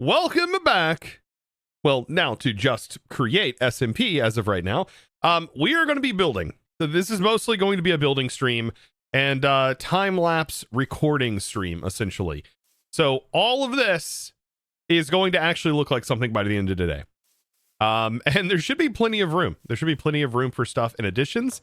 Welcome back. Well, now to Just Create SMP as of right now. We are going to be building. So this is mostly going to be a building stream and time-lapse recording stream, essentially. So all of this is going to actually look like something by the end of the day. And there should be plenty of room. There should be plenty of room for stuff and additions.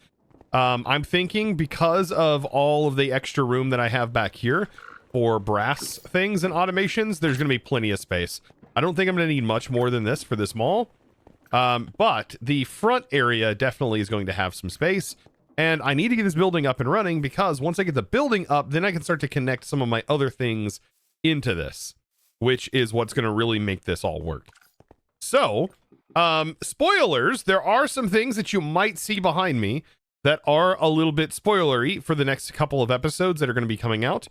I'm thinking because of all of the extra room that I have back here for brass things and automations, there's going to be plenty of space. I don't think I'm going to need much more than this for this mall. But the front area definitely is going to have some space. And I need to get this building up and running because once I get the building up, then I can start to connect some of my other things into this, which is what's going to really make this all work. So, spoilers, there are some things that you might see behind me that are a little bit spoilery for the next couple of episodes that are going to be coming out,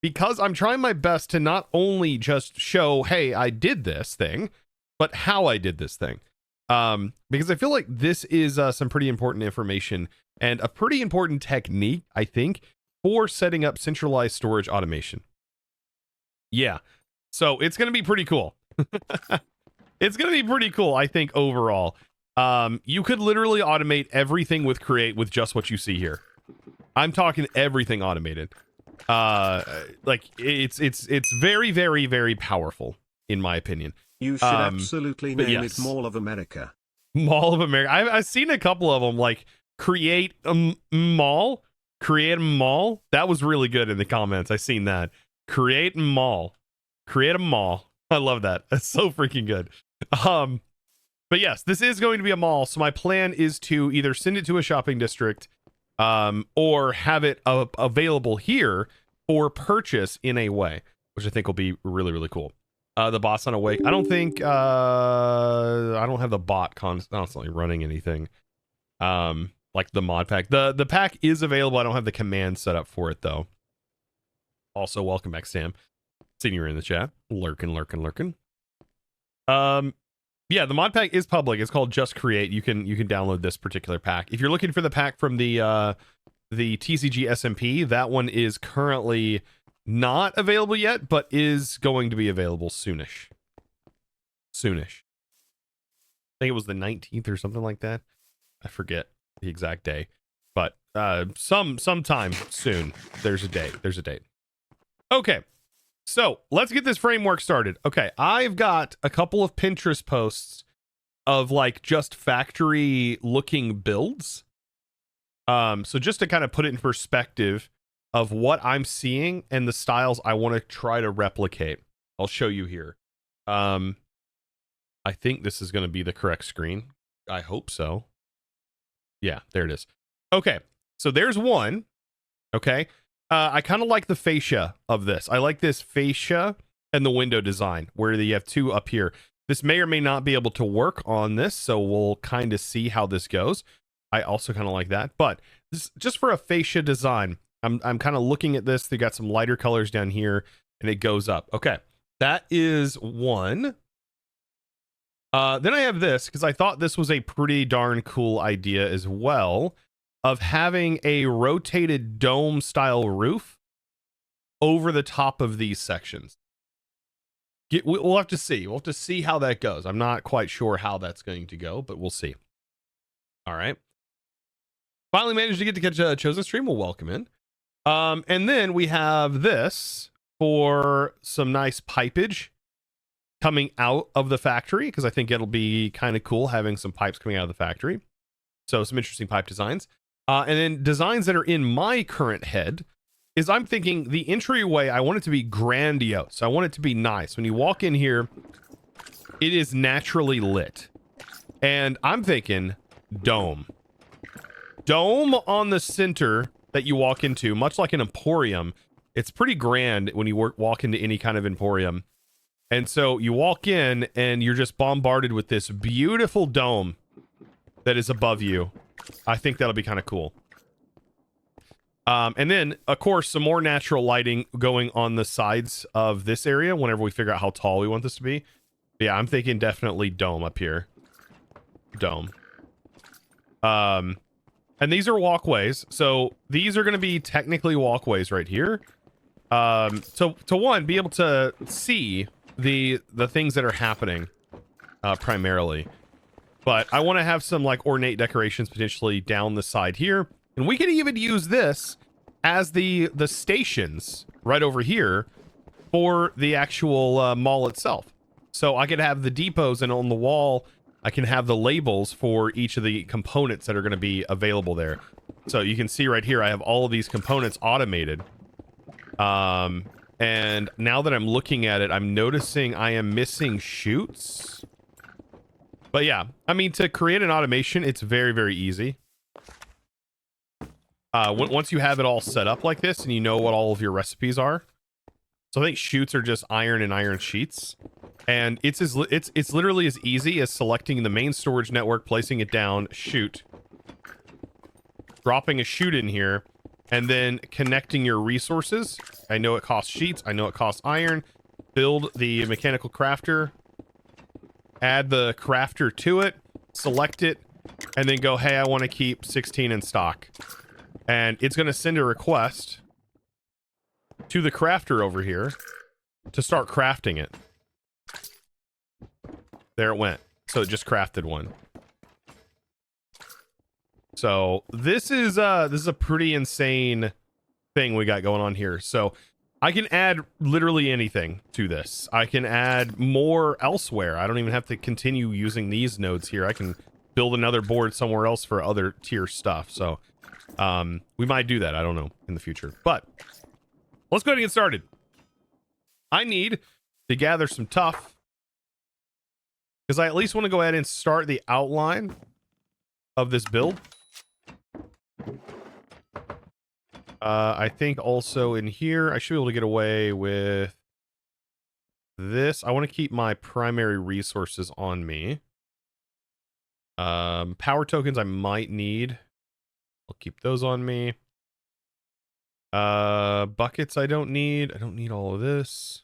because I'm trying my best to not only just show, hey, I did this thing, but how I did this thing. Because I feel like this is some pretty important information and a pretty important technique, I think, for setting up centralized storage automation. Yeah, so it's going to be pretty cool. It's going to be pretty cool, I think, overall. You could literally automate everything with Create with just what you see here. I'm talking everything automated. Like it's very, very, very powerful, in my opinion. You should absolutely name yes. it Mall of America. Mall of America. I've seen a couple of them, like create a mall. Create a mall. That was really good in the comments. I seen that. Create a mall. Create a mall. I love that. That's so freaking good. But yes, this is going to be a mall. So my plan is to either send it to a shopping district, or have it available here for purchase in a way, which I think will be really, really cool. The bot's not awake. I don't think I don't have the bot constantly running anything. Like the mod pack. The pack is available. I don't have the command set up for it though. Also, welcome back, Sam. Seeing you in the chat. Lurking. Yeah, the mod pack is public. It's called Just Create. You can download this particular pack. If you're looking for the pack from the TCG SMP, that one is currently not available yet, but is going to be available soonish. I think it was the 19th or something like that. I forget the exact day, but sometime soon. There's a date. Okay. So let's get this framework started. Okay, I've got a couple of Pinterest posts of like just factory looking builds. So just to kind of put it in perspective of what I'm seeing and the styles I want to try to replicate, I'll show you here. I think this is going to be the correct screen. I hope so. Yeah, there it is. Okay, so there's one. Okay. I kind of like the fascia of this. I like this fascia and the window design where you have two up here. This may or may not be able to work on this, so we'll kind of see how this goes. I also kind of like that, but this, just for a fascia design, I'm kind of looking at this. They got some lighter colors down here, and it goes up. Okay, that is one. Then I have this because I thought this was a pretty darn cool idea as well, of having a rotated dome style roof over the top of these sections. We'll have to see. We'll have to see how that goes. I'm not quite sure how that's going to go, but we'll see. All right. Finally managed to get to catch a chosen stream. We'll welcome in. And then we have this for some nice pipage coming out of the factory, because I think it'll be kind of cool having some pipes coming out of the factory. So some interesting pipe designs. And then designs that are in my current head is I'm thinking the entryway, I want it to be grandiose. I want it to be nice. When you walk in here, it is naturally lit. And I'm thinking dome. Dome on the center that you walk into, much like an emporium. It's pretty grand when you walk into any kind of emporium. And so you walk in and you're just bombarded with this beautiful dome that is above you. I think that'll be kind of cool. And then, of course, some more natural lighting going on the sides of this area whenever we figure out how tall we want this to be. But yeah, I'm thinking definitely dome up here. Dome. And these are walkways. So these are going to be technically walkways right here. So to one, be able to see the things that are happening primarily. But I want to have some like ornate decorations potentially down the side here. And we could even use this as the stations right over here for the actual mall itself. So I could have the depots, and on the wall, I can have the labels for each of the components that are going to be available there. So you can see right here, I have all of these components automated. And now that I'm looking at it, I'm noticing I am missing chutes. But yeah, I mean, to create an automation, it's very, very easy. Once you have it all set up like this and you know what all of your recipes are. So I think chutes are just iron and iron sheets. And it's literally as easy as selecting the main storage network, placing it down, chute, dropping a chute in here, and then connecting your resources. I know it costs sheets. I know it costs iron. Build the mechanical crafter. Add the crafter to it. Select it. And then go, hey, I want to keep 16 in stock. And it's going to send a request to the crafter over here to start crafting it. There it went. So it just crafted one. So this is a pretty insane thing we got going on here. So I can add literally anything to this. I can add more elsewhere. I don't even have to continue using these nodes here. I can build another board somewhere else for other tier stuff. So we might do that. I don't know in the future, but let's go ahead and get started. I need to gather some tuff because I at least want to go ahead and start the outline of this build. I think also in here, I should be able to get away with this. I want to keep my primary resources on me. Power tokens I might need. I'll keep those on me. Buckets I don't need. I don't need all of this.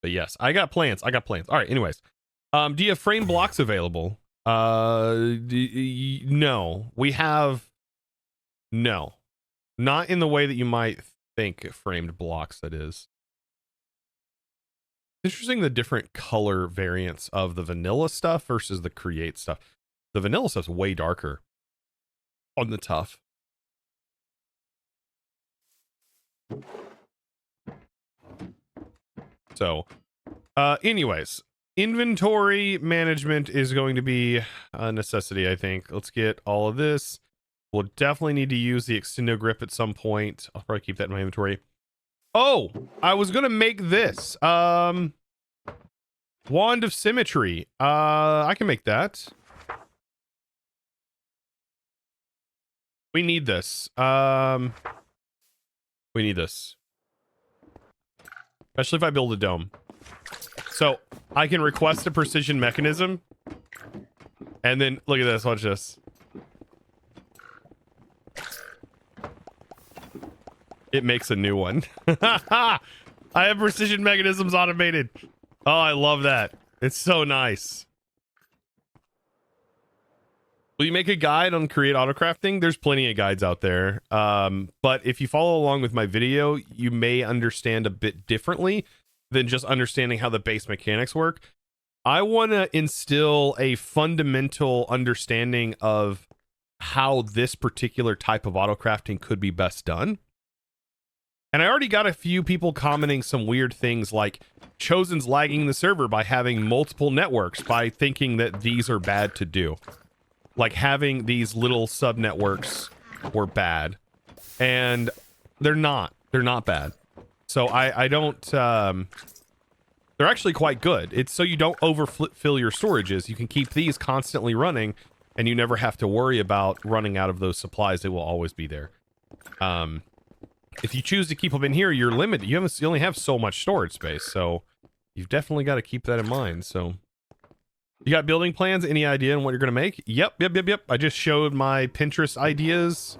But yes, I got plans. I got plans. All right, anyways. Do you have frame blocks available? No. We have... No. Not in the way that you might think framed blocks, that is. Interesting the different color variants of the vanilla stuff versus the create stuff. The vanilla stuff's way darker on the tough. So, anyways, inventory management is going to be a necessity, I think. Let's get all of this. We'll definitely need to use the extendo grip at some point. I'll probably keep that in my inventory. Oh, I was going to make this. Wand of Symmetry. I can make that. We need this. We need this. Especially if I build a dome. So I can request a precision mechanism. And then look at this. Watch this. It makes a new one. I have precision mechanisms automated. Oh, I love that. It's so nice. Will you make a guide on create autocrafting? There's plenty of guides out there. But if you follow along with my video, you may understand a bit differently than just understanding how the base mechanics work. I want to instill a fundamental understanding of how this particular type of autocrafting could be best done. And I already got a few people commenting some weird things like Chosen's lagging the server by having multiple networks by thinking that these are bad to do. Like having these little sub networks were bad. And they're not. They're not bad. So I don't... they're actually quite good. It's so you don't overfill your storages. You can keep these constantly running and you never have to worry about running out of those supplies. They will always be there. If you choose to keep them in here, you're limited. You only have so much storage space, so you've definitely got to keep that in mind. So, you got building plans? Any idea on what you're gonna make? Yep. I just showed my Pinterest ideas,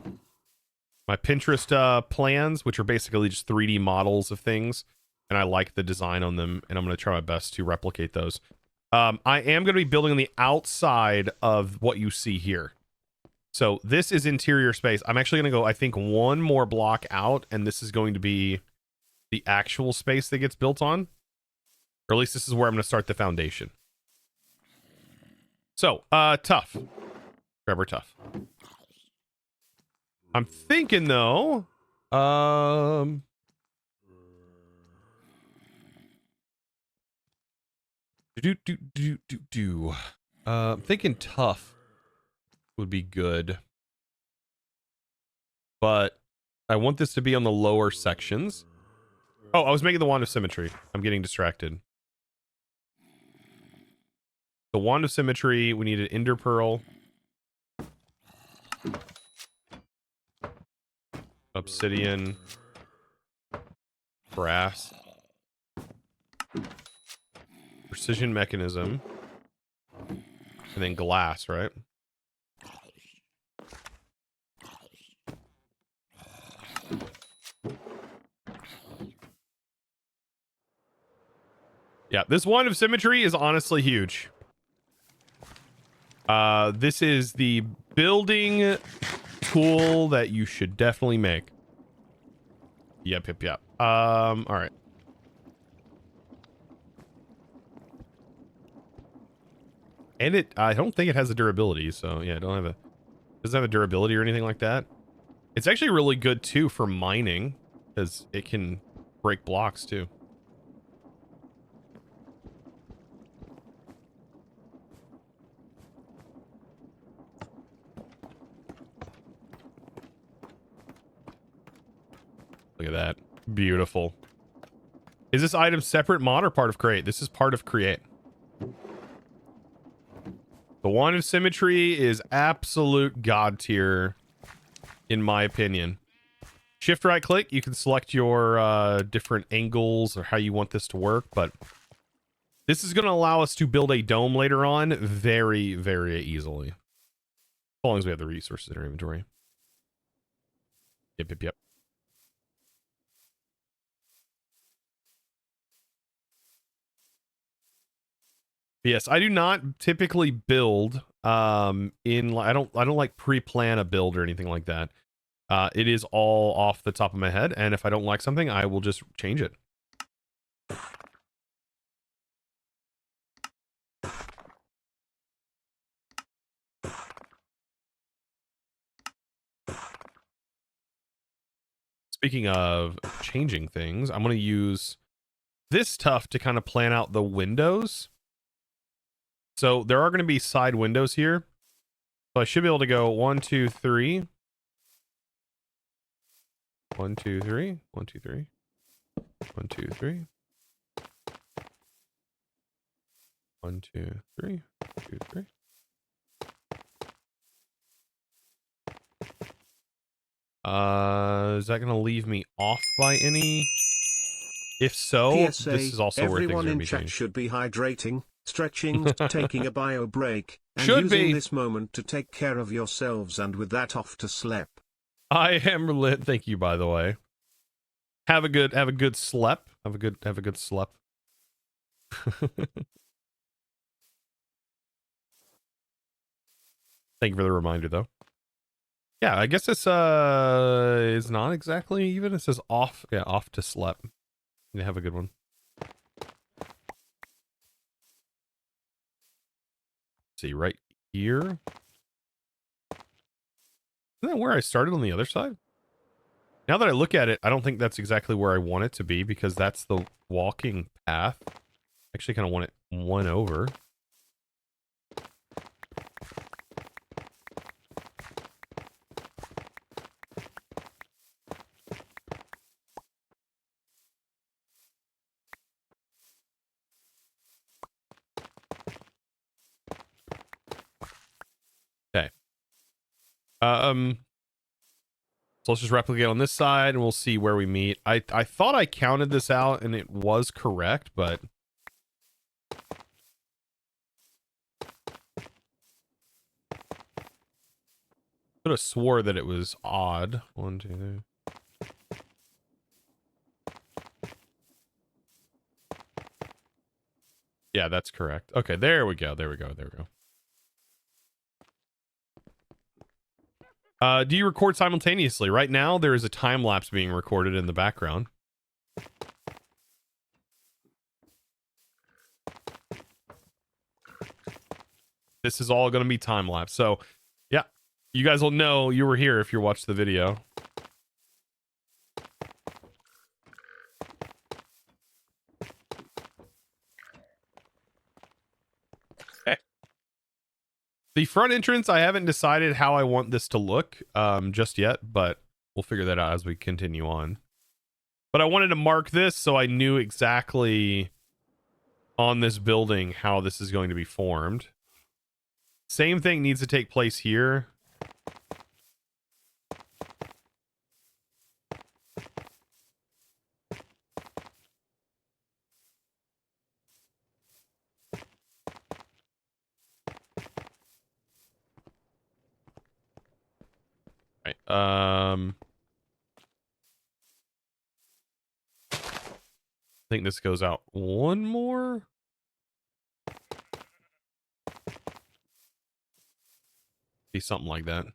my Pinterest plans, which are basically just 3D models of things, and I like the design on them, and I'm gonna try my best to replicate those. I am gonna be building on the outside of what you see here. So this is interior space. I'm actually going to go, I think, one more block out, and this is going to be the actual space that gets built on. Or at least this is where I'm going to start the foundation. So, tough. Forever tough. I'm thinking, though, I'm thinking tough would be good. But I want this to be on the lower sections. Oh, I was making the wand of symmetry. I'm getting distracted. The wand of symmetry, we need an ender pearl. Obsidian. Brass. Precision mechanism. And then glass, right? Yeah, this wand of symmetry is honestly huge. This is the building tool that you should definitely make. Yep. All right. And I don't think it has a durability, so yeah, doesn't have a durability or anything like that. It's actually really good too for mining, because it can break blocks too. Look at that. Beautiful. Is this item separate mod or part of create? This is part of create. The wand of symmetry is absolute god tier, in my opinion. Shift right click, you can select your different angles or how you want this to work, but this is going to allow us to build a dome later on very, very easily. As long as we have the resources in our inventory. Yep. Yes, I do not typically build I don't like pre-plan a build or anything like that. It is all off the top of my head, and if I don't like something, I will just change it. Speaking of changing things, I'm going to use this stuff to kind of plan out the windows. So there are going to be side windows here. So I should be able to go 1, 2, 3. 1, 2, 3. 1, 2, 3. 1, 2, 3. 1, 2, 3. 2, 3. Is that going to leave me off by any? If so, PSA, this is also where things are everyone going to in be chat changed. should be hydrating, stretching, taking a bio break, and Should using be. this moment to take care of yourselves, and with that off to sleep. I am lit. Thank you, by the way. Have a good slep. Have a good slep. Thank you for the reminder, though. Yeah, I guess this is not exactly even. It says off. Yeah, off to slep. You have a good one. See, right here. Isn't that where I started on the other side? Now that I look at it, I don't think that's exactly where I want it to be, because that's the walking path. I actually kind of want it one over. Okay. So let's just replicate on this side and we'll see where we meet. I thought I counted this out and it was correct, but could have swore that it was odd. 1, 2, 3. Yeah, that's correct. Okay, there we go. There we go. Do you record simultaneously? Right now, there is a time lapse being recorded in the background. This is all going to be time lapse. So, yeah, you guys will know you were here if you watched the video. The front entrance, I haven't decided how I want this to look just yet, but we'll figure that out as we continue on. But I wanted to mark this so I knew exactly on this building how this is going to be formed. Same thing needs to take place here. Right. I think this goes out one more. Be something like that.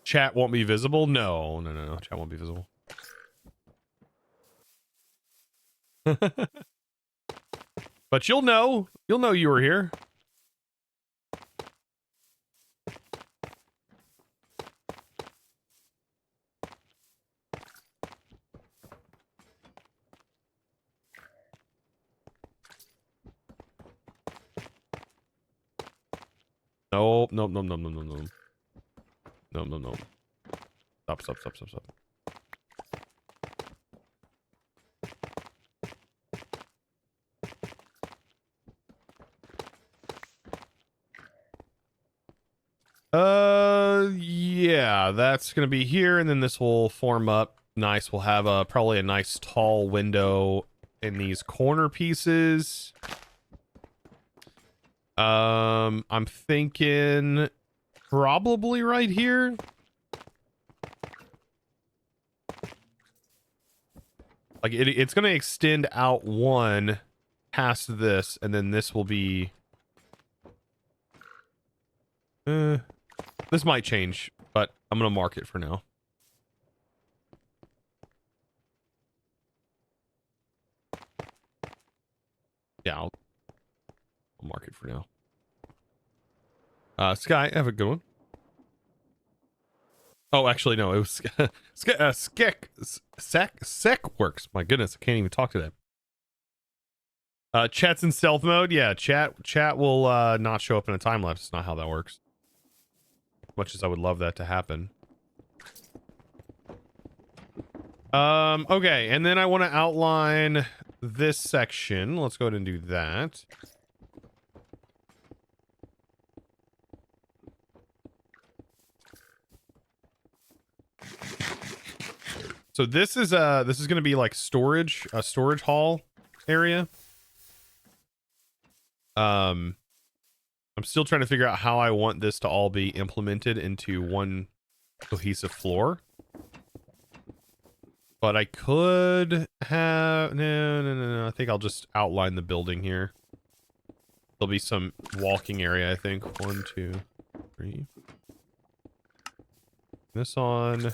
Chat won't be visible? No. Chat won't be visible. But you'll know. You'll know you were here. Nope. Nope. Nope. Nope. Nope. Nope. Nope. Nope. Nope. Nope. Stop. Stop. Stop. Stop. Stop. Yeah, that's gonna be here, and then this will form up nice. We'll have probably a nice tall window in these corner pieces. I'm thinking probably right here. Like it's gonna extend out one past this, and then this will be. This might change, but I'm gonna mark it for now. Yeah, I'll mark it for now. Sky, have a good one. Oh, actually, no, it was Sec works. My goodness, I can't even talk to that. Chat's in stealth mode. Yeah, chat will not show up in a time lapse. It's not how that works. Much as I would love that to happen. Okay, and then I want to outline this section. Let's go ahead and do that. So this is going to be like storage, a storage hall area. I'm still trying to figure out how I want this to all be implemented into one cohesive floor. But I could have... No. I think I'll just outline the building here. There'll be some walking area, I think. 1, 2, 3. This on.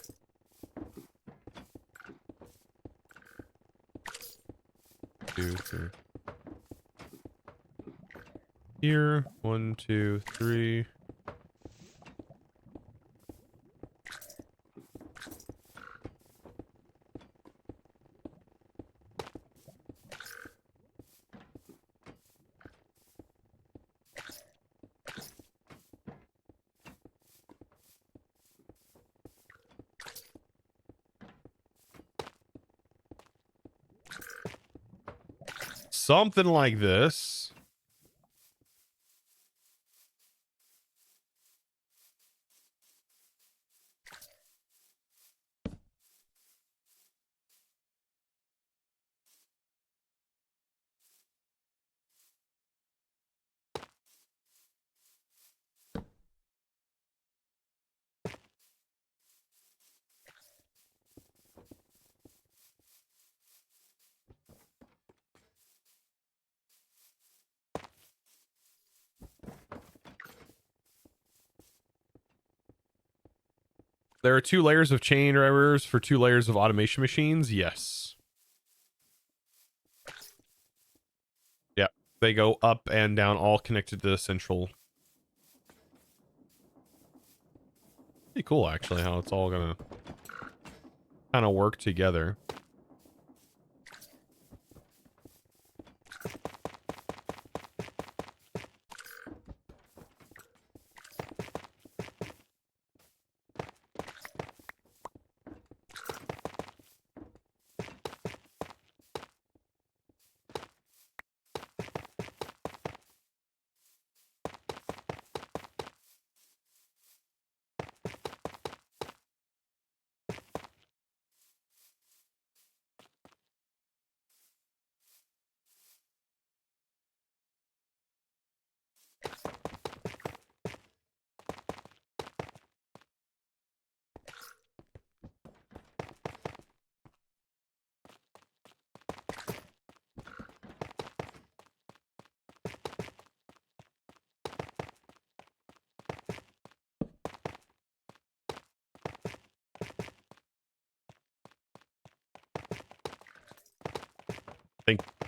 2, 3. Here. 1, 2, 3. Something like this. There are 2 layers of chain drivers for 2 layers of automation machines. Yes. Yeah. They go up and down, all connected to the central. Pretty cool, actually, how it's all gonna kind of work together.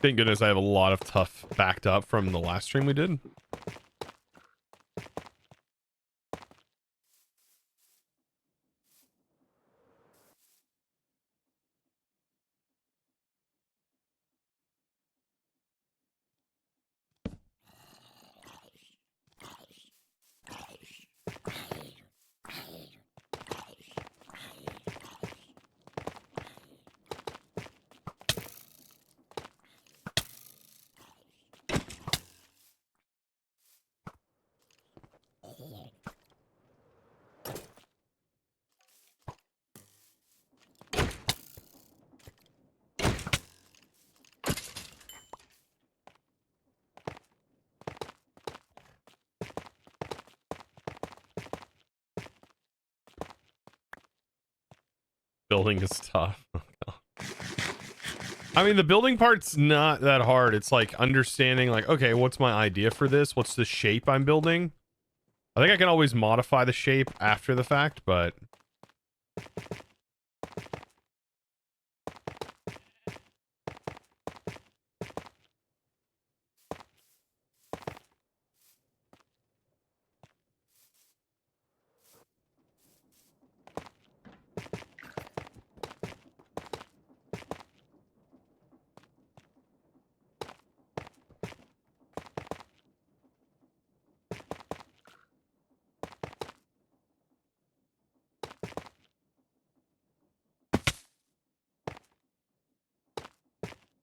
Thank goodness I have a lot of stuff backed up from the last stream we did. Building is tough. I mean, the building part's not that hard. It's like understanding, like, okay, what's my idea for this? What's the shape I'm building? I think I can always modify the shape after the fact, but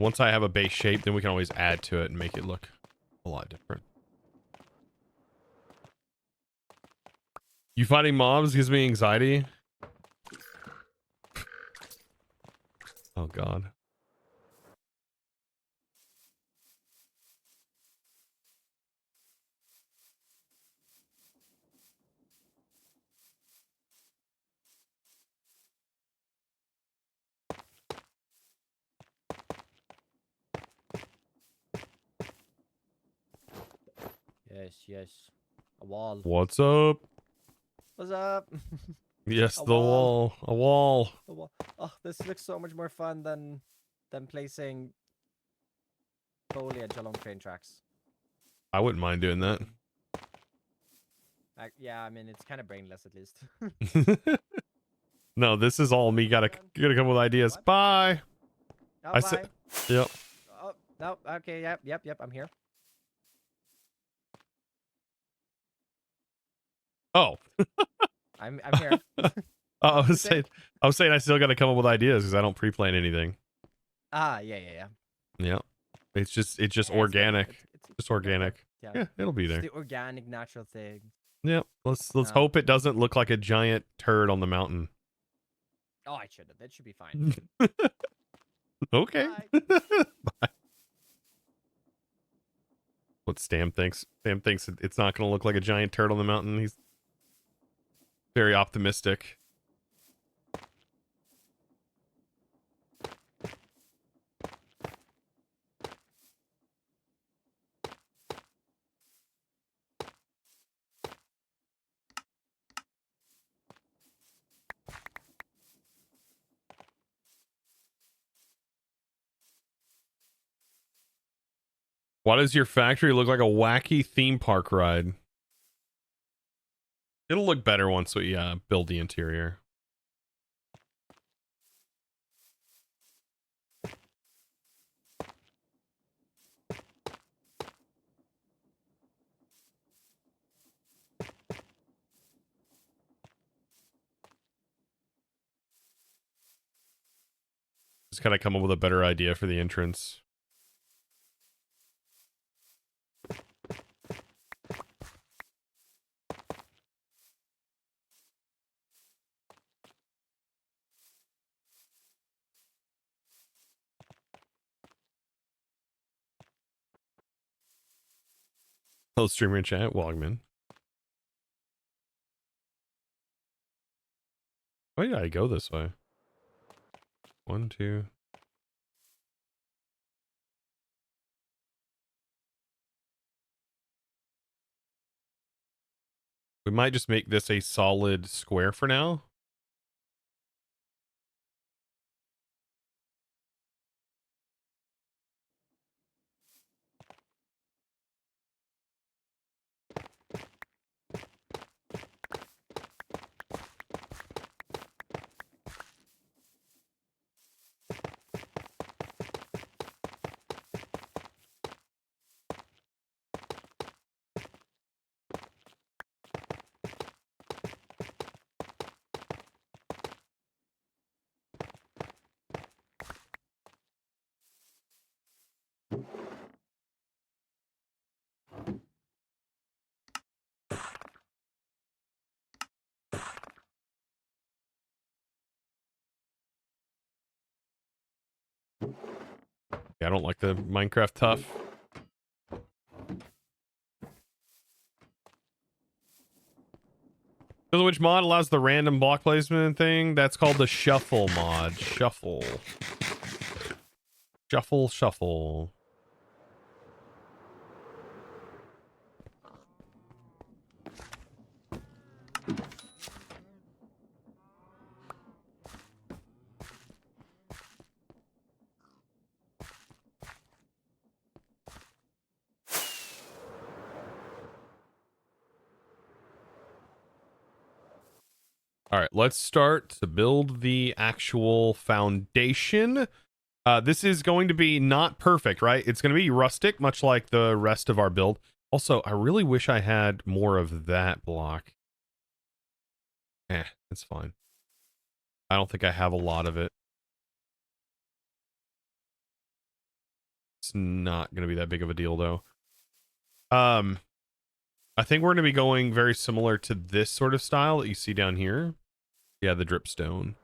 once I have a base shape, then we can always add to it and make it look a lot different. You fighting mobs gives me anxiety. Oh god. Yes. A wall. What's up? What's up? Yes, A the wall. A wall. A wall. Oh, this looks so much more fun than placing foliage along train tracks. I wouldn't mind doing that. Yeah, I mean it's kind of brainless at least. No, this is all me. Gotta come with ideas. What? Bye. Oh, I bye. said, yep. Oh, no. Okay. Yep. I'm here. Oh. I'm here. I was saying? saying I still got to come up with ideas because I don't pre-plan anything. Yeah. Yeah, it's just Yeah, it's good. organic. It's Just organic. yeah. Yeah, it'll be It's there. the organic, natural thing. Yep. Let's hope it doesn't look like a giant turd on the mountain. Oh, I shouldn't. That should be fine. Okay. Bye. Bye. What Stam thinks. Stam thinks it's not going to look like a giant turd on the mountain. He's very optimistic. Why does your factory look like a wacky theme park ride? It'll look better once we build the interior. Just gotta come up with a better idea for the entrance. Hello, streamer in chat, Wogman. Why did I go this way? 1, 2. We might just make this a solid square for now. Yeah, I don't like the Minecraft tough. So which mod allows the random block placement thing? That's called the shuffle mod. Shuffle. Shuffle, shuffle. All right, let's start to build the actual foundation. This is going to be not perfect, right? It's going to be rustic, much like the rest of our build. Also, I really wish I had more of that block. It's fine. I don't think I have a lot of it. It's not going to be that big of a deal, though. I think we're going to be going very similar to this sort of style that you see down here. Yeah, the dripstone.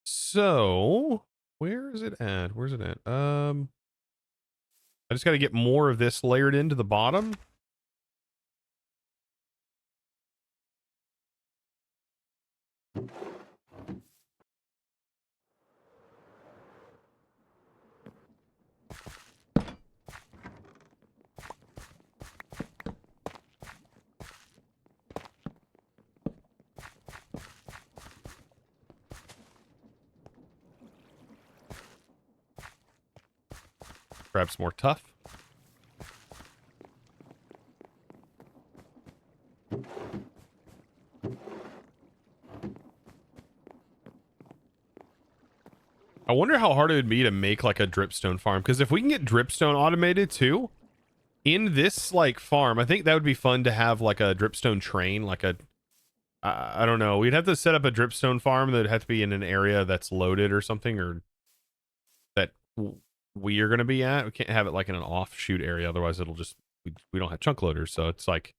So where is it at? Where's it at? I just got to get more of this layered into the bottom. Grab some more tough. I wonder how hard it would be to make like a dripstone farm, because if we can get dripstone automated too in this like farm, I think that would be fun to have like a dripstone train, like a I don't know. We'd have to set up a dripstone farm that would have to be in an area that's loaded or something, or that we are going to be at. We can't have it like in an offshoot area, otherwise it'll just we don't have chunk loaders, so it's like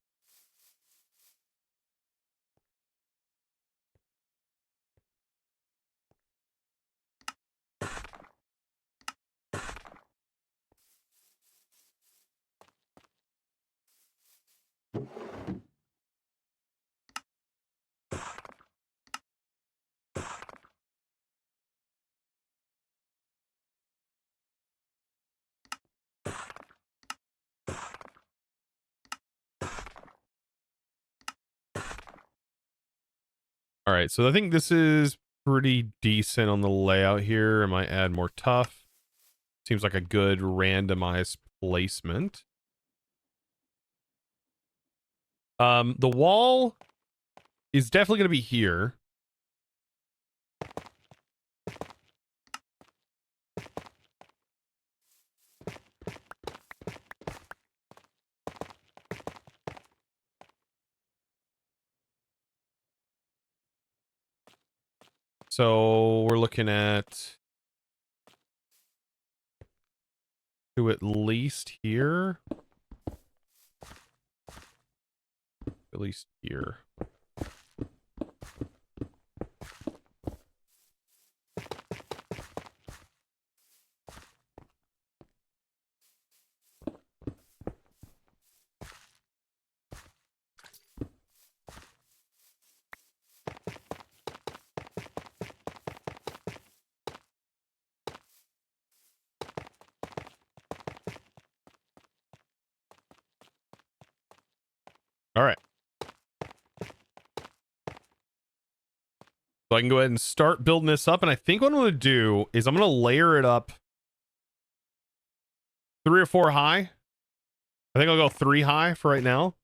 all right. So I think this is pretty decent on the layout here. I might add more tough. Seems like a good randomized placement. The wall is definitely going to be here. So we're looking at to at least here. At least here. All right. So I can go ahead and start building this up. And I think what I'm going to do is I'm going to layer it up 3 or 4 high. I think I'll go 3 high for right now.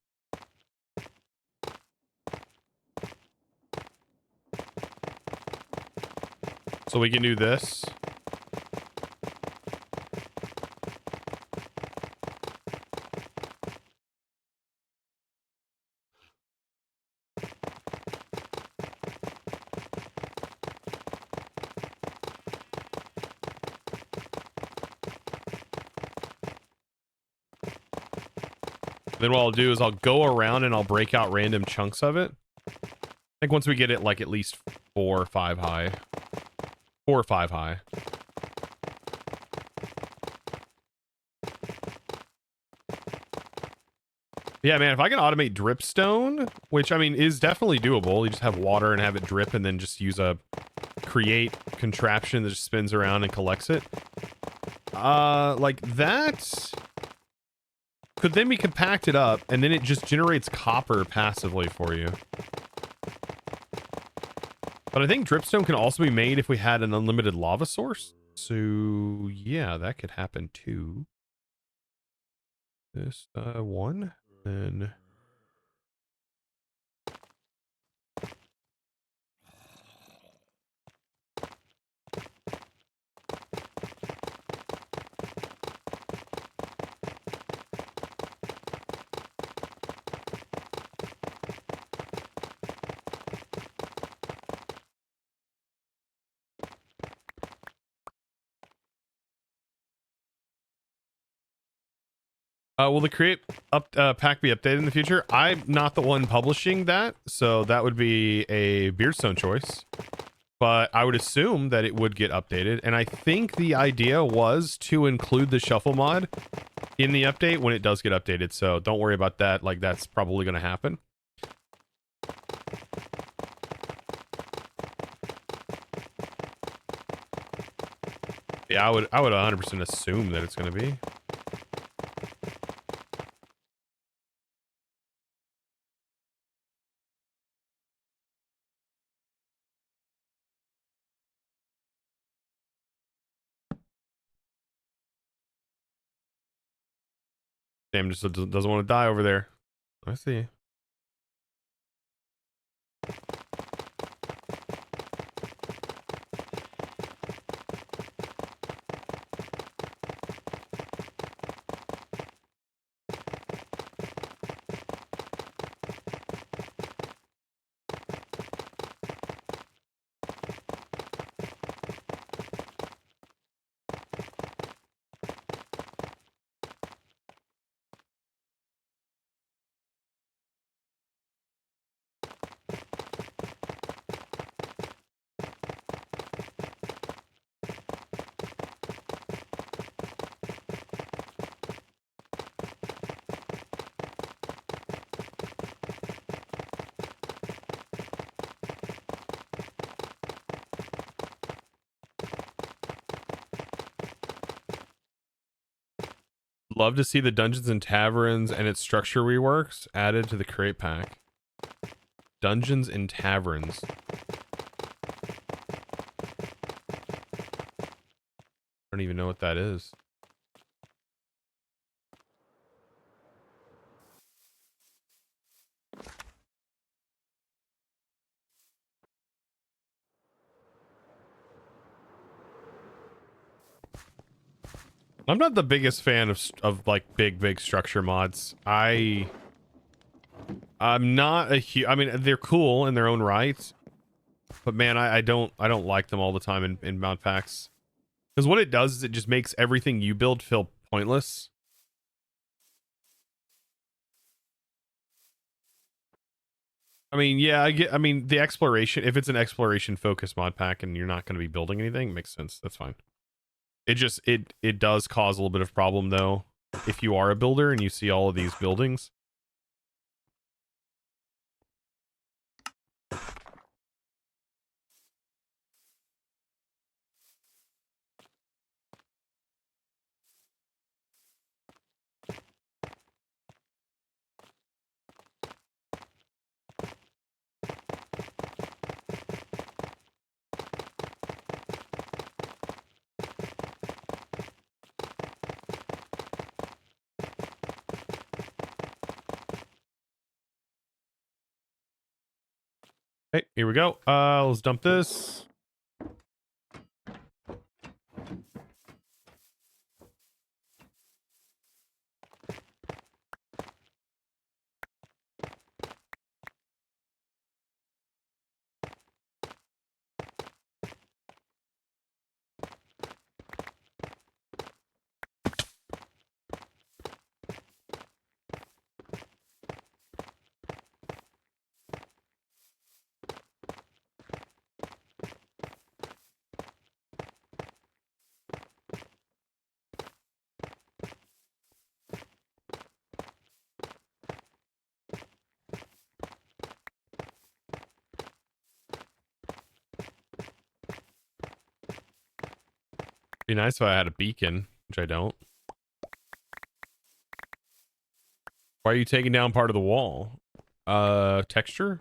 So we can do this. Then what I'll do is I'll go around and I'll break out random chunks of it. I think once we get it like at least 4 or 5 high. 4 or 5 high. Yeah, man, if I can automate dripstone, which I mean is definitely doable. You just have water and have it drip and then just use a create contraption that just spins around and collects it. Like that could then be compacted up and then it just generates copper passively for you. But I think dripstone can also be made if we had an unlimited lava source. So yeah, that could happen too. This one, then will the create pack be updated in the future? I'm not the one publishing that, so that would be a Beardstone choice. But I would assume that it would get updated, and I think the idea was to include the shuffle mod in the update when it does get updated, so don't worry about that. Like, that's probably going to happen. Yeah, I would 100% assume that it's going to be. Damn, just doesn't want to die over there. I see. Love to see the Dungeons and Taverns and its structure reworks added to the crate pack. Dungeons and Taverns. don't even know what that is. I'm not the biggest fan of like big structure mods. I'm not a I mean, they're cool in their own right, but man, I don't like them all the time in mod packs. Because what it does is it just makes everything you build feel pointless. I mean, yeah, I mean, the exploration, if it's an exploration focused mod pack and you're not going to be building anything, makes sense. That's fine. It just, it does cause a little bit of problem though. If you are a builder and you see all of these buildings. Hey, here we go. Let's dump this. Be nice if I had a beacon, which I don't. Why are you taking down part of the wall? Texture?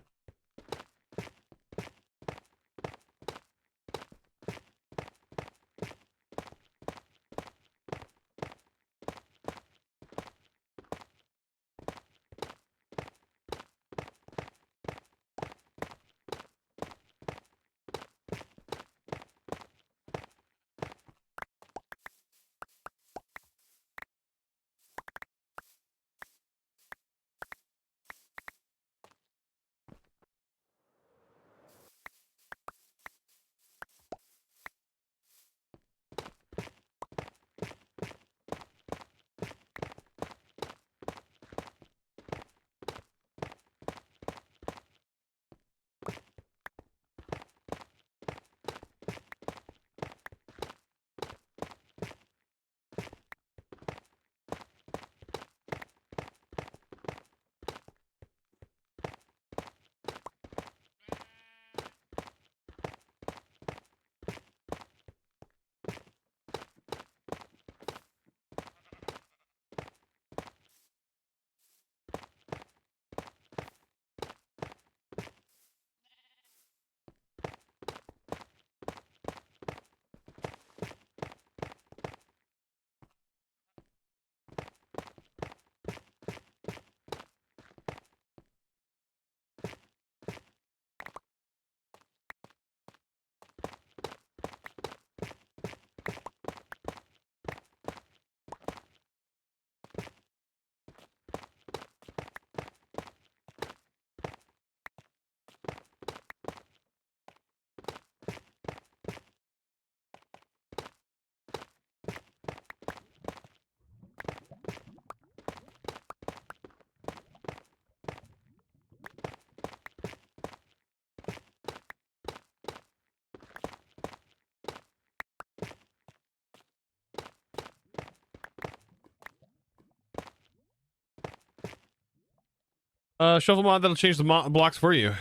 Shuffle mod that'll change the blocks for you.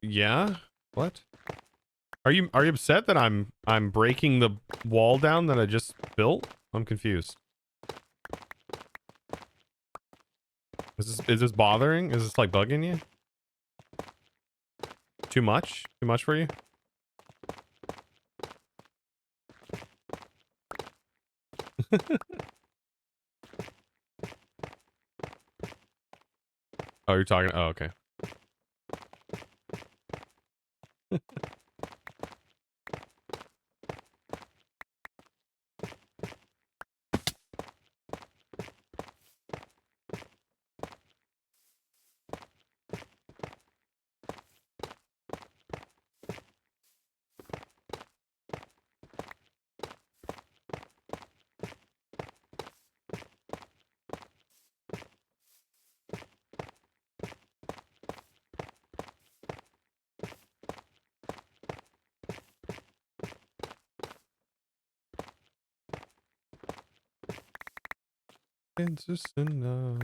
Yeah. What? Are you upset that I'm breaking the wall down that I just built? I'm confused. Is this bothering? Is this like bugging you? Too much? Too much for you? Oh, you're talking. Oh, okay. It's just another.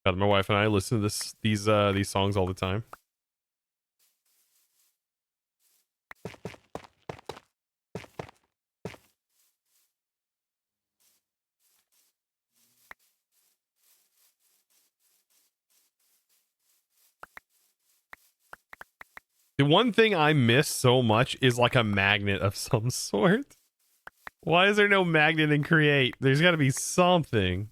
God, my wife and I listen to these songs all the time. The one thing I miss so much is like a magnet of some sort. Why is there no magnet in Create? There's got to be something.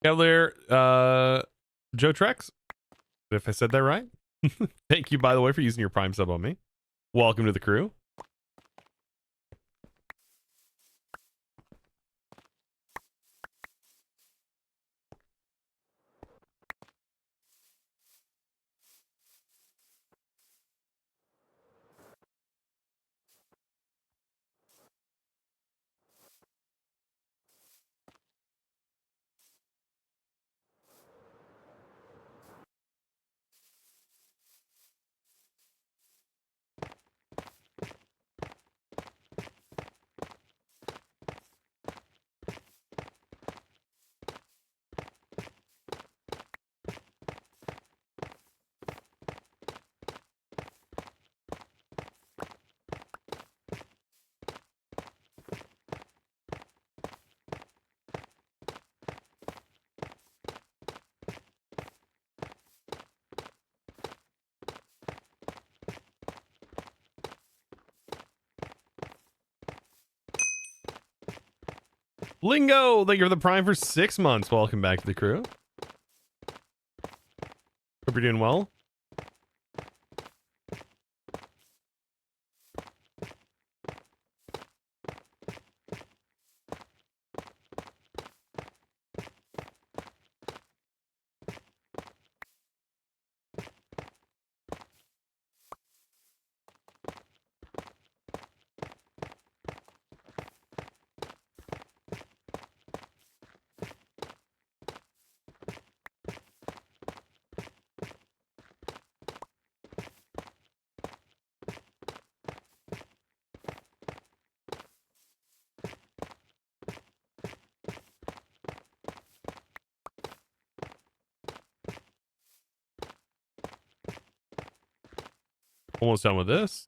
Cavalier, Joe Trex, if I said that right. Thank you, by the way, for using your Prime sub on me. Welcome to the crew. Lingo, thank you for the Prime for 6 months. Welcome back to the crew. Hope you're doing well. Almost done with this.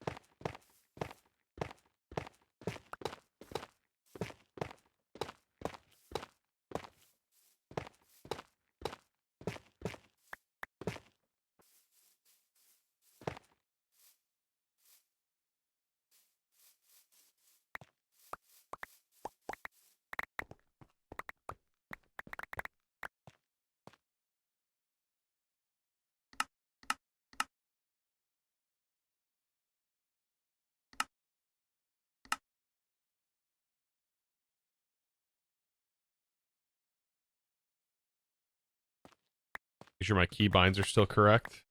Make sure my keybinds are still correct.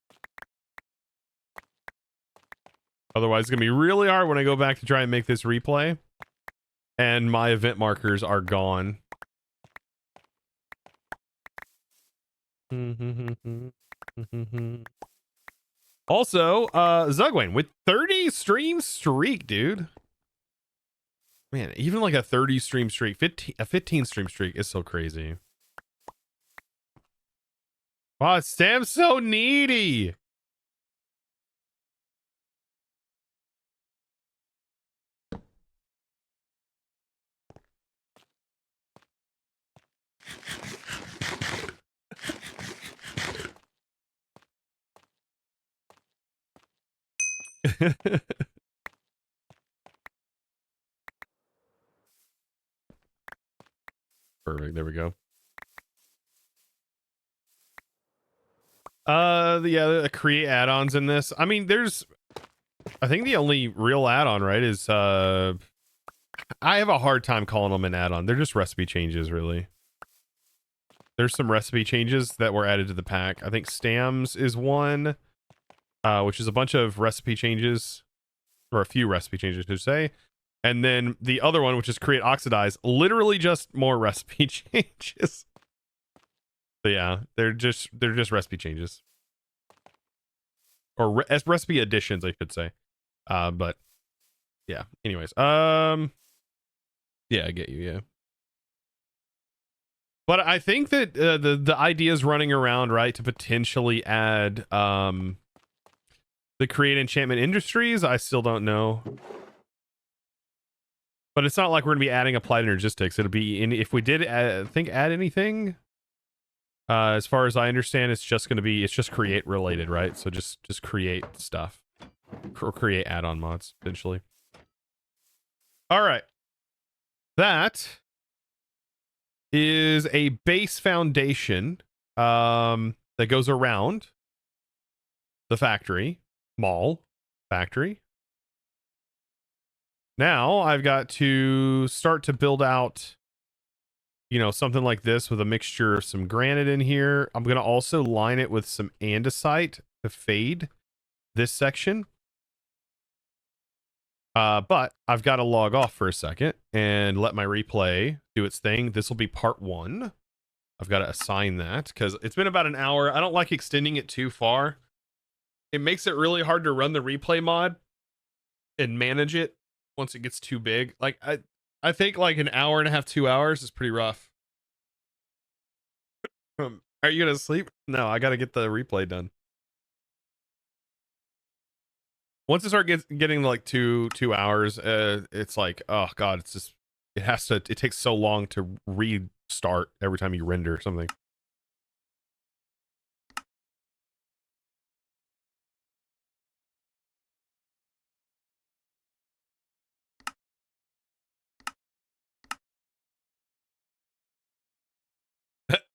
Otherwise, it's going to be really hard when I go back to try and make this replay. and my event markers are gone. Also, Zugwayne with 30 stream streak, dude. Man, even like a 30 stream streak, 15 stream streak is so crazy. Wow, Sam's so needy. Perfect. There we go. Yeah, the create add-ons in this. I mean, I think the only real add-on, right, is I have a hard time calling them an add-on. They're just recipe changes, really. There's some recipe changes that were added to the pack. I think Stams is one, which is a bunch of recipe changes, or a few recipe changes to say. And then the other one, which is create oxidize, literally just more recipe changes. So yeah, they're just recipe changes, or recipe additions, I should say. But yeah. Anyways, yeah, I get you. Yeah. But I think that the idea is running around, right, to potentially add the create enchantment industries. I still don't know. But it's not like we're going to be adding applied energistics. It'll be if we did add anything, as far as I understand, it's just create related, right? So just create stuff or create add-on mods potentially. All right. That is a base foundation that goes around the factory, factory. Now I've got to start to build out, something like this with a mixture of some granite in here. I'm going to also line it with some andesite to fade this section. But I've got to log off for a second and let my replay do its thing. This will be part 1. I've got to assign that because it's been about an hour. I don't like extending it too far. It makes it really hard to run the replay mod and manage it once it gets too big. Like I think like an hour and a half, 2 hours is pretty rough. Are you gonna sleep? No, I got to get the replay done. Once it starts getting like 2 hours, it's like, oh god, it takes so long to restart every time you render something.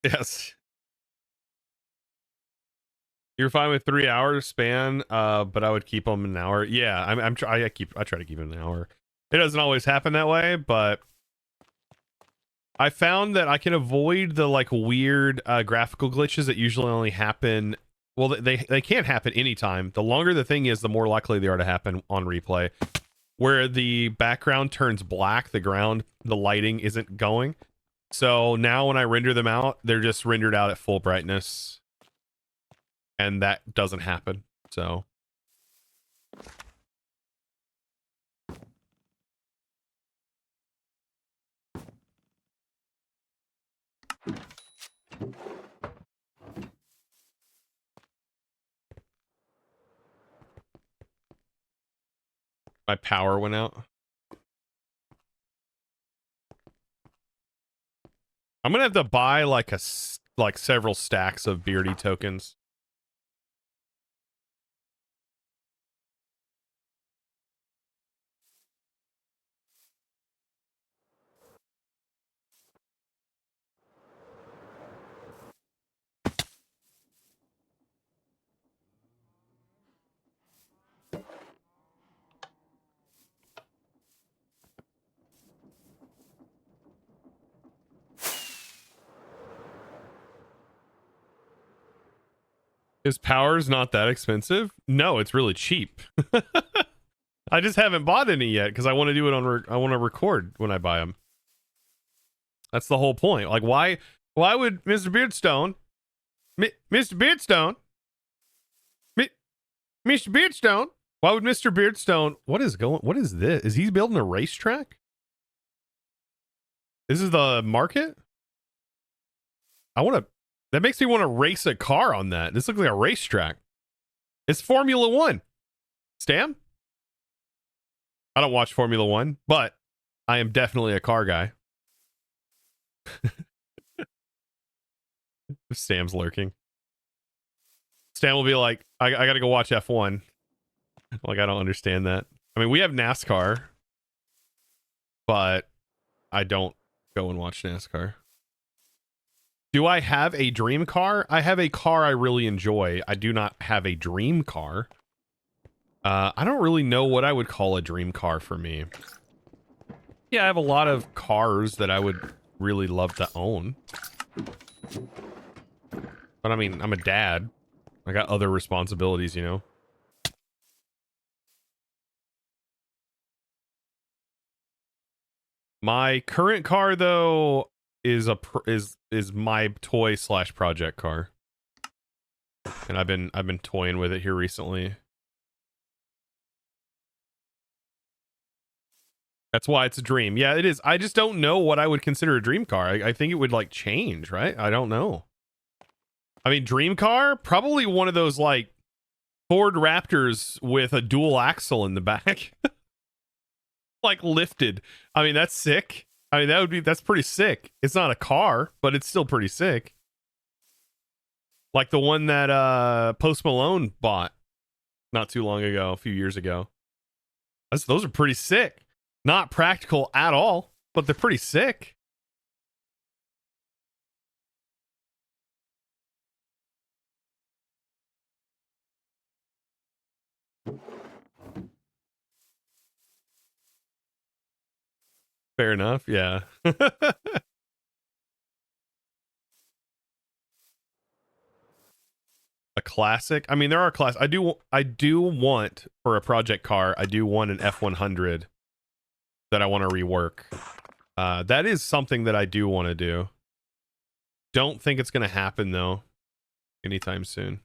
Yes. You're fine with 3 hours span, but I would keep them an hour. Yeah, I try to keep them an hour. It doesn't always happen that way, but I found that I can avoid the like weird graphical glitches that usually only happen. Well, they can't happen anytime. The longer the thing is, the more likely they are to happen on replay. Where the background turns black, the lighting isn't going. So now when I render them out, they're just rendered out at full brightness. And that doesn't happen. So my power went out. I'm gonna have to buy like several stacks of Beardy tokens. His power's not that expensive? No, it's really cheap. I just haven't bought any yet because I want to do it on. I want to record when I buy them. That's the whole point. Like, why would Mr. Beardstone, Mr. Beardstone, Mr. Beardstone? Why would Mr. Beardstone? What is this? Is he building a racetrack? This is the market. That makes me want to race a car on that. This looks like a racetrack. It's Formula One. Stam? I don't watch Formula One, but I am definitely a car guy. Stam's lurking. Stam will be like, I gotta go watch F1. Like, I don't understand that. I mean, we have NASCAR, but I don't go and watch NASCAR. Do I have a dream car? I have a car I really enjoy. I do not have a dream car. I don't really know what I would call a dream car for me. Yeah, I have a lot of cars that I would really love to own. But I mean, I'm a dad. I got other responsibilities, you know. My current car, though, is my toy / project car, and I've been toying with it here recently. That's why it's a dream. Yeah, it is. I just don't know what I would consider a dream car. I think it would like change, right? I don't know. I mean, dream car, probably one of those like Ford Raptors with a dual axle in the back. Like lifted. I mean, that's sick. I mean, that's pretty sick. It's not a car, but it's still pretty sick. Like the one that Post Malone bought not too long ago, a few years ago. Those are pretty sick. Not practical at all, but they're pretty sick. Fair enough, yeah. A classic. I mean, there are class. I do want for a project car. I do want an F100 that I want to rework. That is something that I do want to do. Don't think it's going to happen though, anytime soon.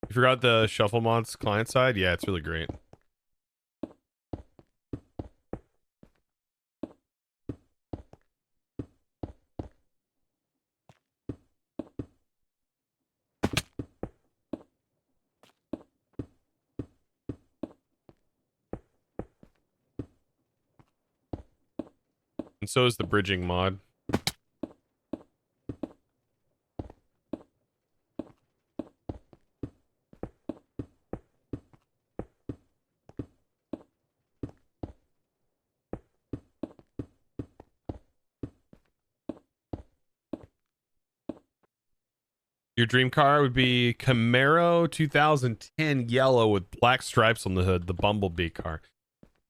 You forgot the shuffle mods client side? Yeah, it's really great. And so is the bridging mod. Your dream car would be Camaro 2010 yellow with black stripes on the hood, the Bumblebee car.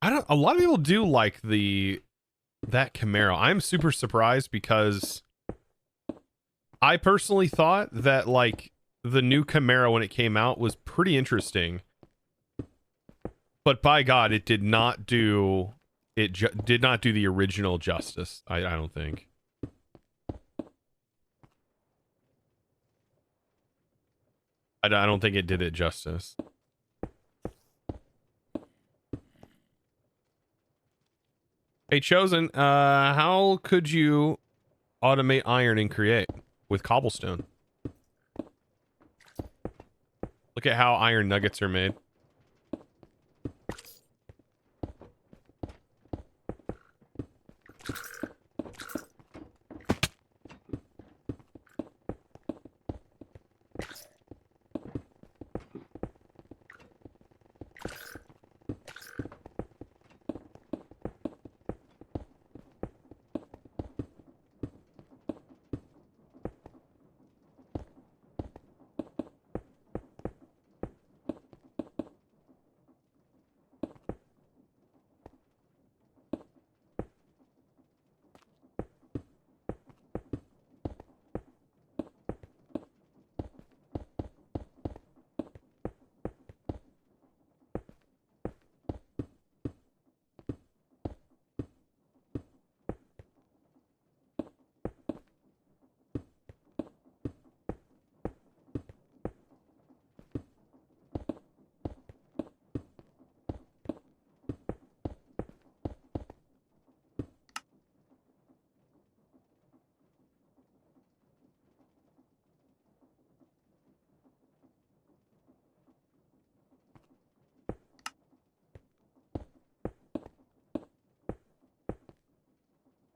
A lot of people do like that Camaro. I'm super surprised because I personally thought that like the new Camaro when it came out was pretty interesting. But by God, it did not do did not do the original justice. I don't think. I don't think it did it justice. Hey, Chosen, how could you automate iron and create with cobblestone? Look at how iron nuggets are made.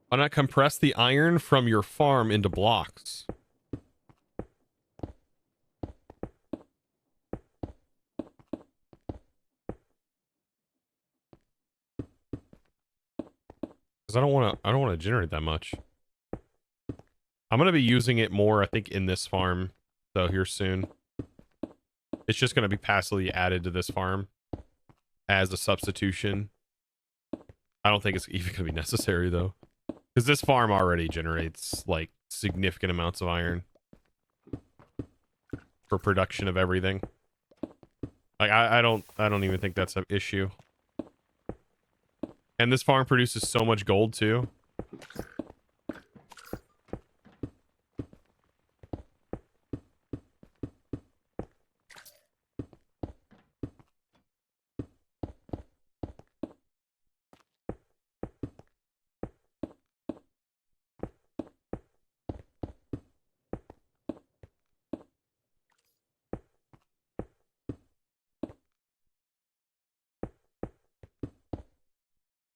Why not compress the iron from your farm into blocks? Because I don't want to generate that much. I'm going to be using it more, I think, in this farm, though, here soon. It's just going to be passively added to this farm as a substitution. I don't think it's even going to be necessary, though. Because this farm already generates, like, significant amounts of iron for production of everything. Like, I don't even think that's an issue. And this farm produces so much gold, too.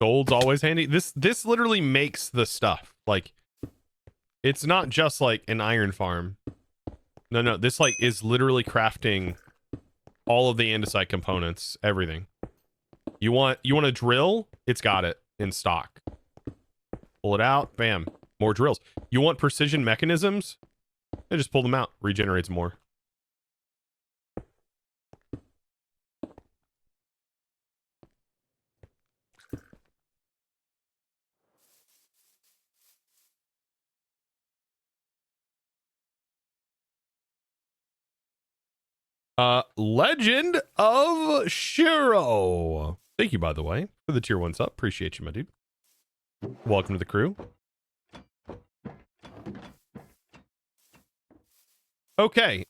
Gold's always handy. This literally makes the stuff. Like, it's not just like an iron farm. No, this like is literally crafting all of the andesite components, everything. You want a drill? It's got it in stock. Pull it out, bam, more drills. You want precision mechanisms? I just pull them out, regenerates more. Legend of Shiro. Thank you, by the way, for the tier 1 sub. Appreciate you, my dude. Welcome to the crew. Okay,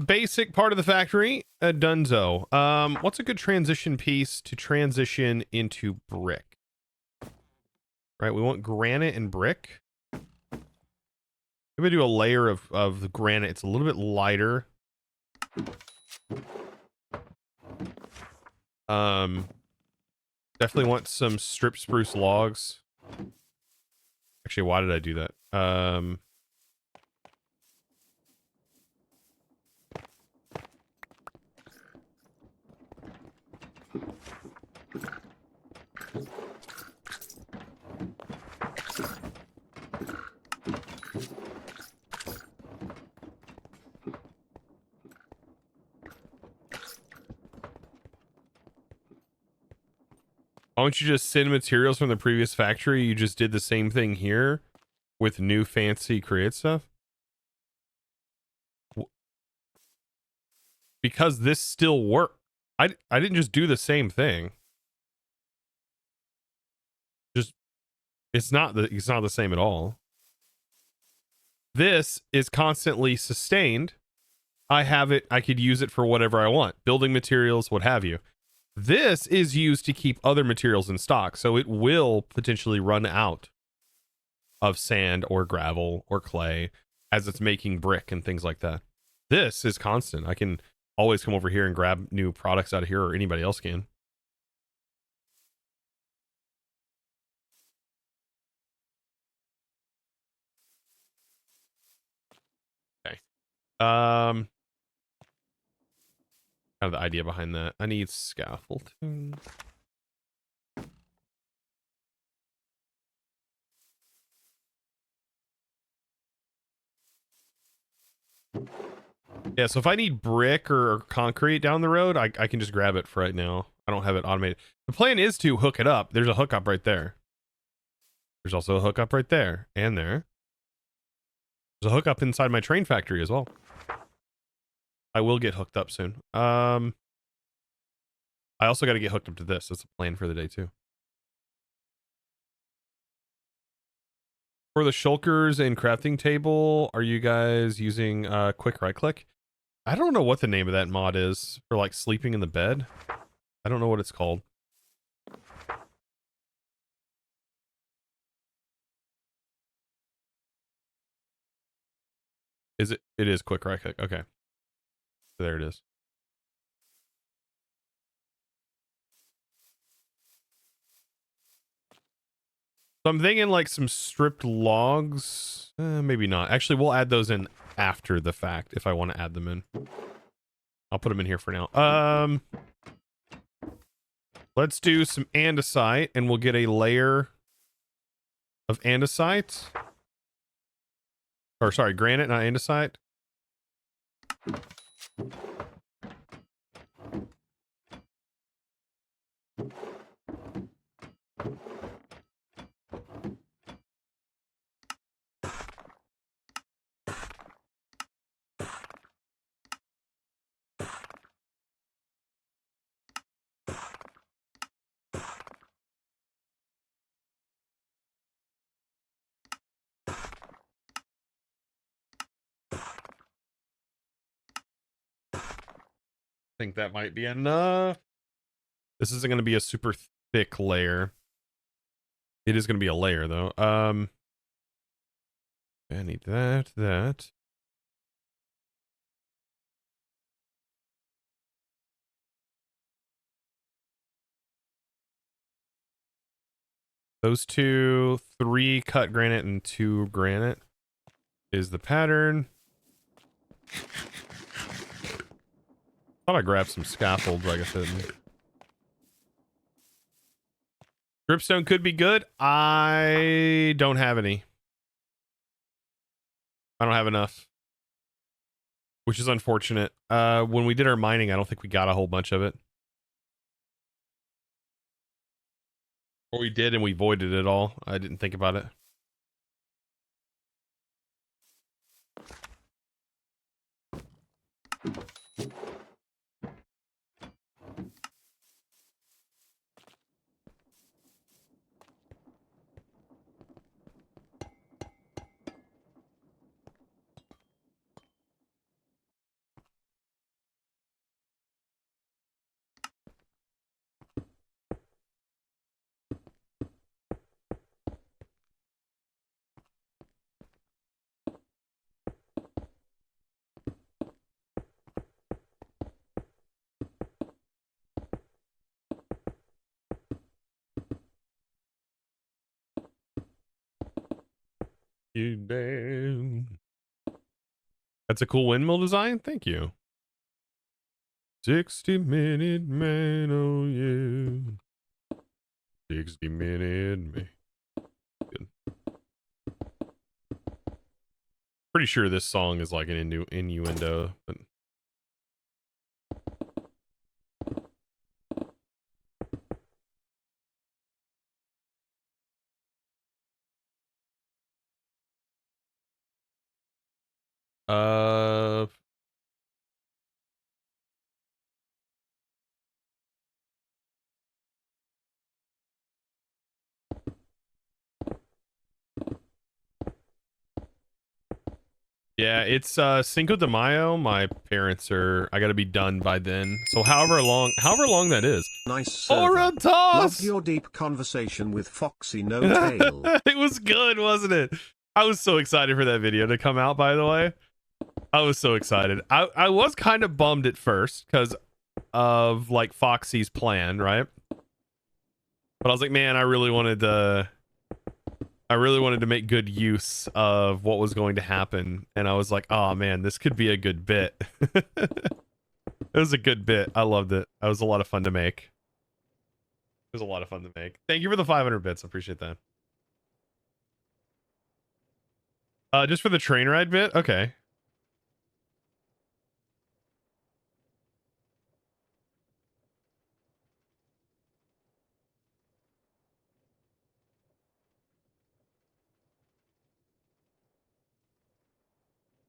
basic part of the factory, dunzo. What's a good transition piece to transition into brick? Right, we want granite and brick. Maybe do a layer of the granite. It's a little bit lighter. Definitely want some strip spruce logs. Actually, why did I do that? Why don't you just send materials from the previous factory? You just did the same thing here with new fancy create stuff? Because this still works. I didn't just do the same thing. Just it's not the same at all. This is constantly sustained. I have it, I could use it for whatever I want. Building materials, what have you. This is used to keep other materials in stock, so it will potentially run out of sand or gravel or clay as it's making brick and things like that. This is constant. I can always come over here and grab new products out of here, or anybody else can. Okay. Kind of the idea behind that. I need scaffolding. Yeah, so if I need brick or concrete down the road, I can just grab it for right now. I don't have it automated. The plan is to hook it up. There's a hookup right there. There's also a hookup right there and there. There's a hookup inside my train factory as well. I will get hooked up soon. I also got to get hooked up to this. That's a plan for the day too. For the shulkers and crafting table, are you guys using quick right click? I don't know what the name of that mod is for like sleeping in the bed. I don't know what it's called. Is it? It is quick right click. Okay. There it is. So I'm thinking like some stripped logs. Maybe not. Actually, we'll add those in after the fact if I want to add them in. I'll put them in here for now. Let's do some andesite and we'll get a layer of andesite. Or sorry, granite, not andesite. I think that might be enough. This isn't going to be a super thick layer. It is going to be a layer though. I need that. Those two, 3 cut granite and 2 granite is the pattern. Thought I grabbed some scaffold, like I said. Dripstone could be good. I don't have any. I don't have enough, which is unfortunate. When we did our mining, I don't think we got a whole bunch of it. Or we did and we voided it all. I didn't think about it. You damn. That's a cool windmill design. Thank you. 60-minute man, oh yeah. 60-minute man. Good. Pretty sure this song is like an innuendo, but uh Yeah, it's Cinco de Mayo. My parents are. I gotta be done by then. So however long that is. Nice server. Or a toss. Loved your deep conversation with Foxy No Tail. It was good, wasn't it? I was so excited for that video to come out, by the way. I was so excited. I was kind of bummed at first because of like Foxy's plan, right? But I was like, man, I really wanted to make good use of what was going to happen. And I was like, oh man, this could be a good bit. It was a good bit. I loved it. It was a lot of fun to make. It was a lot of fun to make. Thank you for the 500 bits. I appreciate that. Just for the train ride bit? Okay.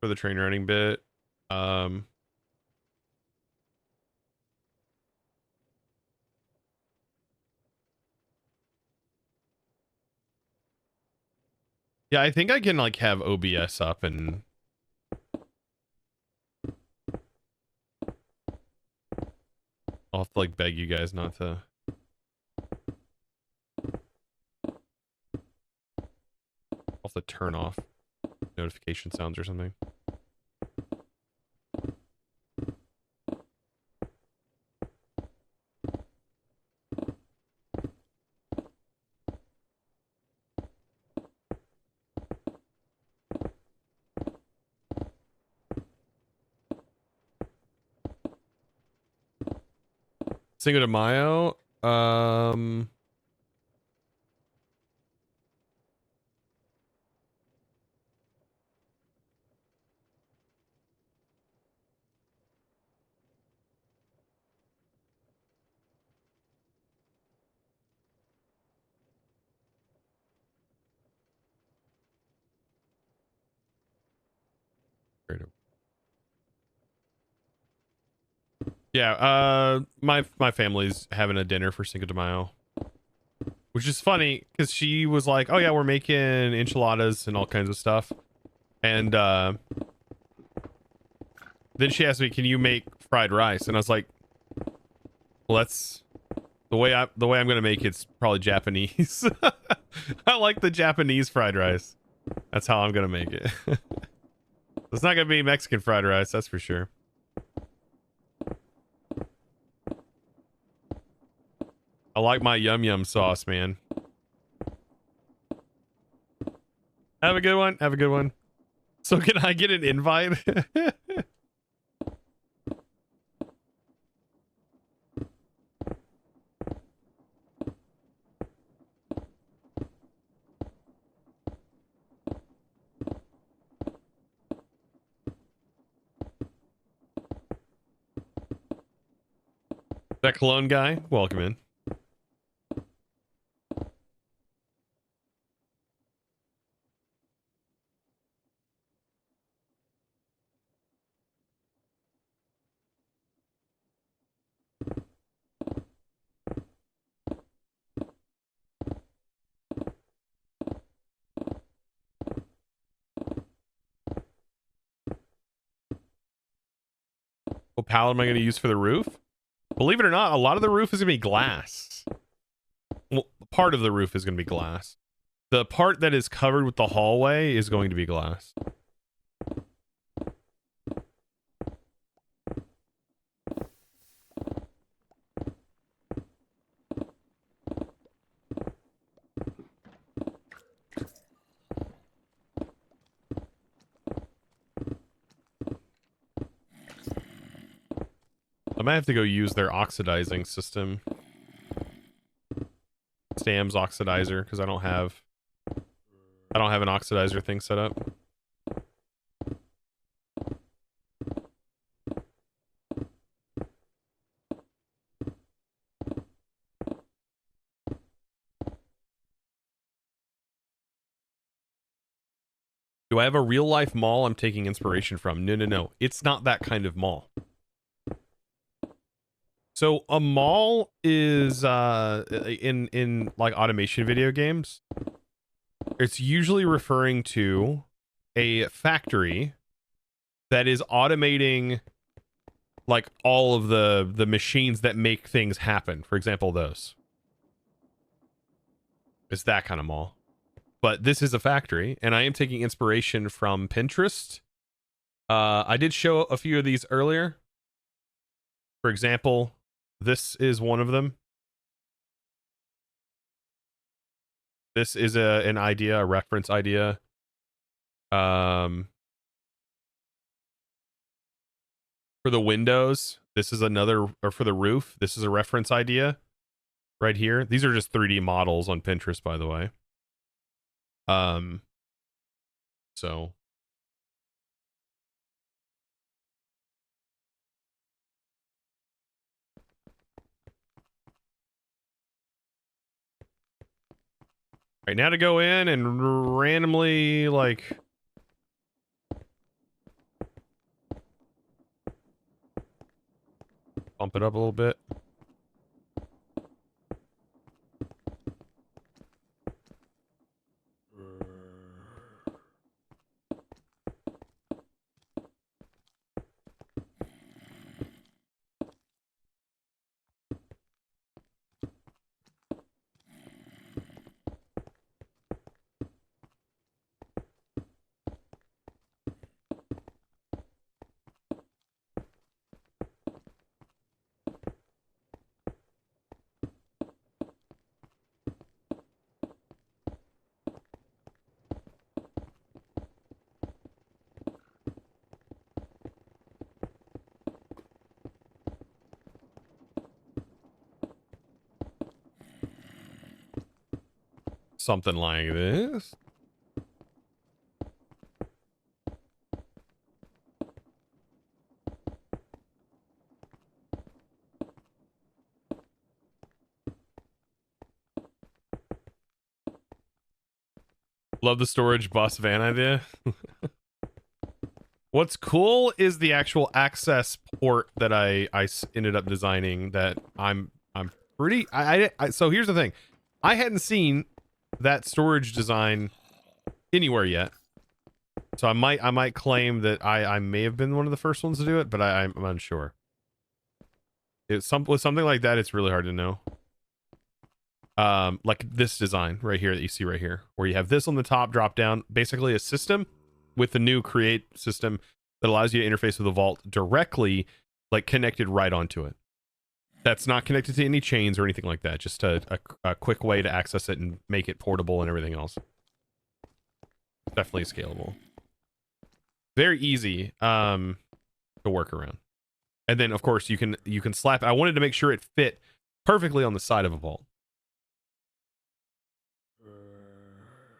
For the train riding bit. Yeah, I think I can like have OBS up and I'll have to like beg you guys not to. I'll have to turn off notification sounds or something. Cinco de Mayo. Yeah, my family's having a dinner for Cinco de Mayo. Which is funny because she was like, "Oh yeah, we're making enchiladas and all kinds of stuff," and then she asked me, "Can you make fried rice?" And I was like, "Well, that's the way I'm gonna make it's probably Japanese. I like the Japanese fried rice. That's how I'm gonna make it. It's not gonna be Mexican fried rice, that's for sure." I like my yum yum sauce, man. Have a good one. Have a good one. So can I get an invite? That cologne guy, welcome in. What palette am I going to use for the roof? Believe it or not, a lot of the roof is going to be glass. Well, part of the roof is going to be glass. The part that is covered with the hallway is going to be glass. I might have to go use their oxidizing system. Stam's oxidizer, because I don't have an oxidizer thing set up. Do I have a real life mall I'm taking inspiration from? No. It's not that kind of mall. So a mall is in like automation video games, it's usually referring to a factory that is automating like all of the machines that make things happen. For example, those. It's that kind of mall. But this is a factory, and I am taking inspiration from Pinterest. I did show a few of these earlier. For example, this is one of them. This is an idea, a reference idea. For the windows, this is another, or for the roof, this is a reference idea right here. These are just 3D models on Pinterest, by the way. So right now to go in and randomly like bump it up a little bit. Something like this. Love the storage bus van idea. What's cool is the actual access port that I ended up designing that I'm pretty so here's the thing. I hadn't seen that storage design anywhere yet. So I might claim that I may have been one of the first ones to do it, but I'm unsure. With something like that, it's really hard to know. Like this design right here that you see right here, where you have this on the top, drop down, basically a system with the new create system that allows you to interface with the vault directly, like connected right onto it. That's not connected to any chains or anything like that. Just a quick way to access it and make it portable and everything else. Definitely scalable. Very easy to work around. And then of course you can slap. I wanted to make sure it fit perfectly on the side of a vault.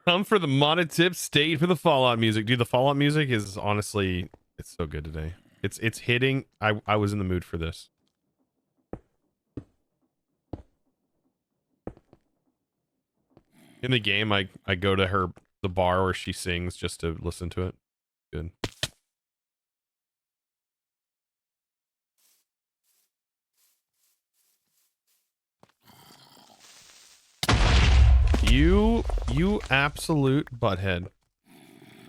Come for the modded tips, stay for the Fallout music. Dude, the Fallout music is honestly, it's so good today. It's hitting. I was in the mood for this. In the game, I go to the bar where she sings just to listen to it. Good. You absolute butthead.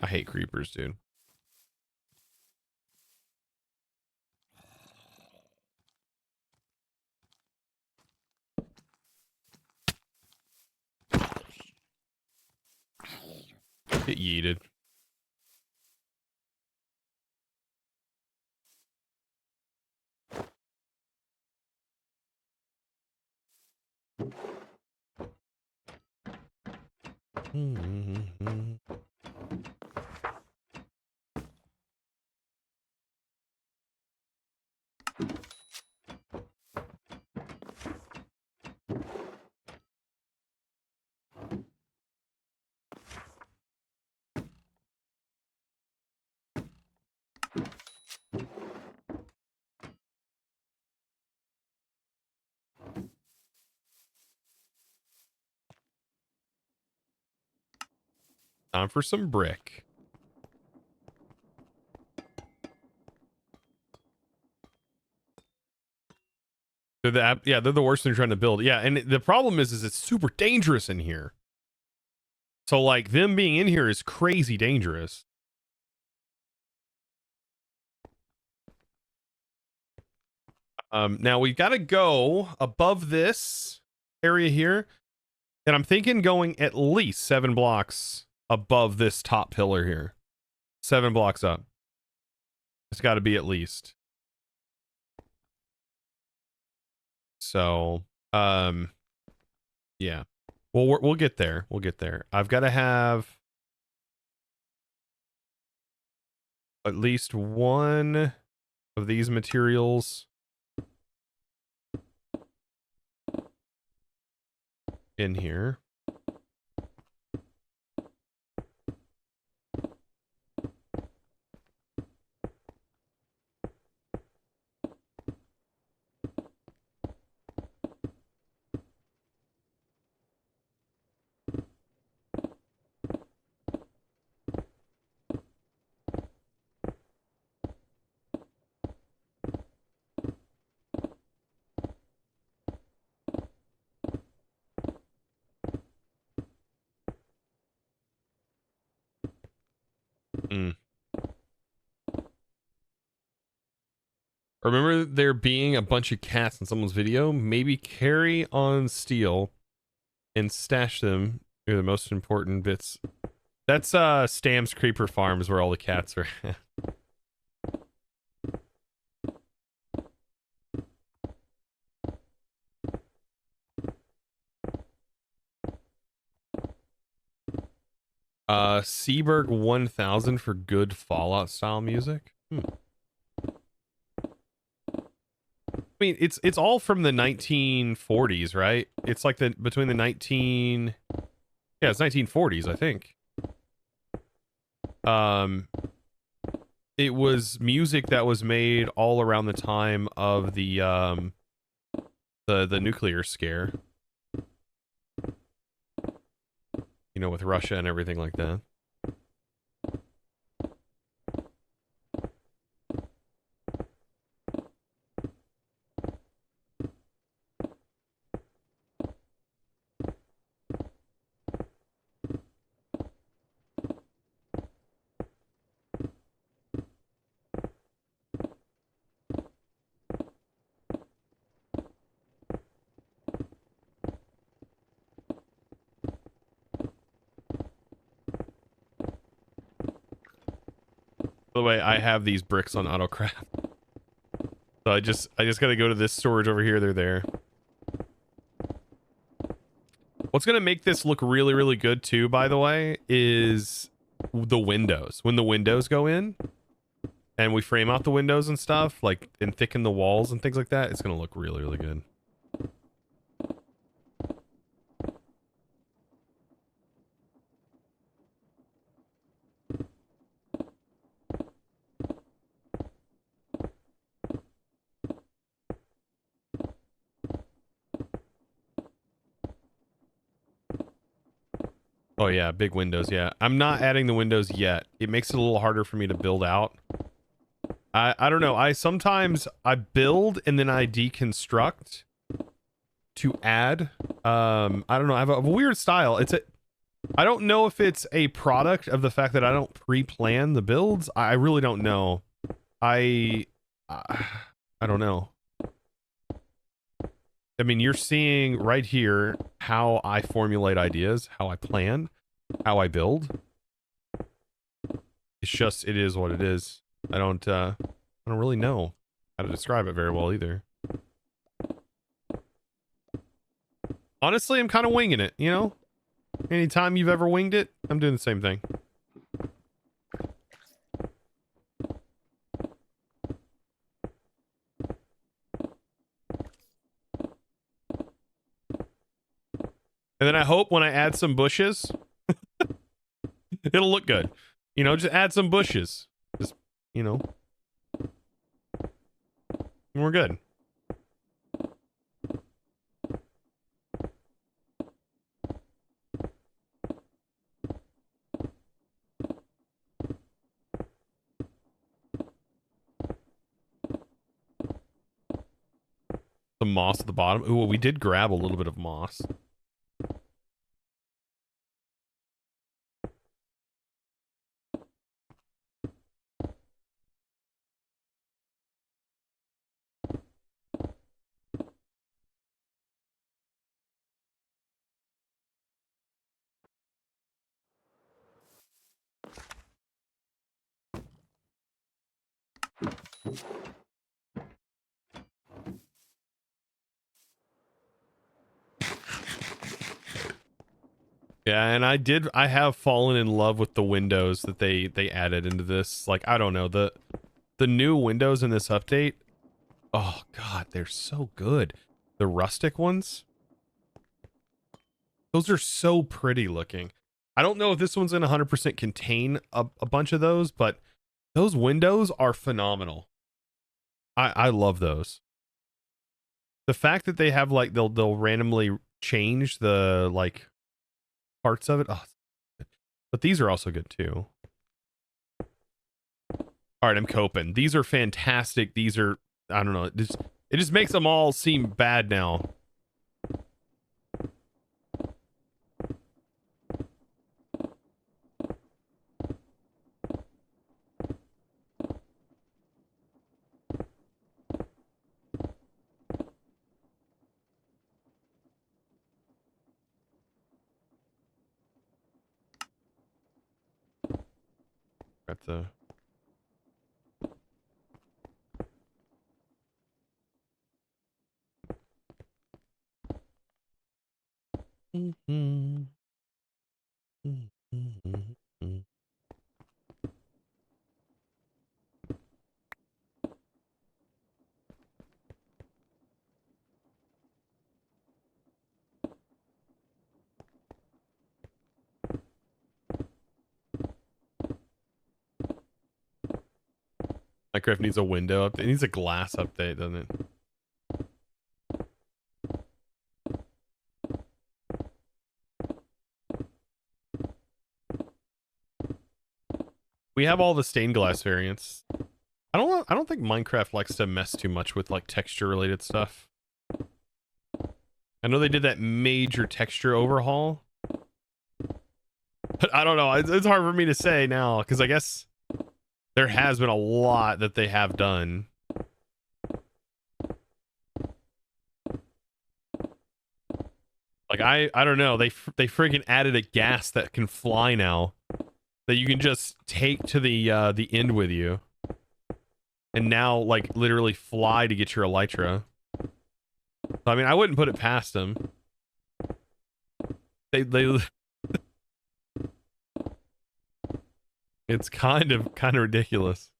I hate creepers, dude. Get yeeted. Time for some brick. They're the worst when you're trying to build. Yeah, and the problem is it's super dangerous in here. So like them being in here is crazy dangerous. Now we've got to go above this area here, and I'm thinking going at least 7 blocks above this top pillar here. 7 blocks up. It's got to be at least. So, yeah. Well, we'll get there. We'll get there. I've got to have at least one of these materials in here. Remember there being a bunch of cats in someone's video? Maybe carry on steel and stash them near the most important bits. That's Stam's Creeper Farms where all the cats are. Seaberg 1000 for good Fallout style music. I mean, it's all from the 1940s, right? It's like between the 19, yeah, it's 1940s, I think. It was music that was made all around the time of the nuclear scare. You know, with Russia and everything like that. By the way, I have these bricks on AutoCraft. So I just gotta go to this storage over here. They're there. What's gonna make this look really, really good too, by the way, is the windows. When the windows go in and we frame out the windows and stuff, like, and thicken the walls and things like that, it's gonna look really, really good. Oh yeah, big windows, yeah. I'm not adding the windows yet. It makes it a little harder for me to build out. I don't know. I sometimes build and then I deconstruct to add. I don't know. I have a weird style. I don't know if it's a product of the fact that I don't pre-plan the builds. I really don't know. I don't know. I mean, you're seeing right here how I formulate ideas, how I plan, how I build. It's just, it is what it is. I don't really know how to describe it very well either. Honestly, I'm kind of winging it, you know? Anytime you've ever winged it, I'm doing the same thing. And then I hope when I add some bushes, it'll look good. You know, just add some bushes. Just, you know. And we're good. some moss at the bottom. Ooh, well, we did grab a little bit of moss. Yeah, and I have fallen in love with the windows that they added into this. Like, I don't know, the new windows in this update. Oh god, they're so good. The rustic ones, those are so pretty looking. I don't know if this one's gonna 100% contain a bunch of those, but those windows are phenomenal. I love those. The fact that they have like they'll randomly change the like parts of it. Oh, but these are also good too. All right, I'm coping. These are fantastic. These are, I don't know. It just makes them all seem bad now. Got the Minecraft needs a window update. It needs a glass update, doesn't it? We have all the stained glass variants. I don't think Minecraft likes to mess too much with like texture related stuff. I know they did that major texture overhaul, but I don't know. It's hard for me to say now because I guess there has been a lot that they have done. Like I don't know. They freaking added a gas that can fly now, that you can just take to the end with you, and now like literally fly to get your elytra. So, I mean, I wouldn't put it past them. They it's kind of ridiculous.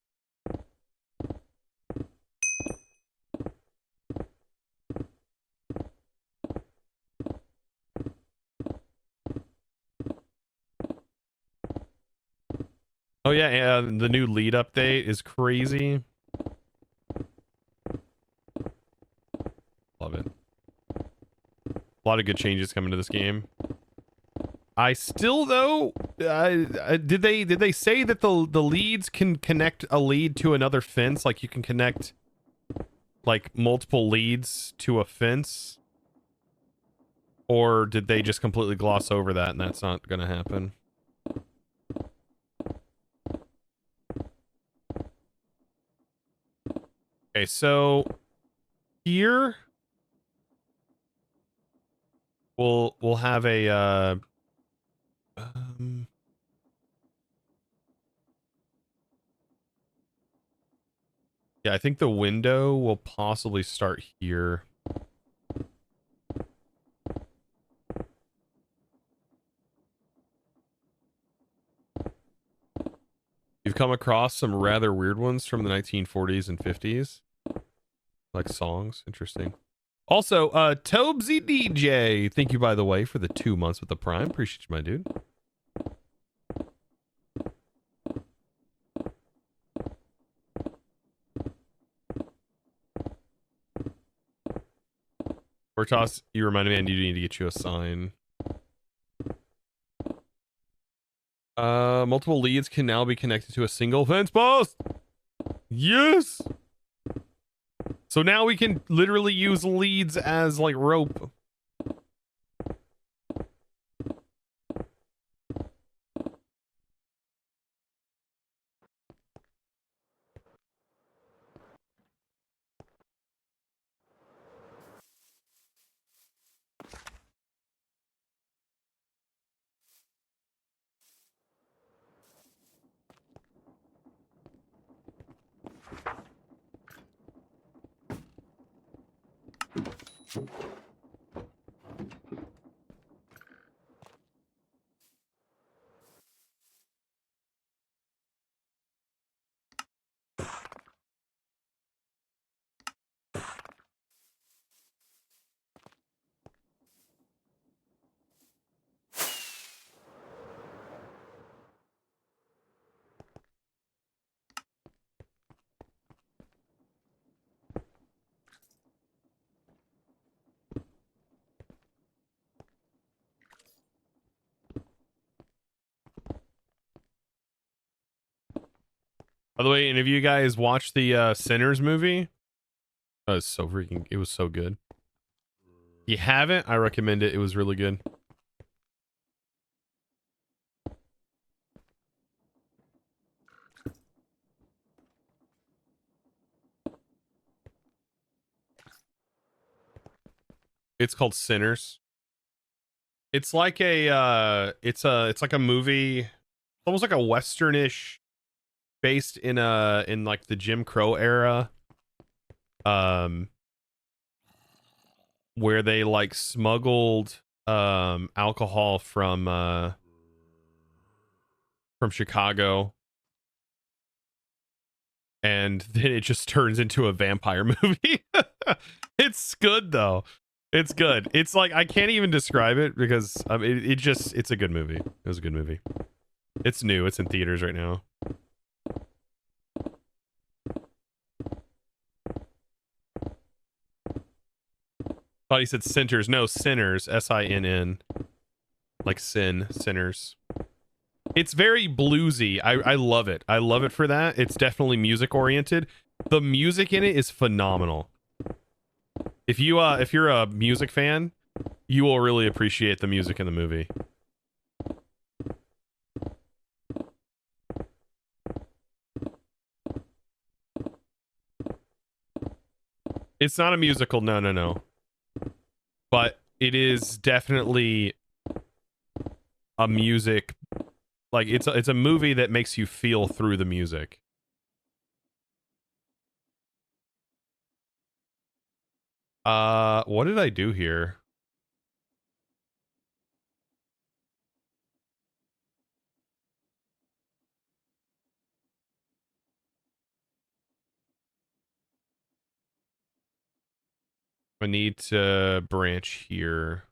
Oh yeah, the new lead update is crazy. Love it. A lot of good changes coming to this game. I still though, did they say that the leads can connect a lead to another fence? Like you can connect like multiple leads to a fence? Or did they just completely gloss over that and that's not gonna happen? Okay, so here we'll have a yeah, I think the window will possibly start here. You've come across some rather weird ones from the 1940s and 50s. Like songs. Interesting. Also, Tobesy DJ, thank you, by the way, for the 2 months with the Prime. Appreciate you, my dude. Hortos, you reminded me I need to get you a sign. Multiple leads can now be connected to a single fence post. Yes. So now we can literally use leads as like rope. By the way, any of you guys watched the Sinners movie? That was so freaking, it was so good. If you haven't, I recommend it. It was really good. It's called Sinners. It's like it's like a movie, almost like a westernish, based in like the Jim Crow era, where they like smuggled alcohol from Chicago, and then it just turns into a vampire movie. It's good though. It's good. It's like, I can't even describe it because it's a good movie. It was a good movie. It's new. It's in theaters right now. Thought he said Sinners. No, Sinners. S-I-N-N. Like sin. Sinners. It's very bluesy. I love it. I love it for that. It's definitely music oriented. The music in it is phenomenal. If you're a music fan, you will really appreciate the music in the movie. It's not a musical, no. But it is definitely a music, like it's a movie that makes you feel through the music. What did I do here? I need to branch here.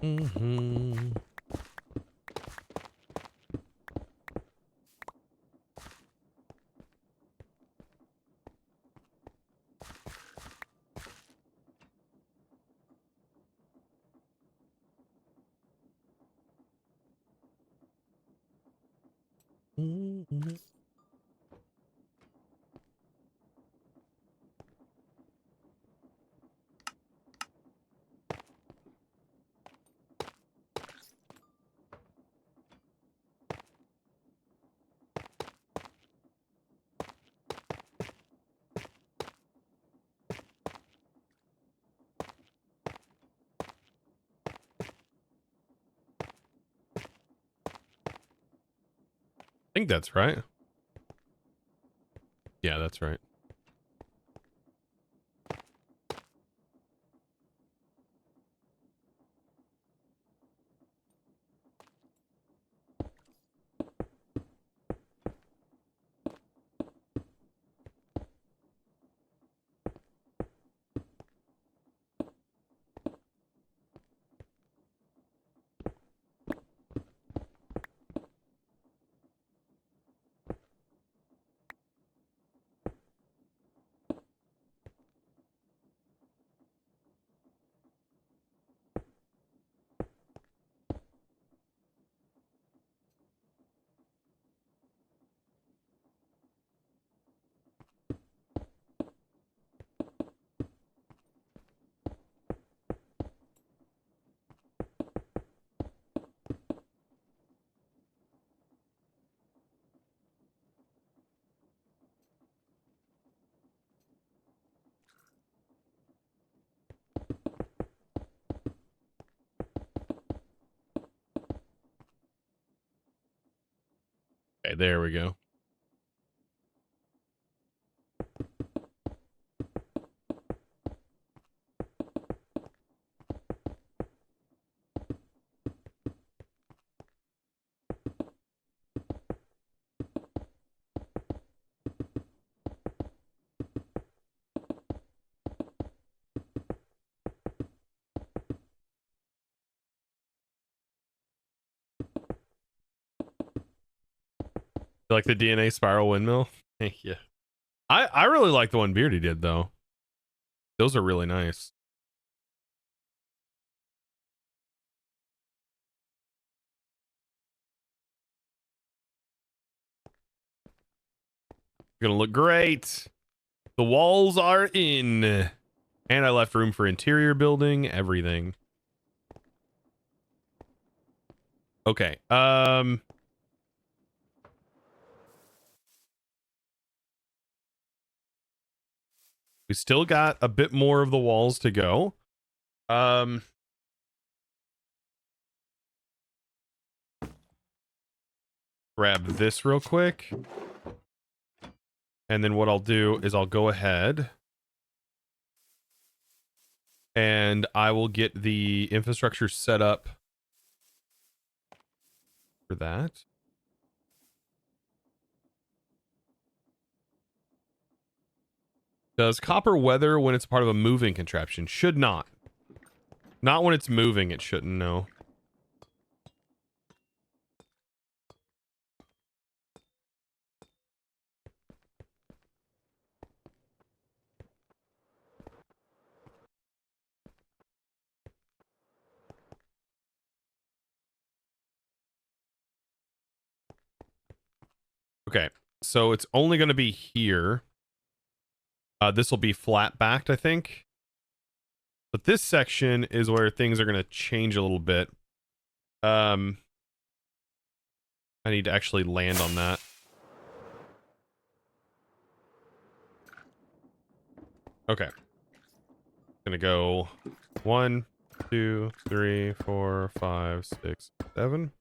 Mm-hmm. Mm-hmm. think that's right. Yeah, that's right. Okay, there we go. Like the DNA spiral windmill? Thank you. I really like the one Beardy did, though. Those are really nice. Gonna look great. The walls are in. And I left room for interior building, everything. Okay. We still got a bit more of the walls to go. Grab this real quick. And then what I'll do is I'll go ahead and I will get the infrastructure set up for that. Does copper weather when it's part of a moving contraption? Should not. Not when it's moving, it shouldn't, no. Okay, so it's only going to be here. This will be flat backed, I think. But this section is where things are going to change a little bit. I need to actually land on that. Okay. Gonna go 1, 2, 3, 4, 5, 6, 7.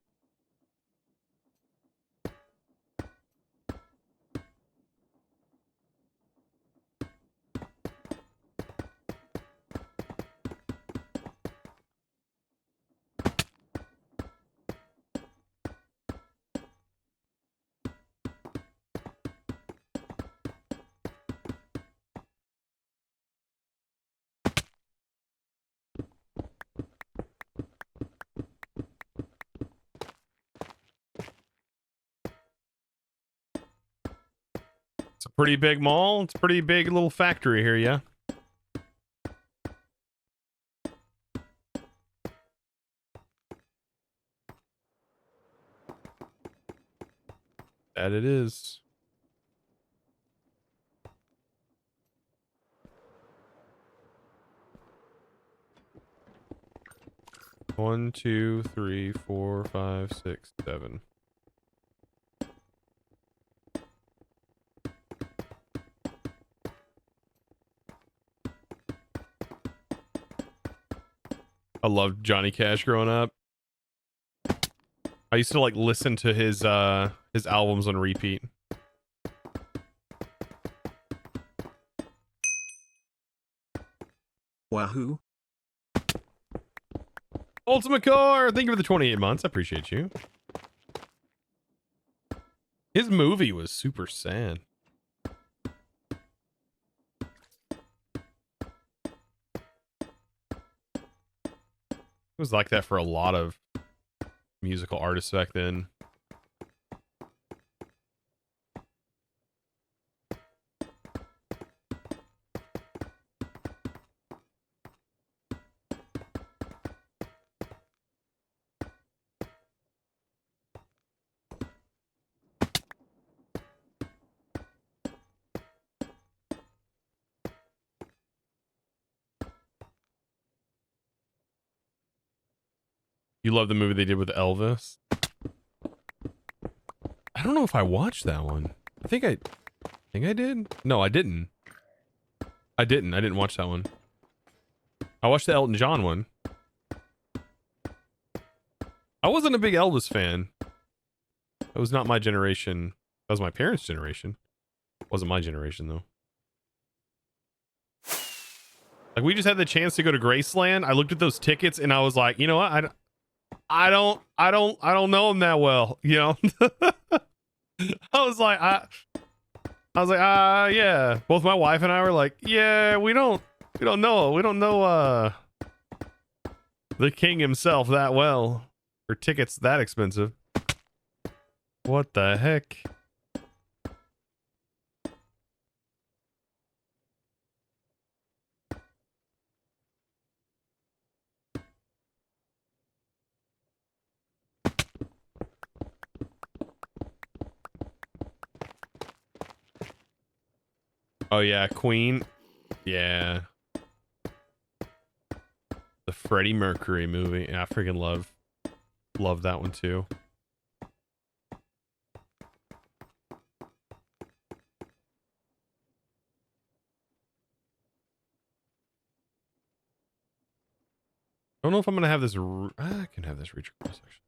It's a pretty big mall. It's a pretty big little factory here, yeah. That it is. One, 2, 3, 4, 5, 6, 7. I loved Johnny Cash growing up. I used to like listen to his albums on repeat. Wahoo! Ultimate Car, thank you for the 28 months. I appreciate you. His movie was super sad. It was like that for a lot of musical artists back then. You love the movie they did with Elvis? I don't know if I watched that one. I think I did. No, I didn't. I didn't watch that one. I watched the Elton John one. I wasn't a big Elvis fan. It was not my generation. That was my parents' generation. It wasn't my generation though. Like we just had the chance to go to Graceland. I looked at those tickets and I was like, you know what? I don't know him that well, you know. I was like, yeah. Both my wife and I were like, yeah, we don't know the king himself that well. For tickets that expensive. What the heck? Oh yeah, Queen. Yeah. The Freddie Mercury movie. Yeah, I freaking love that one too. I don't know if I'm gonna have this. I can have this reach across section.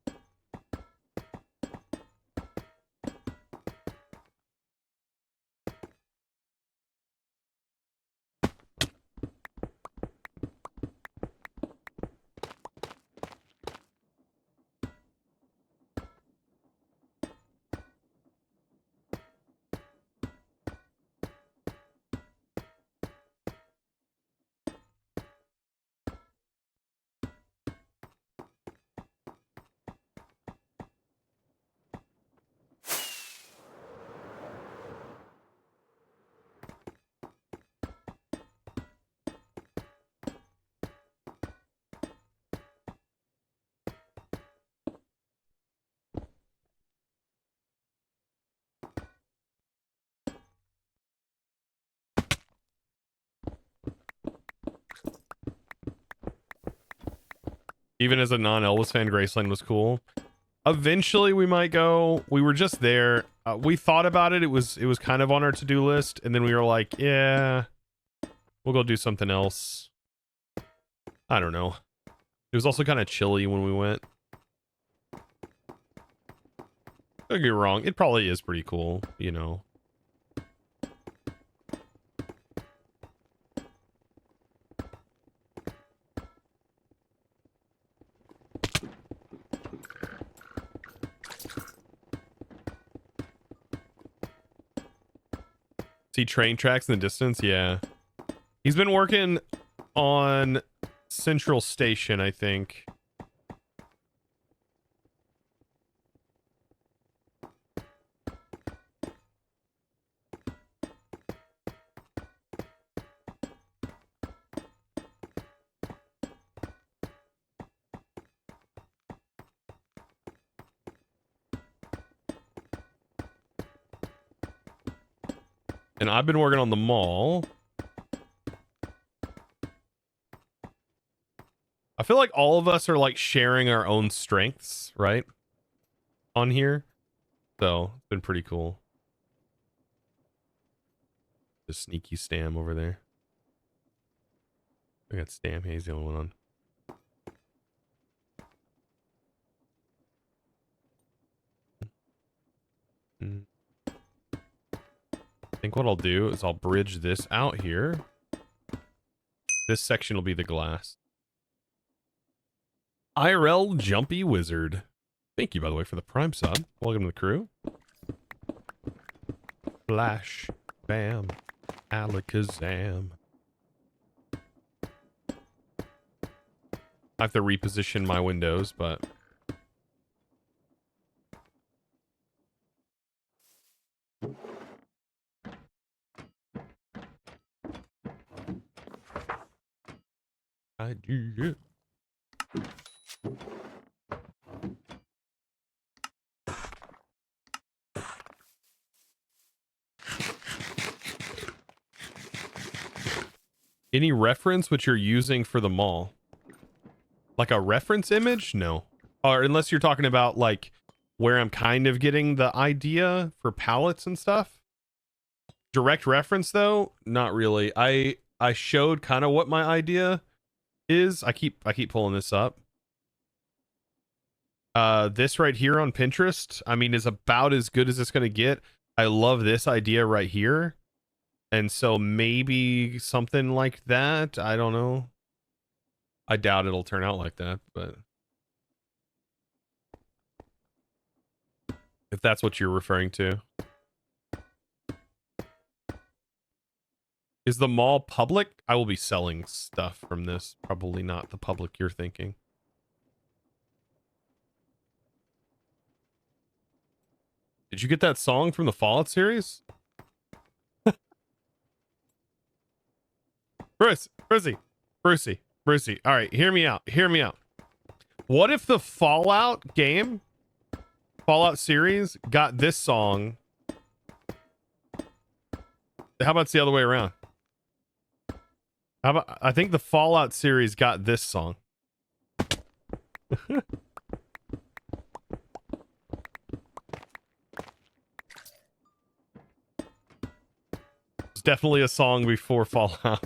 Even as a non-Elvis fan, Graceland was cool. Eventually, we might go. We were just there. We thought about it. It was kind of on our to-do list, and then we were like, yeah, we'll go do something else. I don't know. It was also kind of chilly when we went. Don't get me wrong. It probably is pretty cool, you know. See train tracks in the distance? Yeah. He's been working on Central Station, I think. And I've been working on the mall. I feel like all of us are like sharing our own strengths, right? On here. So it's been pretty cool. The sneaky Stam over there. I got Stam. He's the only one on. think what I'll do is I'll bridge this out here. This section will be the glass. IRL Jumpy Wizard. Thank you, by the way, for the Prime sub. Welcome to the crew. Flash. Bam. Alakazam. I have to reposition my windows, but... I do it. Any reference which you're using for the mall? Like a reference image? No. Or unless you're talking about like where I'm kind of getting the idea for palettes and stuff. Direct reference though, not really. I showed kind of what my idea is. I keep pulling this up. This right here on Pinterest, I mean, is about as good as it's gonna get. I love this idea right here. And so maybe something like that. I don't know. I doubt it'll turn out like that, but if that's what you're referring to. Is the mall public? I will be selling stuff from this. Probably not the public you're thinking. Did you get that song from the Fallout series? Brucey. All right, hear me out. What if the Fallout game, Fallout series, got this song? How about it's the other way around? How about, I think the Fallout series got this song. It's definitely a song before Fallout.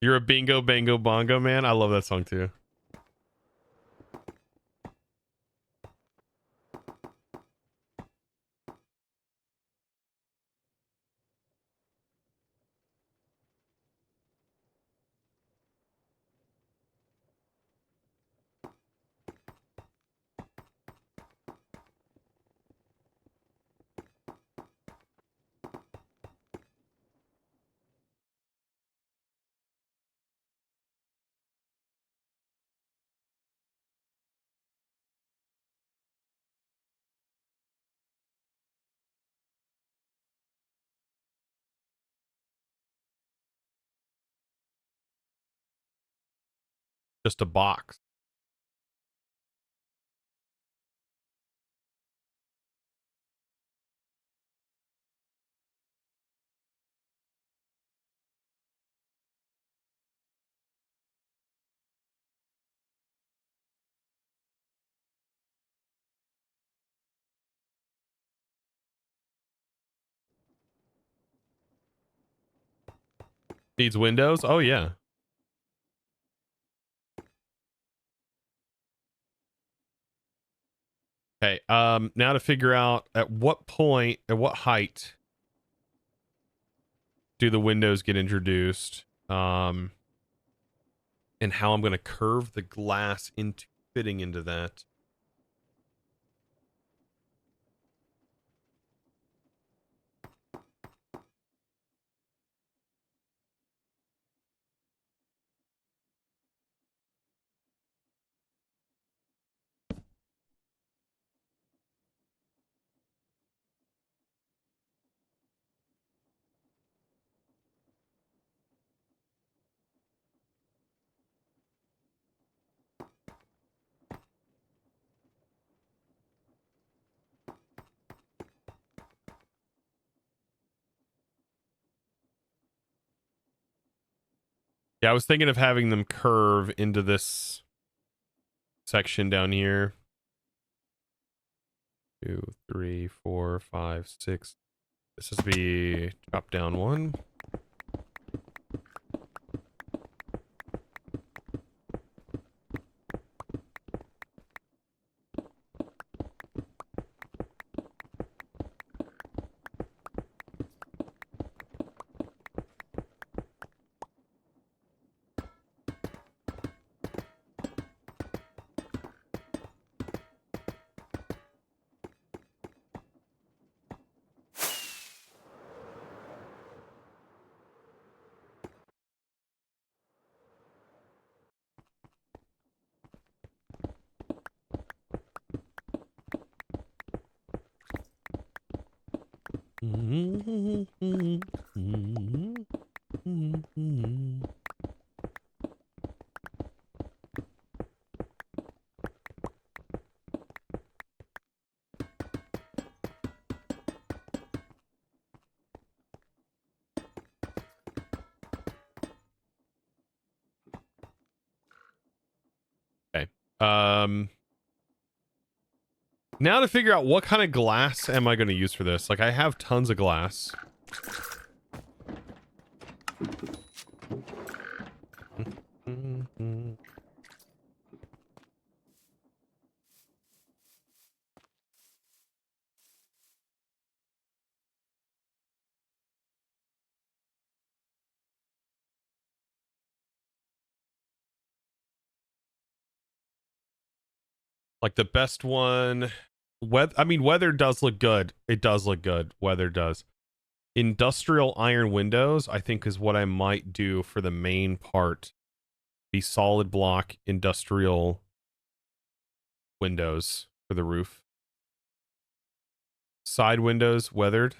You're a bingo, bango, bongo man. I love that song too. Just a box. Needs windows? Oh yeah. Okay, now to figure out at what point, at what height do the windows get introduced? And how I'm going to curve the glass into fitting into that. Yeah, I was thinking of having them curve into this section down here. 2, 3, 4, 5, 6. This is be drop down 1. Okay. Now to figure out what kind of glass am I going to use for this. Like, I have tons of glass. Like the best one, weather does look good. It does look good. Weather does. Industrial iron windows, I think, is what I might do for the main part. Be solid block industrial windows for the roof. Side windows, weathered.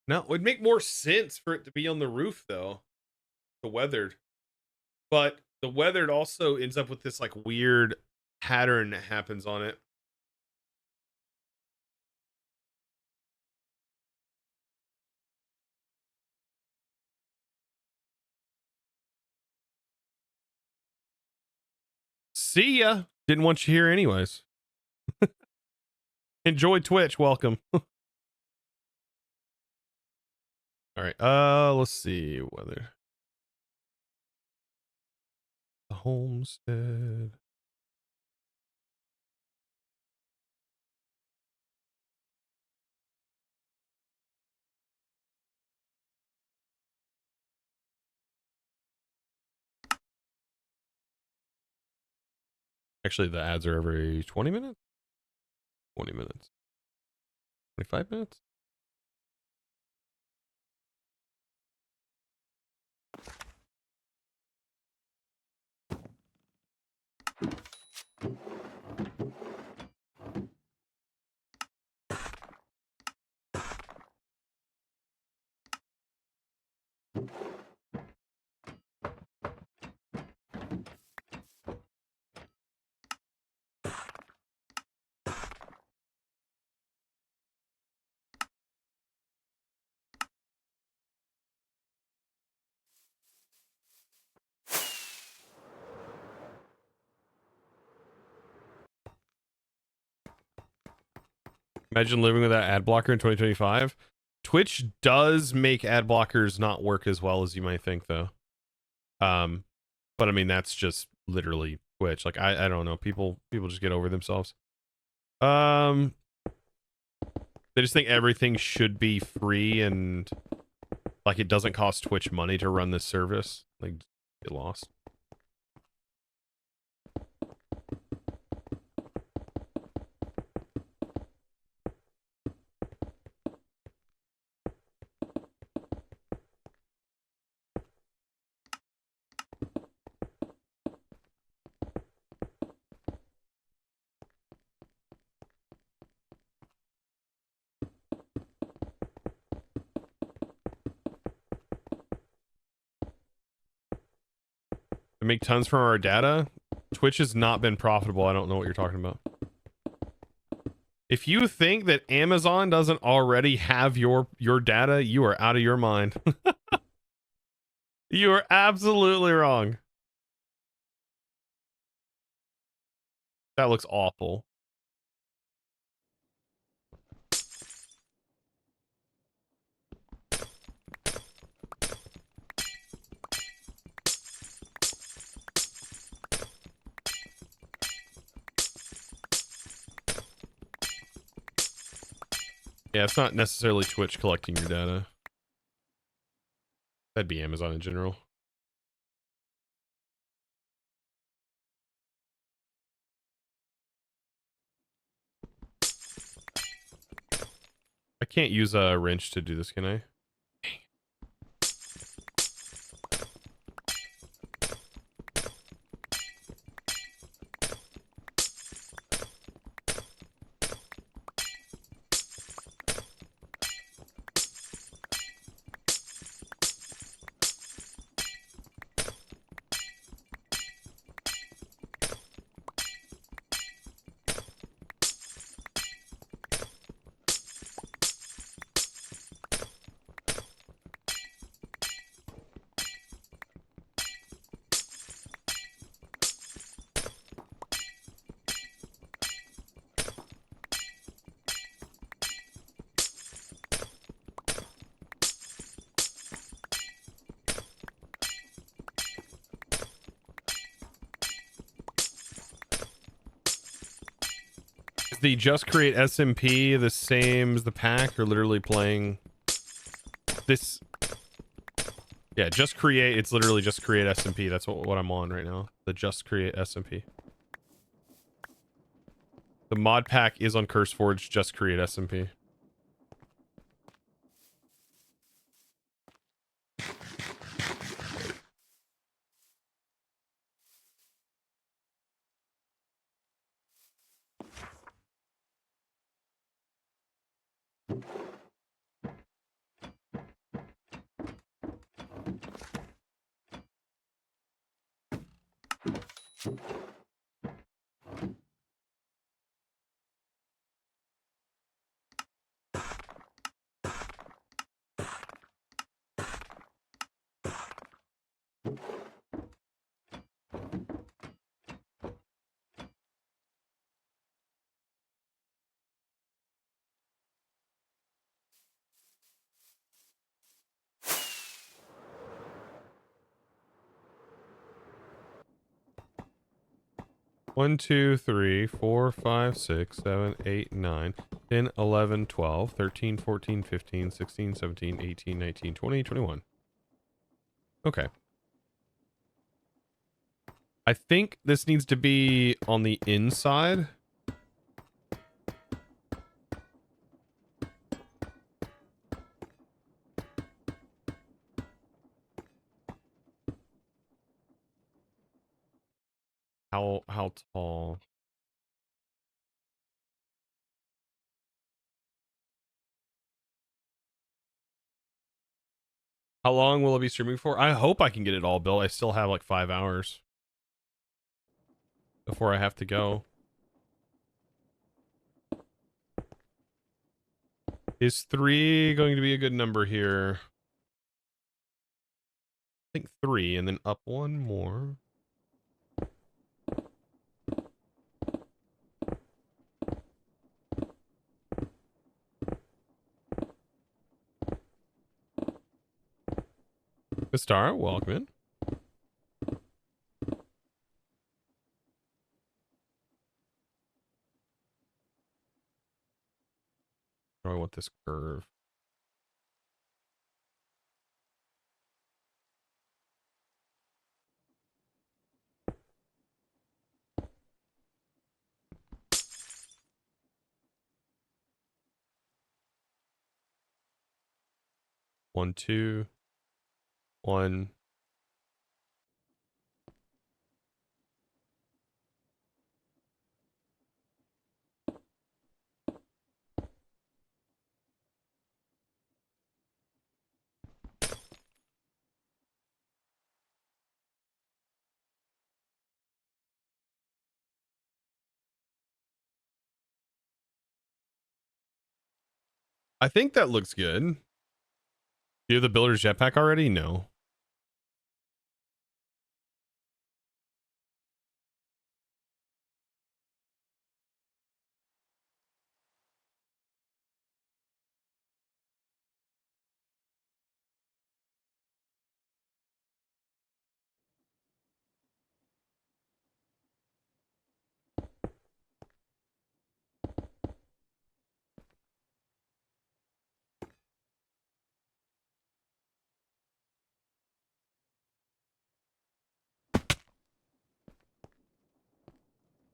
No, it would make more sense for it to be on the roof, though. The weathered. But the weathered also ends up with this, like, weird pattern that happens on it. See ya. Didn't want you here anyways. Enjoy Twitch. Welcome. All right. Let's see. Weather. The homestead. Actually, the ads are every 20 minutes. 20 minutes. 25 minutes. Imagine living with that ad blocker in 2025. Twitch does make ad blockers not work as well as you might think, though. But I mean, that's just literally Twitch. Like, I don't know. People just get over themselves. They just think everything should be free and like it doesn't cost Twitch money to run this service. Like, get lost. To make tons from our data, Twitch has not been profitable. I don't know what you're talking about. If you think that Amazon doesn't already have your data, you are out of your mind. You are absolutely wrong. That looks awful. Yeah, it's not necessarily Twitch collecting your data. That'd be Amazon in general. I can't use a wrench to do this, can I? the Just Create SMP the same as the pack? Or literally playing this? Yeah, Just Create. It's literally Just Create SMP. That's what I'm on right now. The Just Create SMP. The mod pack is on CurseForge. Just Create SMP. One, 2, 3, 4, 5, 6, 7, 8, 9, 10, 11, 12, 13, 14, 15, 16, 17, 18, 19, 20, 21. Okay. I think this needs to be on the inside. How tall? How long will it be streaming for? I hope I can get it all built. I still have like 5 hours before I have to go. Is 3 going to be a good number here? I think 3 and then up 1 more. Star, welcome in. Oh, I want this curve. One, 2, 1. I think that looks good. Do you have the builder's jetpack already? No.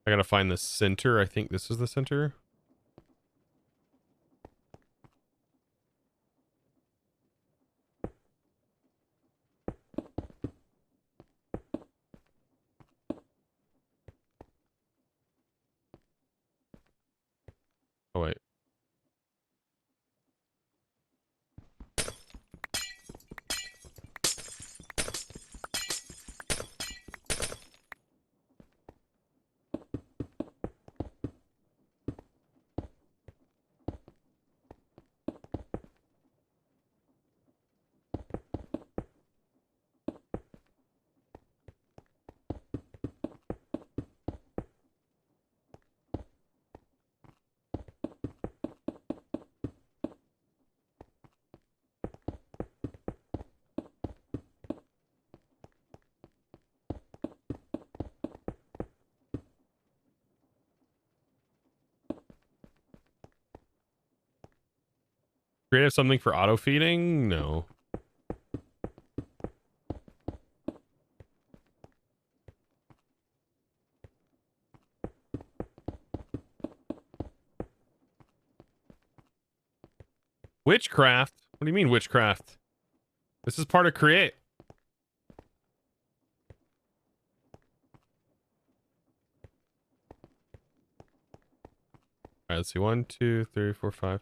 I gotta find the center. I think this is the center. Oh, wait. Create something for auto feeding? No. Witchcraft? What do you mean witchcraft? This is part of create. All right, let's see. 1, 2, 3, 4, 5.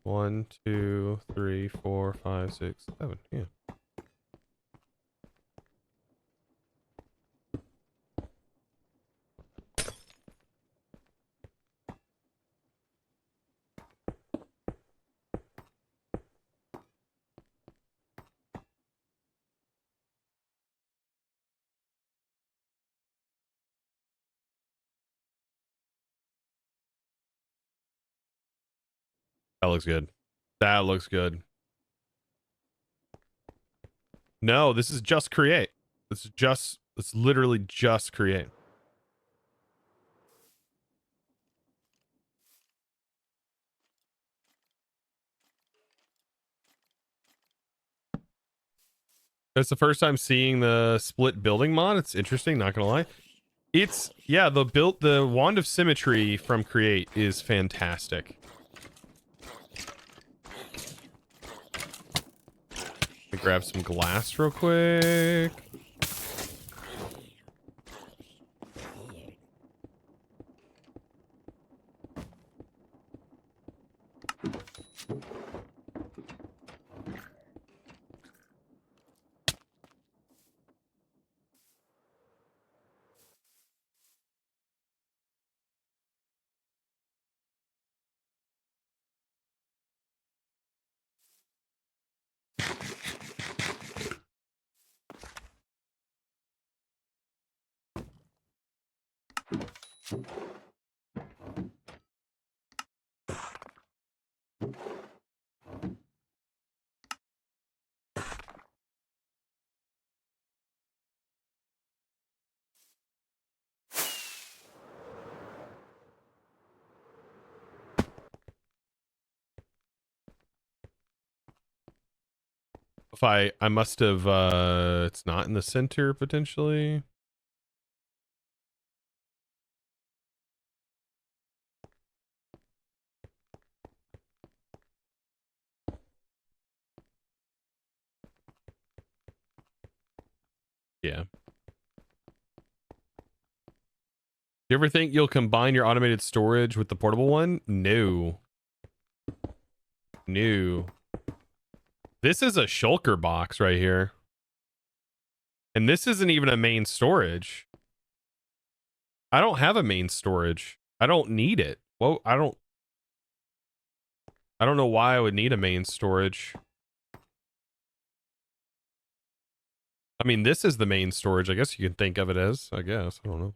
1, 2, 3, 4, 5, 6, 7. Yeah. That looks good. That looks good. No, this is just create. It's literally just create. That's the first time seeing the split building mod. It's interesting, not gonna lie. It's, yeah, the wand of symmetry from create is fantastic. Let me grab some glass real quick. If I must have, it's not in the center potentially. Yeah. You ever think you'll combine your automated storage with the portable one? No. No. This is a shulker box right here. And this isn't even a main storage. I don't have a main storage. I don't need it. Well, I don't know why I would need a main storage. I mean, this is the main storage. I guess you can think of it as, I guess. I don't know.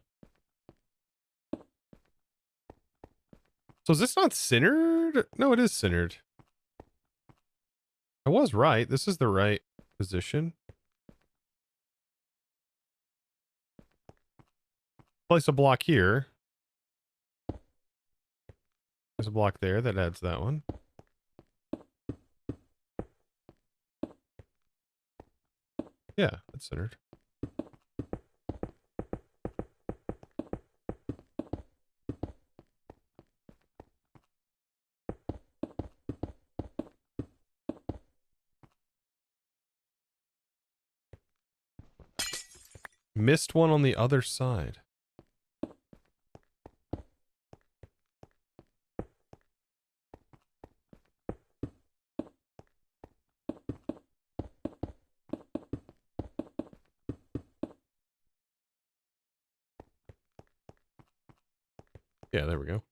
So is this not centered? No, it is centered. I was right. This is the right position. Place a block here. There's a block there that adds that one. Yeah, it's centered. Missed one on the other side. Yeah, there we go.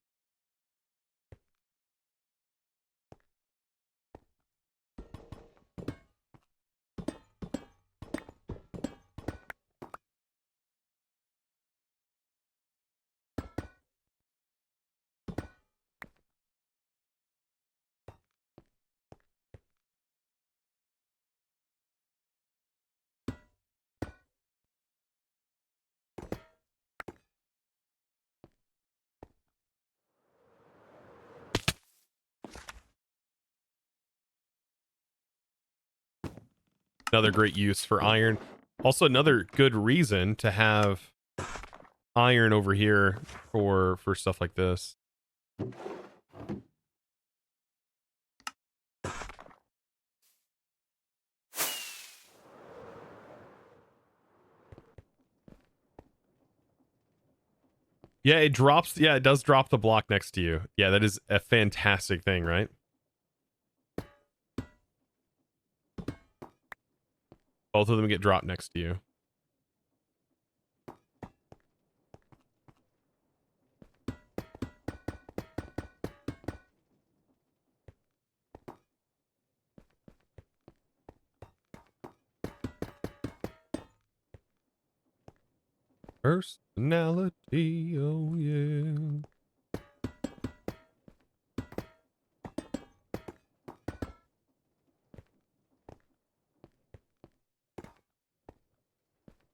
Another great use for iron. Also, another good reason to have iron over here for stuff like this. Yeah, it drops. Yeah, it does drop the block next to you. Yeah, that is a fantastic thing, right? Both of them get dropped next to you. Personality, oh yeah.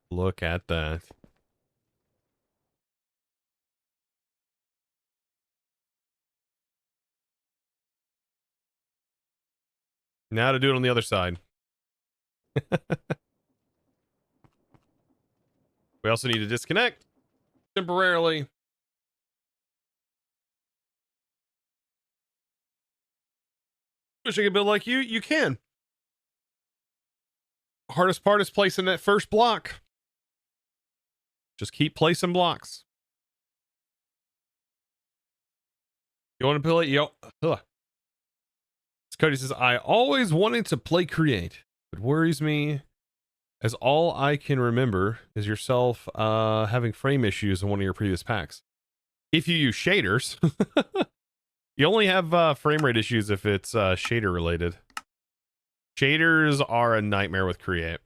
Look at that. Now to do it on the other side. We also need to disconnect temporarily. Wish I could build like you. You can. Hardest part is placing that first block. Just keep placing blocks. You want to play? Yo. Cody says, I always wanted to play Create. It worries me as all I can remember is yourself having frame issues in one of your previous packs. If you use shaders, you only have frame rate issues if it's shader related. Shaders are a nightmare with Create.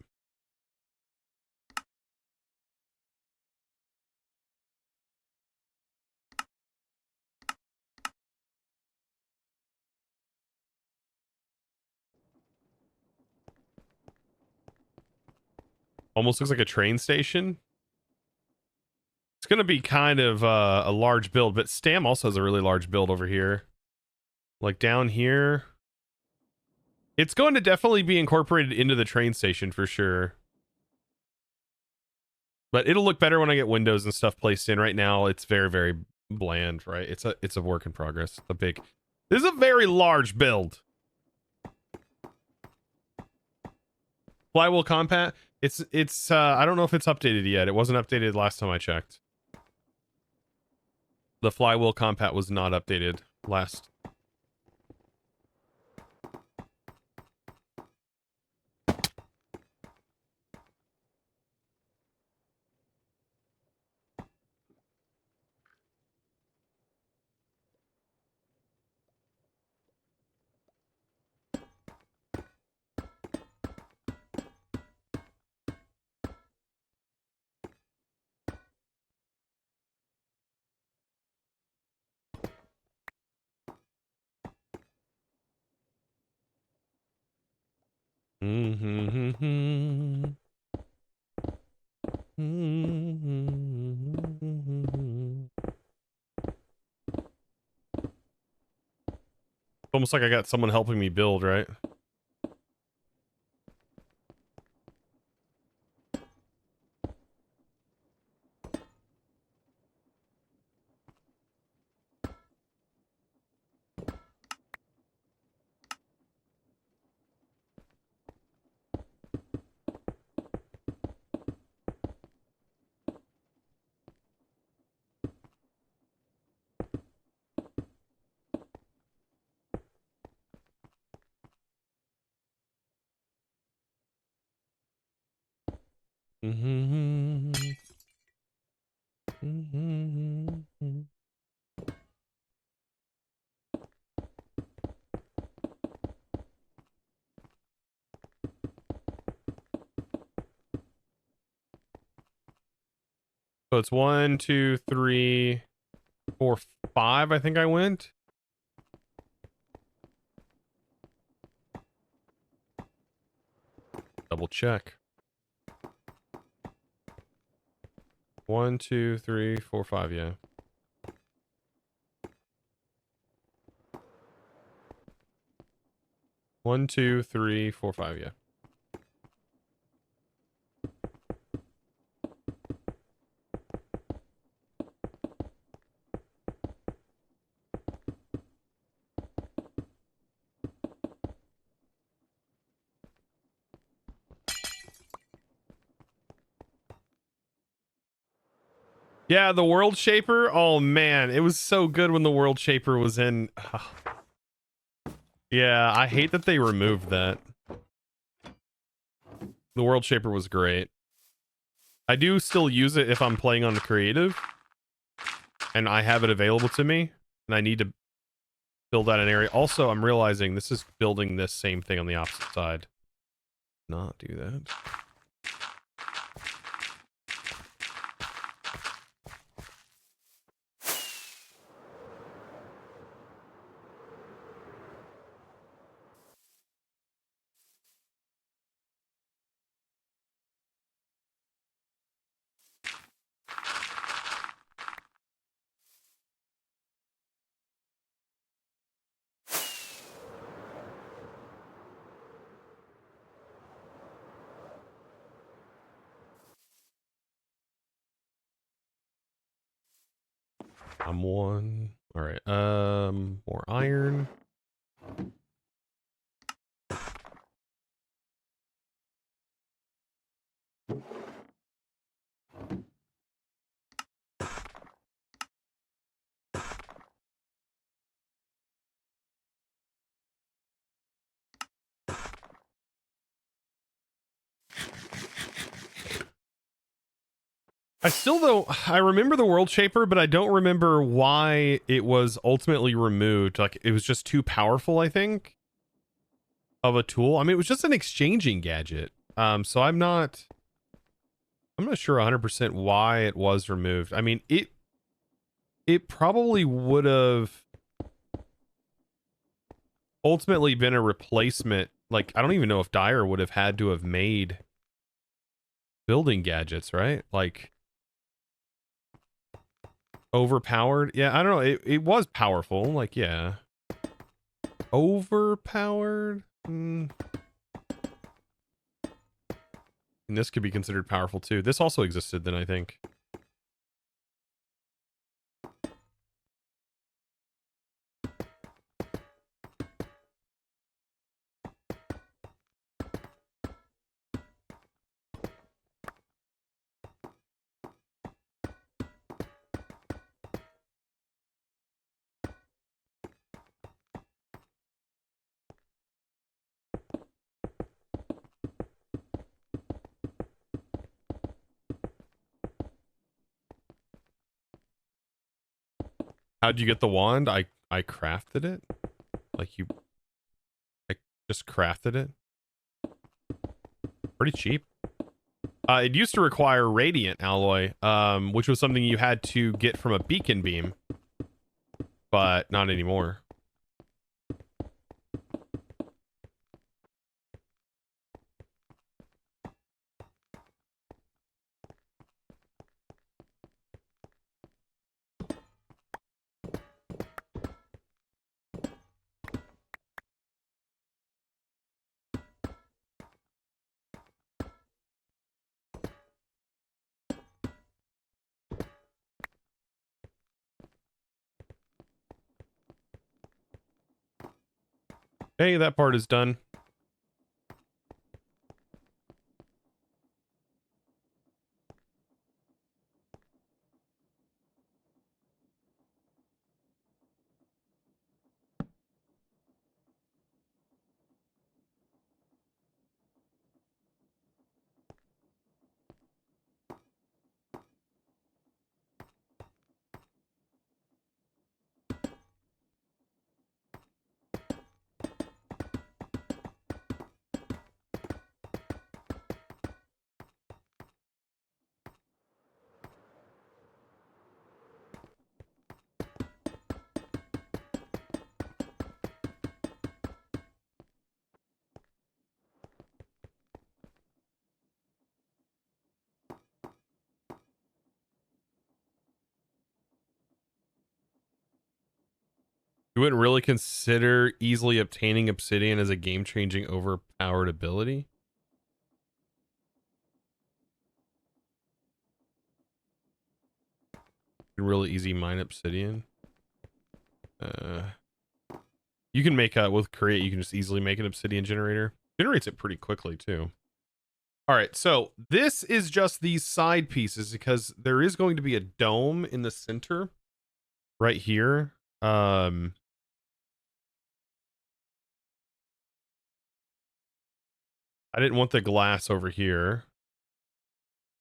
Almost looks like a train station. It's going to be kind of a large build, but Stam also has a really large build over here. Like down here. It's going to definitely be incorporated into the train station for sure. But it'll look better when I get windows and stuff placed in. Right now, it's very, very bland, right? It's a work in progress. This is a very large build. Flywheel compat. It's I don't know if it's updated yet. It wasn't updated last time I checked. The flywheel compat was not updated last. Almost like I got someone helping me build, right? So it's 1, 2, 3, 4, 5. I think I went. Double check. 1, 2, 3, 4, 5. Yeah. 1, 2, 3, 4, 5. Yeah. Yeah, the World Shaper. Oh man, it was so good when the World Shaper was in. Yeah, I hate that they removed that. The World Shaper was great. I do still use it if I'm playing on the creative and I have it available to me and I need to build out an area. Also, I'm realizing this is building this same thing on the opposite side. Not do that. I'm one. All right. More iron. I still though I remember the World Shaper, but I don't remember why it was ultimately removed. Like it was just too powerful, I think, of a tool. I mean, it was just an exchanging gadget. So I'm not sure 100% why it was removed. I mean, it probably would have ultimately been a replacement. Like I don't even know if Dyer would have had to have made building gadgets, right? Like overpowered. Yeah, I don't know. It was powerful. Like, yeah. Overpowered? And this could be considered powerful too. This also existed then, I think. How'd you get the wand? I crafted it. Like I just crafted it. Pretty cheap. It used to require radiant alloy, which was something you had to get from a beacon beam, but not anymore. Hey, that part is done. You wouldn't really consider easily obtaining obsidian as a game-changing overpowered ability? You can really easy mine obsidian. You can make with create, you can just easily make an obsidian generator. Generates it pretty quickly too. All right, so this is just these side pieces because there is going to be a dome in the center right here. I didn't want the glass over here.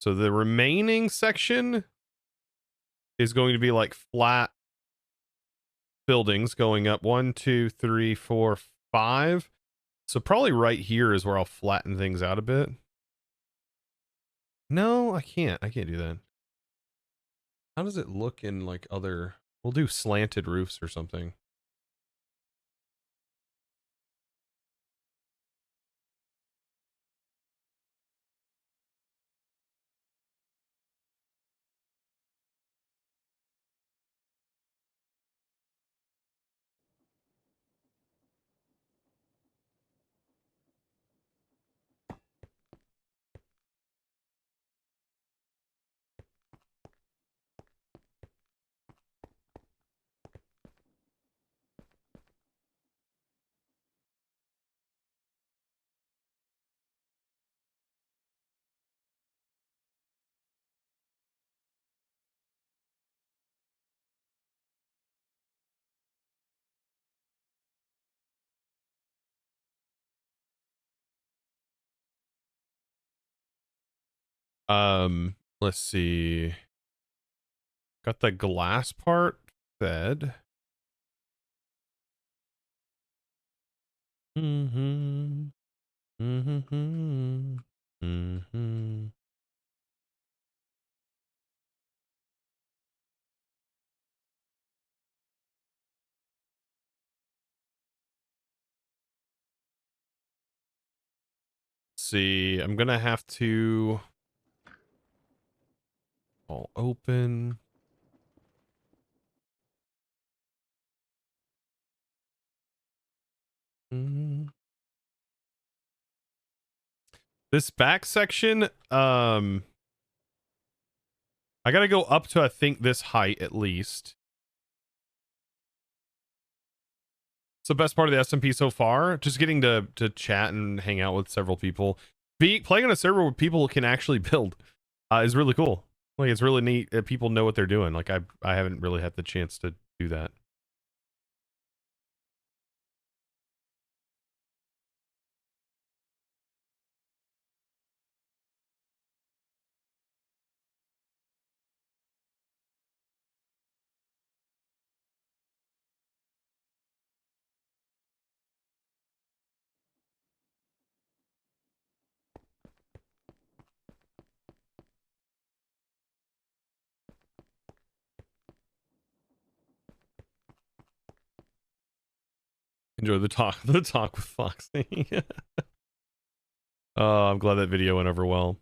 So the remaining section is going to be like flat buildings going up 1, 2, 3, 4, 5. So probably right here is where I'll flatten things out a bit. No, I can't do that. How does it look in like other, we'll do slanted roofs or something. Let's see. Got the glass part fed. Mm-hmm. Mm-hmm. Mm-hmm. See, I'm gonna have to all open. Mm. This back section, I gotta go up to I think this height at least. It's the best part of the SMP so far. Just getting to chat and hang out with several people. Playing on a server where people can actually build is really cool. Like it's really neat that people know what they're doing. Like I haven't really had the chance to do that. Enjoy the talk with Foxy. Oh, I'm glad that video went over well.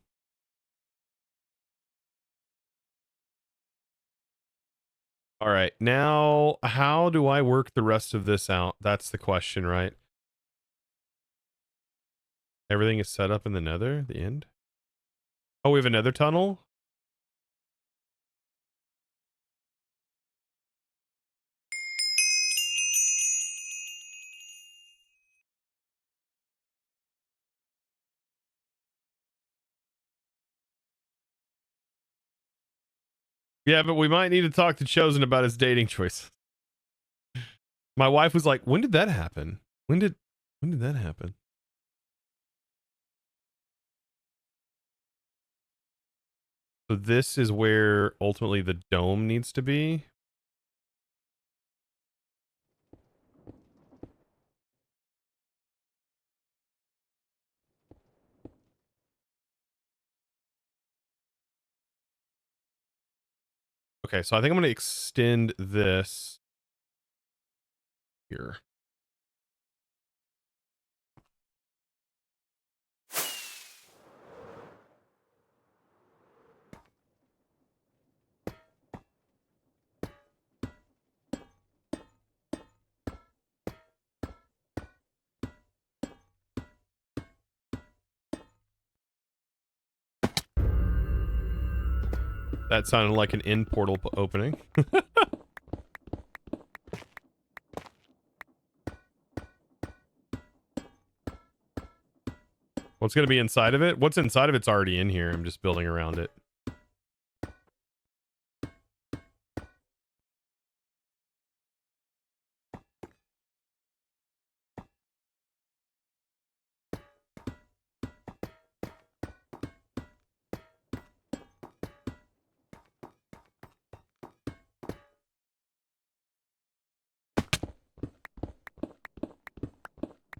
All right, now how do I work the rest of this out? That's the question, right? Everything is set up in the nether, the end. Oh, we have another tunnel? Yeah, but we might need to talk to Chosen about his dating choice. My wife was like, when did that happen? When did that happen? So this is where ultimately the dome needs to be. Okay, so I think I'm going to extend this here. That sounded like an end portal opening. What's going to be inside of it? What's inside of it's already in here. I'm just building around it.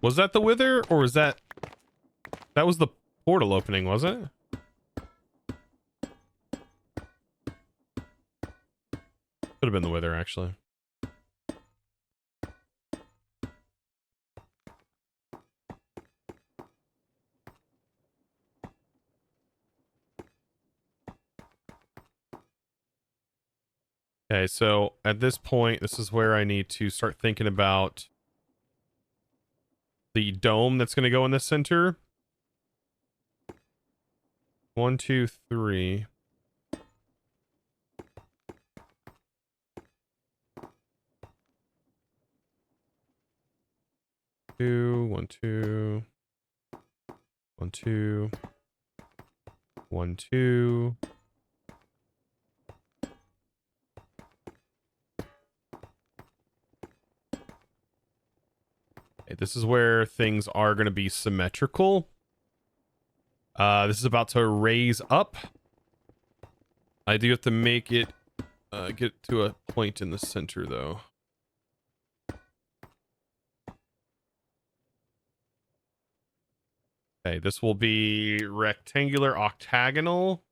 Was that the wither, or was that was the portal opening, was it? Could have been the wither, actually. Okay, so at this point, this is where I need to start thinking about the dome that's going to go in the center. 1, 2, 3. Two, 1, 2. 1, 2. 1, 2. Okay, this is where things are going to be symmetrical. This is about to raise up. I do have to make it get to a point in the center, though. Okay, this will be rectangular octagonal.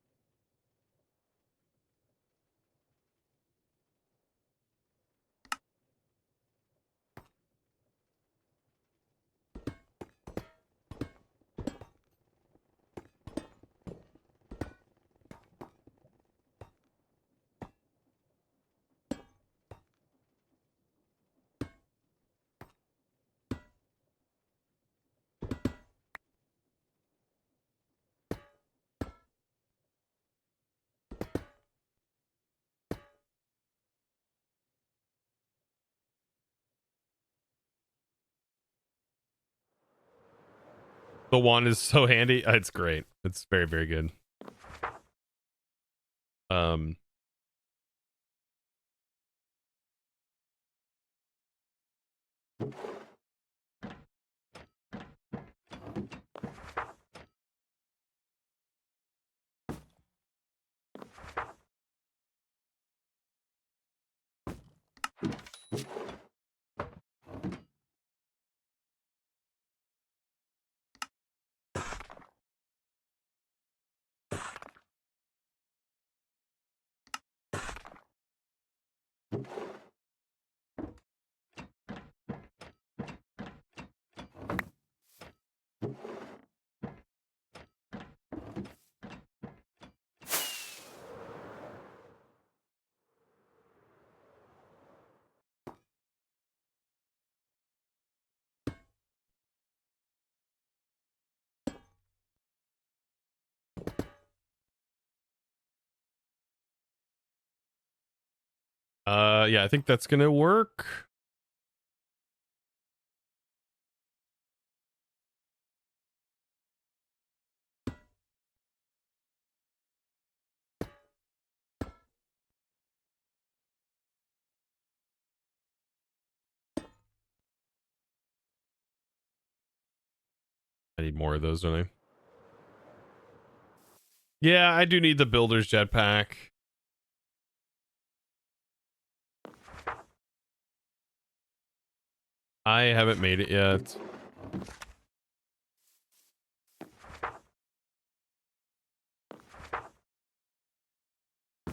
The wand is so handy. It's great. It's very, very good. Yeah, I think that's gonna work. I need more of those, don't I? Yeah, I do need the builder's jetpack. I haven't made it yet.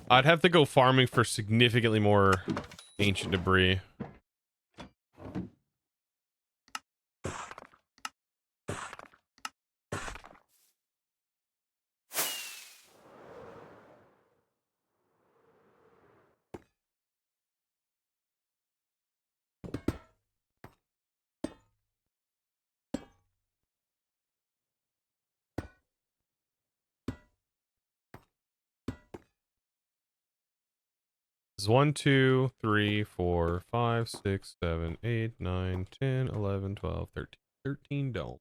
I'd have to go farming for significantly more ancient debris. This is 1, 2, 3, 4, 5, 6, 7, 8, 9, 10, 11, 12, 13. 13 dome.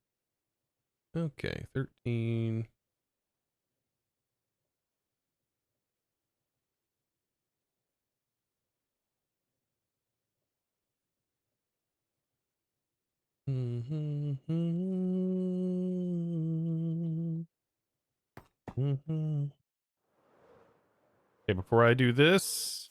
Okay, 13. Okay, before I do this,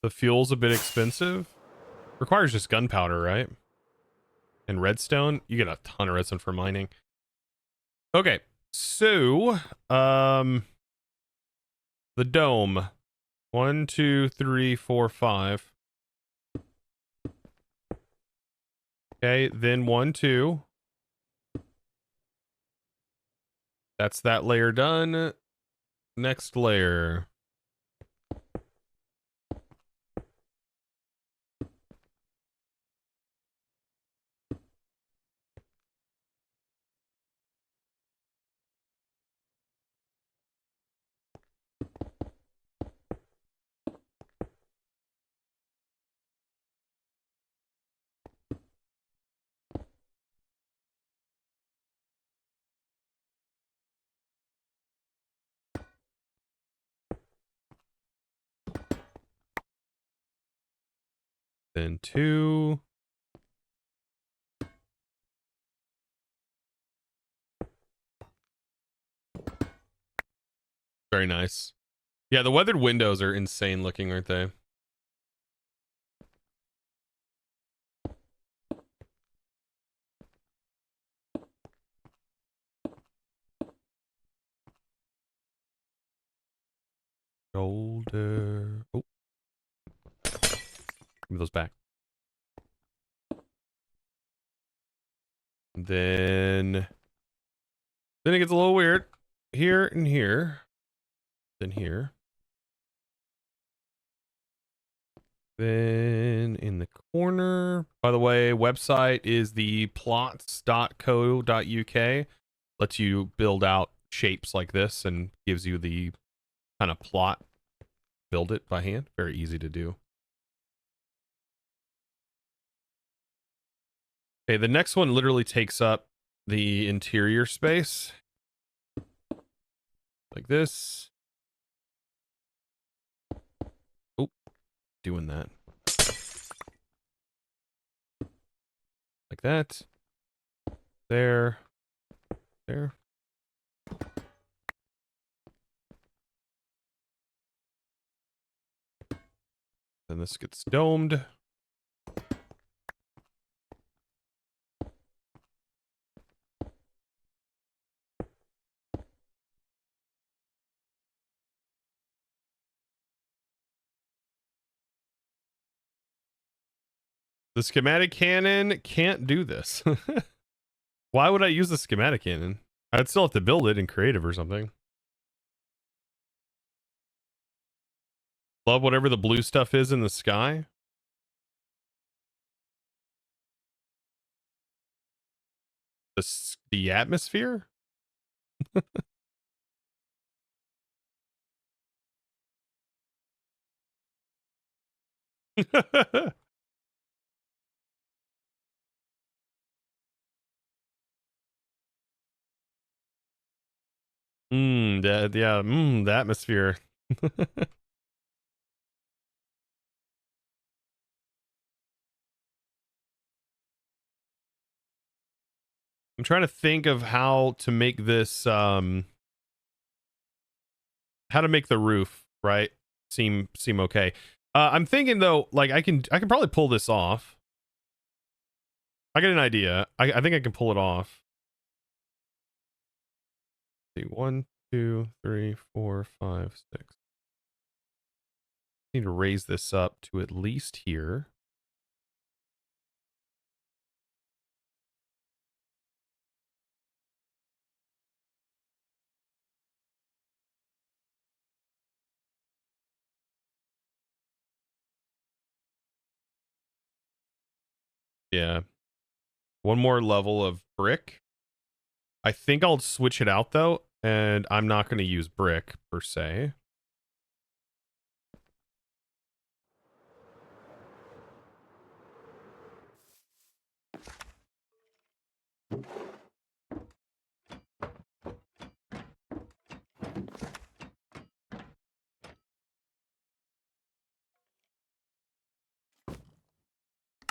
the fuel's a bit expensive. Requires just gunpowder, right? And redstone. You get a ton of redstone for mining. Okay, so the dome. 1, 2, 3, 4, 5. Okay, then 1, 2. That's that layer done. Next layer. Then 2. Very nice. Yeah, the weathered windows are insane looking, aren't they? Shoulder. Oh. Give me those back. Then it gets a little weird. Here and here. Then here. Then in the corner. By the way, website is the plots.co.uk. Lets you build out shapes like this and gives you the kind of plot. Build it by hand. Very easy to do. Okay, the next one literally takes up the interior space. Like this. Oh, doing that. Like that. There. There. Then this gets domed. The schematic cannon can't do this. Why would I use the schematic cannon? I'd still have to build it in creative or something. Love whatever the blue stuff is in the sky. The atmosphere? The atmosphere. I'm trying to think of how to make this how to make the roof, right? Seem okay. I'm thinking though, like I can probably pull this off. I got an idea. I think I can pull it off. Let's see, 1, 2, 3, 4, 5, 6. Need to raise this up to at least here. Yeah. One more level of brick. I think I'll switch it out though, and I'm not going to use brick per se.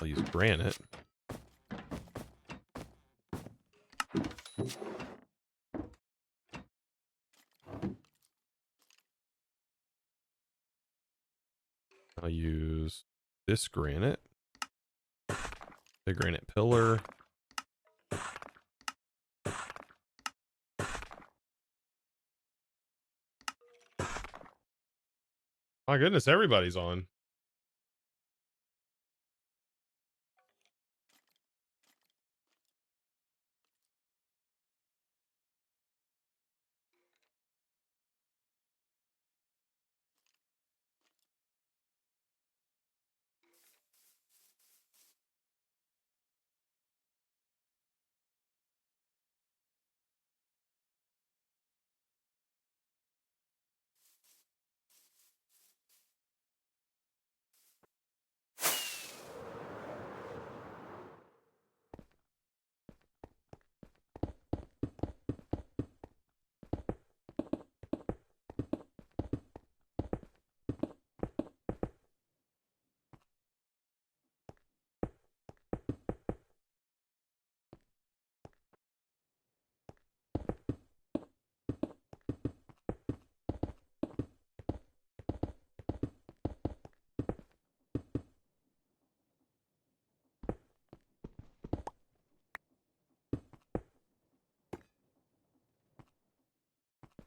I'll use granite. I'll use this granite. The granite pillar. My goodness, everybody's on.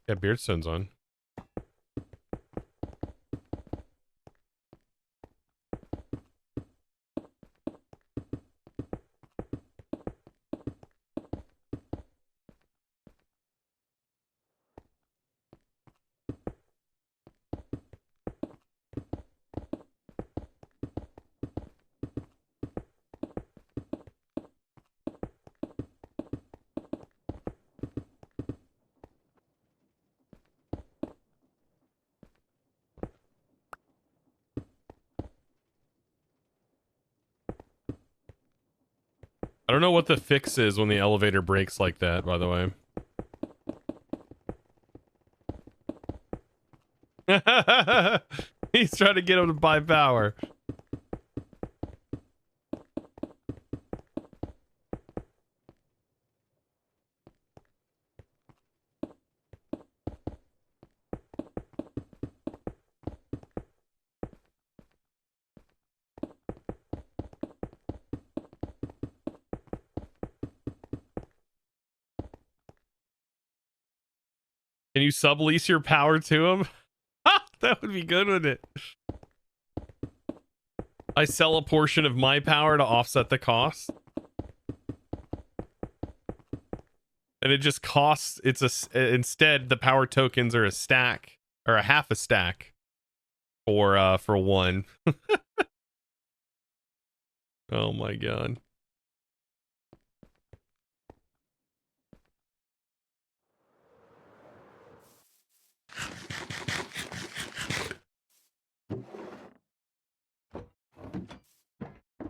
Yeah, Beardstone's on. I don't know what the fix is when the elevator breaks like that, by the way. He's trying to get him to buy power. Can you sublease your power to him? That would be good, wouldn't it? I sell a portion of my power to offset the cost. And it just costs, instead the power tokens are a stack or a half a stack for one. Oh my god.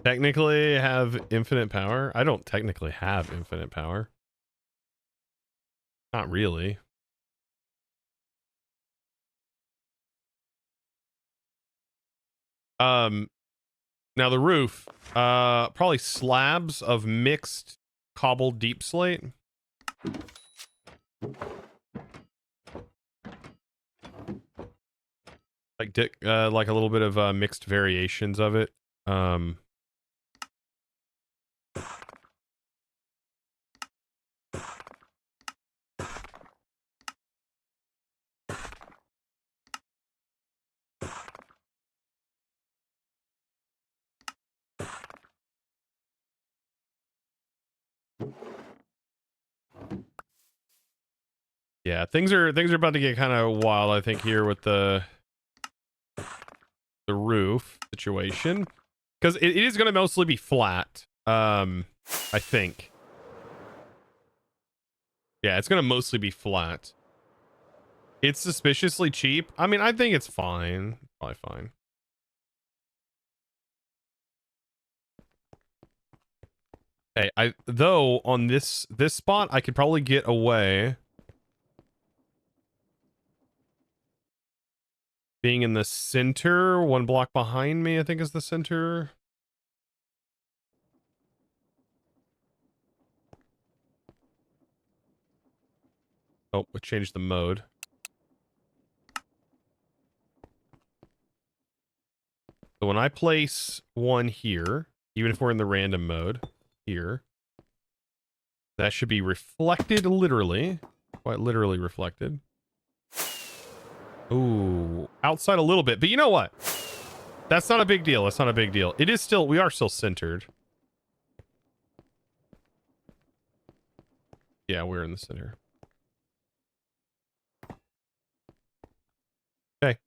Technically have infinite power? I don't technically have infinite power. Not really. Now the roof, probably slabs of mixed cobbled deep slate. Like a little bit of mixed variations of it. Yeah, things are about to get kind of wild, I think, here with the roof situation, because it is going to mostly be flat. I think. Yeah, it's gonna mostly be flat. It's suspiciously cheap. I mean, I think it's fine. Probably fine. Okay, though on this spot, I could probably get away being in the center, one block behind me, I think is the center. Oh, we changed the mode. So when I place one here, even if we're in the random mode here, that should be reflected literally, quite literally reflected. Ooh, outside a little bit, but you know what? That's not a big deal. That's not a big deal. It is still, we are still centered. Yeah, we're in the center. Okay.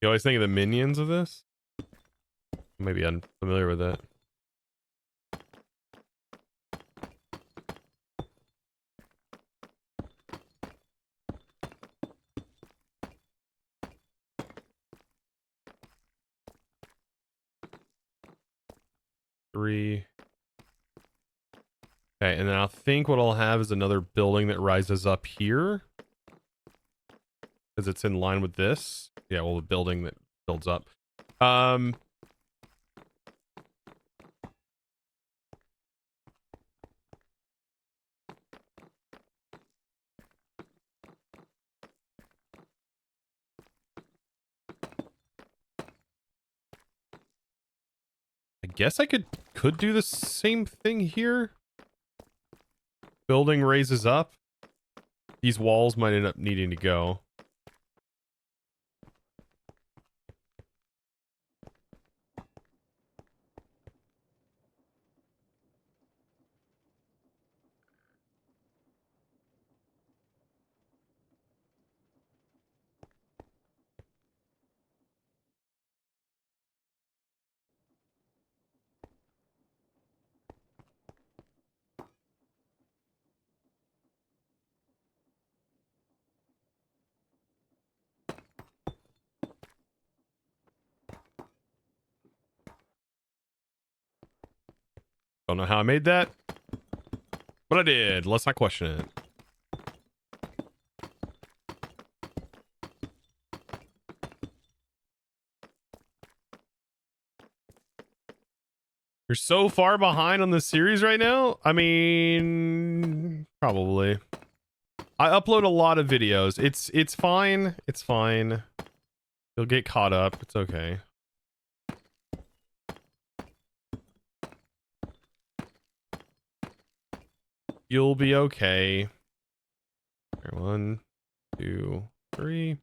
You always think of the minions of this? Maybe I'm familiar with that. Three. Okay, and then I think what I'll have is another building that rises up here. Because it's in line with this. Yeah, well, the building that builds up. I guess I could do the same thing here. Building raises up. These walls might end up needing to go. Don't know how I made that, but I did. Let's not question it. You're so far behind on this series right now? I mean, probably. I upload a lot of videos. It's fine. It's fine. You'll get caught up. It's okay. You'll be okay. Here, 1, 2, 3.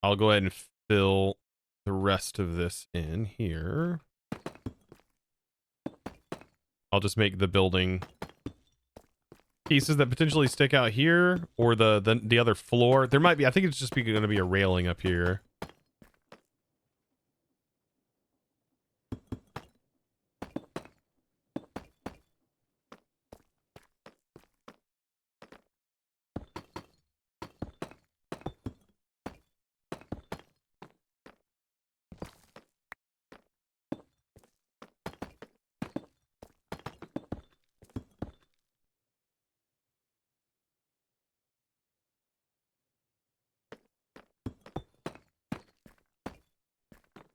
I'll go ahead and fill the rest of this in here. I'll just make the building pieces that potentially stick out here, or the other floor. There might be, I think it's just going to be a railing up here.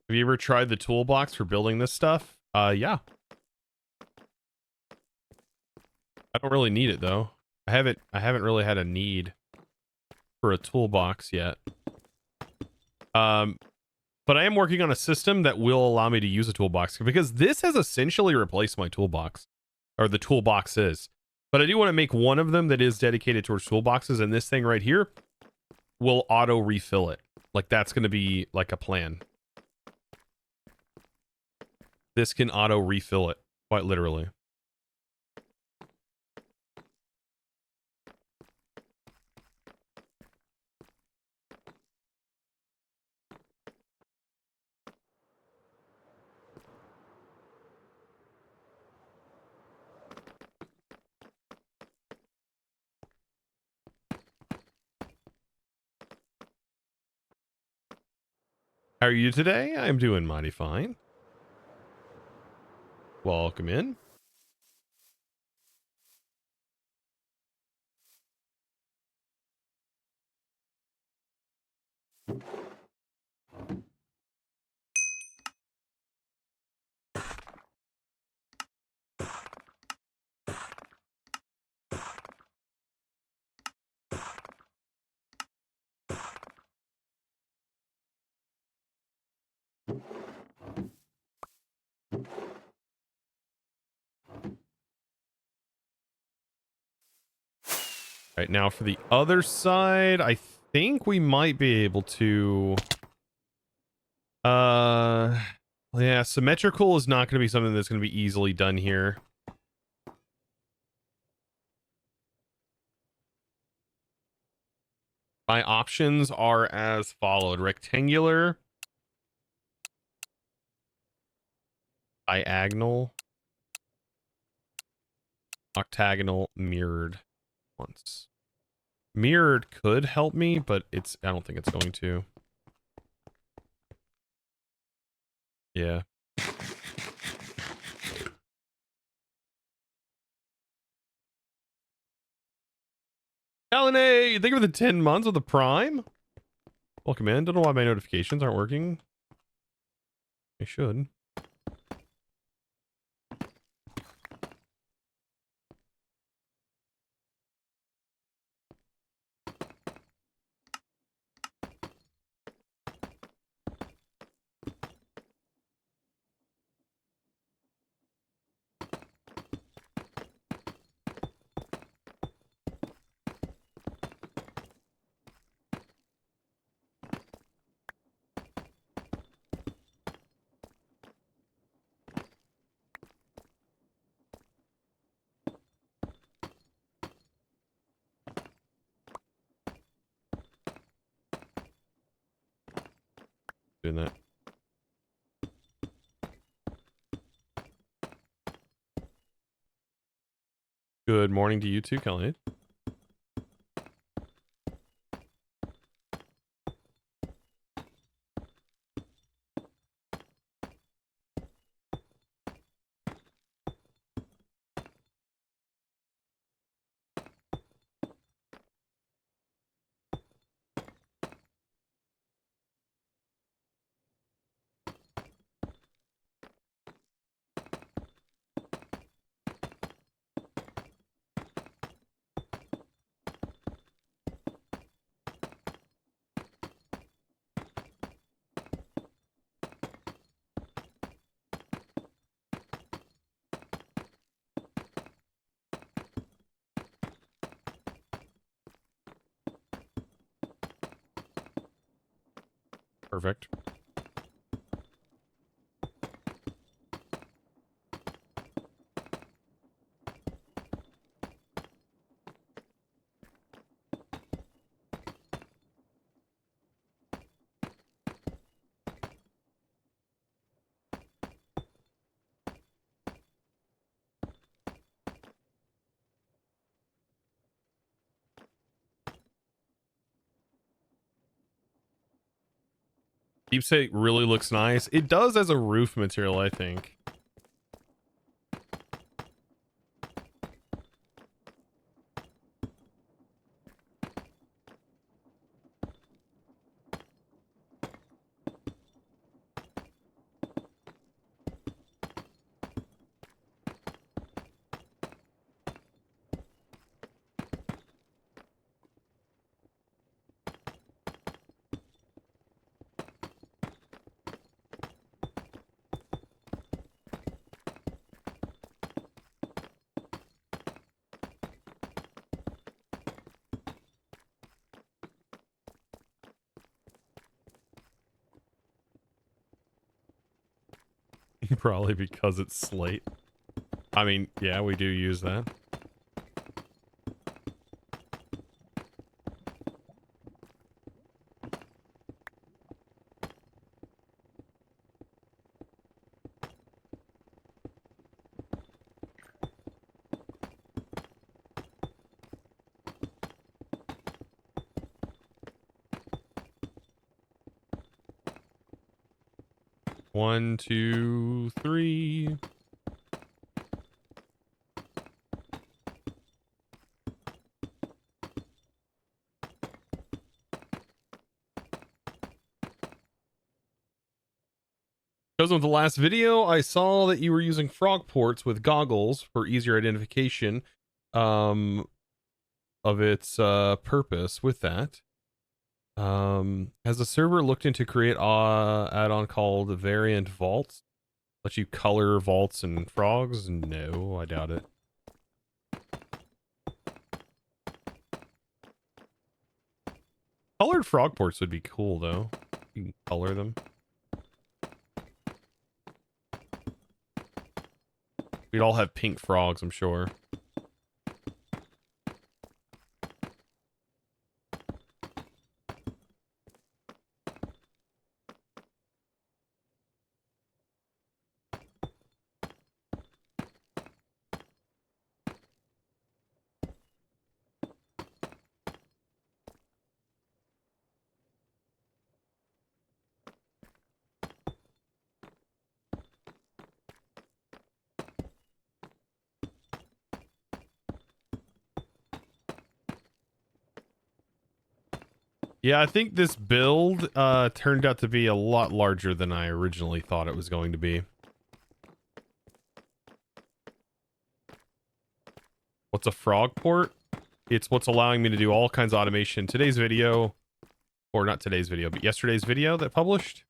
Have you ever tried the toolbox for building this stuff? Yeah. I don't really need it though. I haven't really had a need for a toolbox yet. But I am working on a system that will allow me to use a toolbox, because this has essentially replaced my toolbox, or the toolboxes. But I do want to make one of them that is dedicated towards toolboxes, and this thing right here will auto refill it. Like, that's going to be like a plan. This can auto refill it, quite literally. How are you today? I'm doing mighty fine. Welcome in. Right, now for the other side, I think we might be able to... yeah, symmetrical is not going to be something that's going to be easily done here. My options are as followed: rectangular, diagonal, octagonal, mirrored once. Mirrored could help me, but I don't think it's going to. Yeah. Alan A, thank you for the 10 months of the Prime. Welcome in. Don't know why my notifications aren't working. They should. Doing that. Good morning to you too, Khalid. Perfect. Keepsake really looks nice. It does as a roof material, I think. Probably because it's slate. I mean, yeah, we do use that. One, two, three. Because with the last video, I saw that you were using frog ports with goggles for easier identification of its purpose with that. Has the server looked into create add-on called variant vaults? Let you color vaults and frogs? No, I doubt it. Colored frog ports would be cool though. You can color them. We'd all have pink frogs, I'm sure. Yeah, I think this build turned out to be a lot larger than I originally thought it was going to be. What's a frog port? It's what's allowing me to do all kinds of automation. Today's video, or not today's video, but yesterday's video that published,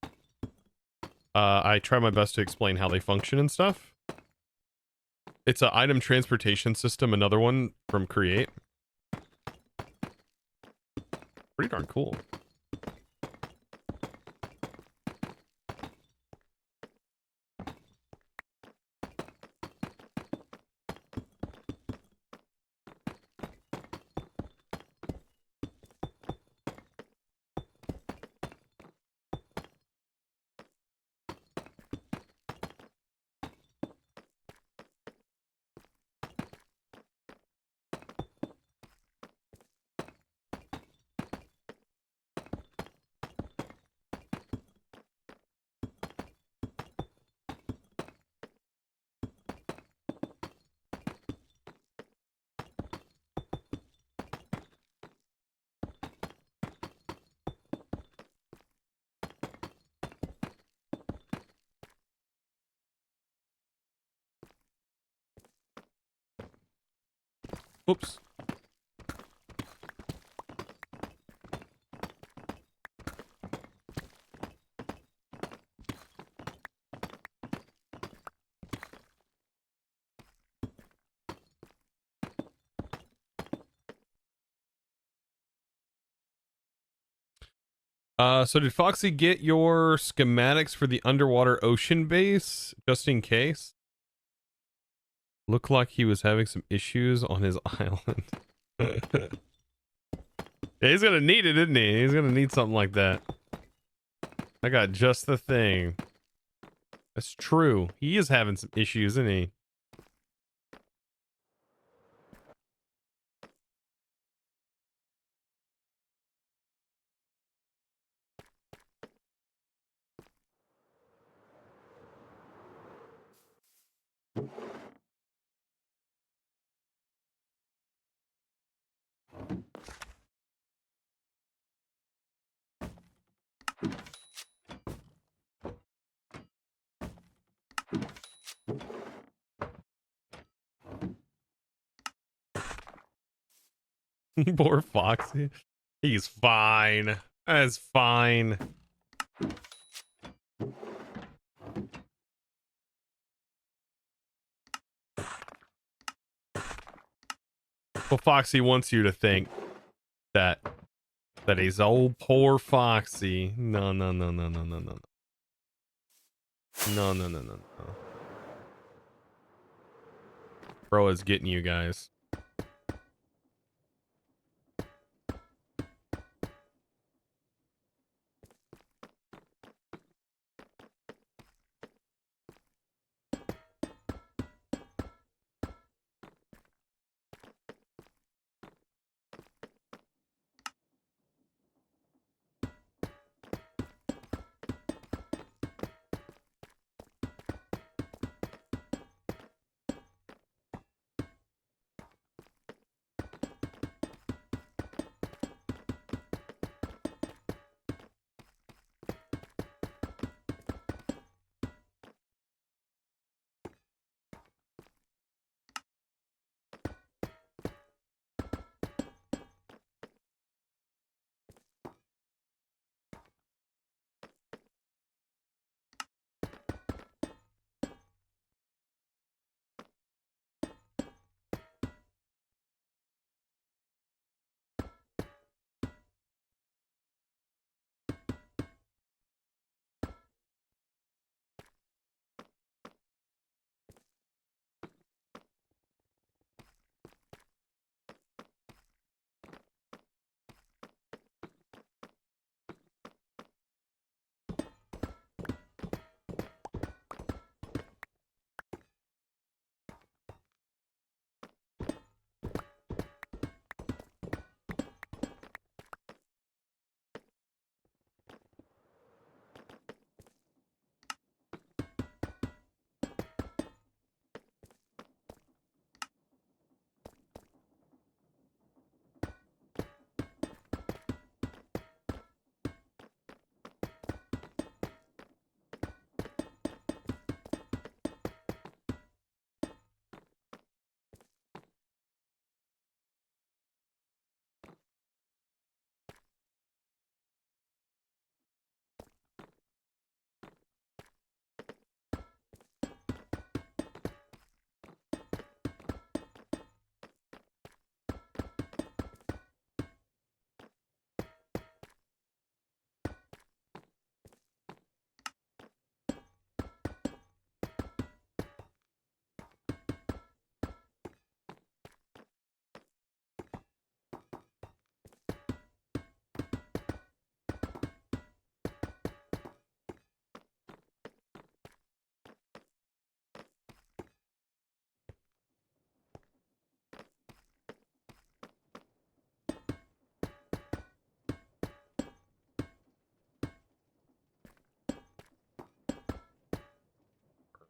I try my best to explain how they function and stuff. It's an item transportation system, another one from Create. Pretty darn cool. Oops. So did Foxy get your schematics for the underwater ocean base, just in case? Looked like he was having some issues on his island. Yeah, he's gonna need it, isn't he? He's gonna need something like that. I got just the thing. That's true. He is having some issues, isn't he? Poor Foxy. He's fine. That's fine. Well, Foxy wants you to think that he's old poor Foxy. No, no, no, no, no, no, no. No, no, no, no, no. Bro is getting you guys.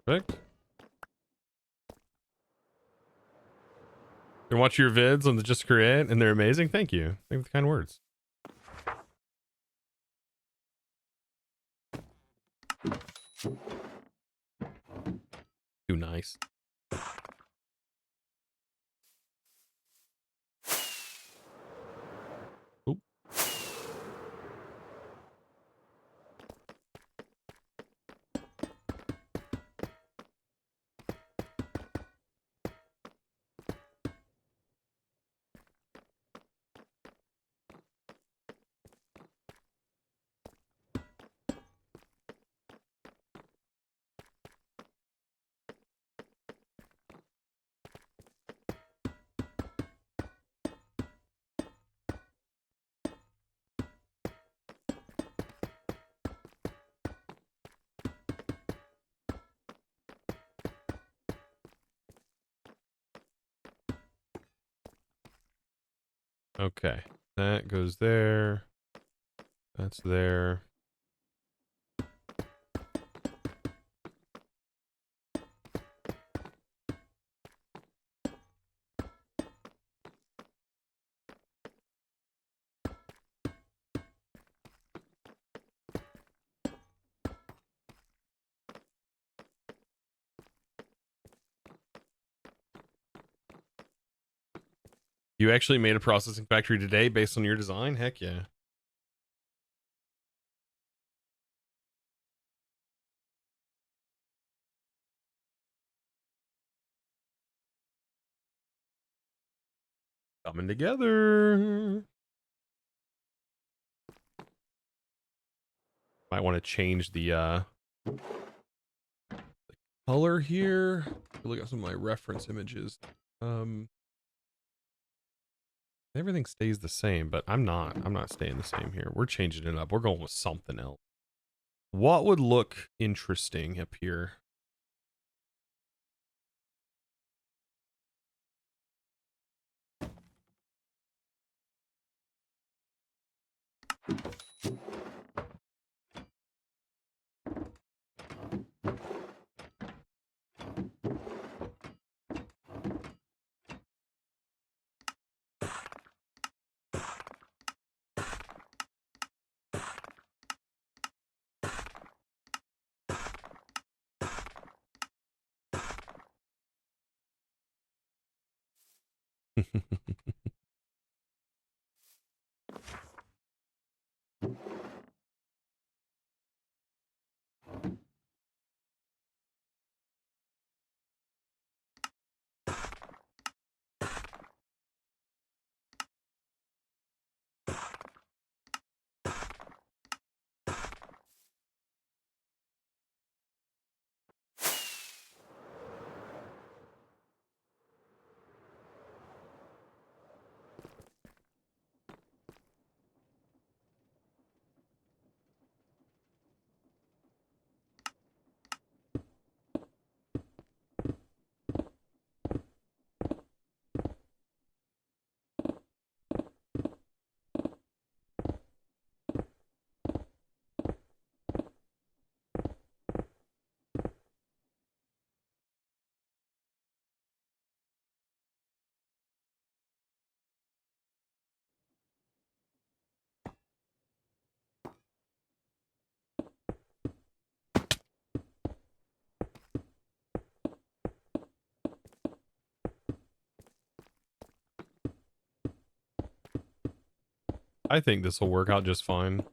Perfect. You watch your vids on the Just Create, and they're amazing. Thank you. Thank you for the kind words. Too nice. Oop. Okay, that goes there. That's there. You actually made a processing factory today based on your design? Heck yeah. Coming together. Might want to change the color here. Look at some of my reference images. Everything stays the same, but I'm not staying the same here. We're changing it up. We're going with something else. What would look interesting up here? I think this will work out just fine.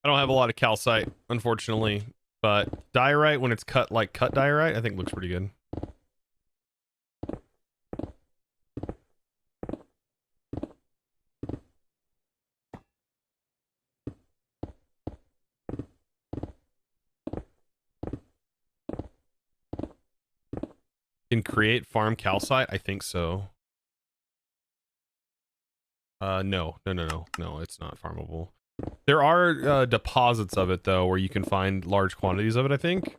I don't have a lot of calcite, unfortunately, but diorite, when it's cut like cut diorite, I think looks pretty good. Can create farm calcite? I think so. No, it's not farmable. There are deposits of it though, where you can find large quantities of it, I think.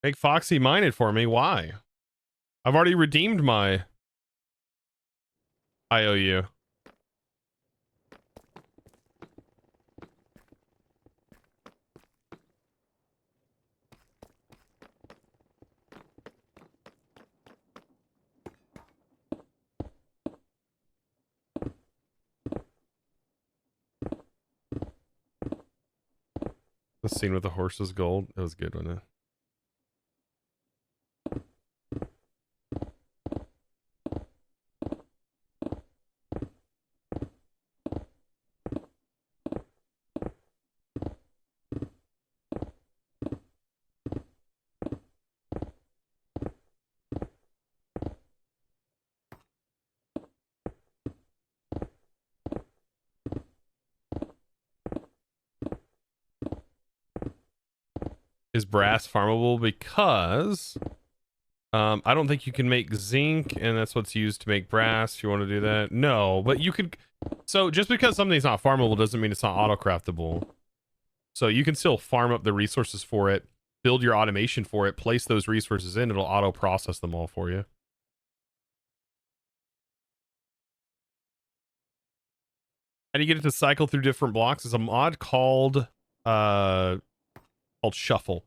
Make Foxy mine it for me. Why? I've already redeemed my IOU. The scene with the horse's gold. It was good, wasn't it? Is brass farmable? Because I don't think you can make zinc, and that's what's used to make brass. If you want to do that, no, but you could. So just because something's not farmable doesn't mean it's not auto-craftable. So you can still farm up the resources for it, build your automation for it, place those resources in, it'll auto-process them all for you. How do you get it to cycle through different blocks? It's a mod called shuffle.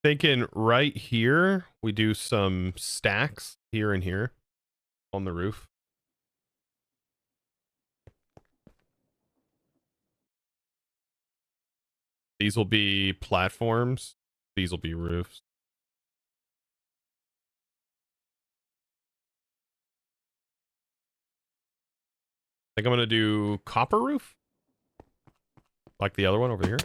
Thinking right here, we do some stacks here and here on the roof. These will be platforms. These will be roofs. I think I'm going to do copper roof. Like the other one over here.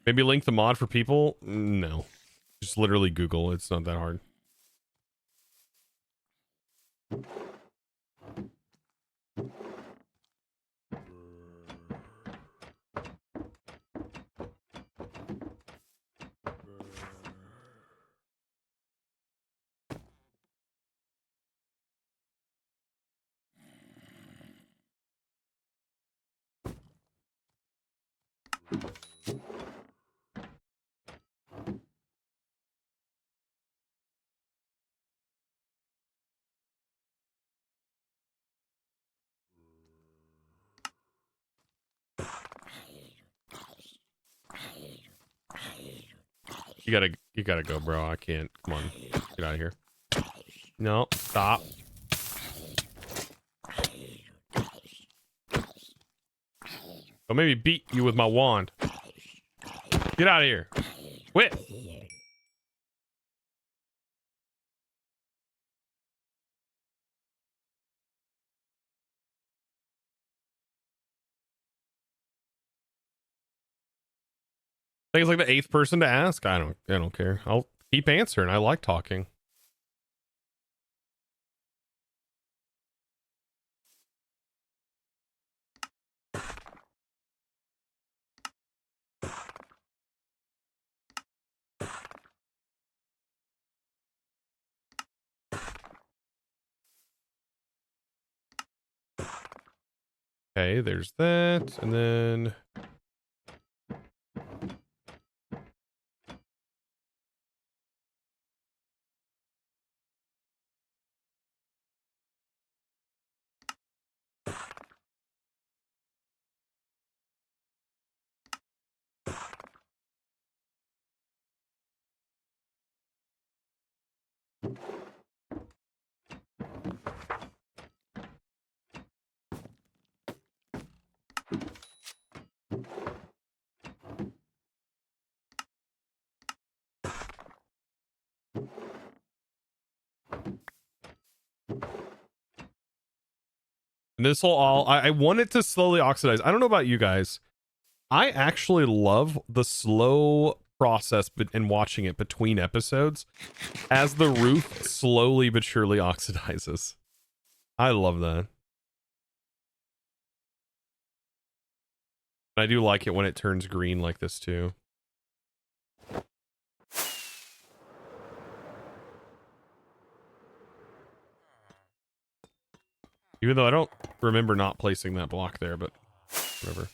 Maybe link the mod for people? No. Just literally Google. It's not that hard. You gotta go, bro. I can't. Come on. Get out of here. No, stop. I'll maybe beat you with my wand. Get out of here. Quit. I think it's like the 8th person to ask. I don't care. I'll keep answering. I like talking. Okay, there's that. And then And this will all, I want it to slowly oxidize. I don't know about you guys. I actually love the slow process and watching it between episodes as the roof slowly but surely oxidizes. I love that. I do like it when it turns green like this too. Even though I don't remember not placing that block there, but whatever.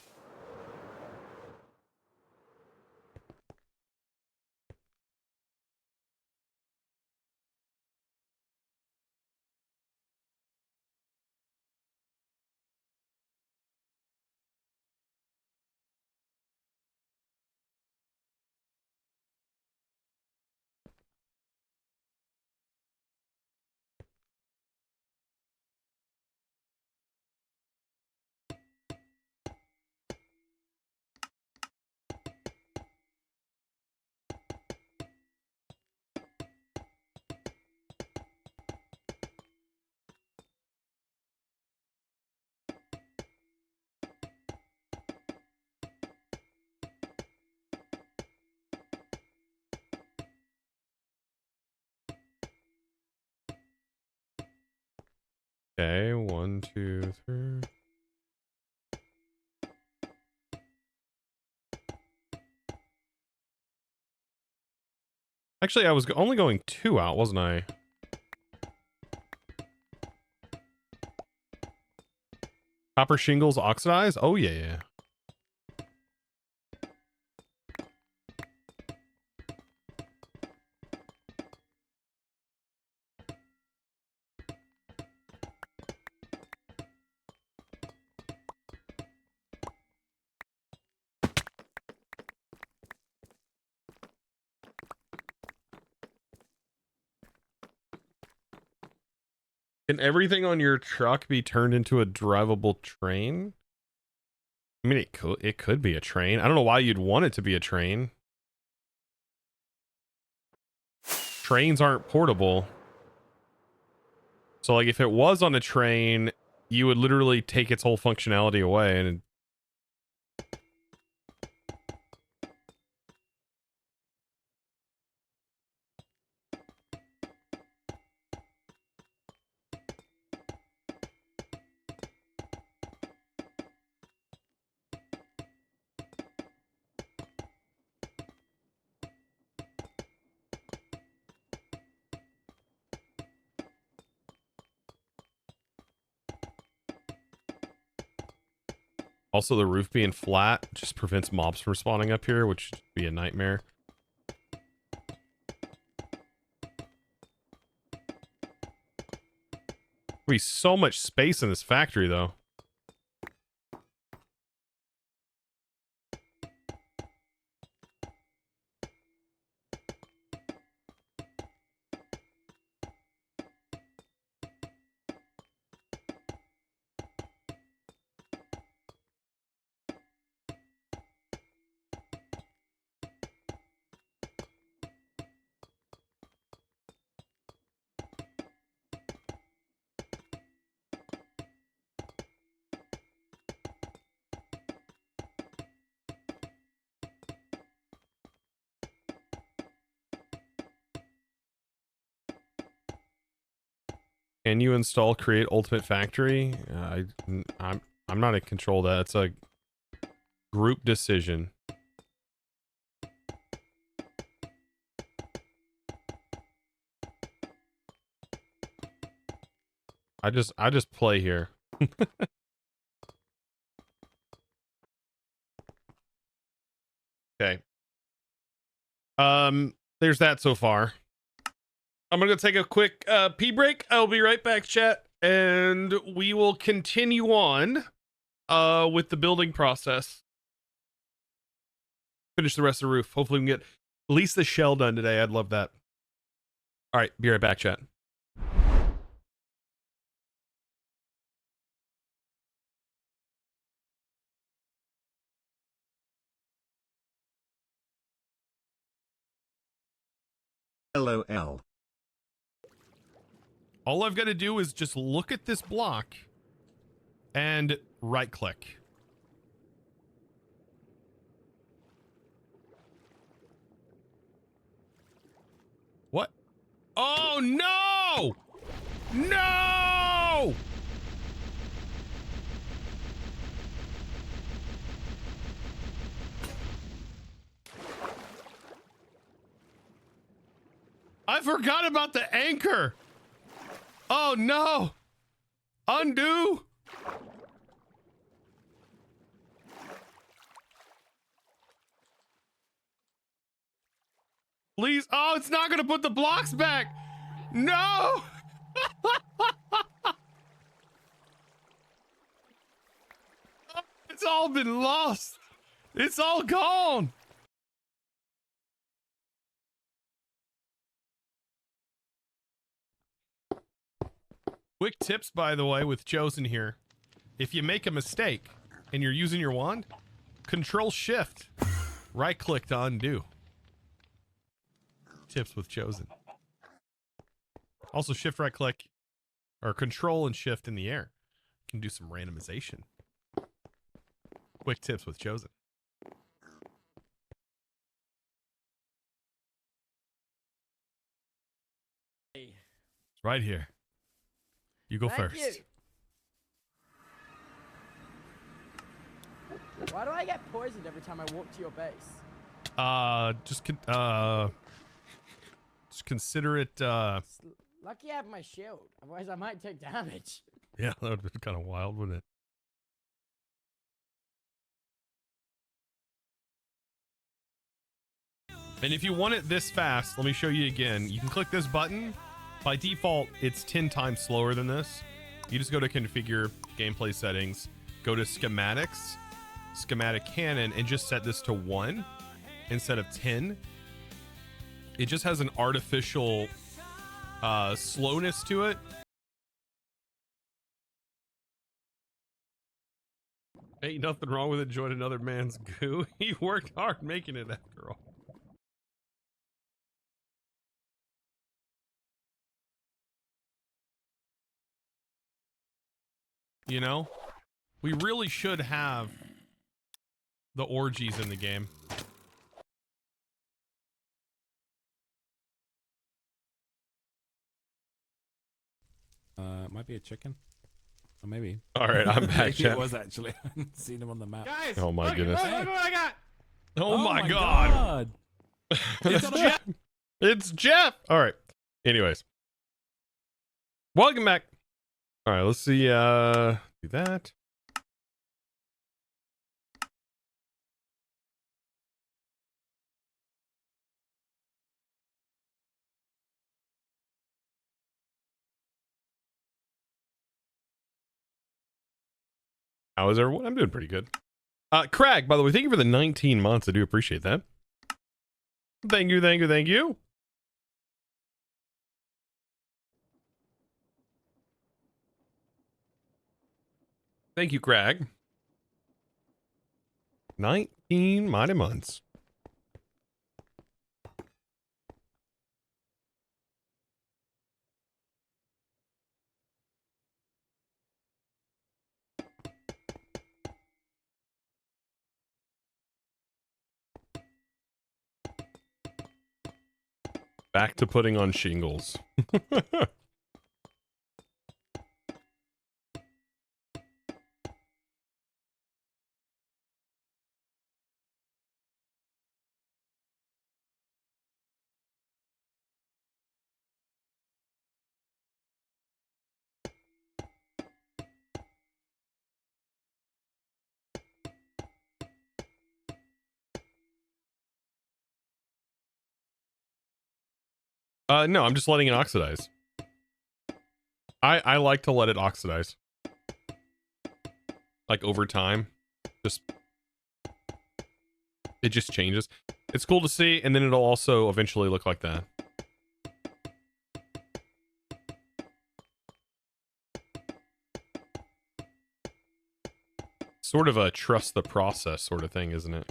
Okay, 1, 2, 3. Actually, I was only going 2 out, wasn't I? Copper shingles oxidize? Oh, yeah, yeah. Can everything on your truck be turned into a drivable train? I mean, it could be a train. I don't know why you'd want it to be a train. Trains aren't portable. So, like, if it was on a train, you would literally take its whole functionality away. And also, the roof being flat just prevents mobs from spawning up here, which would be a nightmare. There'll be so much space in this factory, though. Can you install Create Ultimate Factory? I'm not in control of that. It's a group decision. I just play here. Okay. There's that so far. I'm gonna go take a quick pee break. I'll be right back, chat, and we will continue on with the building process. Finish the rest of the roof. Hopefully we can get at least the shell done today. I'd love that. All right, be right back, chat. LOL. All I've got to do is just look at this block and right click. What? Oh no! No! I forgot about the anchor. Oh no! Undo! Please. Oh, it's not gonna put the blocks back. No! It's all been lost. It's all gone. Quick tips, by the way, with Chosen here. If you make a mistake and you're using your wand, Control Shift, right click to undo. Tips with Chosen. Also Shift right click or Control and Shift in the air. You can do some randomization. Quick tips with Chosen. Hey. It's right here. You go Thank first. you. Why do I get poisoned every time I walk to your base? Just consider it, Lucky I have my shield, otherwise I might take damage. yeah, that would be kind of wild, wouldn't it? And if you want it this fast, let me show you again. You can click this button. By default, it's 10 times slower than this. You just go to configure, gameplay settings, go to schematics, schematic cannon, and just set this to 1 instead of 10. It just has an artificial slowness to it. Ain't nothing wrong with enjoying another man's goo. He worked hard making it after all. You know, we really should have the orgies in the game. Might be a chicken. Or maybe. All right, I'm back, Maybe chat. it was actually. I hadn't seen him on the map. Guys! Oh my goodness. Look what I got! Oh my god. It's Jeff. It's Jeff. All right. Anyways. Welcome back. All right, let's see. Do that. How is everyone? I'm doing pretty good. Craig, by the way, thank you for the 19 months. I do appreciate that. Thank you, thank you, thank you. Thank you, Craig. 19 mighty months. Back to putting on shingles. No, I'm just letting it oxidize. I like to let it oxidize. Like over time. It just changes. It's cool to see, and then it'll also eventually look like that. Sort of a trust the process sort of thing, isn't it?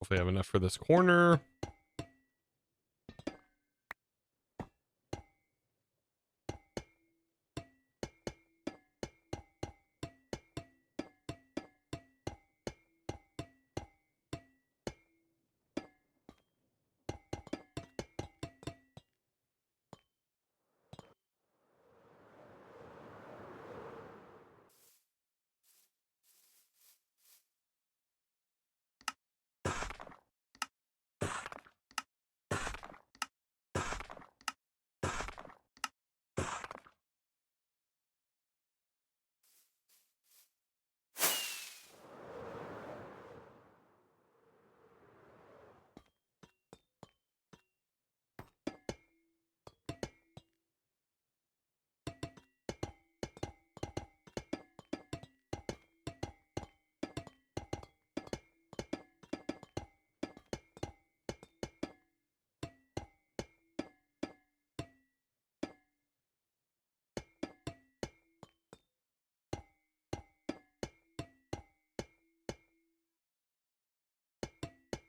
Hopefully I have enough for this corner.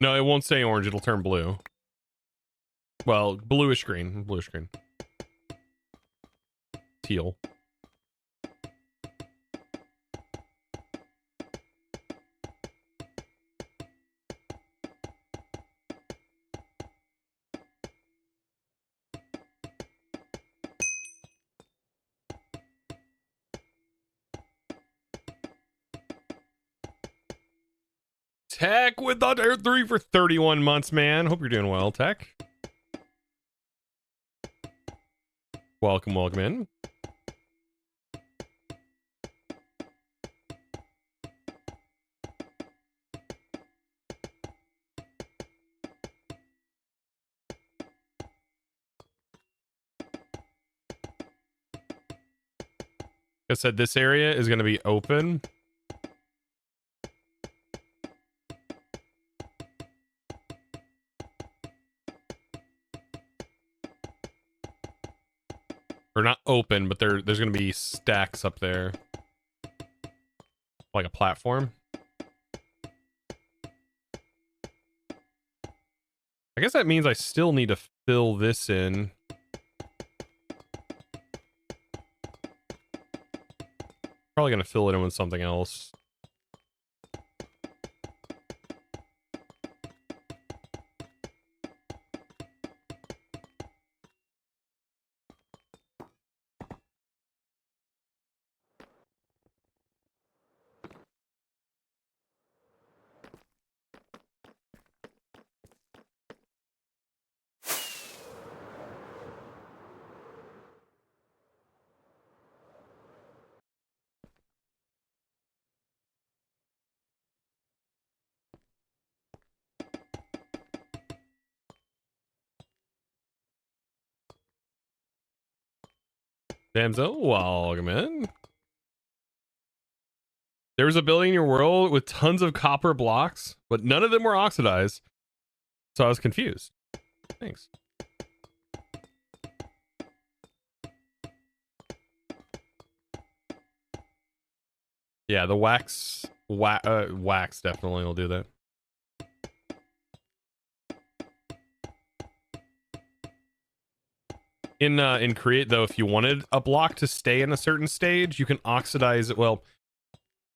No, it won't stay orange. It'll turn blue. Well, bluish green. Bluish green. Teal. Tech with the Tier 3 for 31 months, man. Hope you're doing well, Tech. Welcome, welcome in. I said this area is going to be open. Or not open, but there's going to be stacks up there. Like a platform. I guess that means I still need to fill this in. Probably going to fill it in with something else. Damsel, welcome in. There was a building in your world with tons of copper blocks, but none of them were oxidized. So I was confused. Thanks. Yeah, the wax definitely will do that. In Create though, if you wanted a block to stay in a certain stage, you can oxidize it. Well,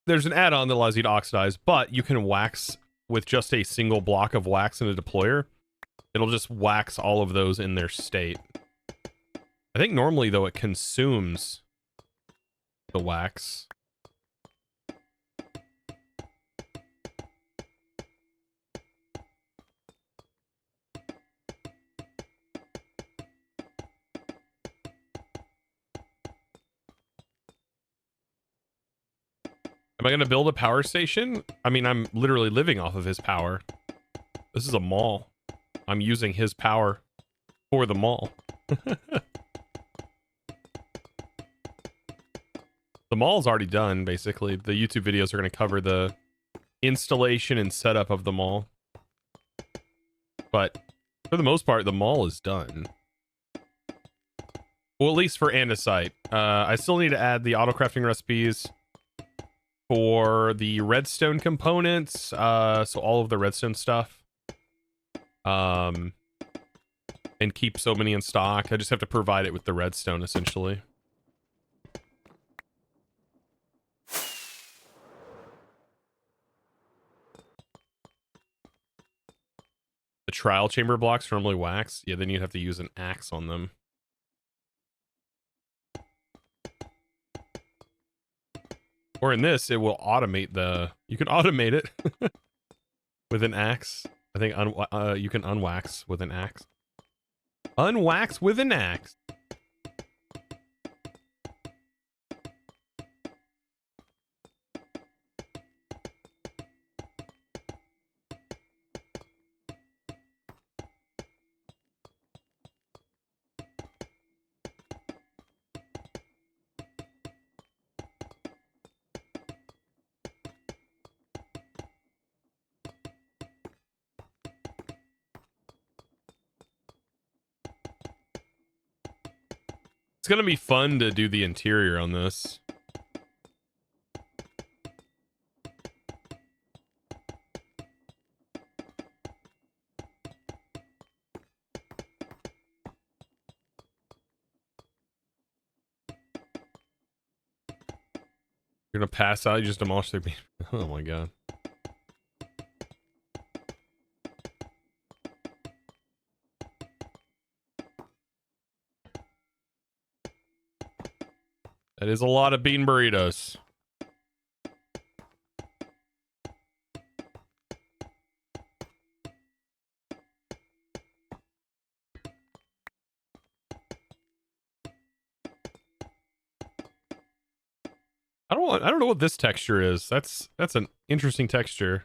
there's an add-on that allows you to oxidize, but you can wax with just a single block of wax in a deployer. It'll just wax all of those in their state. I think normally though it consumes the wax. Am I going to build a power station? I mean, I'm literally living off of his power. This is a mall. I'm using his power for the mall. The mall's already done, basically. The YouTube videos are going to cover the installation and setup of the mall. But for the most part, the mall is done. Well, at least for andesite. I still need to add the auto crafting recipes for the redstone components, so all of the redstone stuff. and keep so many in stock. I just have to provide it with the redstone, essentially. The trial chamber blocks are normally wax. Yeah, then you'd have to use an axe on them. Or in this, it will automate the... You can automate it with an axe. I think you can unwax with an axe. Unwax with an axe. It's gonna be fun to do the interior on this. You're gonna pass out, you just demolish their beam. Oh my god. That is a lot of bean burritos. I don't know what this texture is. That's an interesting texture.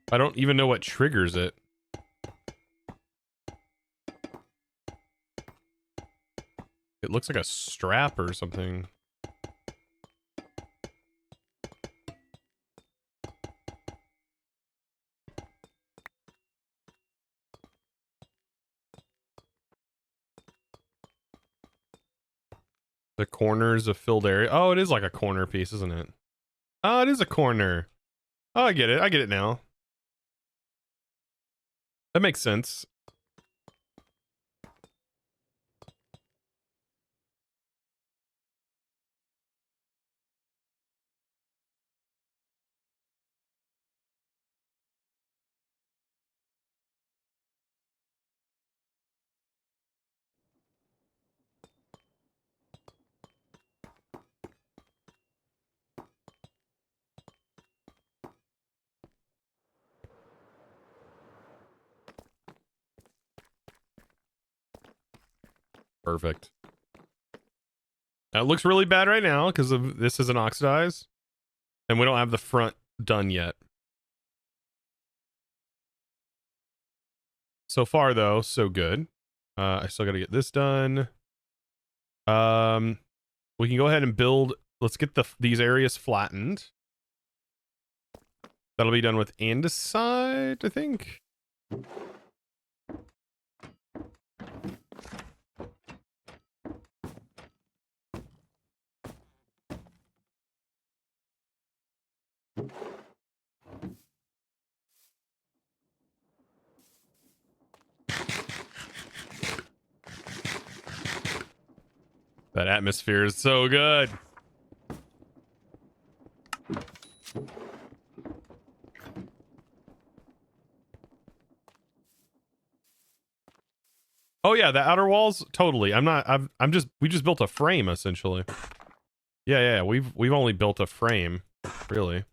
I don't even know what triggers it. It looks like a strap or something. The corners of filled area. Oh, it is like a corner piece, isn't it? Oh, it is a corner. Oh, I get it. I get it now. That makes sense. Perfect. Now, it looks really bad right now because of this isn't oxidized. And we don't have the front done yet. So far, though, so good. I still got to get this done. We can go ahead and build. Let's get these areas flattened. That'll be done with andesite, I think. That atmosphere is so good. Oh yeah, the outer walls, totally. We just built a frame essentially. Yeah, we've only built a frame, really.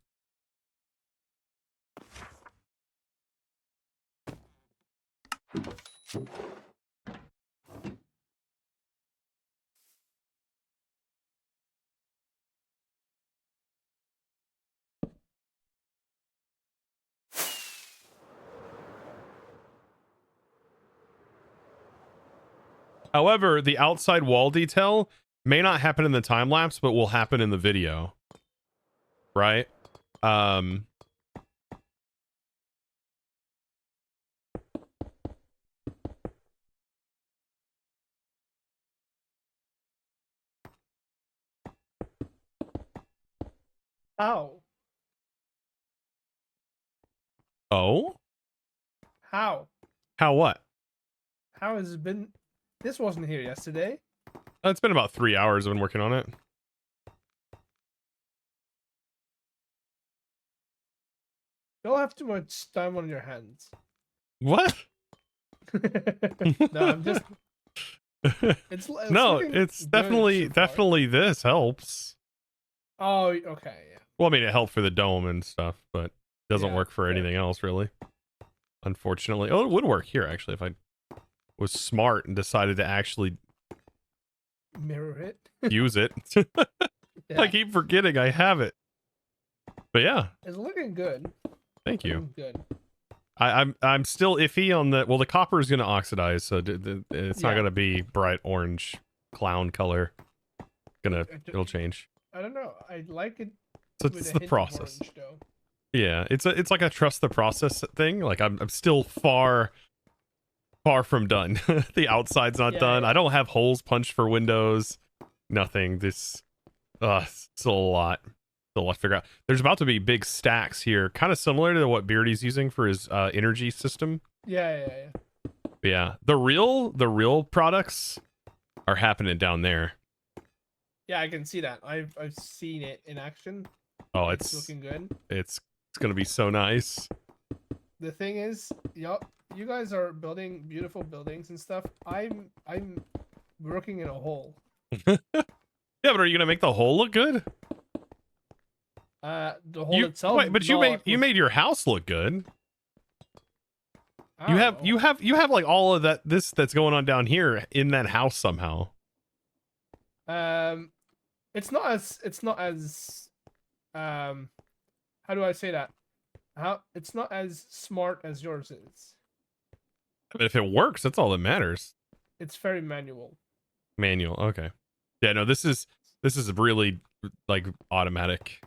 However, the outside wall detail may not happen in the time lapse, but will happen in the video. Right? How? Oh? How? How what? How has it been? This wasn't here yesterday. It's been about 3 hours I've been working on it. You don't have too much time on your hands. What? No, I'm just. It's No, looking it's good definitely so far. definitely this helps. Oh, okay, yeah. Well, I mean, it helped for the dome and stuff, but it doesn't Yeah, work for fair. anything else, really. Unfortunately. Oh, it would work here, actually, if I was smart and decided to actually Mirror it. use it. Yeah. I keep forgetting I have it. But yeah, It's looking good. thank you. Looking good. I'm still iffy on the... Well, the copper is going to oxidize, so it's not Yeah. going to be bright orange clown color. It'll change. I don't know. I like it. So with it's a the hint of process. orange, though. Yeah, it's like a trust the process thing. Like I'm still far from done. The outside's not Yeah, done. yeah. I don't have holes punched for windows. Nothing. This still a lot. Still a lot to figure out. There's about to be big stacks here, kind of similar to what Beardy's using for his energy system. Yeah. But yeah, the real products are happening down there. Yeah, I can see that. I've seen it in action. Oh, It's it's looking good. it's gonna be so nice. The thing is, you guys are building beautiful buildings and stuff. I'm working in a hole. Yeah, but are you gonna make the hole look good? The hole itself. Wait, but you made your house look good. You have like all of that's going on down here in that house somehow. It's not as how do I say that? It's not as smart as yours is. But if it works, that's all that matters. It's very manual. Manual, okay. Yeah, no, this is really like automatic.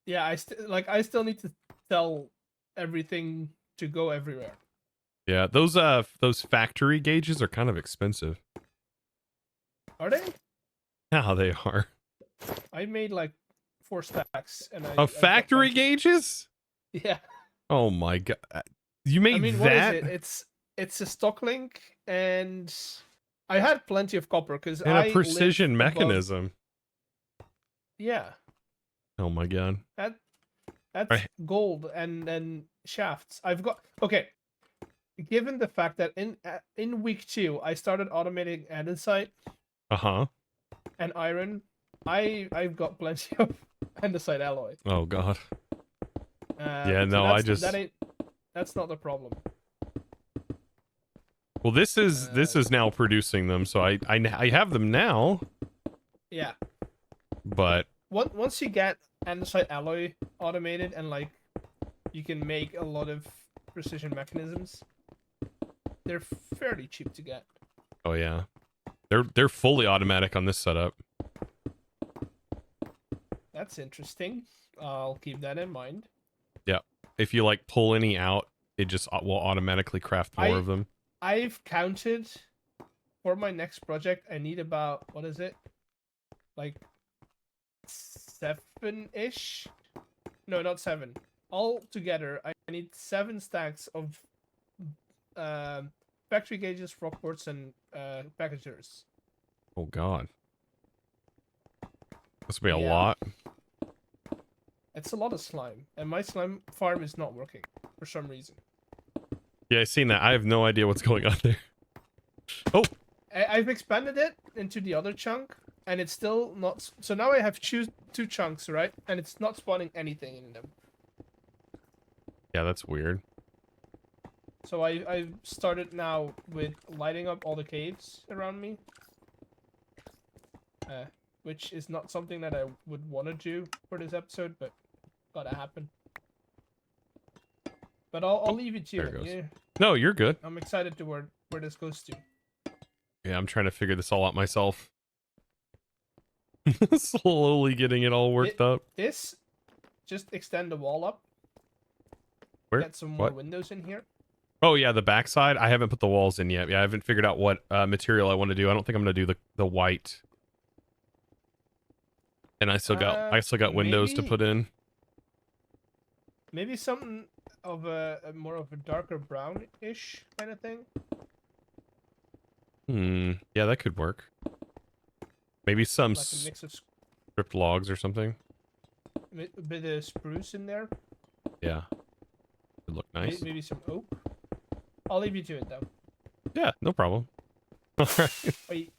Yeah, I still need to tell everything to go everywhere. Yeah, those factory gauges are kind of expensive. Are they? Yeah, they are. I made like 4 stacks and I got Factory bunches. gauges? Yeah. Oh my god. You made I mean, that? what is it? It's a stock link, and I had plenty of copper because And a precision mechanism. Yeah, Oh my god. that's Right. gold, and then shafts. I've got okay. Given the fact that in week 2 I started automating andesite Uh-huh. and iron, I've got plenty of andesite alloy. Oh god. Yeah, so no, that's not the problem. Well, this is now producing them, so I have them now, Yeah. but Once you get andesite alloy automated and like you can make a lot of precision mechanisms, they're fairly cheap to get. oh yeah. They're fully automatic on this setup. That's interesting. I'll keep that in mind. Yeah. If you like pull any out, it just will automatically craft more of them. I've counted for my next project. I need about, what is it? Like 7-ish? No, not 7. All together, I need 7 stacks of factory gauges, rockports, and packagers. Oh god. This will be a Yeah. lot. It's a lot of slime, and my slime farm is not working for some reason. Yeah, I seen that. I have no idea what's going on there. Oh, I've expanded it into the other chunk, and it's still not. So now I have 2 chunks, right? And it's not spawning anything in them. yeah, that's weird. So I've started now with lighting up all the caves around me, which is not something that I would want to do for this episode, but gotta happen. But I'll leave it to you. There it goes. Yeah, No, you're good. I'm excited to where this goes to. Yeah, I'm trying to figure this all out myself. Slowly getting it all worked up. This, just extend the wall up. Where? Get some more What? windows in here. Oh yeah, the backside. I haven't put the walls in yet. Yeah, I haven't figured out what material I want to do. I don't think I'm gonna do the white. And I still got windows to maybe- put in. Maybe something of a more of a darker brownish kind of thing. Yeah, that could work. Maybe some Like a mix of stripped logs or something. a bit of spruce in there. Yeah. Would look nice. Maybe some oak. I'll leave you to it though. Yeah, no problem. All right. Wait.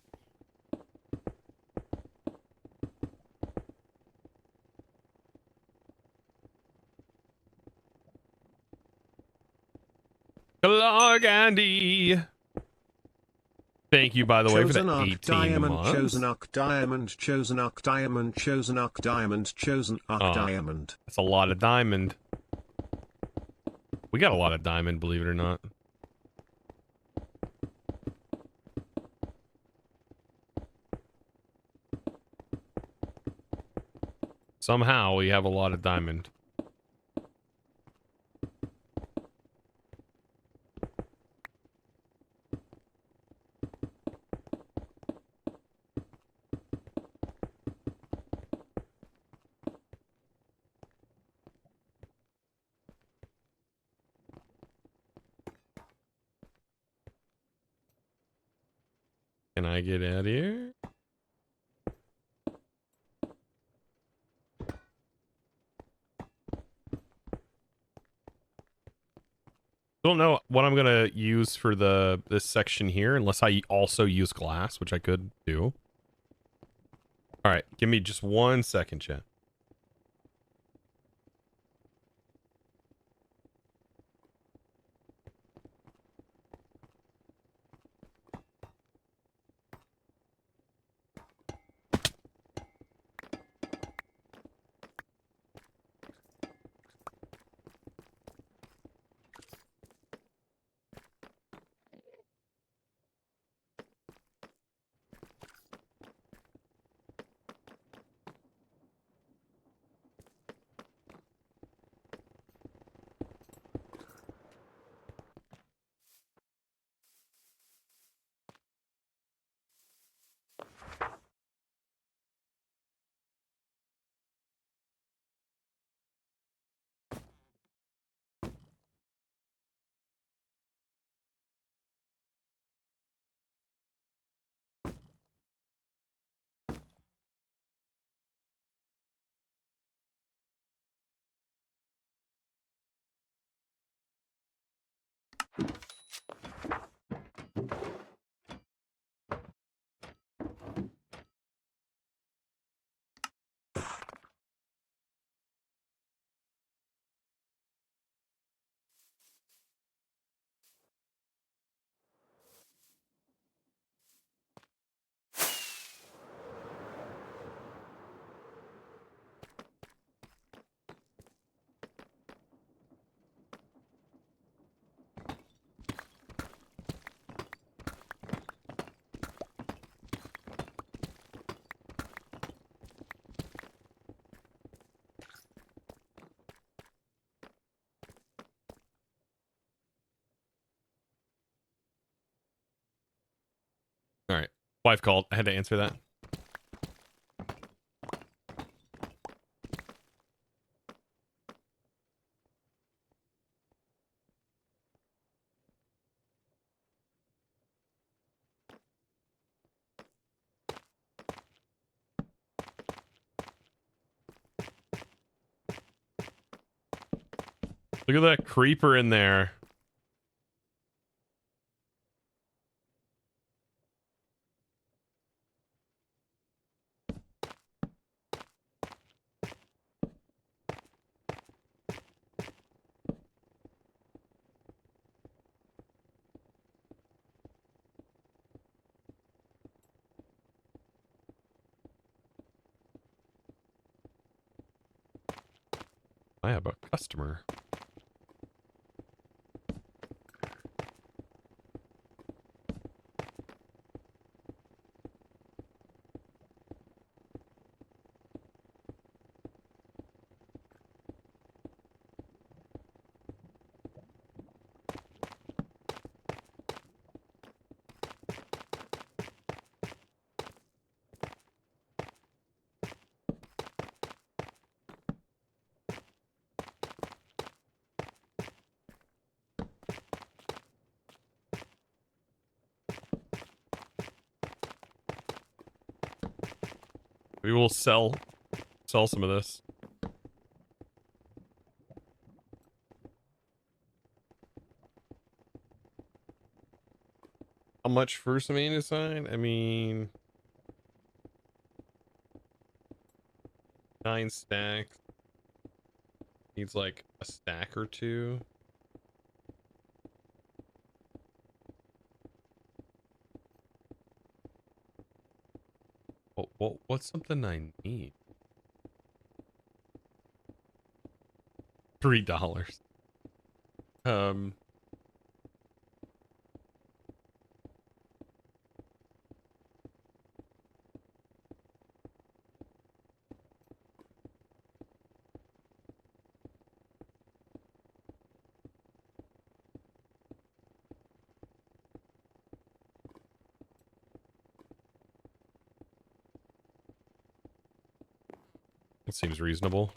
Log Andy. Thank you, by the way, for the 18 diamond, months. chosen arc diamond, chosen arc diamond, chosen arc diamond, chosen arc diamond. That's a lot of diamond. We got a lot of diamond, believe it or not. Somehow we have a lot of diamond. Can I get out of here? Don't know what I'm gonna use for this section here, unless I also use glass, which I could do. All right, give me just 1 second, chat. All right, wife called. I had to answer that. Look at that creeper in there. I have a customer. We will sell some of this. How much for some andesite? I mean, 9 stacks. Needs like a stack or two. What's something I need? $3. It seems reasonable.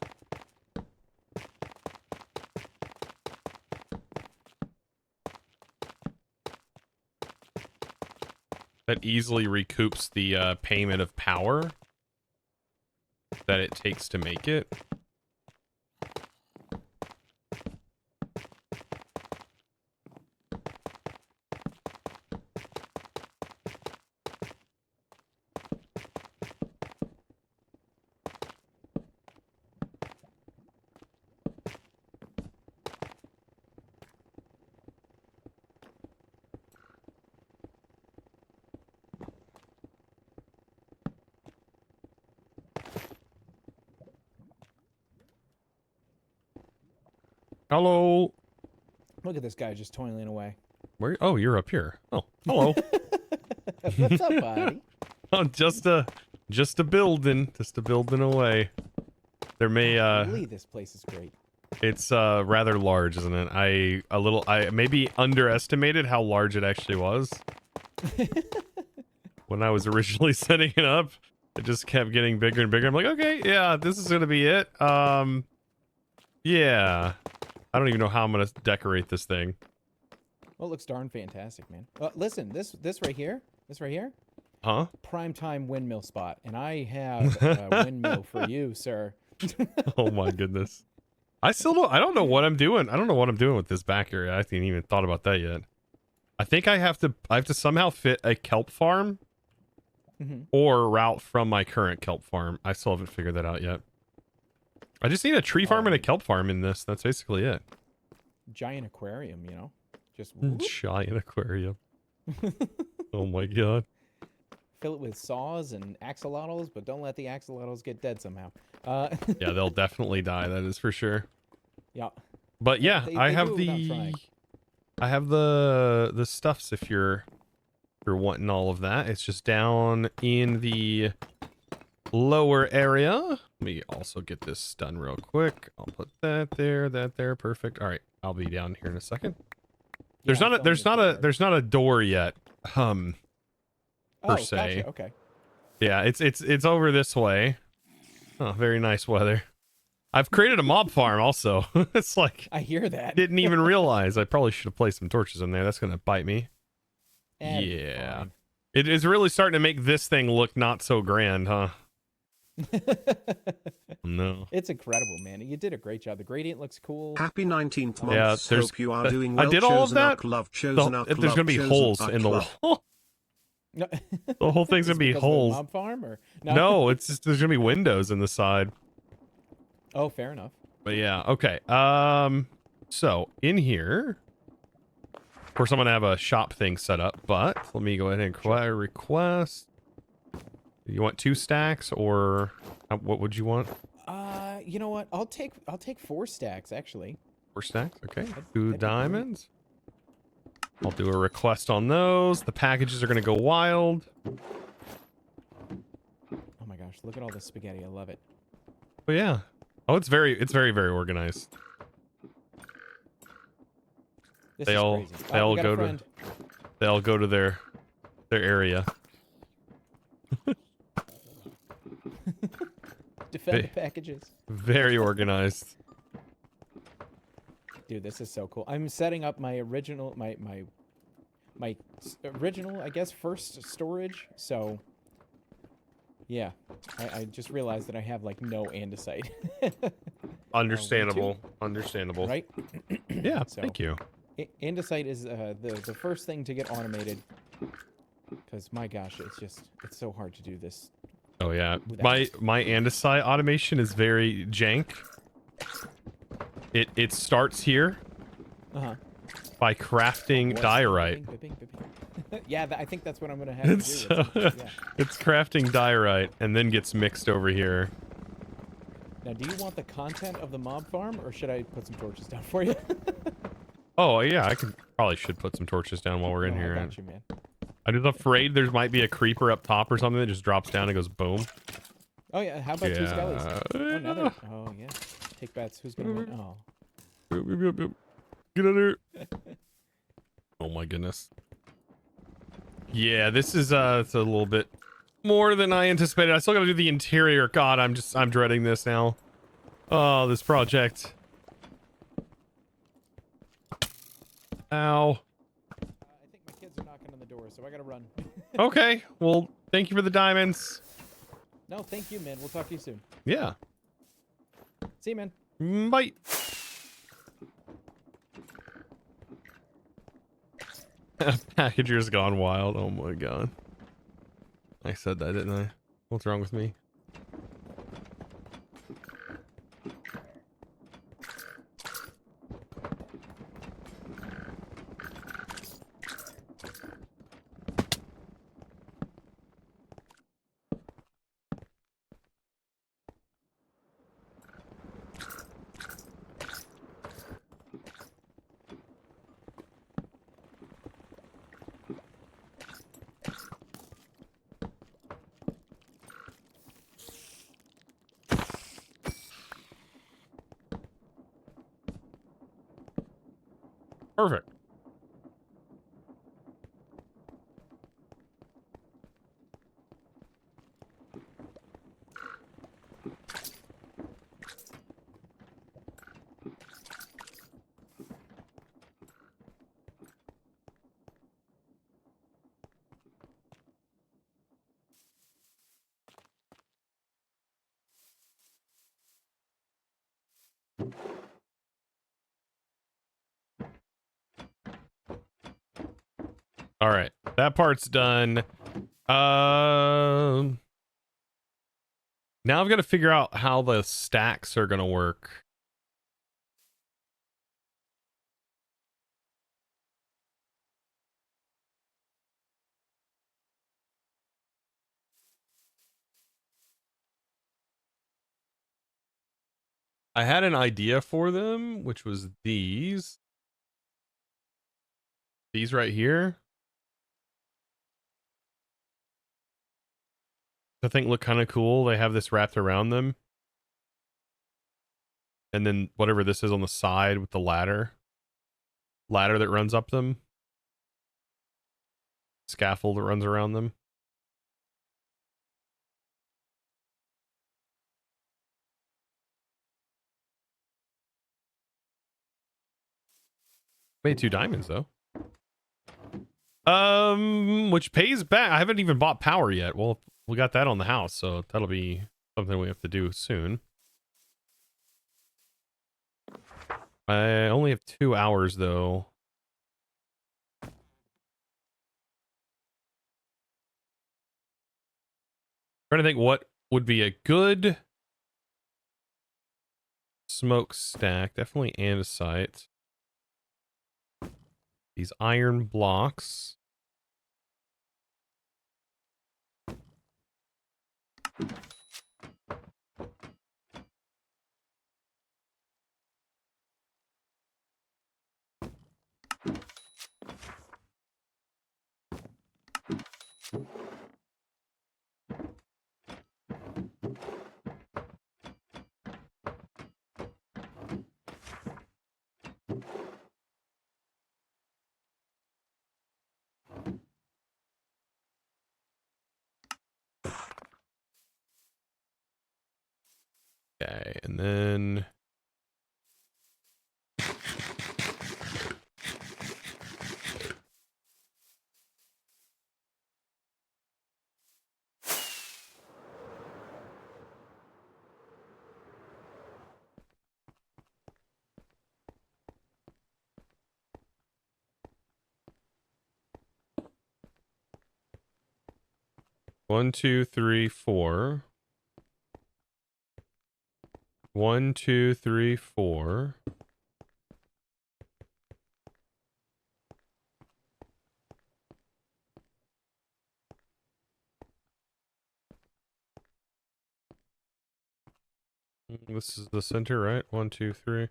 That easily recoups the payment of power that it takes to make it. Hello. Look at this guy just toiling away. Where? Oh, you're up here. Oh, hello. What's up, buddy? Oh, just a building away. There may Holy, this place is great. it's rather large, isn't it? I maybe underestimated how large it actually was. When I was originally setting it up, it just kept getting bigger and bigger. I'm like, okay, yeah, this is gonna be it. Yeah. I don't even know how I'm gonna decorate this thing. Well, it looks darn fantastic, man. Listen, this right here, Huh? primetime windmill spot, and I have a windmill for you, sir. Oh my goodness. I don't know what I'm doing. I don't know what I'm doing with this back area. I haven't even thought about that yet. I think I have to somehow fit a kelp farm or route from my current kelp farm. I still haven't figured that out yet. I just need a tree farm and a kelp farm in this. That's basically it. Giant aquarium, you know, just Giant aquarium. Oh my god. fill it with saws and axolotls, but don't let the axolotls get dead somehow. Yeah, they'll definitely die. That is for sure. Yeah. But yeah, They I do have without trying. the stuffs if you're wanting all of that. It's just down in the lower area. Let me also get this done real quick. I'll put that there. Perfect. All right, I'll be down here in a second. There's Yeah, there's not a door yet. Per se. Gotcha. Okay. Yeah, it's over this way. Oh, very nice weather. I've created a mob farm also. It's like I hear that. didn't even realize. I probably should have placed some torches in there. That's gonna bite me. Yeah. Fine. It is really starting to make this thing look not so grand, huh? No. It's incredible, man. You did a great job. The gradient looks cool. Happy 19th month. Yeah, there's- Hope you are doing well. I did all of Chosen that. Arc Love, chosen Arc There's Love, gonna be chosen holes Arc in the Love. wall. No. The whole thing's gonna Is it be because of the holes. mob farm or No, it's just there's gonna be windows in the side. Oh, fair enough. But yeah, okay. So in here, of course, I'm gonna have a shop thing set up. But let me go ahead and acquire request. You want 2 stacks or what would you want? You know what? I'll take 4 stacks actually. 4 stacks. Okay. That'd 2 be great. diamonds. I'll do a request on those. The packages are gonna go wild. Oh my gosh, look at all this spaghetti. I love it. But yeah. Oh, it's very organized. This They is all- crazy. they all we got go a to- friend. They all go to their area. Defend the Hey. packages. Very organized. Dude, this is so cool. I'm setting up my original original, I guess, first storage. So yeah, I just realized that I have like no andesite. Understandable. Understandable. Right? Yeah. So- Thank you. Andesite is the first thing to get automated. Because my gosh, it's so hard to do this. Oh yeah. Without- My andesite automation is very jank. It starts here Uh-huh. by crafting diorite. Yeah, I think that's what I'm gonna have to do. So, Yeah. it's crafting diorite and then gets mixed over here. Now, do you want the content of the mob farm, or should I put some torches down for you? Oh yeah, I probably should put some torches down while we're in Oh, here. I got you, man. I'm just afraid there might be a creeper up top or something that just drops down and goes boom. Oh yeah, how about two skellies? Oh, now Yeah. oh yeah. Take bets. Who's gonna win? Oh. Boop, boop, boop, boop. Get out of here. Oh my goodness. Yeah, this is it's a little bit more than I anticipated. I still gotta do the interior. God, I'm dreading this now. Oh, this project. Ow. I think my kids are knocking on the door, so I gotta run. Okay, well, thank you for the diamonds. No, thank you, man. We'll talk to you soon. Yeah. See you, man. Bye. Packager's gone wild. Oh my god. I said that, didn't I? What's wrong with me? Perfect. All right, that part's done. Now I've got to figure out how the stacks are gonna work. I had an idea for them, which was these. These right here. I think look kind of cool. They have this wrapped around them. And then whatever this is on the side with the ladder. Ladder that runs up them. Scaffold that runs around them. Made 2 diamonds though. Which pays back. I haven't even bought power yet. Well, we got that on the house, so that'll be something we have to do soon. I only have 2 hours though. Trying to think what would be a good smokestack. Definitely andesite. These iron blocks. Okay, and then 1, 2, 3, 4. 1, 2, 3, 4. This is the center, right? 1, 2, 3.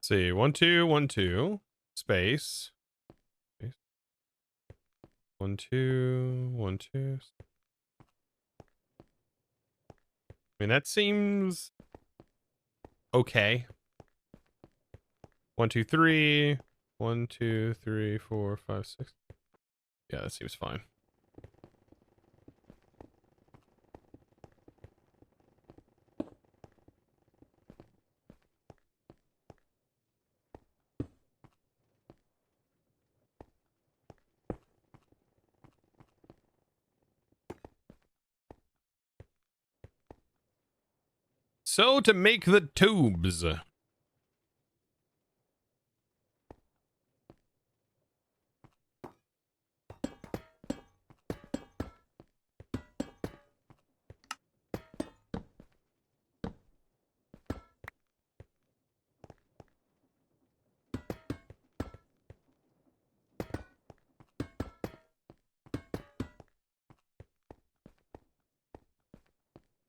See, 1, 2, 1, 2. Space. Space. 1, 2, 1, 2. I mean, that seems okay. 1, 2, 3. 1, 2, 3, 4, 5, 6. Yeah, that seems fine. So to make the tubes.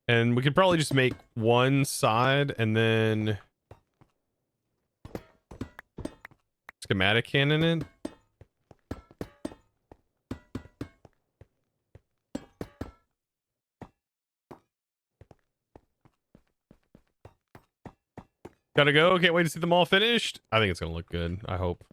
And we could probably just make one side and then schematic cannon in. Gotta go. Can't wait to see them all finished. I think it's gonna look good. I hope.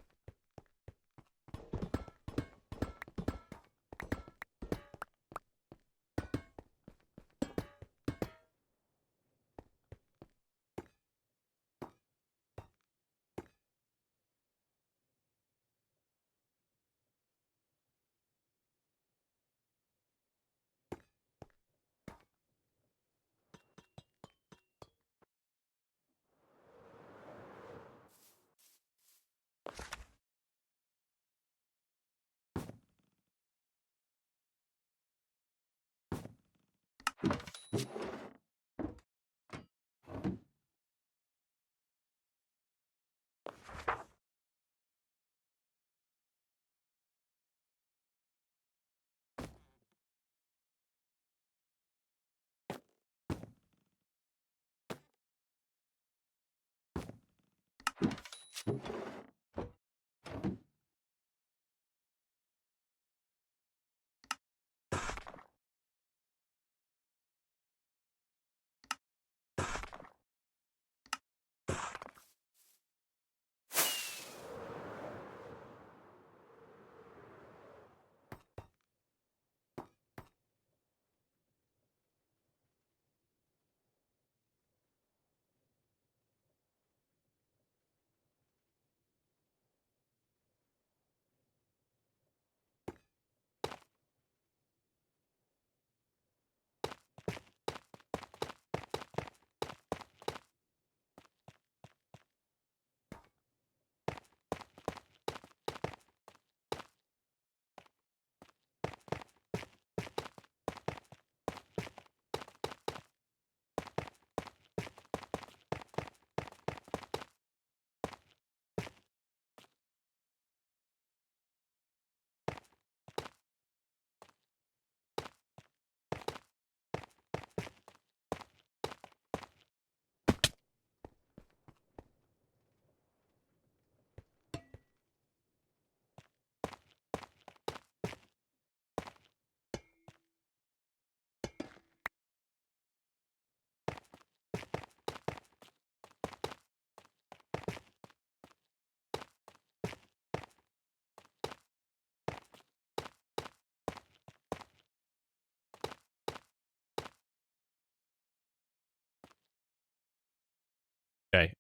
Okay.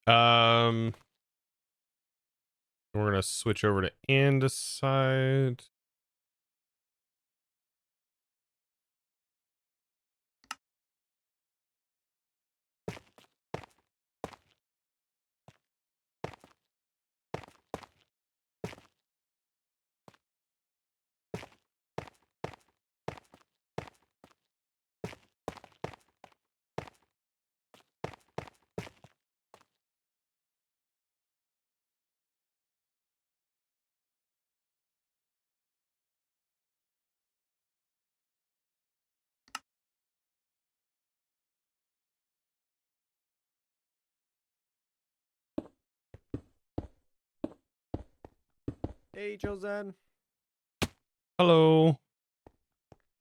We're gonna switch over to andesite. Hey, Chosen. Hello.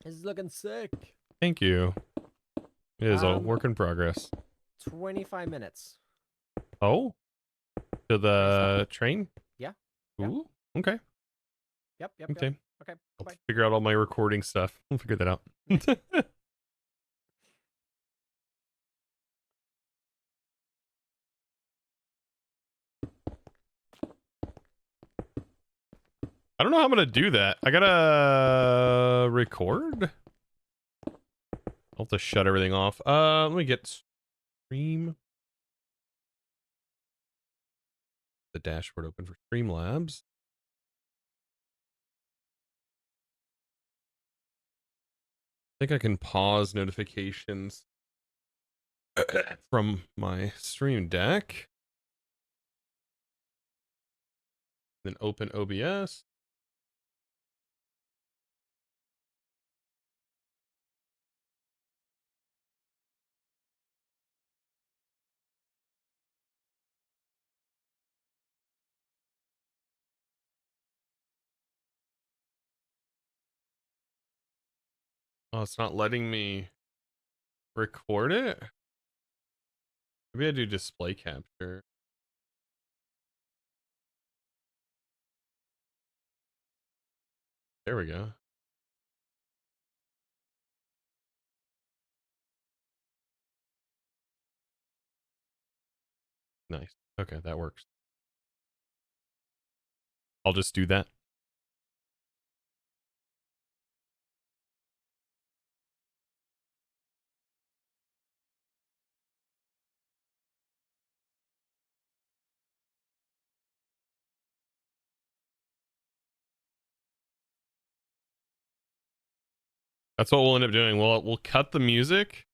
This is looking sick. Thank you. It is a Um, work in progress. 25 minutes. Oh, to the train? Yeah. Yeah. Ooh, okay. Yep. Okay. Okay. I'll Bye. figure out all my recording stuff. We'll figure that out. I don't know how I'm gonna do that. I gotta record. I'll have to shut everything off. Let me get Stream. The dashboard open for Streamlabs. I think I can pause notifications from my Stream Deck. Then open OBS. Oh, it's not letting me record it. Maybe I do display capture. There we go. Nice. Okay, that works. I'll just do that. That's what we'll end up doing. We'll cut the music.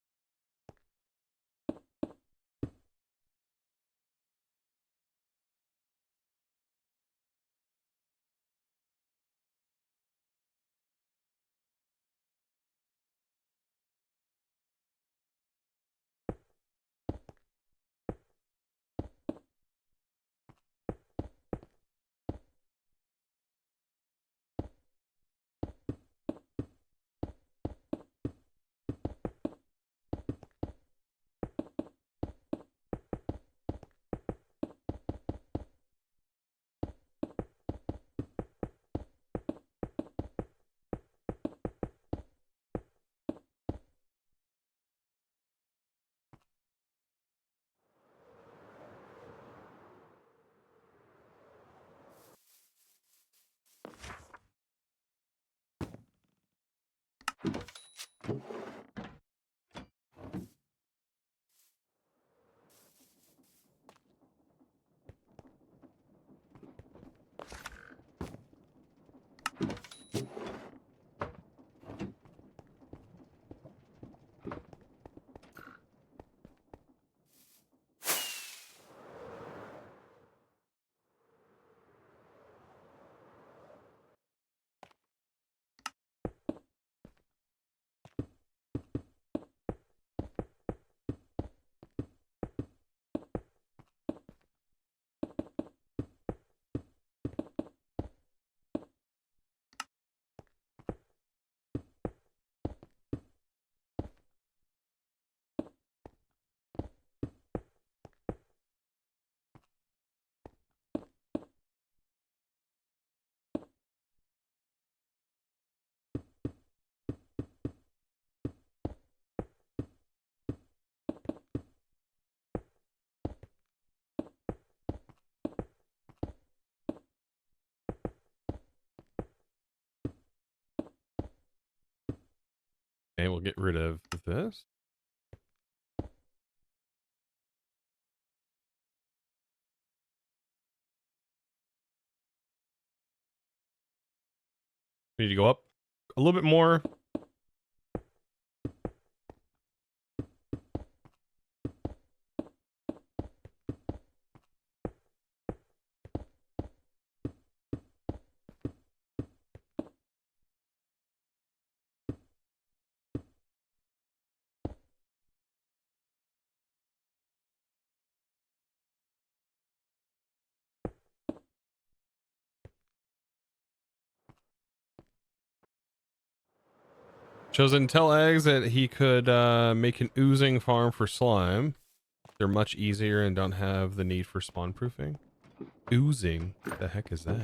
Okay, we'll get rid of this. We need to go up a little bit more. Chosen, tell Eggs that he could make an oozing farm for slime. They're much easier and don't have the need for spawn proofing. Oozing? What the heck is that?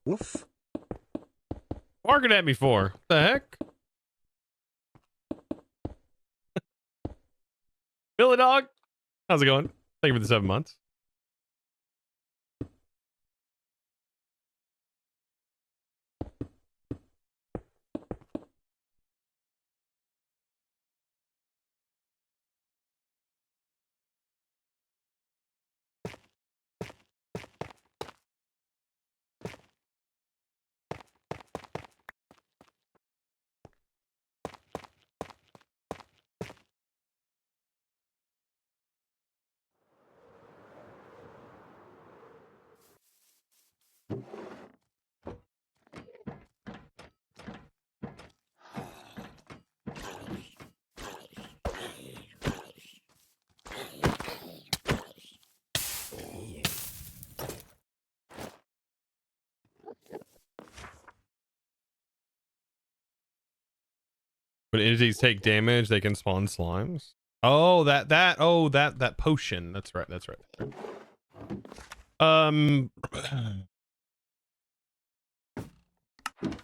Woof. Barking at me for? The heck? Billy Dog? How's it going? Thank you for the 7 months. When entities take damage, they can spawn slimes. Oh, that potion. That's right. That's right.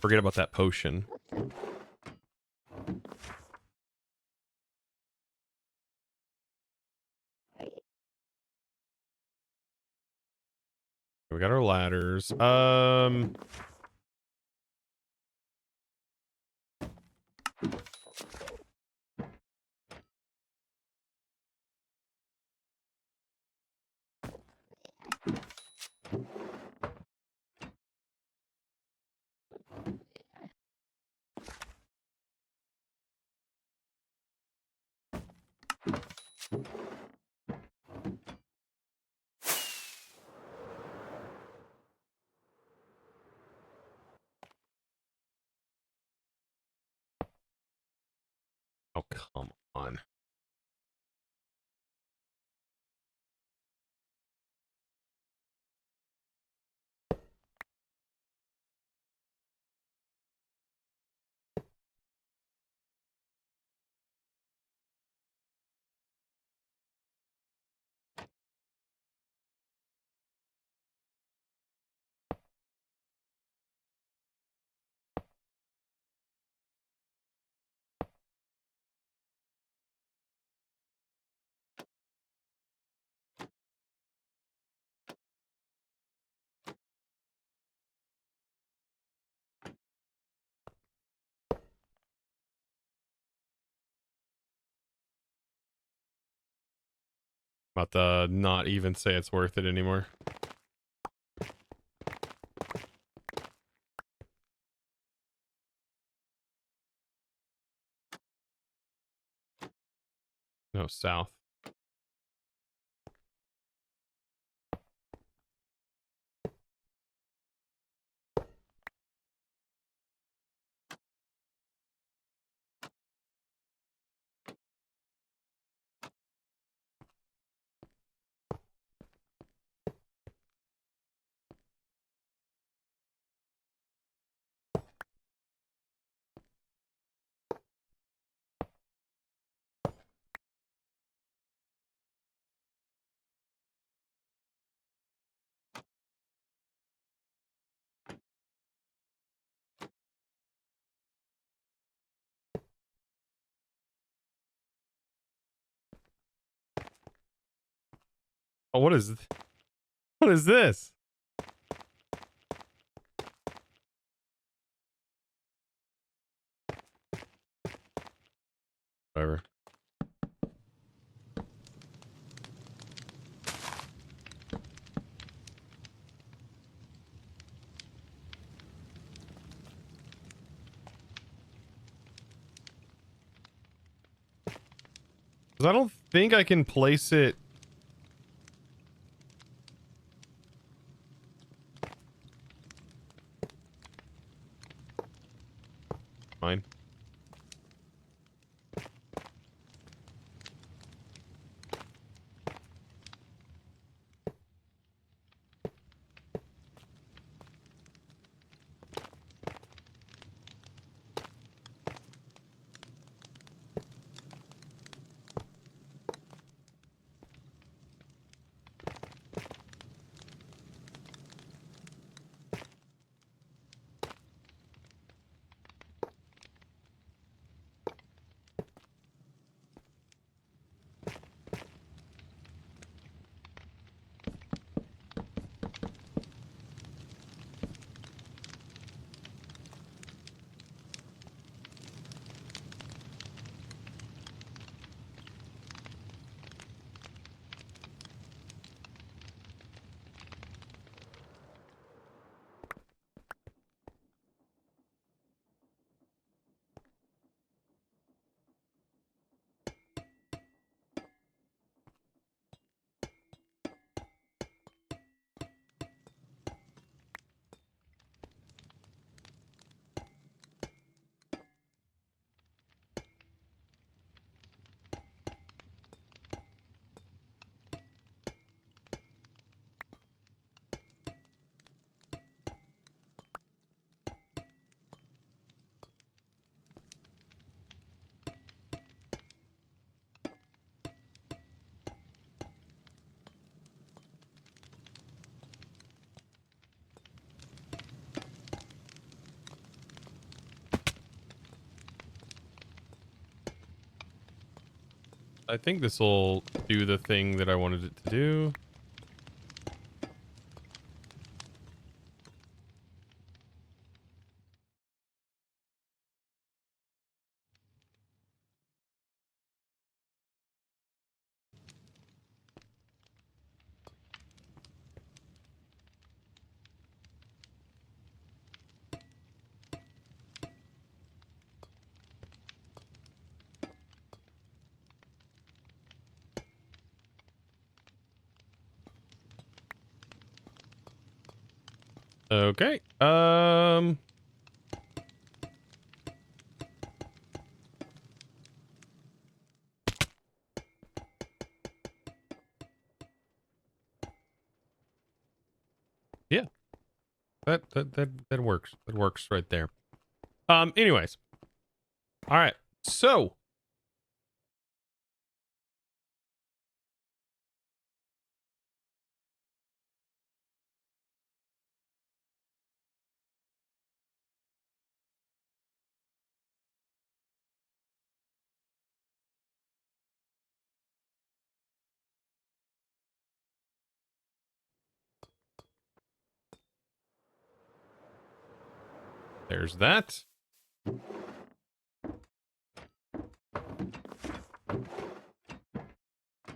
Forget about that potion. We got our ladders. Oh, come on. About to not even say it's worth it anymore. No, south. Oh, what is this? Whatever. Because I don't think I can place it. Fine. I think this will do the thing that I wanted it to do. Okay. Yeah. That works. That works right there. Anyways. All right. So, there's that.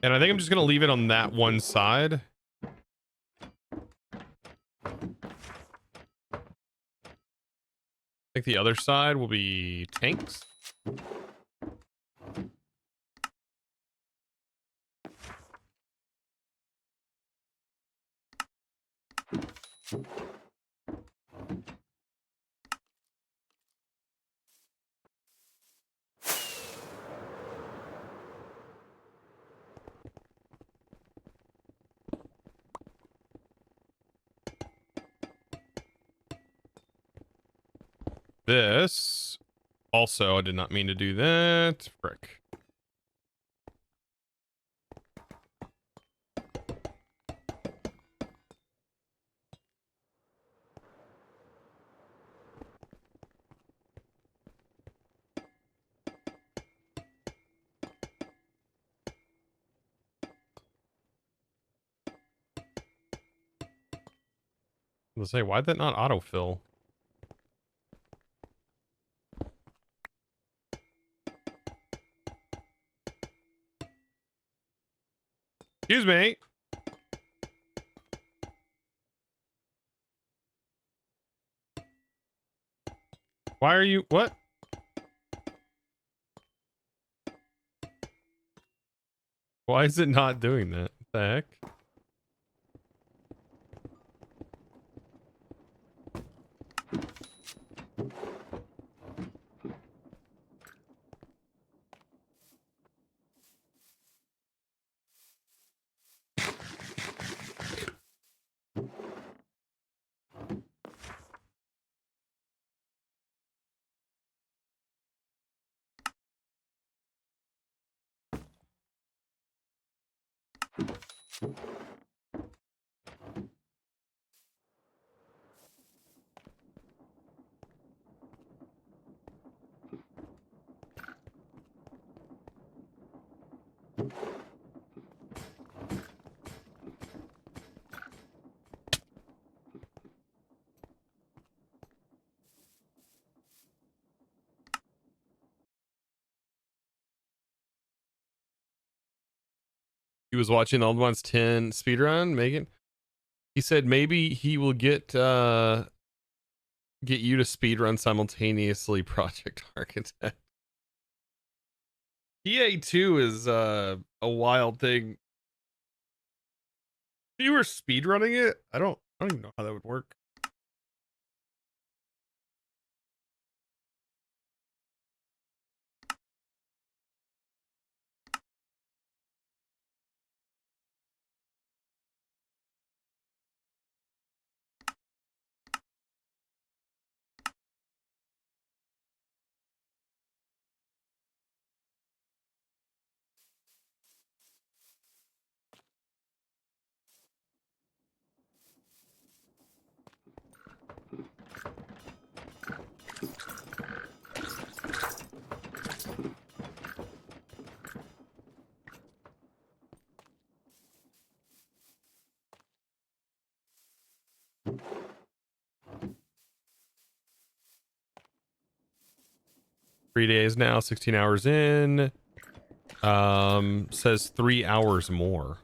And I think I'm just going to leave it on that one side. I think the other side will be tanks. This also, I did not mean to do that. Frick. Let's say, why'd that not autofill? Excuse me. Why are you, what? Why is it not doing that? What the heck? He was watching the Old Ones 10 speedrun, Megan. He said maybe he will get you to speedrun simultaneously Project Architect. EA2 is a wild thing. If you were speedrunning it, I don't even know how that would work. Days now, 16 hours in. Says 3 hours more.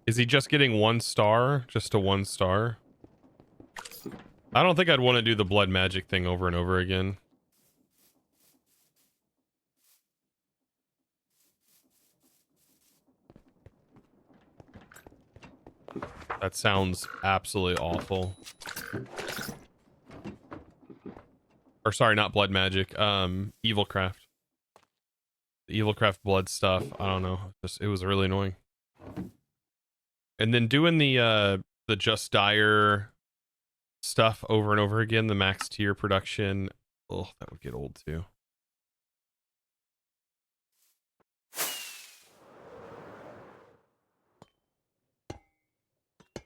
Is he just getting 1 star? Just a 1 star? I don't think I'd want to do the blood magic thing over and over again. That sounds absolutely awful. Or sorry, not blood magic. Evilcraft. The Evilcraft blood stuff. I don't know. Just, it was really annoying. And then doing the Just Dire stuff over and over again, the max tier production. Oh, that would get old too.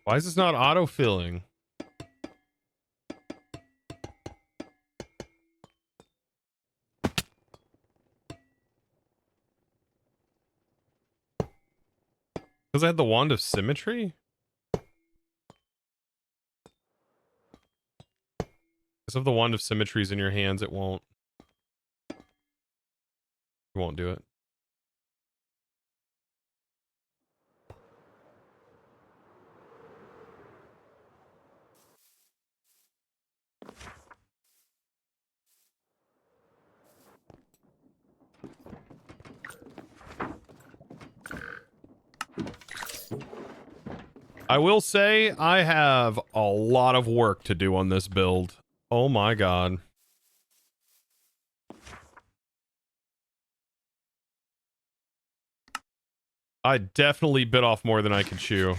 Why is this not auto-filling? Because I had the Wand of Symmetry? Because of the Wand of Symmetries in your hands, it won't do it. I will say I have a lot of work to do on this build. Oh my god. I definitely bit off more than I could chew.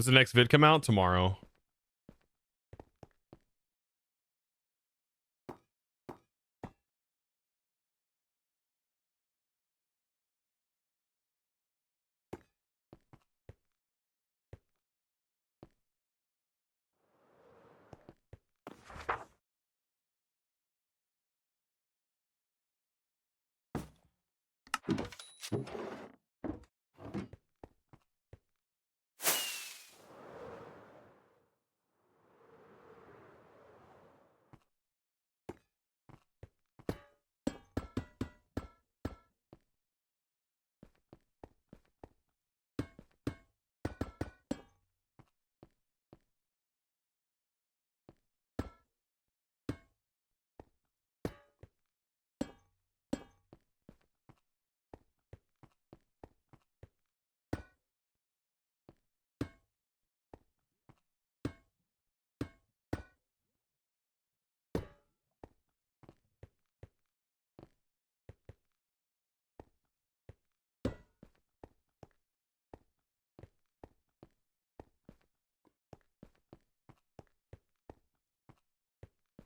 Does the next vid come out tomorrow?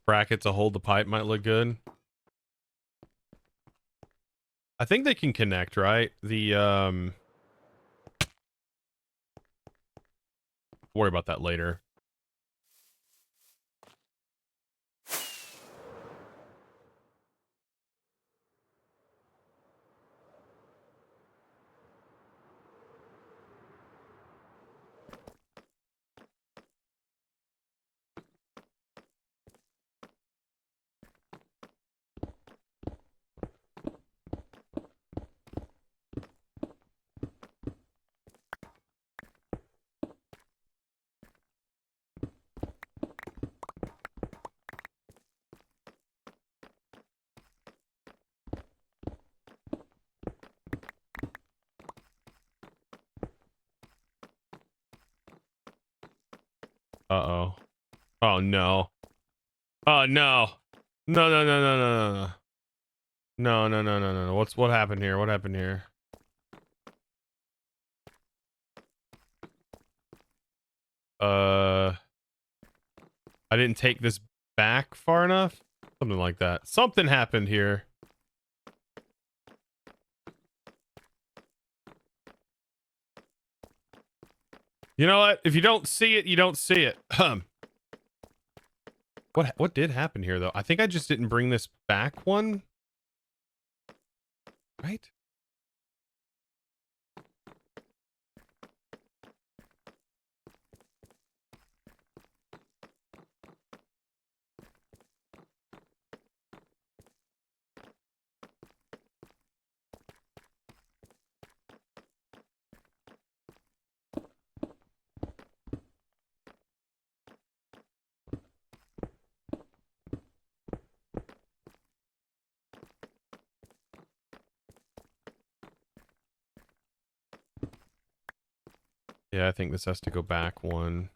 Bracket to hold the pipe might look good. I think they can connect, right? Worry about that later. Uh-oh. Oh no. Oh no. No, no, no, no, no, no. No, no, no, no, no, no. What happened here? What happened here? I didn't take this back far enough? Something like that. Something happened here. You know what? If you don't see it, you don't see it. What did happen here though? I think I just didn't bring this back one. Right? Yeah, I think this has to go back one.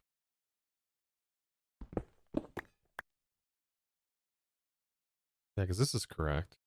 Yeah, because this is correct.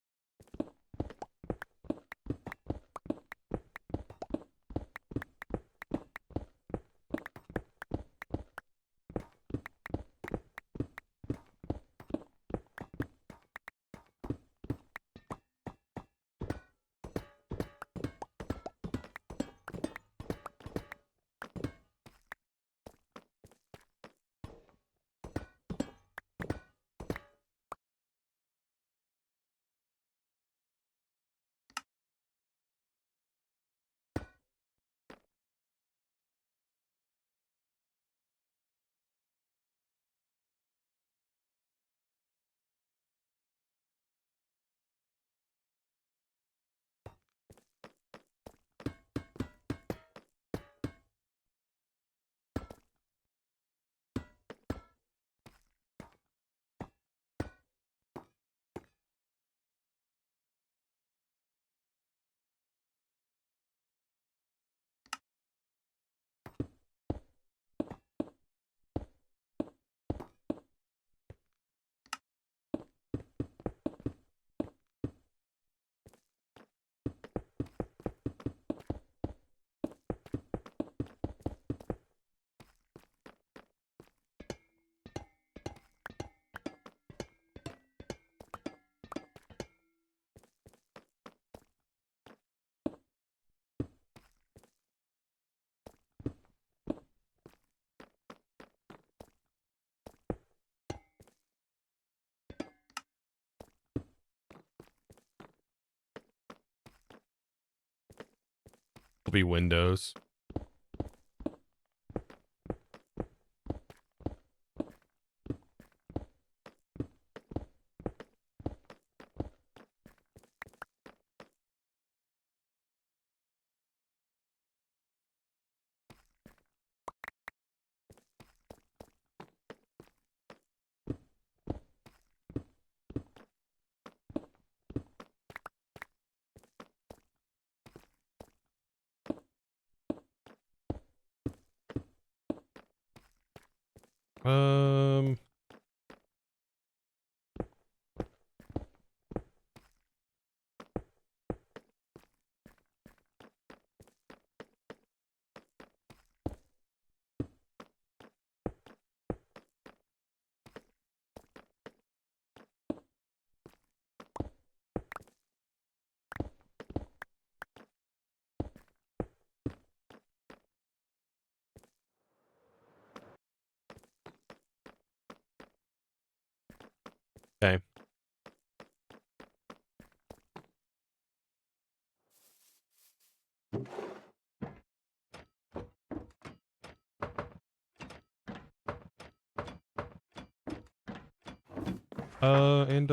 It'll be windows. Um, okay. And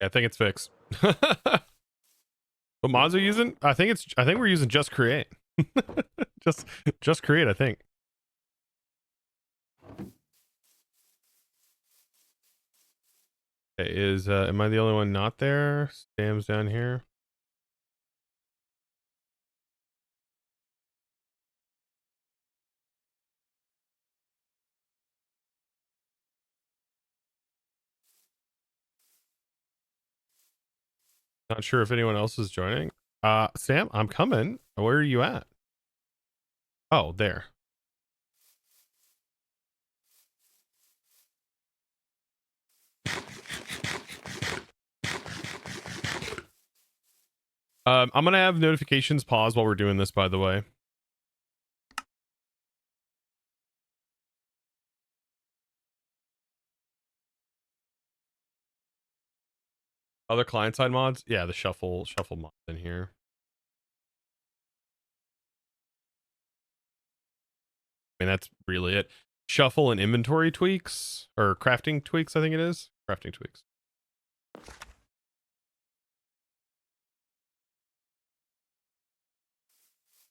I think it's fixed. What mods are you using? I think we're using Just Create. just Create, I think. Okay, am I the only one not there? Sam's down here. Not sure if anyone else is joining. Sam, I'm coming. Where are you at? Oh, there. I'm gonna have notifications pause while we're doing this, by the way. Other client-side mods? Yeah, the shuffle mod in here. I mean, that's really it. Shuffle and inventory tweaks, or crafting tweaks, I think it is. Crafting tweaks.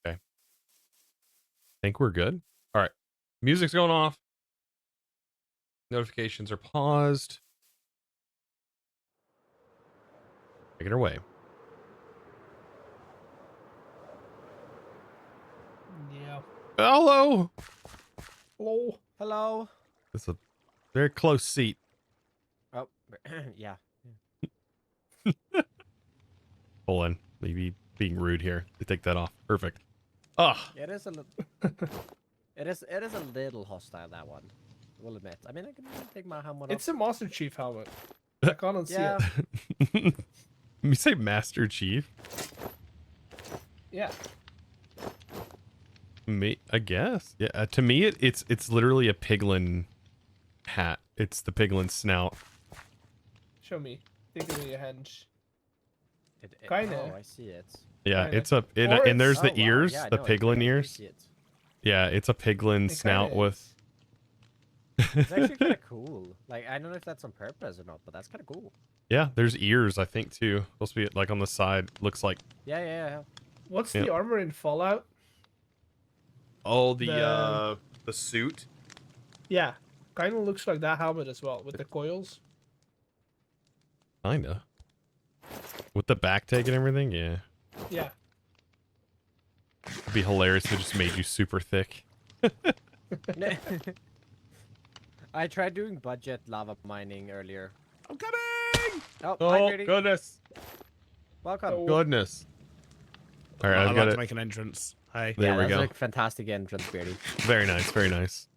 Okay. I think we're good. All right. Music's going off. Notifications are paused. Take it away. Yeah. Hello. Hello. Hello. It's a very close seat. Oh, yeah. Hold on. Maybe being rude here. They take that off. Perfect. Ah. It is a little. it is a little hostile, that one. I will admit. I mean, I can take my helmet off. It's a Master Chief helmet. I can't see Yeah. it. You say Master Chief? Yeah. Me, I guess. Yeah. To me, it's literally a piglin hat. It's the piglin snout. Show me. Take it in your hands. Oh, I see it. Yeah, Kinda. it's a Or and there's it's- the Oh, wow, ears, yeah, the no, piglin I do ears. see it. Yeah, it's a piglin It snout kinda with. is. It's actually kind of cool. Like, I don't know if that's on purpose or not, but that's kind of cool. Yeah, there's ears, I think, too. Supposed to be like on the side. Looks like. Yeah, yeah, yeah. What's Yep. the armor in Fallout? Oh, The- the suit. Yeah. Kind of looks like that helmet as well, with the coils. Kinda. With the back tag and everything, yeah. Yeah. It'd be hilarious if it just made you super thick. I tried doing budget lava mining earlier. I'm coming! Oh, hi, Oh, Brady. goodness. Welcome. Oh. Goodness. All right, I'd I've like got to it. make an entrance. Hey. There we That's go. a fantastic entrance, Beardy. Very nice, very nice.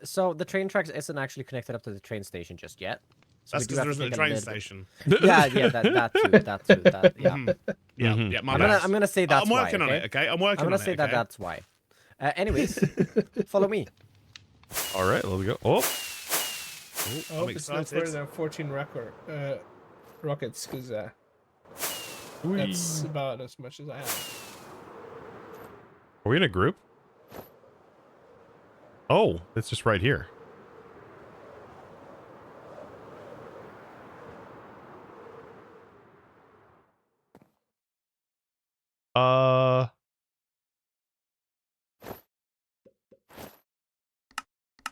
So the train tracks isn't actually connected up to the train station just yet. So That's we do because have there to isn't a take train little bit- station. Yeah, that too. Yeah. Mhm. Yeah, Mhm. yeah, my I'm bad. gonna say that's I'm working why, on okay? it, okay? I'm working I'm on gonna it, say that okay? that's why. Anyways, follow me. All right, let's go. Oh, I I'm hope it's no excited. further than 14 rockets, because whee. that's about as much as I have. Are we in a group? Oh, it's just right here.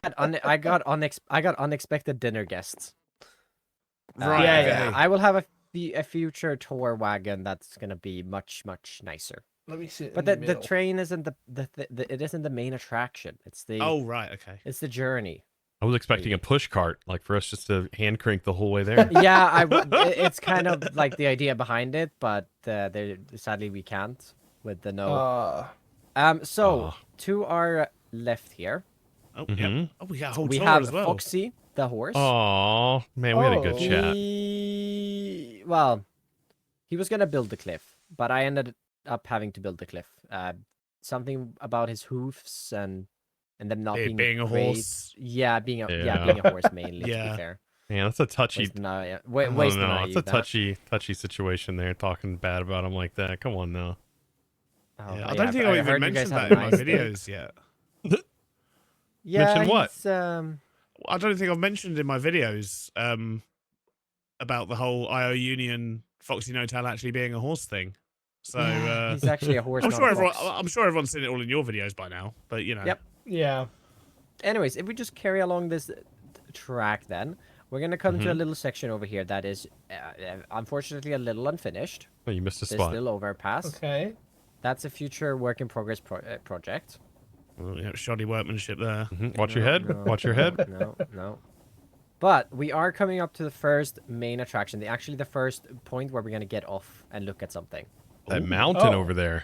I got unexpected dinner guests. Right, Yeah, okay. yeah. I will have a future tour wagon that's gonna be much nicer. Let me sit But in the middle. train isn't it isn't the main attraction. It's the Oh, right, okay. it's the journey. I was expecting a push cart, like for us just to hand crank the whole way there. Yeah, it's kind of like the idea behind it, but sadly we can't with the no. So Ah. to our left here, Oh, Mhm. yeah. Oh, we got a whole we tour have as well. Foxy the horse. Oh man, we had a good Oh. chat. He was gonna build the cliff, but I ended up having to build the cliff. Something about his hoofs and them not It being being a great. horse. Yeah, being a Yeah. being a horse mainly. To Yeah. be fair, Man, that's a touchy. wasting I wasting don't know. an It's a IE, that. touchy situation there. Talking bad about him like that. Come on now. Oh, Yeah, I yeah, don't think I even heard you guys mentioned had that in a my nice day. videos yet. Yeah, Mention what? he's, I don't think I've mentioned in my videos about the whole IO Union Foxy No Tail actually being a horse thing. So yeah, he's actually a horse. I'm not sure a everyone, fox. I'm sure everyone's seen it all in your videos by now. But you know, Yep. Yeah. Anyways, if we just carry along this track, then we're gonna come to a Mhm. little section over here that is, unfortunately, a little unfinished. Oh, you missed a This spot. little overpass. Okay. That's a future work in progress project. well, yeah, shoddy workmanship there. Mhm. Watch your No, head. no, Watch your head. No. But we are coming up to the first main attraction. The first point where we're gonna get off and look at something. That mountain Oh. over there.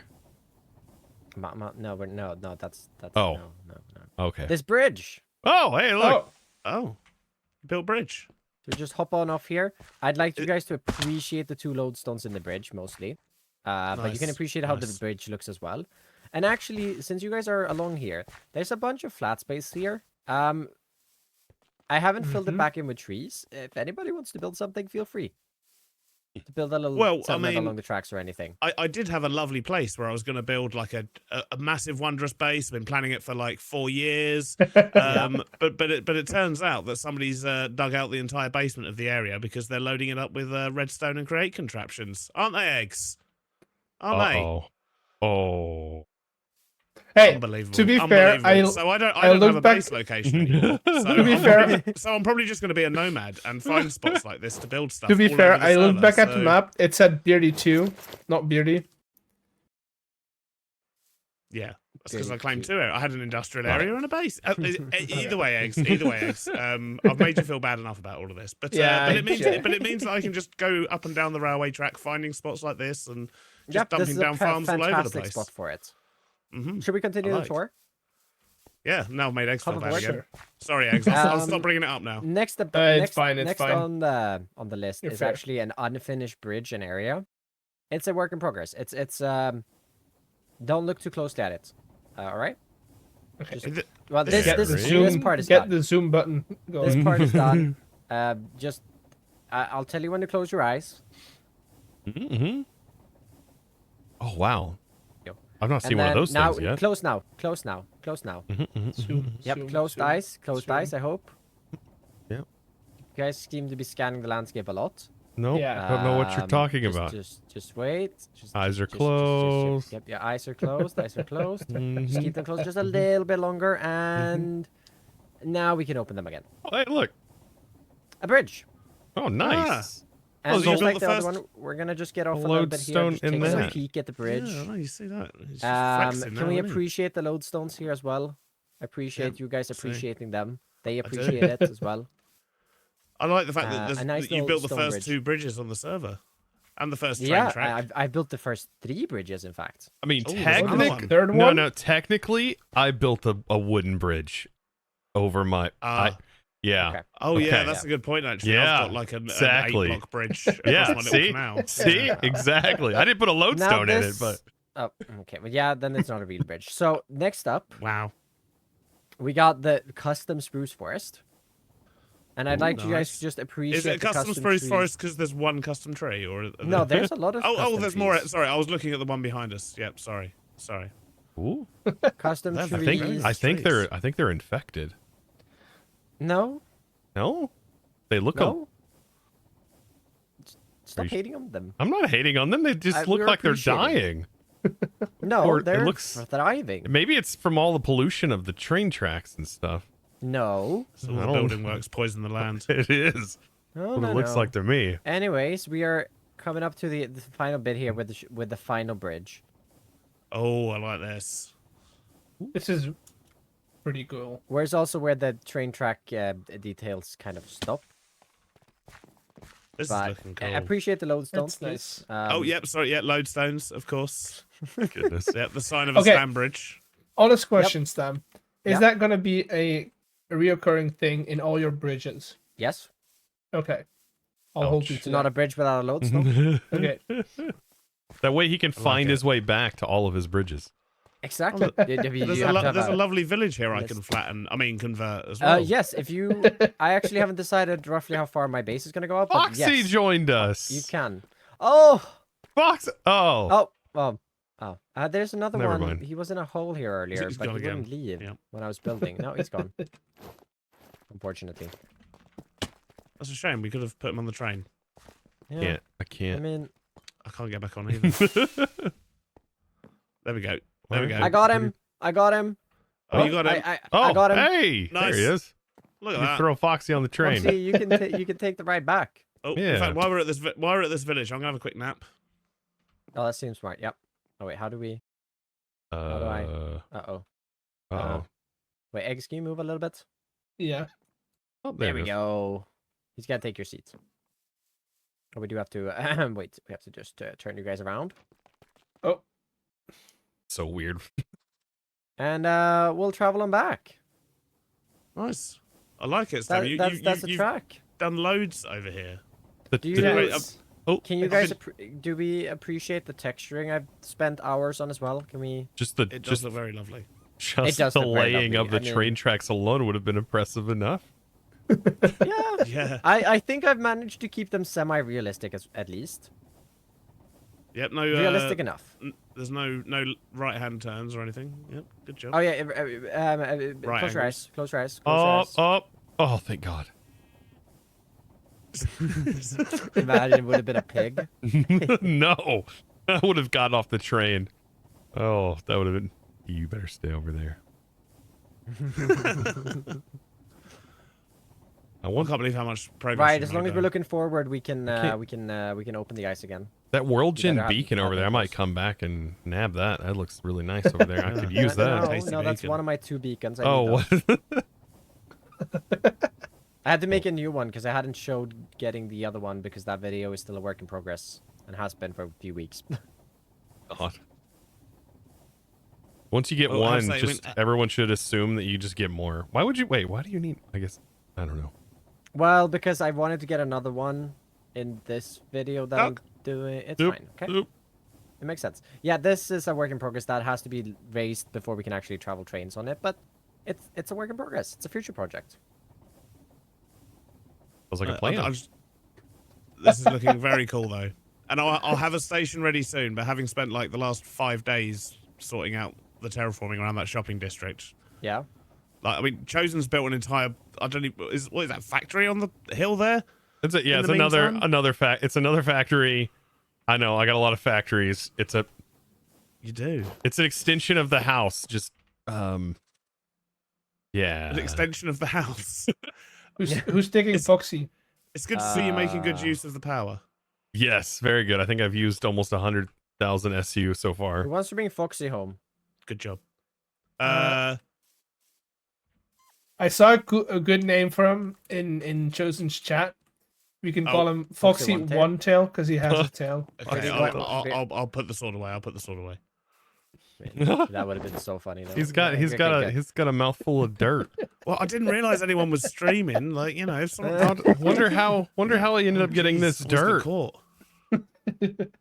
No, that's Oh. no. Okay. This bridge. Oh, hey, look. Oh, built bridge. So just hop on off here. I'd like you guys to appreciate the two lodestones in the bridge mostly. But you can Nice, appreciate how the nice. bridge looks as well. And actually, since you guys are along here, there's a bunch of flat space here. I haven't filled it Mhm. back in with trees. If anybody wants to build something, feel free to build a little Well, I settlement mean, along the tracks or anything. I did have a lovely place where I was going to build like a massive wondrous base. I've been planning it for like 4 years. But it turns out that somebody's dug out the entire basement of the area because they're loading it up with redstone and create contraptions. Aren't they, eggs? Aren't they? Uh-oh. Oh. Hey, Unbelievable. to be fair, Unbelievable. So I don't I have a looked back- base location anymore. So To be fair- I'm probably just going to be a nomad and find spots like this to build stuff. To be all fair, over the I looked server, back at the so- map. It said Beardy 2, not Beardy. Yeah, that's because I Good, claimed good. 2 area. I had an industrial Right. area and a base. Either way, eggs. Either way, eggs. I've made you feel bad enough about all of this, but Yeah, but it means sure. but it means that I can just go up and down the railway track, finding spots like this, and just Yep, this dumping is down a farms all over the fantastic place. spot for it. Hmm Should we continue the like. tour? Yeah, now I've made eggs feel Come bad aboard. again. Sorry, eggs. I'll Um, stop bringing it up now. Next, It's next, fine, it's next fine. on the list You're is fair. actually an unfinished bridge and area. It's a work in progress. It's don't look too closely at it. All right. Okay. Is it- Well, this Get this the Bridge? this zoom. part is Get done. the zoom button This going. part is done. Just I'll tell you when to close your eyes. Mm-hmm. Oh wow. Yep. I've not And seen one of then those now, things yet. close now. Close now. Close now. Mhm, mhm, Zoom, mhm. Yep. zoom, Closed zoom, eyes. Closed zoom. eyes. I hope. Yep. You guys seem to be scanning the landscape a lot. Nope. Yeah. Don't know what you're talking just, about. Just wait. Just, Eyes are just- closed. Yep, your eyes are closed. Eyes are closed. Just Mhm. keep them closed just a little bit longer, and now we can open them again. Oh, hey, look. A bridge. Oh, nice. Oh, And so you just built like the the other first- one, we're gonna just get off a little bit here, lodestone just in take a there. peek at the bridge. Yeah, I know, you see that? It's just flexing Can now, we isn't he? appreciate the lodestones here as well? I appreciate you guys see. appreciating them. They do. appreciate it as well. I like the fact that, A nice that you little built the stone first bridge. 2 bridges on the server, and the first train Yeah, track. I built the first 3 bridges, in fact. I mean, Oh, there's another technically, one. Third no, one? no. Technically, I built a wooden bridge over my. Yeah. Okay. Oh yeah, Okay. that's a good point. Actually, Yeah, I've got like an exactly. 8-block bridge across Yeah. my little See, canal. see, Yeah. exactly. I didn't put a lodestone in it, but Oh, okay. Well, yeah, then it's not a real bridge. So next up, Wow. we got the custom spruce forest. And I'd Ooh, like you guys nice. to just appreciate Is it a the custom custom spruce trees. forest because there's one custom tree, or are No, there- there's a lot of Oh, custom there's more. trees. Sorry, I was looking at the one behind us. Yep, sorry. ooh, Custom They're trees. very I nice think trees. I think they're infected. No, No, they look. no. Stop Are you- hating on them. I'm not hating on them. They just we look were like they're appreciating dying. No, Or it they're looks- thriving. Maybe it's from all the pollution of the train tracks and stuff. No. So all I the don't- building works poison the land. It is No, what no, it looks no. like to me. Anyways, we are coming up to the final bit here with the final bridge. Oh, I like this. This is pretty cool. Where's also where the train track details kind of stop. This But is looking I cool. appreciate the lodestones, That's please. Oh, yep. Sorry. Yeah, lodestones, of course. Goodness. Yep, the sign of a Okay. stand bridge. Honest question, Stam. Is Yep. that gonna be a reoccurring thing in all your bridges? Yes. Okay. I'll hold you Ouch. to Not a that. bridge without a lodestone. Okay. That way he can find it. his way back to all of his bridges. Exactly. You There's, have to have there's a a- lovely village here I list. can flatten. I mean, convert as well. Yes, if you... I actually haven't decided roughly how far my base is going to go up, but Foxy yes, joined us. you can. Oh! Fox. Oh. Oh! There's another Never one. mind. He was in a hole here earlier, He's but he gone again. wouldn't leave Yep. when I was building. No, he's gone. Unfortunately. That's a shame. We could have put him on the train. Yeah. I I can't. mean, I can't get back on either. There we go. There we go. I got him. I got him. Oh, you got him. Oh, I got him. hey, there Nice. he is. Look at You that. throw Foxy on the train. See, you can take the ride back. Oh, Yeah. in fact, while we're at this village, I'm gonna have a quick nap. Oh, that seems smart. Yep. Oh wait, how do we? do I- Uh-oh. Uh-oh. Wait, eggs, can you move a little bit? Yeah. Oh, There we it is. go. He's got to take your seat. Oh, we do have to wait. We have to just turn you guys around, Oh, So weird. and we'll travel on back. Nice. I like it, Stan. That's the you've track. done loads over here. Do you Wait, guys? oh, Can you I've guys? been- Do we appreciate the texturing I've spent hours on as well? Can we? just the It does just look very lovely. just does the look very laying of lovely. the I train mean- tracks alone would have been impressive enough. Yeah. Yeah. I think I've managed to keep them semi-realistic at least. Yep. No. Realistic enough. There's no right-hand turns or anything. Yep. Good job. Oh yeah. Right Close your angles. eyes. Close your eyes. Close your Oh, eyes. oh, thank God. Imagine it would have been a pig. No, I would have gotten off the train. Oh, that would have been. You better stay over there. I I want can't believe how much progress. Right. you've As long made as we're there. looking forward, we can Okay. we can open the ice again. that World You Gin better have beacon over there. I might close. come back and nab that. That looks really nice over there. I could use No, that. No, Tasty that's beacon. one of my 2 beacons. I Oh, need those. what? I had to make a new one because I hadn't showed getting the other one because that video is still a work in progress and has been for a few weeks. God. Once you get Well, I have one, to say, I just mean, everyone should assume that you just get more. Why would you wait? Why do you need? I guess I don't know. Well, because I wanted to get another one in this video that I'm doing. It's Oop, fine. Okay. oop. It makes sense. Yeah, this is a work in progress that has to be raised before we can actually travel trains on it, but it's a work in progress. It's a future project. Sounds like a I plan. This is looking very cool though, and I'll have a station ready soon. But having spent like the last 5 days sorting out the terraforming around that shopping district, Yeah. like I mean, Chosen's built an entire. I don't even. What is that factory on the hill there? It's a, yeah, in it's the another meantime? It's another factory. I know. I got a lot of factories. It's You do an extension of the house. Just yeah. an extension of the house. who's taking It's- Foxy? It's good to see you making good Uh, use of the power. Yes, very good. I think I've used almost 100,000 SU so Who far. wants to bring Foxy home? Good job. I saw a good name for him in Chosen's chat. We can call him Foxy Foxy One Tail because he has a tail. Okay, Foxy I'll put the sword away. I'll put the sword away. That would have been so funny. Though. He's got a mouthful of dirt. Well, I didn't realize anyone was streaming. Like, you know, if someone Wonder how he ended up getting this dirt.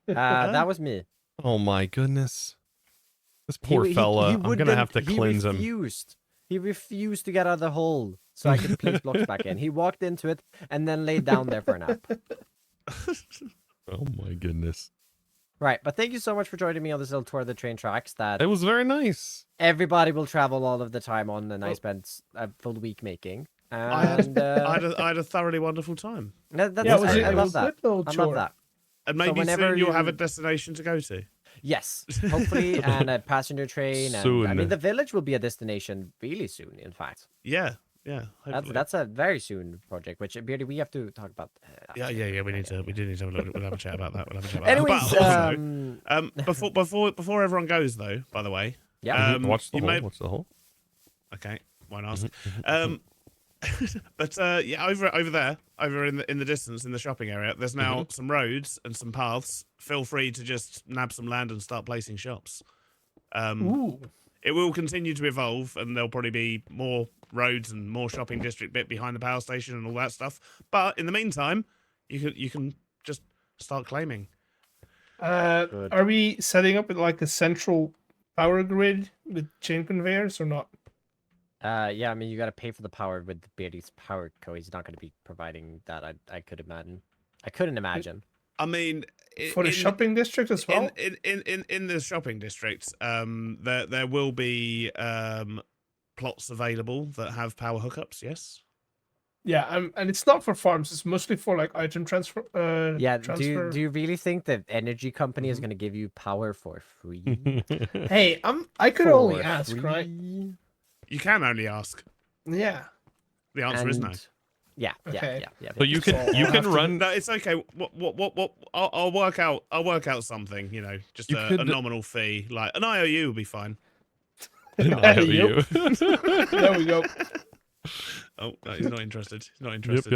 That was me. Oh my goodness. This poor fella. I'm gonna have to cleanse him. He refused to get out of the hole so I could place blocks back in. He walked into it and then laid down there for a nap. Oh my goodness. Right, but thank you so much for joining me on this little tour of the train tracks that It was very nice. everybody will travel all of the time on, and I spent a full week making. I And I had a thoroughly wonderful time. I love that. I love that. And maybe whenever soon you'll have you- a destination to go to. Yes, hopefully, and a passenger train. And, I Soon. mean, the village will be a destination really soon. In fact, Yeah, yeah. Hopefully. that's a very soon project. Which Beardy, we have to talk about. Yeah. We do need to have a look. We'll have a chat about that. Anyways, But also, before everyone goes though, by the way. yeah. Watch the you hole. may- Watch the hole. Okay, why not? But yeah, over there, over in the distance in the shopping area, there's now some roads and some paths. Feel free to just nab some land and start placing shops. Ooh. It will continue to evolve, and there'll probably be more roads and more shopping district bit behind the power station and all that stuff. But in the meantime, you can just start claiming. Good. Are we setting up like a central power grid with chain conveyors or not? Yeah, I mean, you got to pay for the power with Beardy's power co. He's not going to be providing that. I could imagine. I couldn't imagine. I mean, For the shopping district as well? in the shopping district, there will be plots available that have power hookups. Yes. Yeah, and it's not for farms. It's mostly for like item transfer. Yeah, transfer. do you really think the energy company is going to give you power for free? Hey, I could only For ask, right? free? You can only ask. Yeah. The answer is no. And- Yeah, Okay. yeah. So you can run. No, it's okay. What? I'll work out something. You know, just You a could- nominal fee, like an IOU will be fine. IOU. There we go. Oh, no, he's not interested. He's not Yep, interested.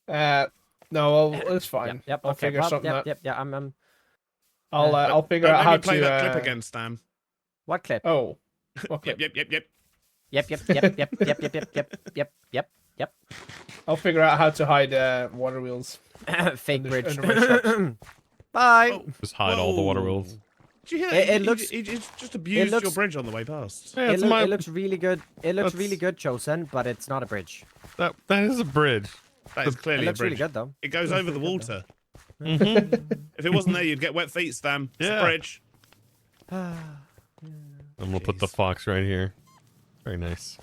yep. No, well, it's fine. Yep. I'll Okay. figure Well, something out. Yeah. I'm. I'll figure Don't out let how me play to that clip again, Stam. What clip? Oh. What clip? Yep. Yep. I'll figure out how to hide water wheels. Fake Under- bridge. under my shops. Bye. Oh, Just hide all the water wheels. Did you hear It that? looks- He just abused looks- your bridge on the way past. Yeah, It, it looks really good. It looks really That's- good, Chosen, but it's not a bridge. that is a bridge. That is It clearly a looks really bridge. good though. It goes over the really good, water. If it wasn't there, you'd get wet feet, Stam. It's Yeah. a bridge. I'm gonna put the Jeez. fox right here. Very nice.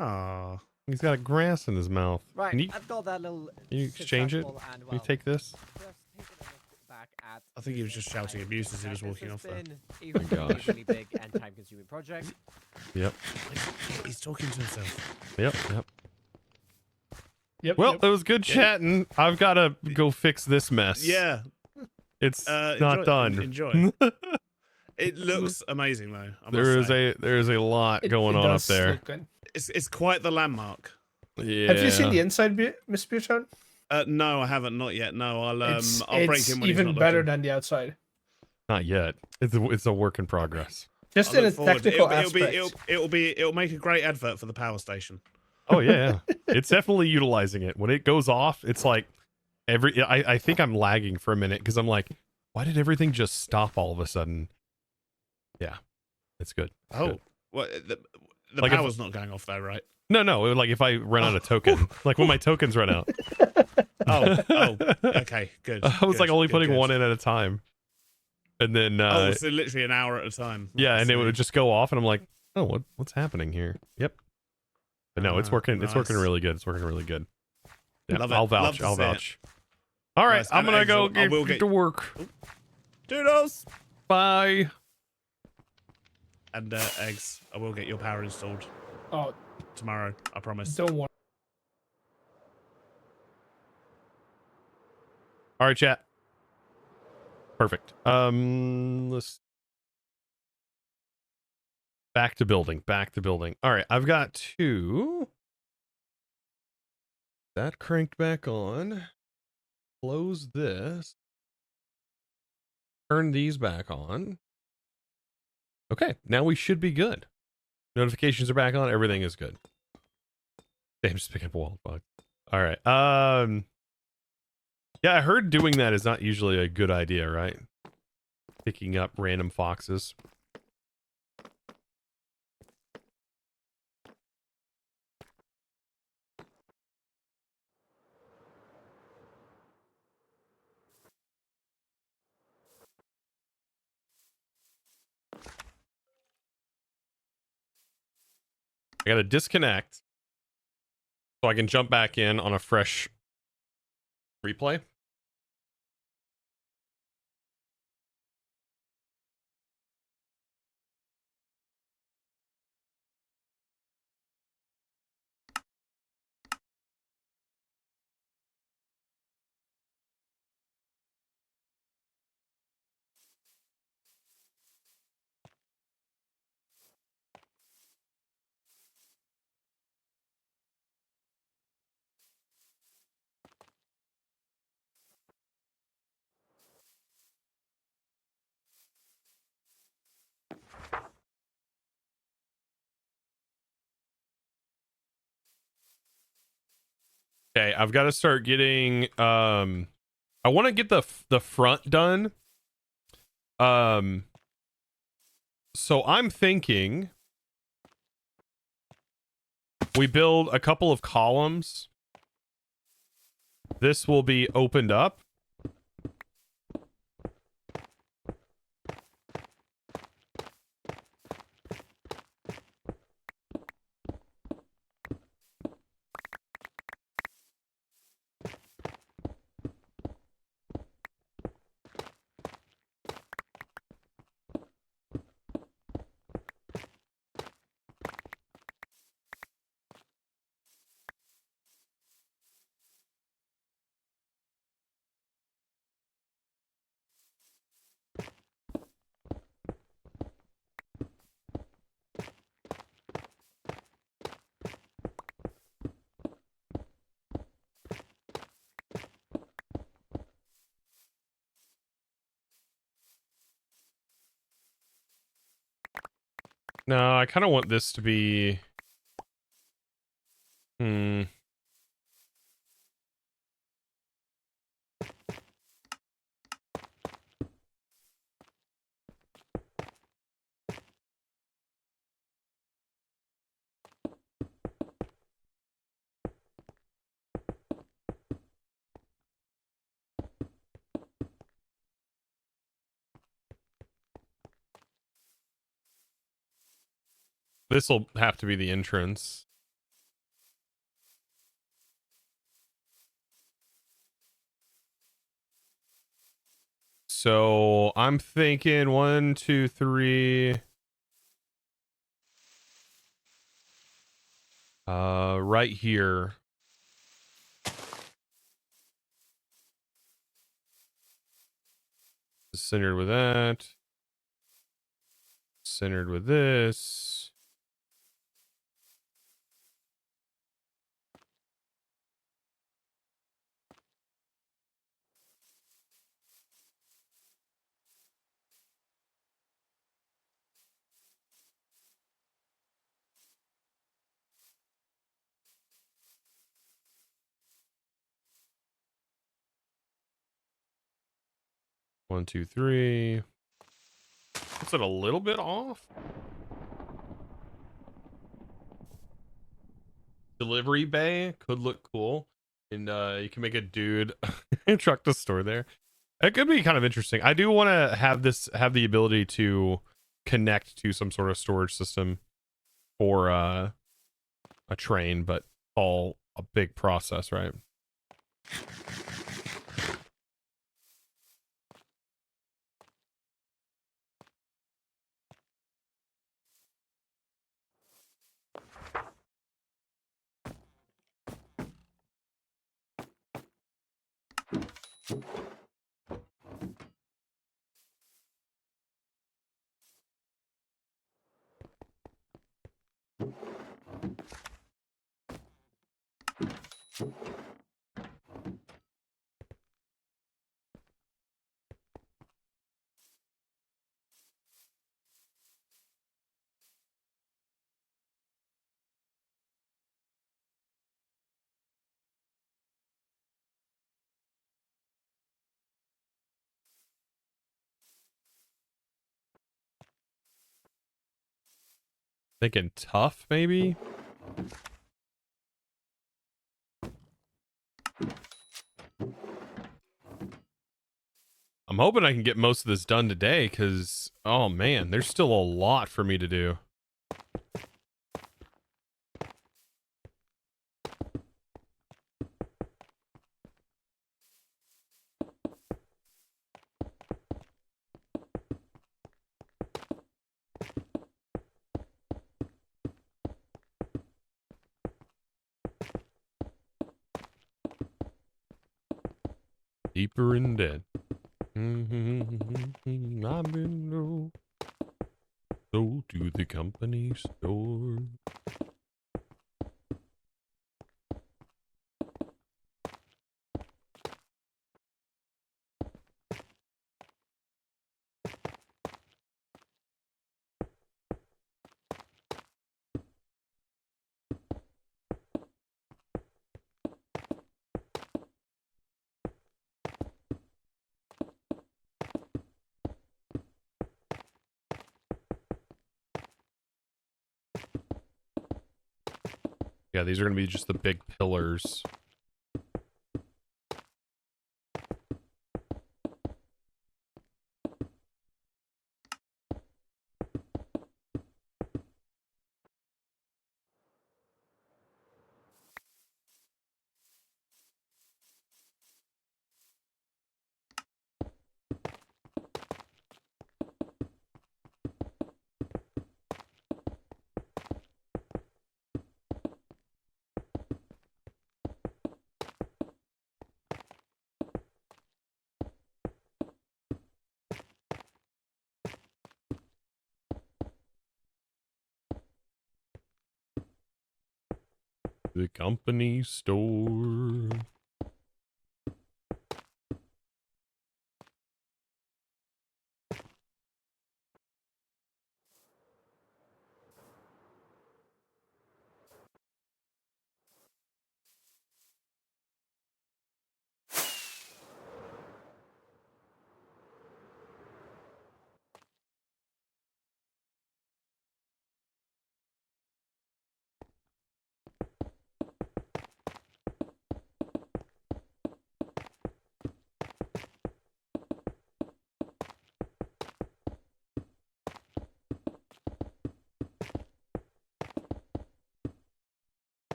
Ah. He's got grass in his mouth. Right, Can you, I've got that little. can you exchange it? successful and, Can you well, take this? just taking a look back at I think he was just shouting abuse as he was this walking has off there. been a gosh. really big and time-consuming project. Yep. He's talking to himself. Yep. Yep. Well, yep. it was good chatting. I've got to go fix this mess. Yeah. It's not enjoy- done. Enjoy. It looks amazing though. I must say. there is a lot It- going it on up does there. look good. It's quite the landmark. Yeah. Have you seen the inside, Miss Beertown? No, I haven't. Not yet. No, I'll It's break in when he's even not better looking. than the outside. Not yet. It's a work in progress. Just I in a look forward. technical it'll be, aspect. it'll make a great advert for the power station. Oh yeah. It's definitely utilizing it. When it goes off, it's like I think I'm lagging for a minute because I'm like, why did everything just stop all of a sudden? Yeah. It's good. It's Oh, good. well, the Like if- power's not going off though, right? No, like if I run out of token, like when my tokens run out. Oh, okay, good. I was good, like only good, putting good. one in at a time. And then So literally an hour at a time. yeah, I and it see. would just go off and I'm like, "Oh, what's happening here?" Yep. But no, it's working. It's working nice. really good. It's working really good. Yeah, Love it. I'll vouch. Love to I'll see it. vouch. All right, Nice. I'm And going to eggs, go I will get get- to work. Doodles Bye. and eggs. I will get your power installed Oh, tomorrow. I promise. don't worry. All right, chat. Perfect. Let's back to building. All right, I've got two. That cranked back on. Close this. Turn these back on. Okay, now we should be good. Notifications are back on. Everything is good. Damn, just picking up a wild bug. All right. Yeah, I heard doing that is not usually a good idea, right? Picking up random foxes. I gotta disconnect so I can jump back in on a fresh replay. Okay, I've got to start getting I want to get the front done. So I'm thinking we build a couple of columns. This will be opened up. No, I kind of want this to be... This will have to be the entrance. So I'm thinking 1, 2, 3. Right here. Centered with that. Centered with this. One, two, three. Is it a little bit off? Delivery bay could look cool. And you can make a dude truck to store there. It could be kind of interesting. I do want to have the ability to connect to some sort of storage system for a train, but all a big process, right? Thinking tough, maybe? I'm hoping I can get most of this done today, because, oh man, there's still a lot for me to do. Deeper in debt. I've been sold to the company store. Yeah, these are going to be just the big pillars. The company store.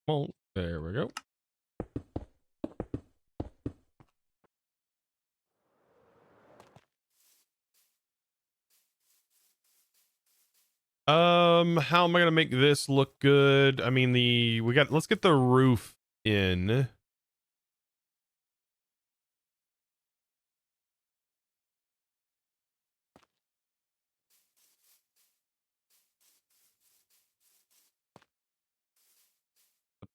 Well, there we go. How am I gonna make this look good? I mean, let's get the roof in. The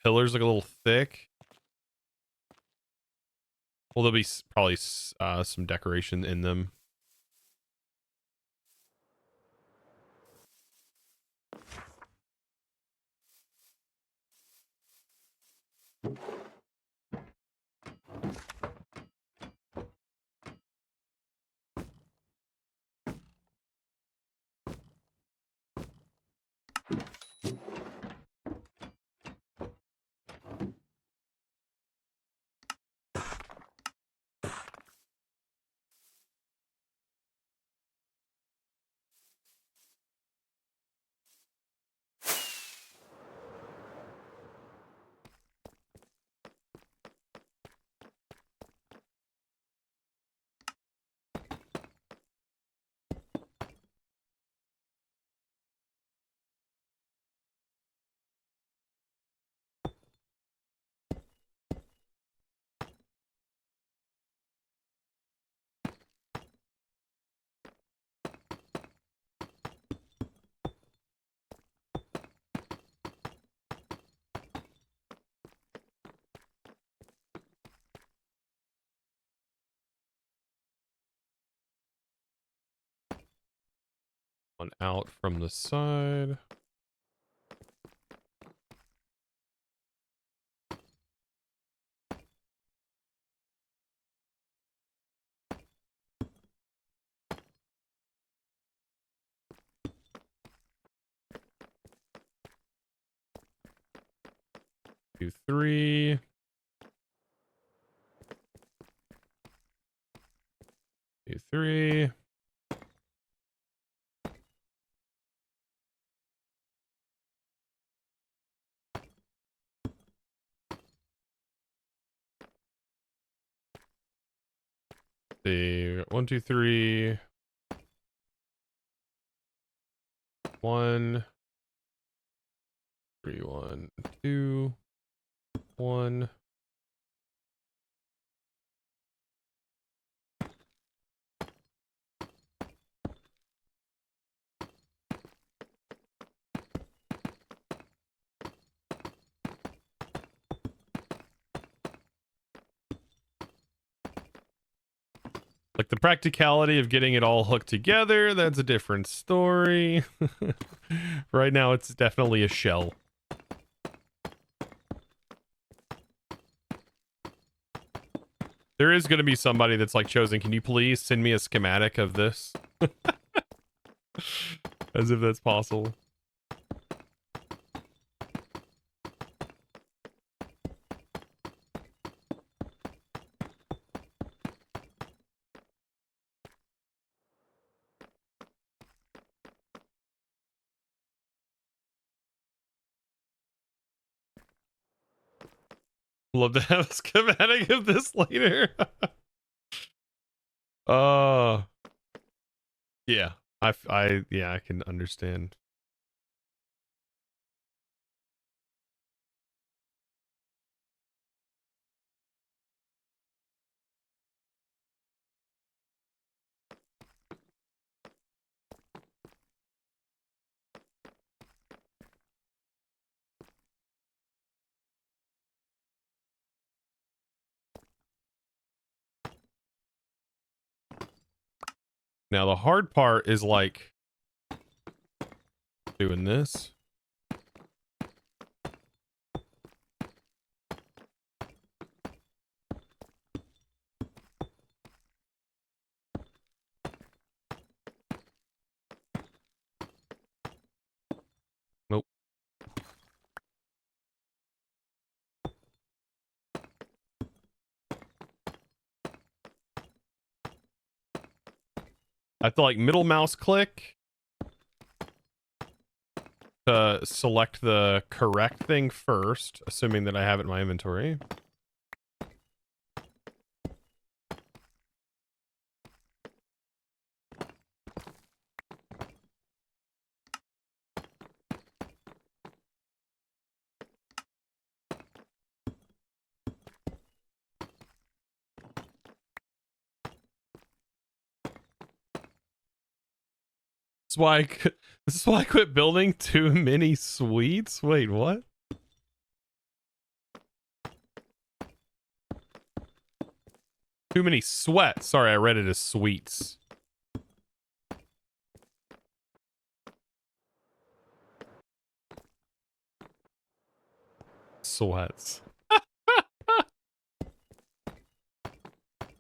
pillars look a little thick. Well, there'll be probably some decoration in them. One out from the side. 2, 3. 2, 3. See, 1, 2, 3. 1, 3, 1, 2, 1. Like the practicality of getting it all hooked together, that's a different story. Right now, it's definitely a shell. There is going to be somebody that's like, Chosen, can you please send me a schematic of this? As if that's possible. Love to have a schematic of this later. Yeah, yeah, I can understand. Now the hard part is like doing this. Nope. I have to like middle mouse click to select the correct thing first, assuming that I have it in my inventory. This is why I quit building too many suites. Wait, what? Too many sweats. Sorry, I read it as sweets. Sweats.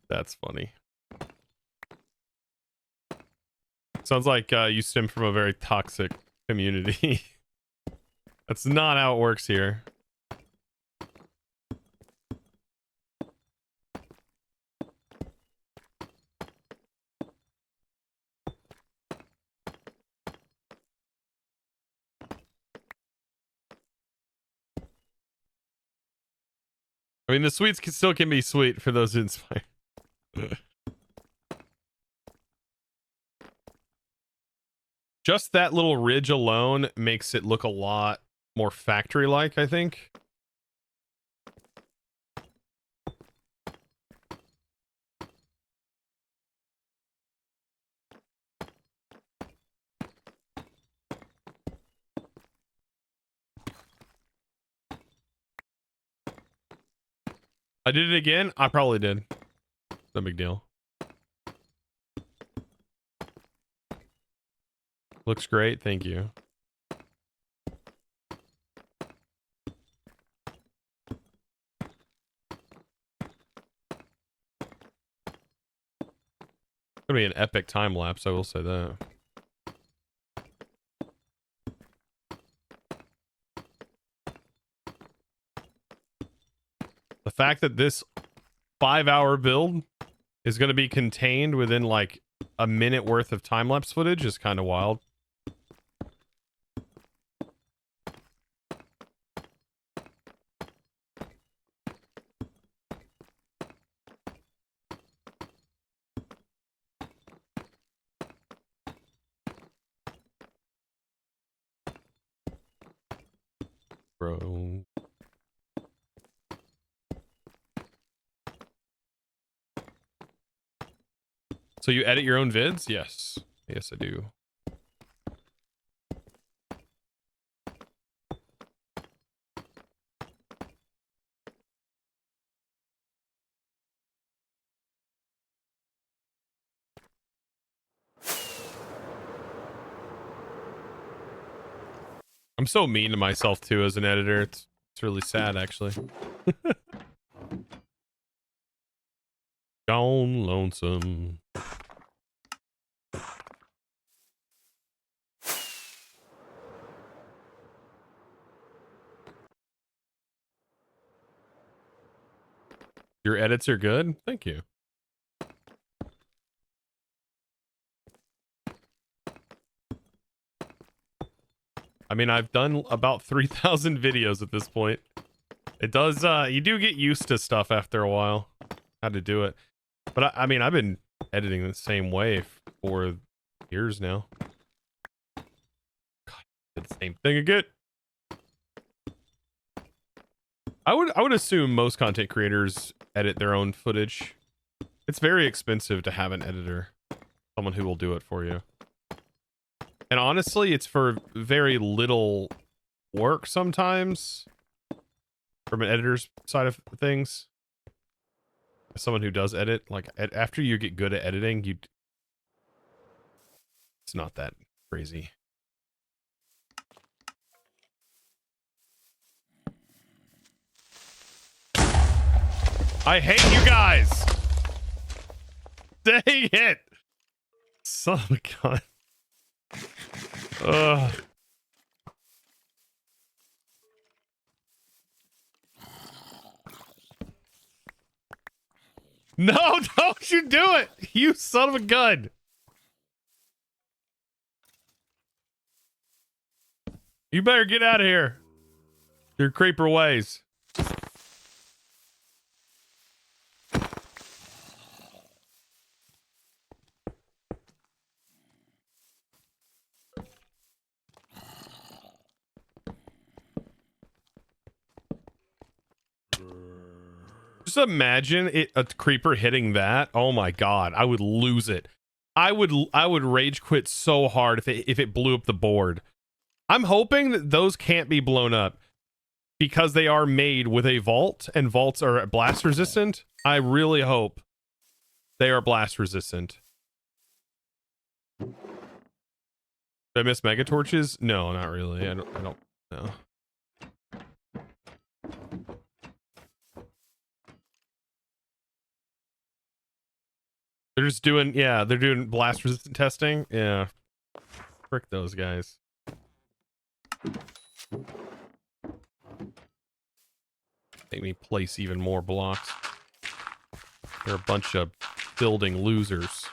That's funny. Sounds like you stem from a very toxic community. That's not how it works here. I mean, the sweets still can be sweet for those inspired. Just that little ridge alone makes it look a lot more factory-like, I think. I did it again? I probably did. No big deal. Looks great, thank you. Gonna be an epic time lapse, I will say that. fact that this 5-hour build is going to be contained within like a minute worth of time-lapse footage is kind of wild. Bro. So you edit your own vids? Yes. Yes, I do. I'm so mean to myself too as an editor. It's really sad actually. Gone lonesome. Your edits are good? Thank you. I mean, I've done about 3,000 videos at this point. It does, you do get used to stuff after a while, how to do it. But I mean, I've been editing the same way for years now. God, did the same thing again. I would assume most content creators edit their own footage. It's very expensive to have an editor, someone who will do it for you. And honestly, it's for very little work sometimes from an editor's side of things. As someone who does edit, like after you get good at editing, it's not that crazy. I hate you guys. Dang it. Son of a gun. Ugh. No, don't you do it, you son of a gun. You better get out of here. Your creeper ways. Just imagine a creeper hitting that. Oh my god, I would lose it. I would rage quit so hard if it blew up the board. I'm hoping that those can't be blown up because they are made with a vault and vaults are blast resistant. I really hope they are blast resistant. Did I miss mega torches? No, not really. I don't know. They're just doing, yeah, they're doing blast resistant testing. Yeah. Frick those guys. Make me place even more blocks. They're a bunch of building losers.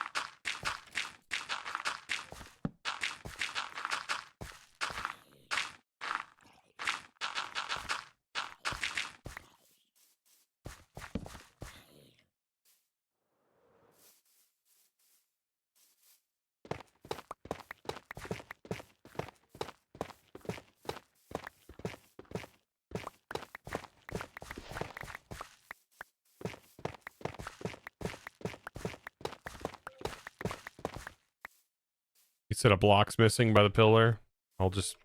Set of blocks missing by the pillar. I'll just.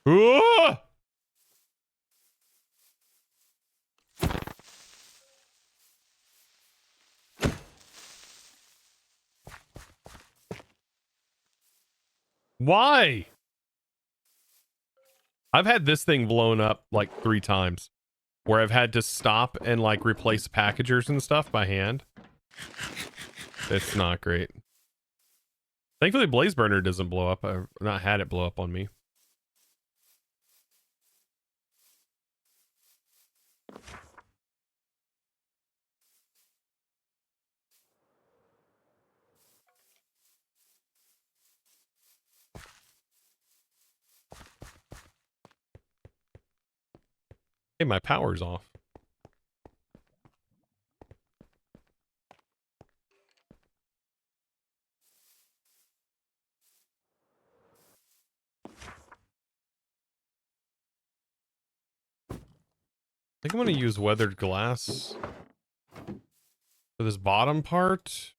Ooh! Why? I've had this thing blown up like 3 times where I've had to stop and like replace packagers and stuff by hand. It's not great. Thankfully, Blaze Burner doesn't blow up. I've not had it blow up on me. Hey, my power's off. I think I'm going to use weathered glass for this bottom part.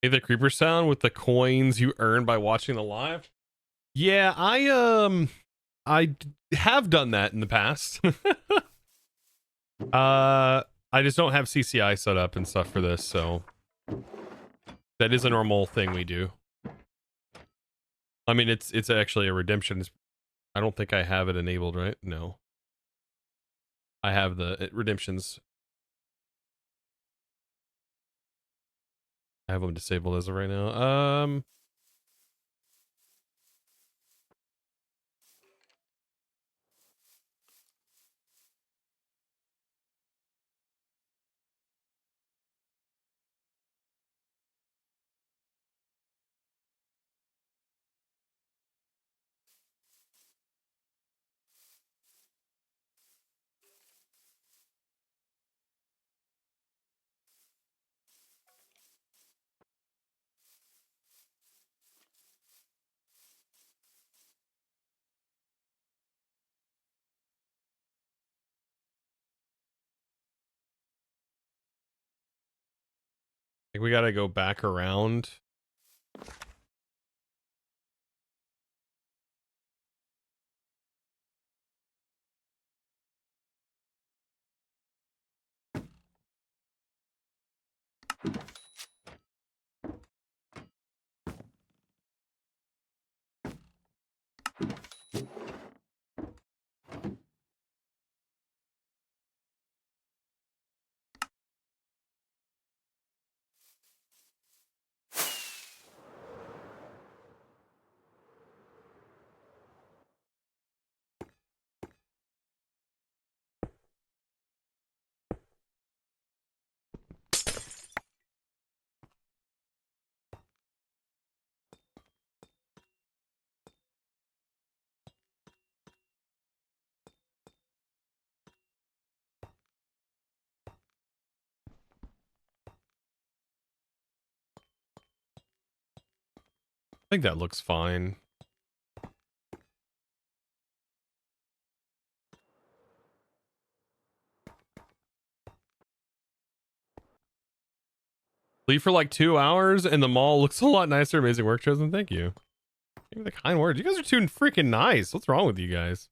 Hey, the creeper sound with the coins you earn by watching the live. Yeah, I have done that in the past. I just don't have CCI set up and stuff for this, so that is a normal thing we do. I mean, it's actually a redemption. I don't think I have it enabled, right? No. I have the redemptions. I have them disabled as of right now. I think we gotta go back around. I think that looks fine. Leave for like 2 hours and the mall looks a lot nicer. Amazing work, Chosen. Thank you. Give me the kind words. You guys are too freaking nice. What's wrong with you guys?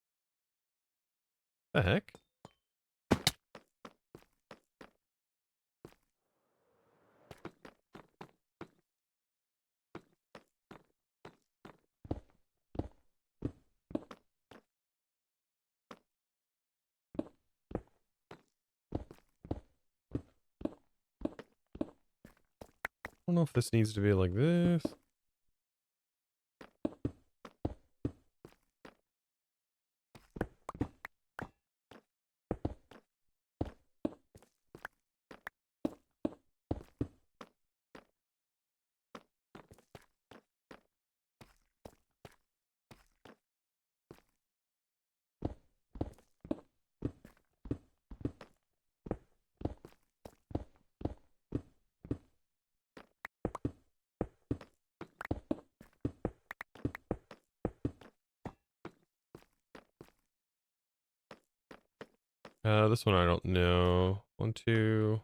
The heck? don't know if this needs to be like this. This one I don't know. 1, 2,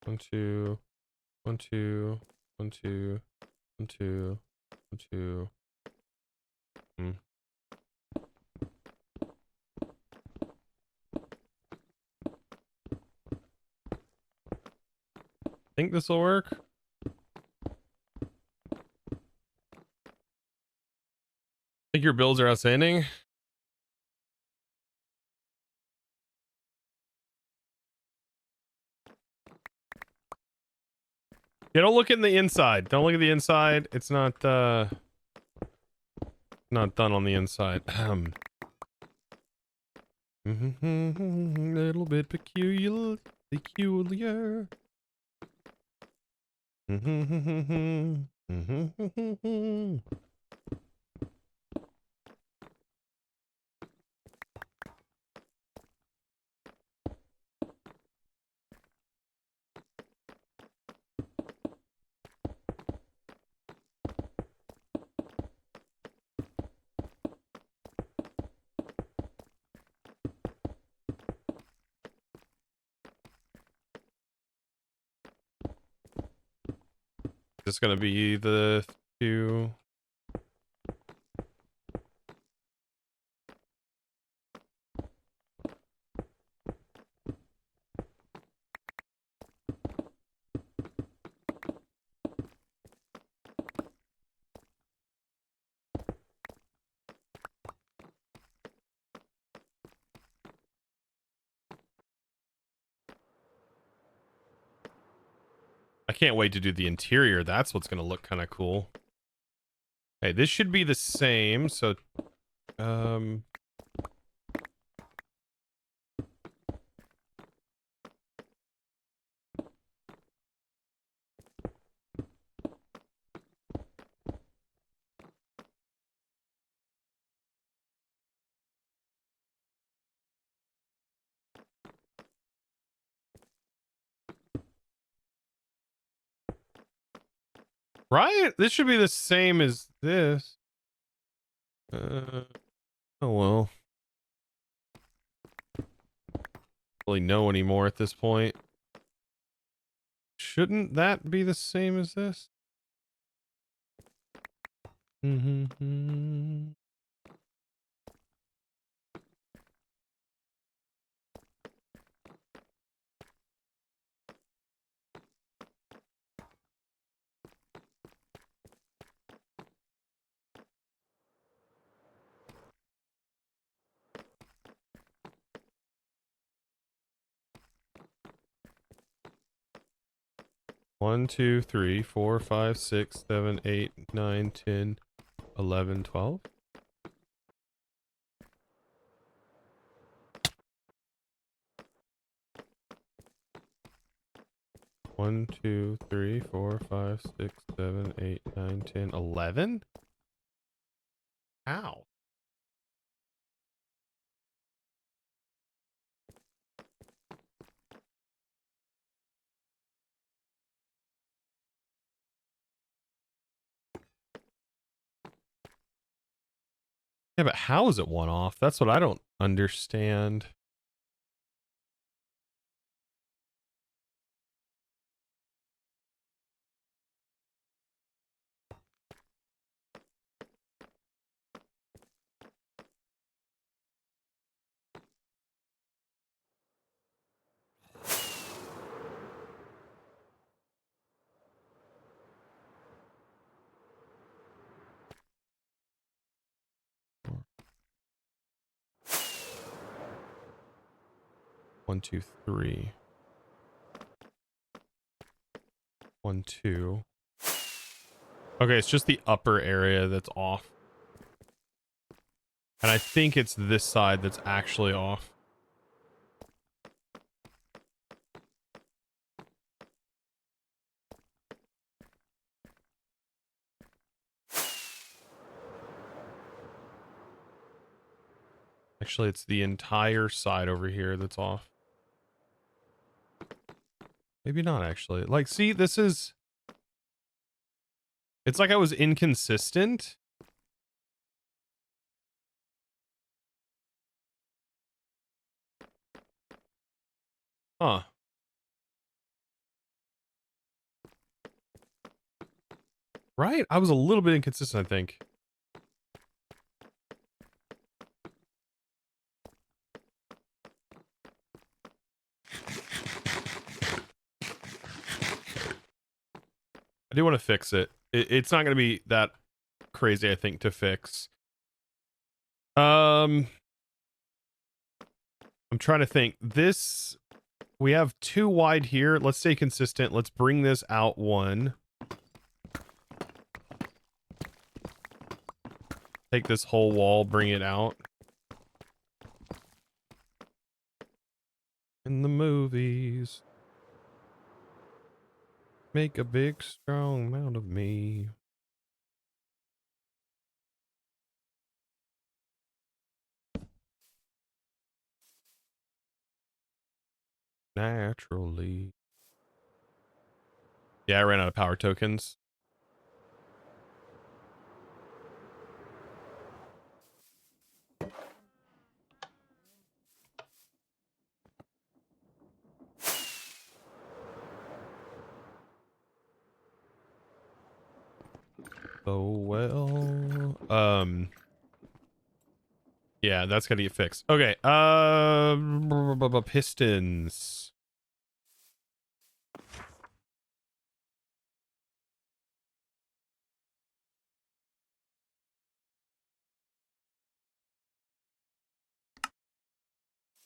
1, 2, 1, 2, 1, 2, 1, 2, 1, 2. Think this will work. Think your builds are outstanding. Yeah, don't look in the inside. Don't look at the inside. It's not done on the inside. Little bit peculiar. This is gonna be the 2. I can't wait to do the interior. That's what's gonna look kind of cool. Hey, this should be the same. So, right? This should be the same as this. Oh well. Really know anymore at this point. Shouldn't that be the same as this? One, 2, 3, 4, 5, 6, 7, 8, 9, 10, 11, 12. One, 2, 3, 4, 5, 6, 7, 8, 9, 10, 11? How? Yeah, but how is it one off? That's what I don't understand. One, 2, 3. 1, 2. Okay, it's just the upper area that's off. And I think it's this side that's actually off. Actually, it's the entire side over here that's off. Maybe not, actually. Like, see, this is... It's like I was inconsistent. Huh. Right? I was a little bit inconsistent, I think. I do want to fix it. It's not going to be that crazy, I think, to fix. I'm trying to think. This, we have 2 wide here. Let's stay consistent. Let's bring this out 1. Take this whole wall, bring it out. In the movies, make a big strong amount of me. Naturally. Yeah, I ran out of power tokens. So well. Yeah, that's gonna get fixed. Okay. Pistons.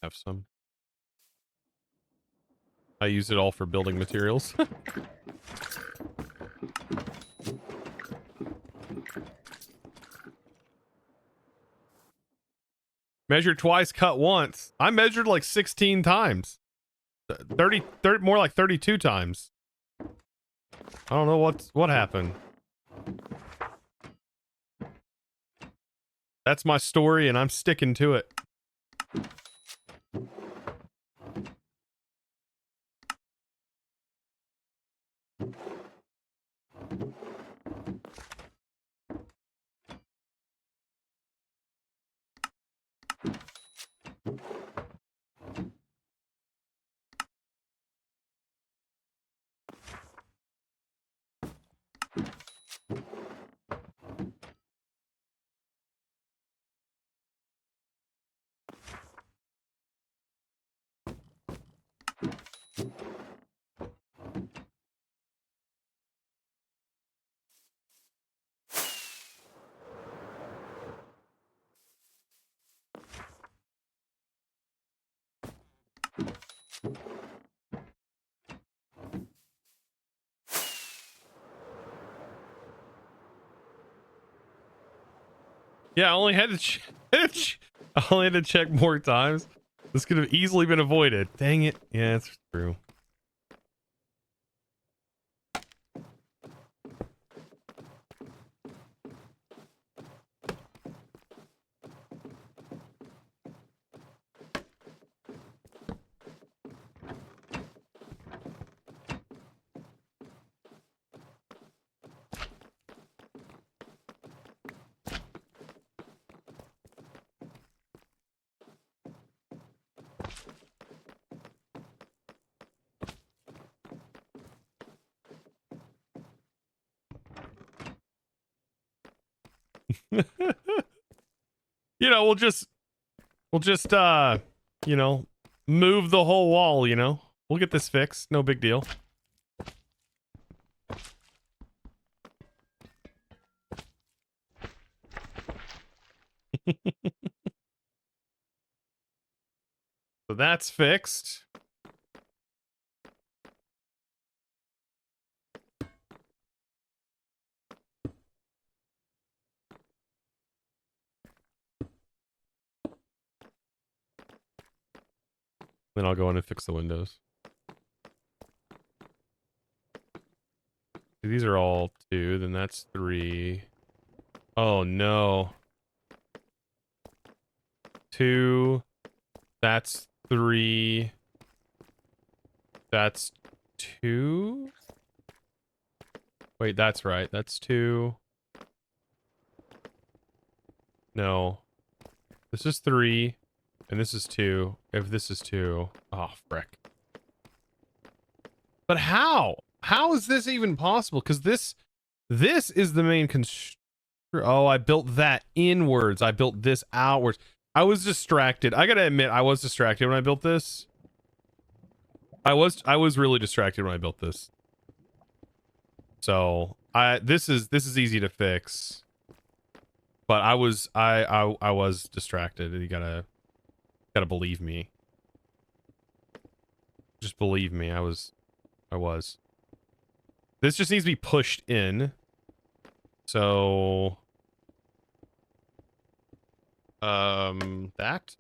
Have some. I use it all for building materials. Measure twice, cut once. I measured like 16 times. 30, more like 32 times. I don't know what happened. That's my story and I'm sticking to it. Yeah, I only had to I only had to check more times. This could have easily been avoided. Dang it. Yeah, it's true. You know, we'll just you know, move the whole wall, you know. We'll get this fixed. No big deal. So that's fixed. Then I'll go in and fix the windows. These are all 2, then that's 3. Oh no. 2. That's 3. That's 2. Wait, that's right. That's 2. No. This is 3. And this is 2. If this is 2. Oh, frick. But how? How is this even possible? Because this is the main Oh, I built that inwards. I built this outwards. I was distracted. I gotta admit, I was distracted when I built this. I was really distracted when I built this. So this is easy to fix. But I was distracted. You gotta believe me. Just believe me. I was. This just needs to be pushed in. So that.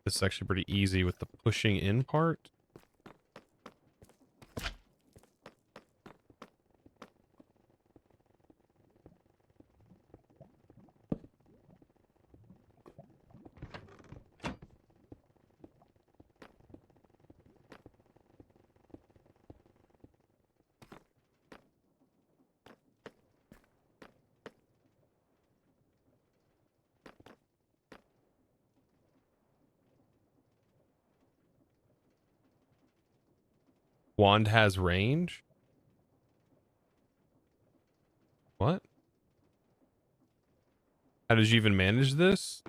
This is actually pretty easy with the pushing in part. Wand has range? What? How did you even manage this?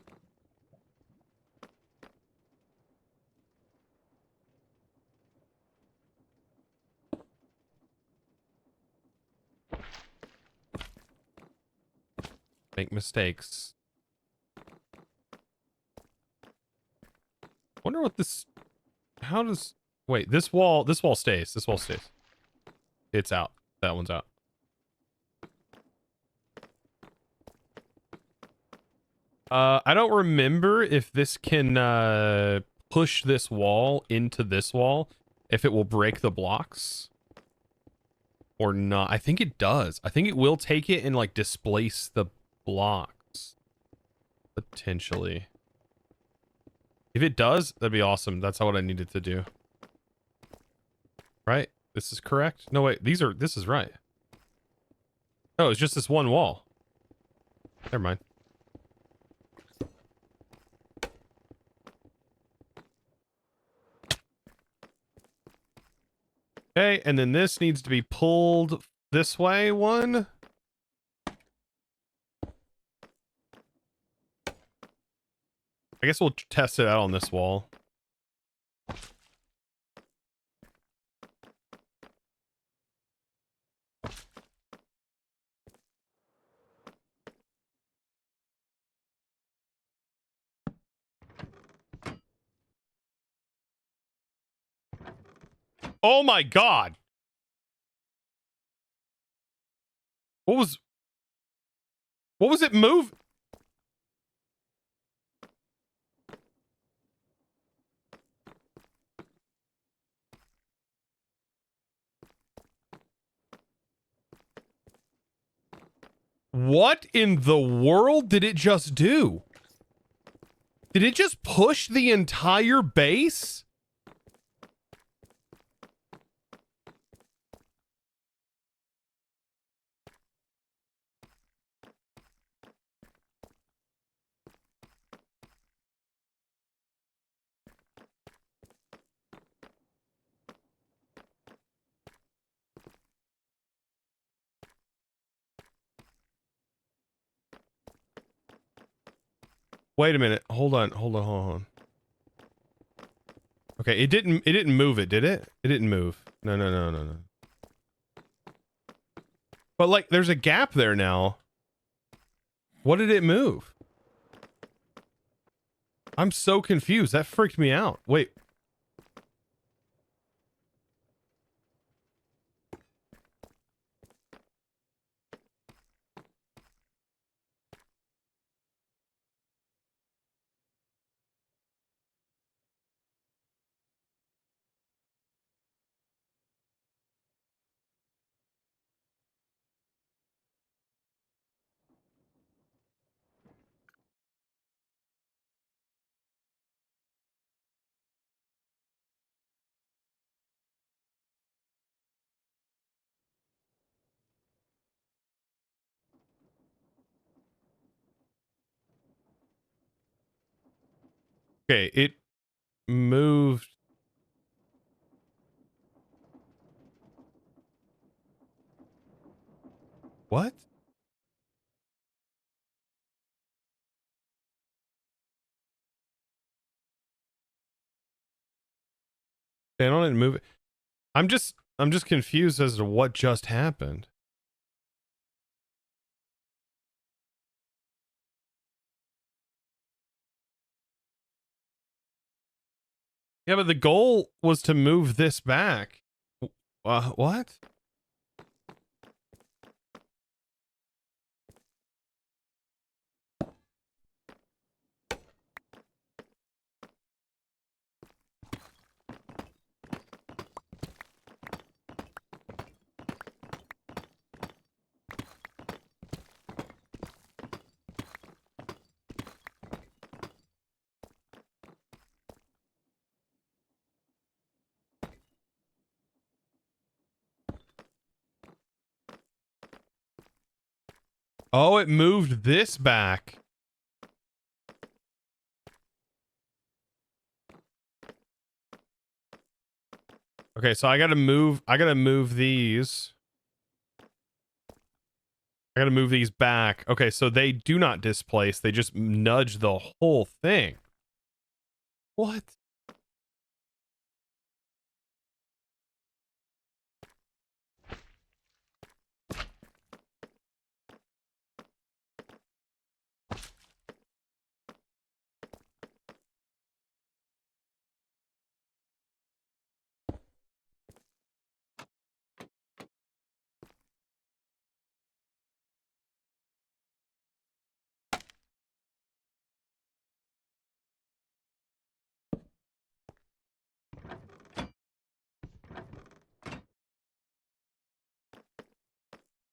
Make mistakes. Wonder what this... How does... Wait, this wall stays. This wall stays. It's out. That one's out. I don't remember if this can push this wall into this wall, if it will break the blocks or not. I think it does. I think it will take it and like displace the blocks potentially. If it does, that'd be awesome. That's what I needed to do. Right? This is correct? No, wait. This is right. Oh, it's just this one wall. Never mind. Okay, and then this needs to be pulled this way one. I guess we'll test it out on this wall. Oh my god! What was it move? What in the world did it just do? Did it just push the entire base? Wait a minute. Hold on. Okay, it didn't move it, did it? It didn't move. No. But like there's a gap there now. What did it move? I'm so confused. That freaked me out. Wait. Okay, it moved. What? Stand on it and move it. I'm just confused as to what just happened. Yeah, but the goal was to move this back. What? Oh, it moved this back. Okay, so I gotta move these. I gotta move these back. Okay, so they do not displace, they just nudge the whole thing. What?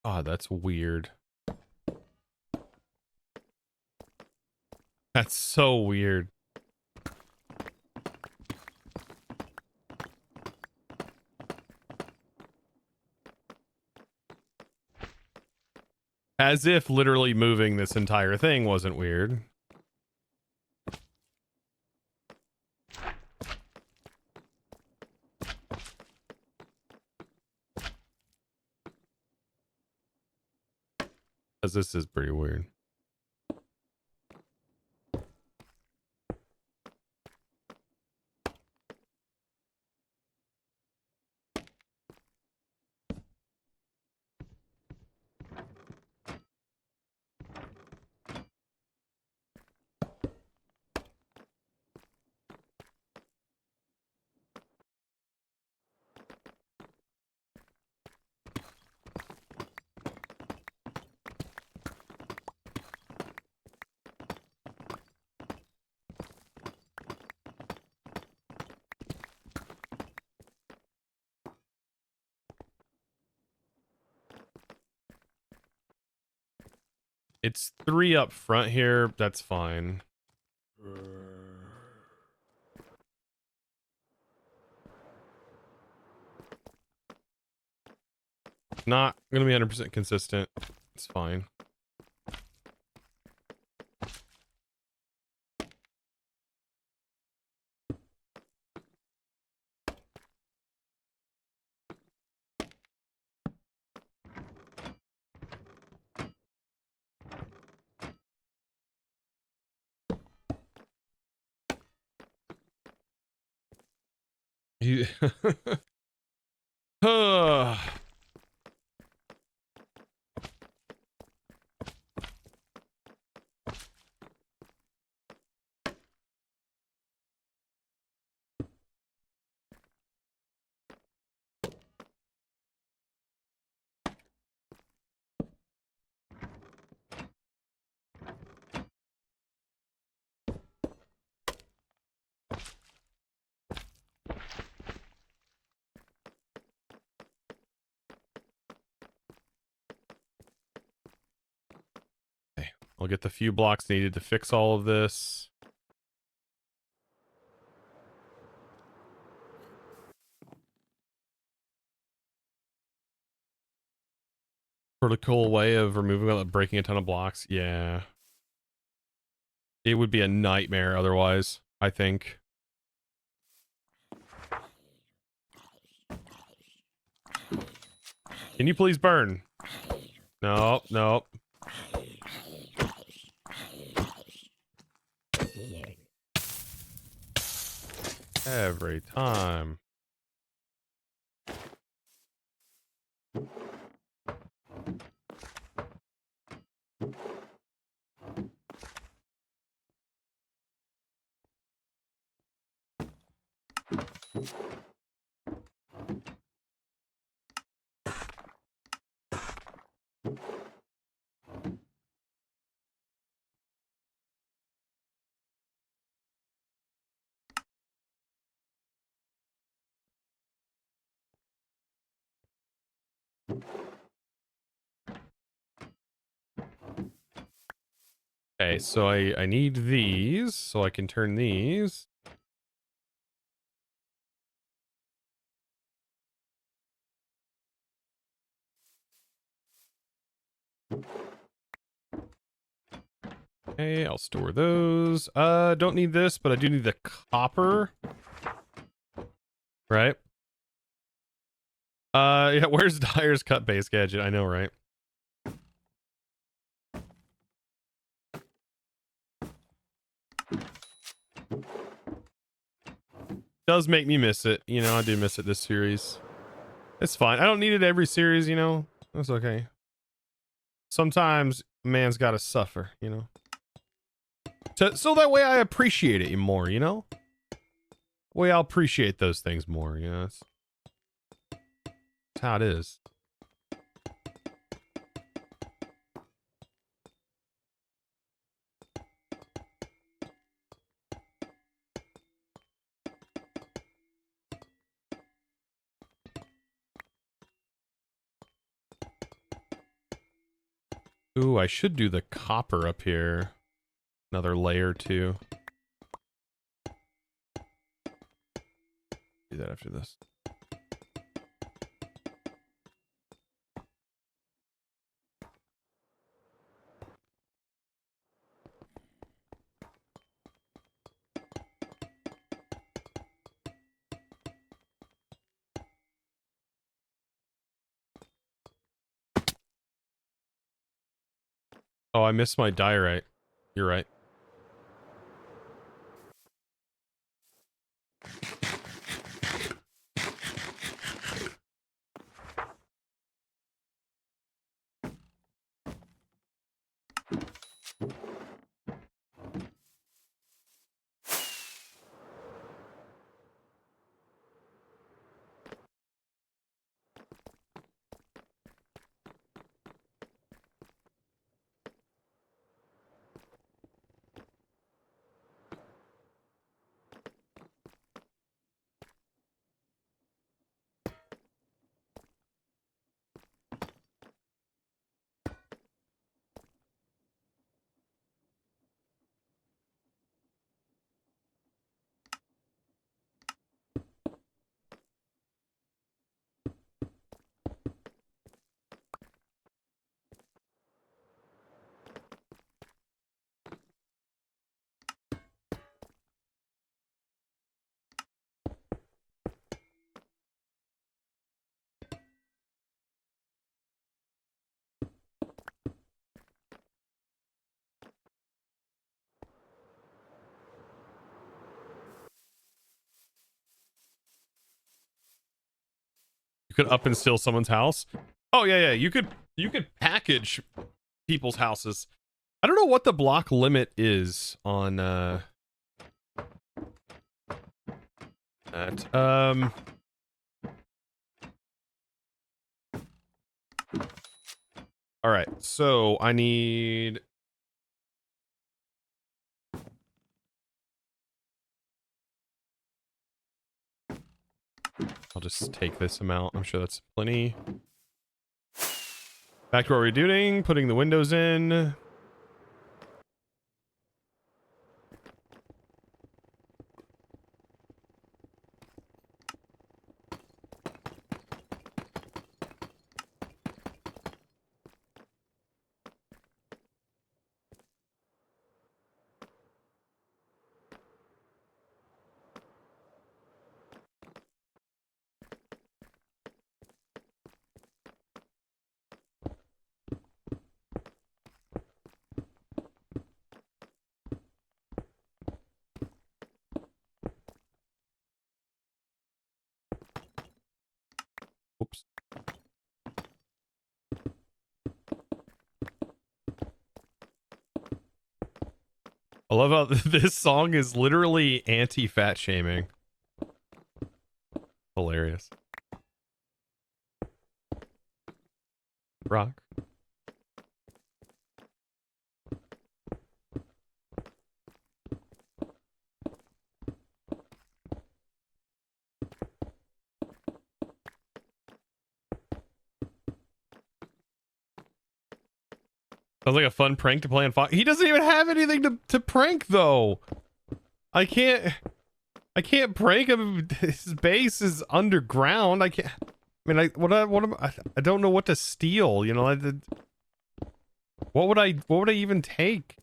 Oh, that's weird. That's so weird. As if literally moving this entire thing wasn't weird. Because this is pretty weird. It's 3 up front here. That's fine. Not gonna be 100% consistent. It's fine. You I'll get the few blocks needed to fix all of this. Pretty cool way of removing without breaking a ton of blocks. Yeah. It would be a nightmare otherwise. I think. Can you please burn? No, no. Every time. Okay, so I need these so I can turn these. Okay, I'll store those. Don't need this, but I do need the copper. Right? Yeah, where's Dyer's cut base gadget? I know, right? Does make me miss it. You know, I do miss it this series. It's fine. I don't need it every series, you know. That's okay. Sometimes man's got to suffer, you know. So that way I appreciate it more, you know? Way I'll appreciate those things more, you know. That's how it is. Ooh, I should do the copper up here. Another layer too. Do that after this. Oh, I missed my diorite. You're right. You could up and steal someone's house. Oh yeah, yeah. You could package people's houses. I don't know what the block limit is on that. All right. So I need. I'll just take this amount. I'm sure that's plenty. Back to what we're doing. Putting the windows in. I love how this song is literally anti-fat shaming. Hilarious. Rock. Sounds like a fun prank to play on Fox. He doesn't even have anything to prank though. I can't prank him. His base is underground. I can't. I mean, I don't know what to steal. You know, what would I even take?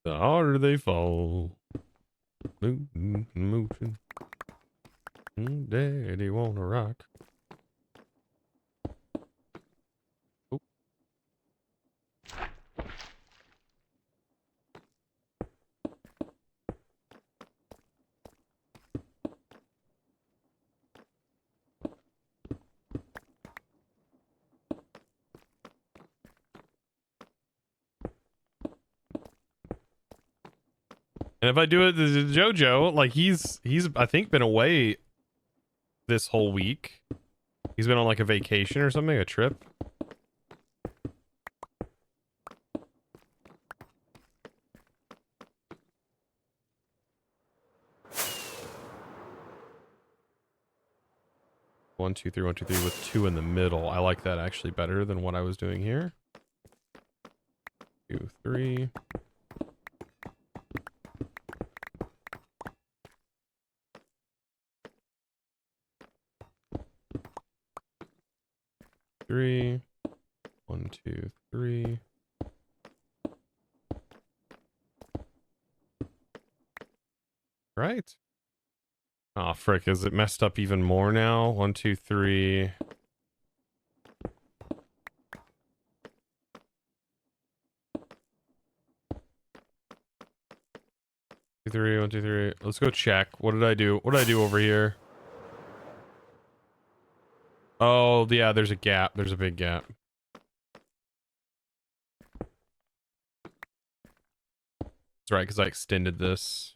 The harder they fall. Moving. Daddy wanna rock. Oh. And if I do it to JoJo, like he's I think been away this whole week. He's been on like a vacation or something, a trip. One, two, three, with 2 in the middle. I like that actually better than what I was doing here. 2, 3. Three. 1, 2, 3. Right. Oh, frick. Is it messed up even more now? 1, 2, 3. 2, 3. 1, 2, 3. Let's go check. What did I do? What did I do over here? Oh, yeah, there's a gap. There's a big gap. That's right, because I extended this.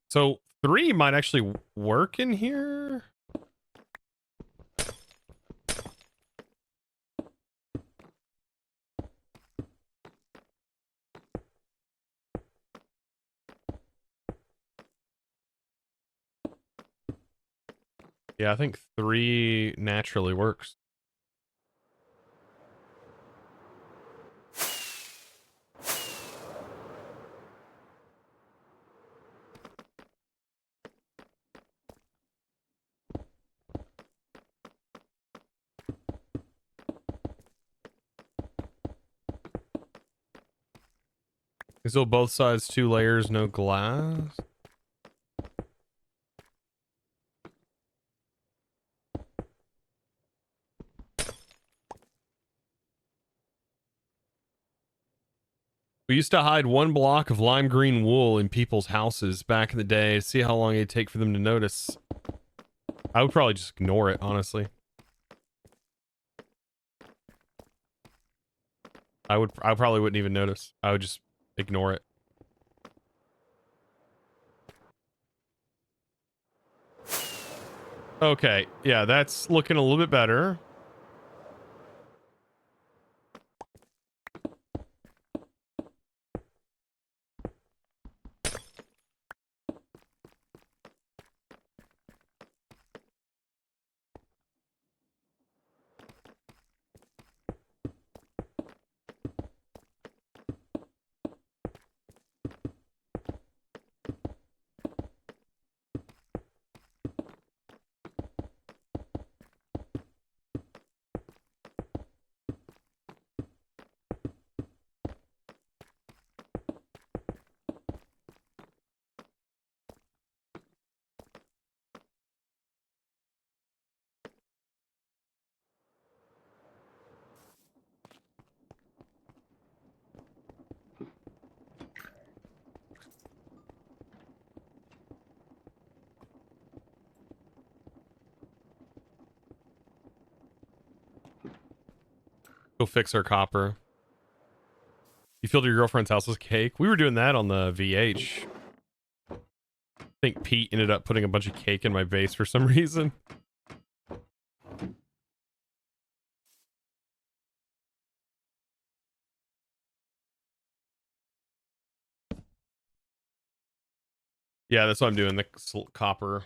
So 3 might actually work in here. Yeah, I think 3 naturally works. So both sides 2 layers, no glass. We used to hide 1 block of lime green wool in people's houses back in the day to see how long it'd take for them to notice. I would probably just ignore it, honestly. I probably wouldn't even notice. I would just ignore it. Okay, yeah, that's looking a little bit better. Go fix our copper. You filled your girlfriend's house with cake? We were doing that on the VH. I think Pete ended up putting a bunch of cake in my vase for some reason. Yeah, that's what I'm doing, the copper.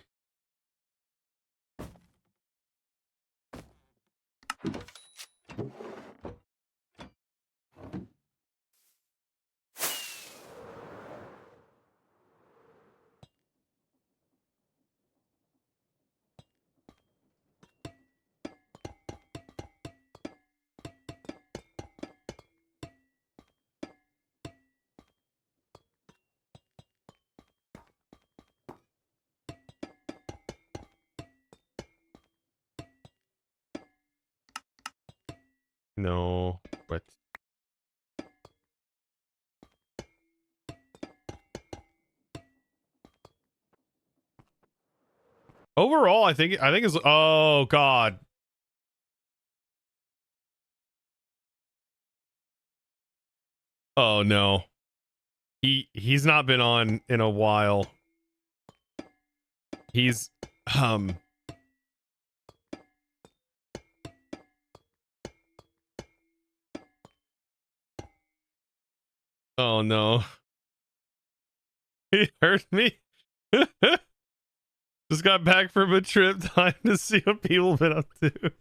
No, but overall, I think it's, oh god. Oh no. He's not been on in a while. He's oh no. He hurt me. Just got back from a trip, time to see what people been up to.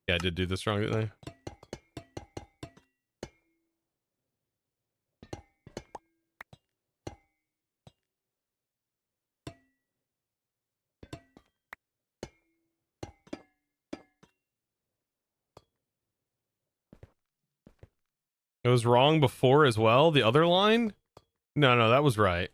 Yeah, I did do this wrong, didn't I? It was wrong before as well, the other line? No, that was right.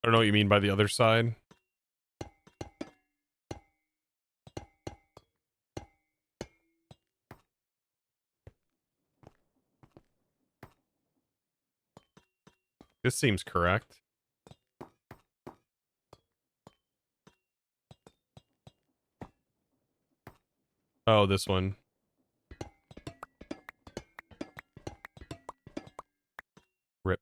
I don't know what you mean by the other side. This seems correct. Oh, this one. Rip.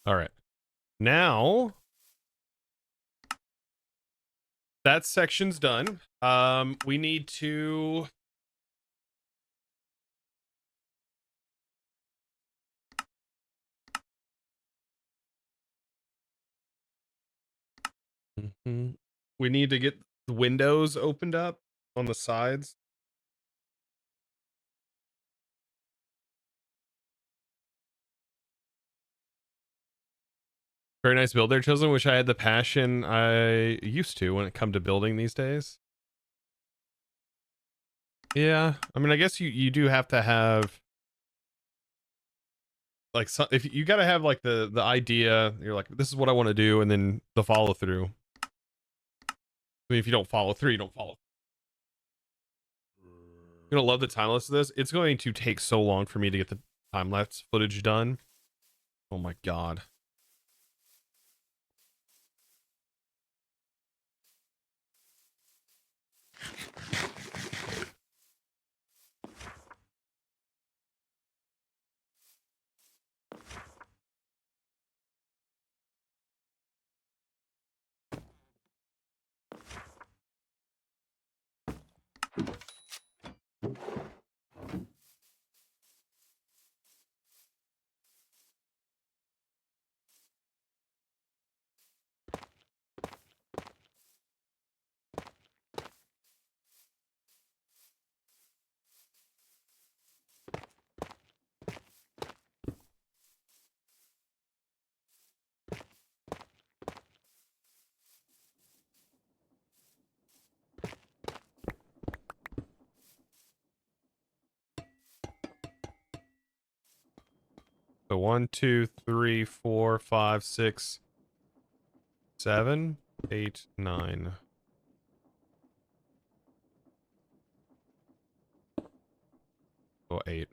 All right. Now that section's done. We need to we need to get the windows opened up on the sides. Very nice build there, Chosen. Wish I had the passion I used to when it come to building these days. Yeah, I mean, I guess you do have to have like if you got to have like the idea. You're like, this is what I want to do, and then the follow through. I mean, if you don't follow through, you don't follow. You're gonna love the time lapse of this. It's going to take so long for me to get the time lapse footage done. Oh my god. So 1, 2, 3, 4, 5, 6, 7, 8, 9. Oh, 8.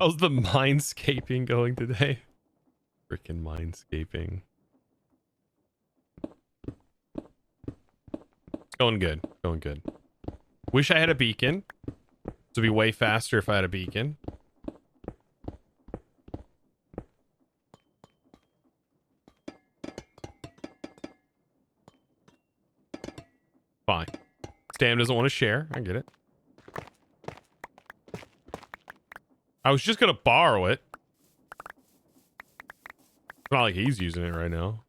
How's the mindscaping going today? Freaking mindscaping. Going good. Going good. Wish I had a beacon. This would be way faster if I had a beacon. Fine. Stam doesn't want to share. I get it. I was just going to borrow it. It's not like he's using it right now.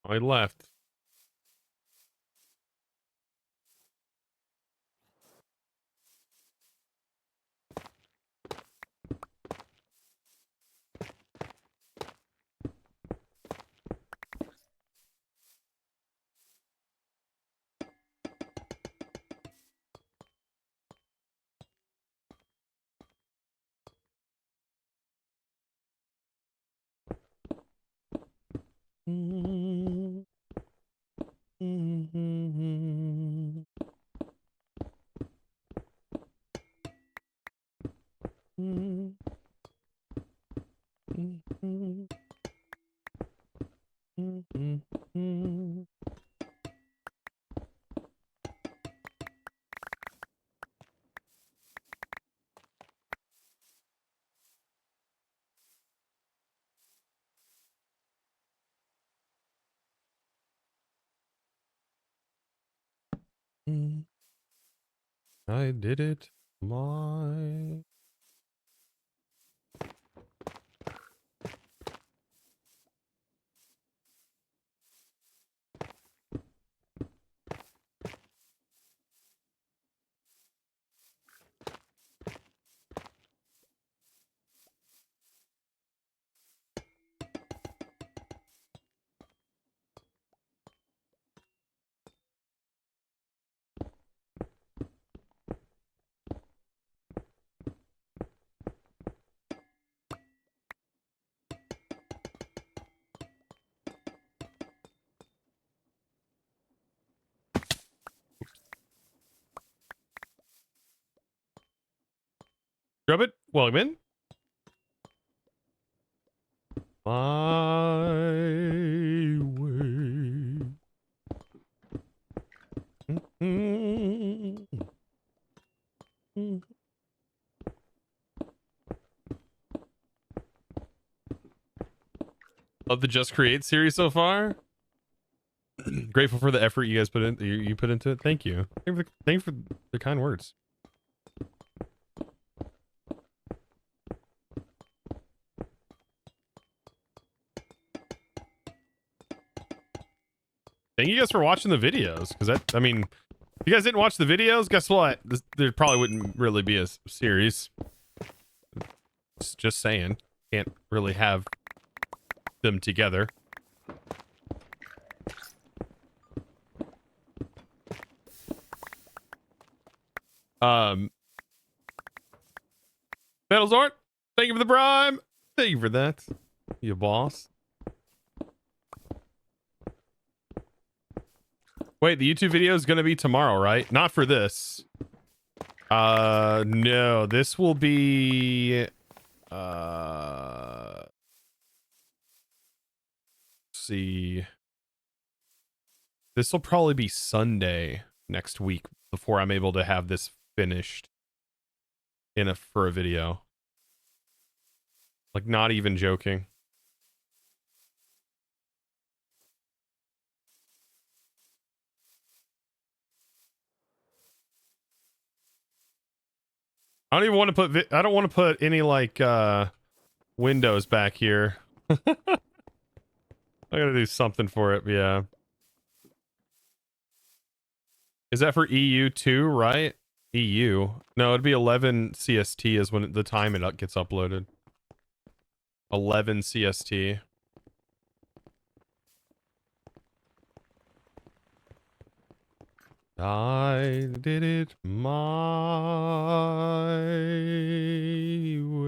I left. I did it. My. Grab it. Welcome in. My way. Love the Just Create series so far. Grateful for the effort you guys put in. You put into it. Thank you. Thank you for the kind words. Thank you guys for watching the videos. Because I mean, if you guys didn't watch the videos, guess what? There probably wouldn't really be a series. Just saying. Can't really have them together. Battlezort, thank you for the prime. Thank you for that, you boss. Wait, the YouTube video is going to be tomorrow, right? Not for this. No, this will be, let's see. This will probably be Sunday next week before I'm able to have this finished for a video. Like, not even joking. I don't even want to put I don't want to put any like windows back here. I gotta do something for it. Yeah. Is that for EU too, right? EU. No, it'd be 11 CST is when the time it gets uploaded. 11 CST. I did it my way.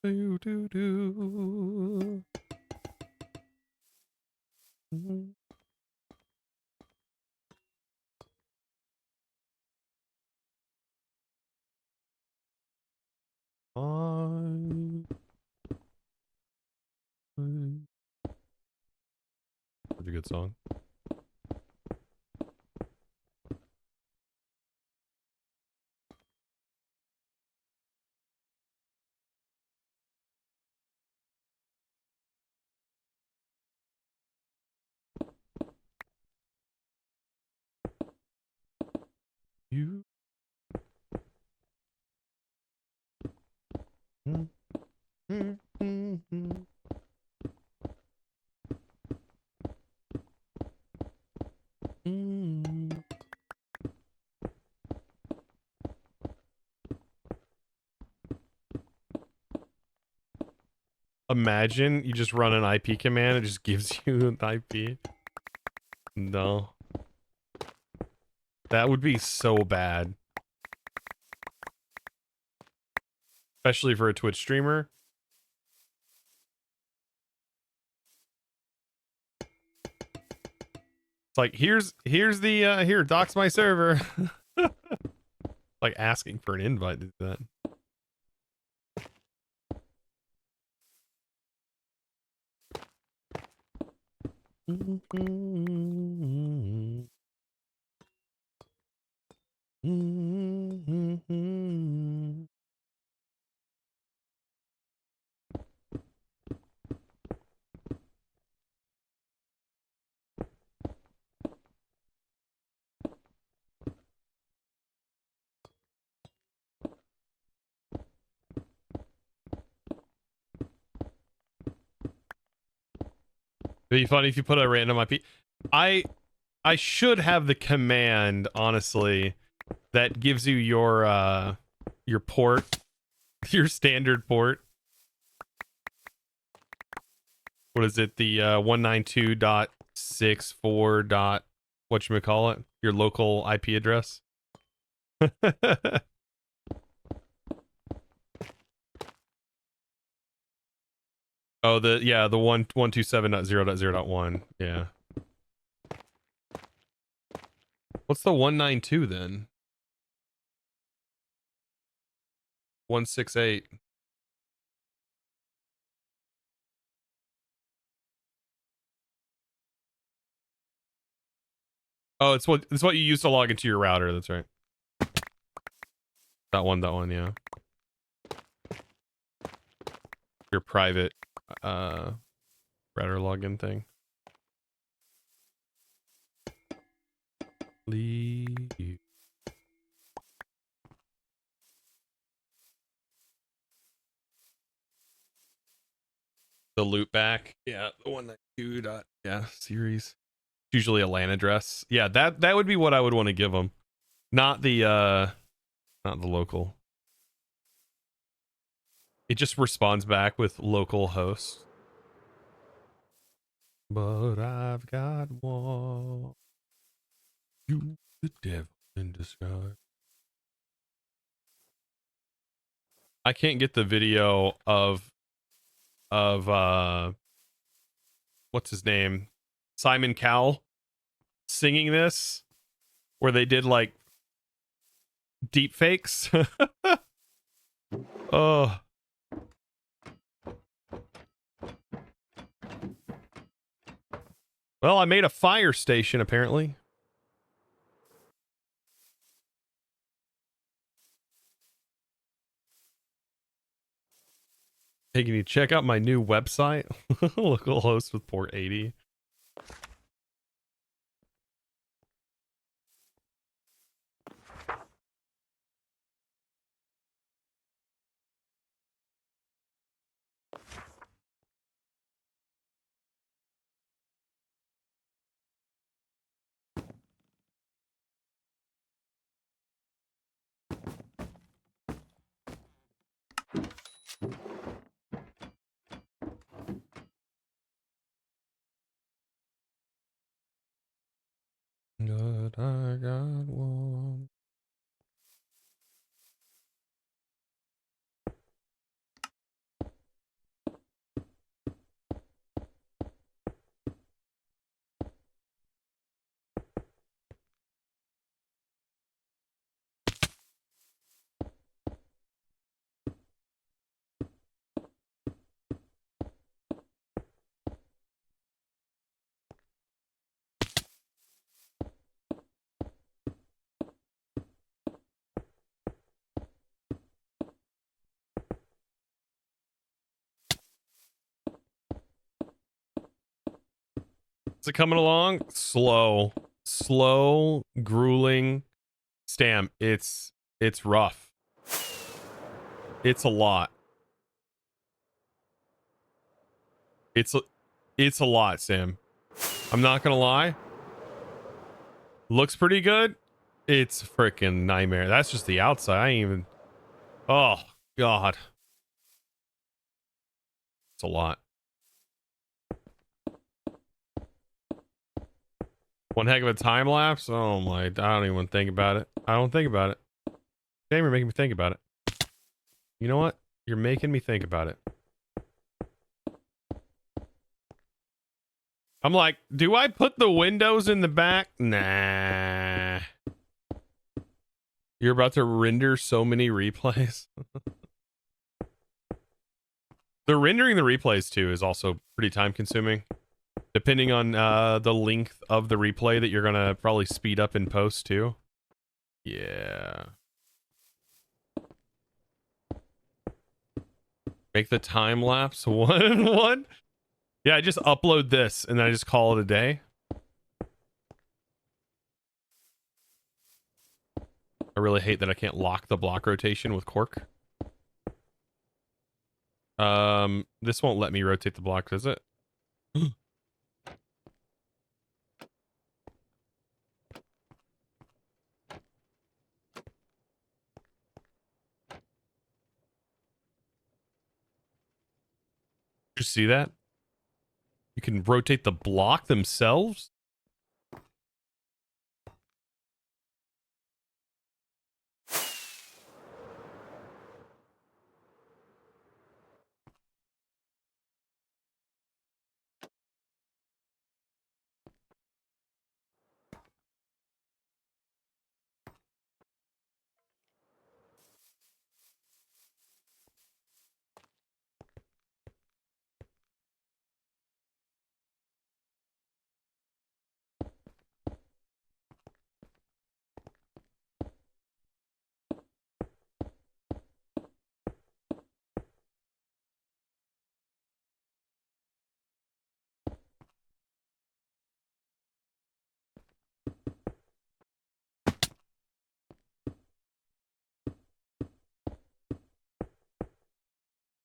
Do, do, do. Such a good song. You. Imagine you just run an IP command, it just gives you an IP. No. That would be so bad. Especially for a Twitch streamer. It's like, here's the, here, dox my server. Like asking for an invite to do that. It'd be funny if you put a random IP. I should have the command, honestly, that gives you your port, your standard port. What is it? The 192.64 dot whatchamacallit? Your local IP address. Oh, the 127.0.0.1. Yeah. What's the 192 then? 168. Oh, it's what you use to log into your router. That's right. That one, yeah. Your private router login thing. Leave. The loop back. Yeah, the 192 dot series. Usually a LAN address. Yeah, that would be what I would want to give them. Not the local. It just responds back with local host. But I've got one. You the devil in disguise. I can't get the video of what's his name? Simon Cowell singing this, where they did like deep fakes. Oh. Well, I made a fire station apparently. Hey, can you check out my new website? Localhost with port 80. But I got one. Is it coming along? Slow, grueling. Stam, it's rough. It's a lot. It's a lot, Sam. I'm not gonna lie. Looks pretty good. It's a freaking nightmare. That's just the outside. I ain't even. Oh God. It's a lot. One heck of a time lapse. Oh my! I don't even think about it. I don't think about it. Damn, you're making me think about it. You know what? You're making me think about it. I'm like, do I put the windows in the back? Nah. You're about to render so many replays. The rendering the replays too is also pretty time consuming. Depending on the length of the replay that you're gonna probably speed up in post too. Yeah. Make the time lapse 1 and 1. Yeah, I just upload this and then I just call it a day. I really hate that I can't lock the block rotation with cork. This won't let me rotate the block, does it? Did you see that? You can rotate the block themselves?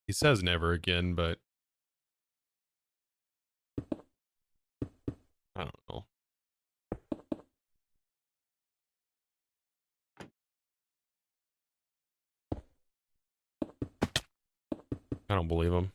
He says never again, but I don't know. I don't believe him.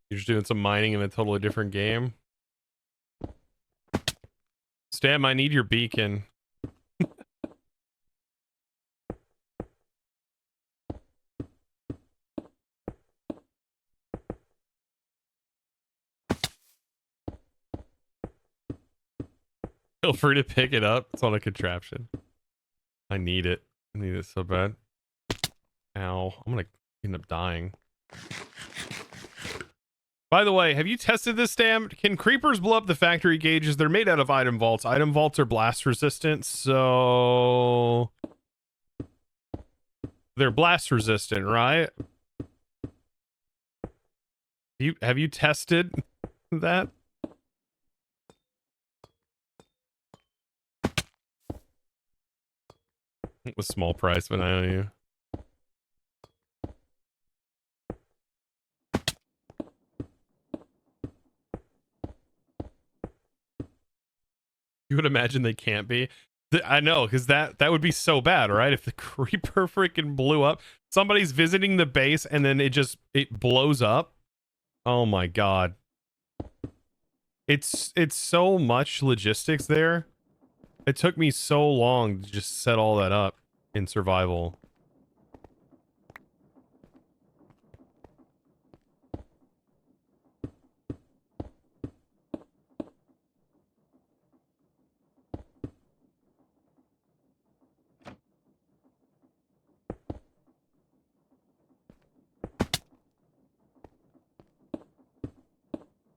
You're just doing some mining in a totally different game. Stam, I need your beacon. Feel free to pick it up. It's on a contraption. I need it. I need it so bad. Ow. I'm gonna end up dying. By the way, have you tested this, Stam? Can creepers blow up the factory gauges? They're made out of item vaults. Item vaults are blast resistant, so they're blast resistant, right? Have you tested that? It was small price, but I owe you. You would imagine they can't be. I know, because that would be so bad, right? If the creeper freaking blew up, somebody's visiting the base and then it blows up. Oh my god. It's so much logistics there. It took me so long to just set all that up in survival.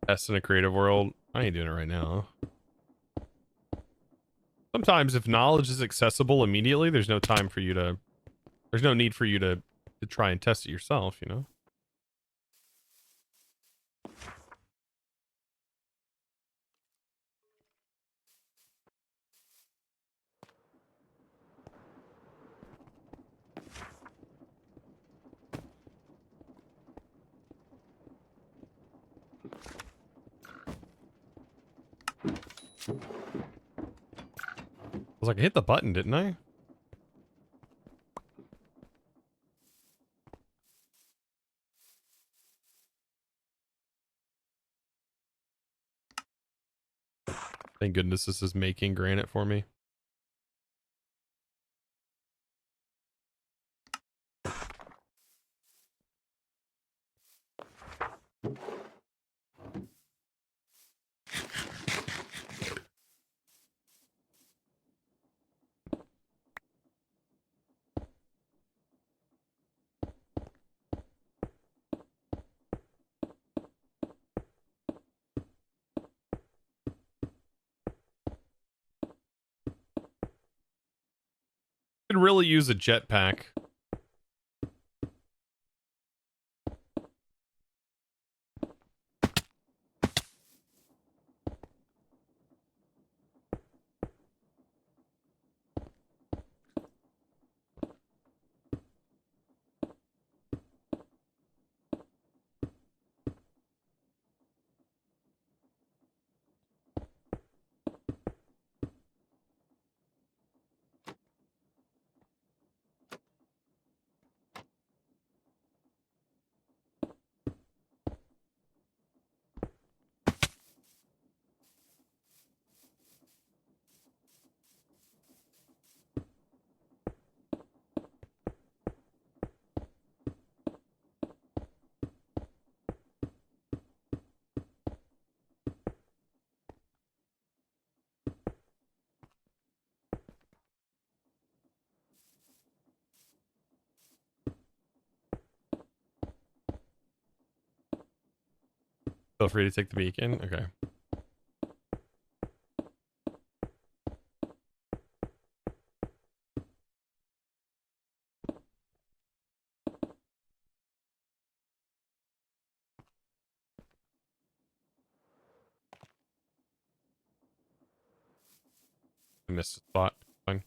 Test in a creative world. I ain't doing it right now. Sometimes if knowledge is accessible immediately, there's no time for you to, there's no need for you to try and test it yourself, you know? I was like, I hit the button, didn't I? Thank goodness this is making granite for me. Could really use a jetpack. Feel free to take the beacon. Okay. I missed a spot. Fine.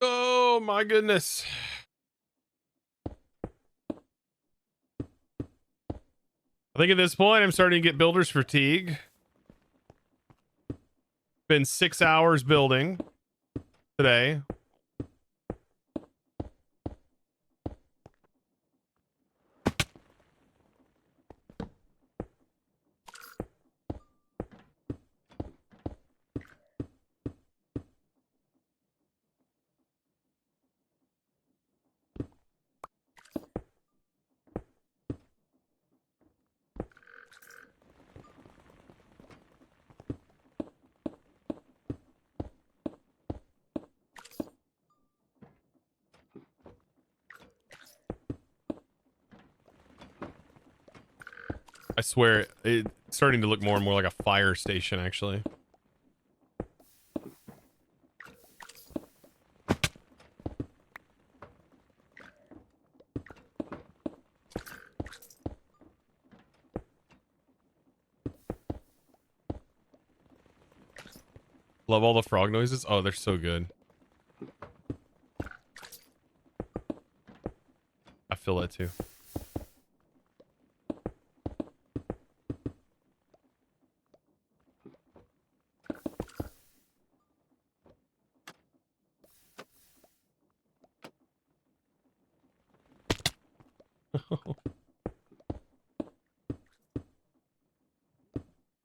Oh my goodness. I think at this point I'm starting to get builder's fatigue. Been 6 hours building today. I swear, it's starting to look more and more like a fire station, actually. Love all the frog noises. Oh, they're so good. I feel that too.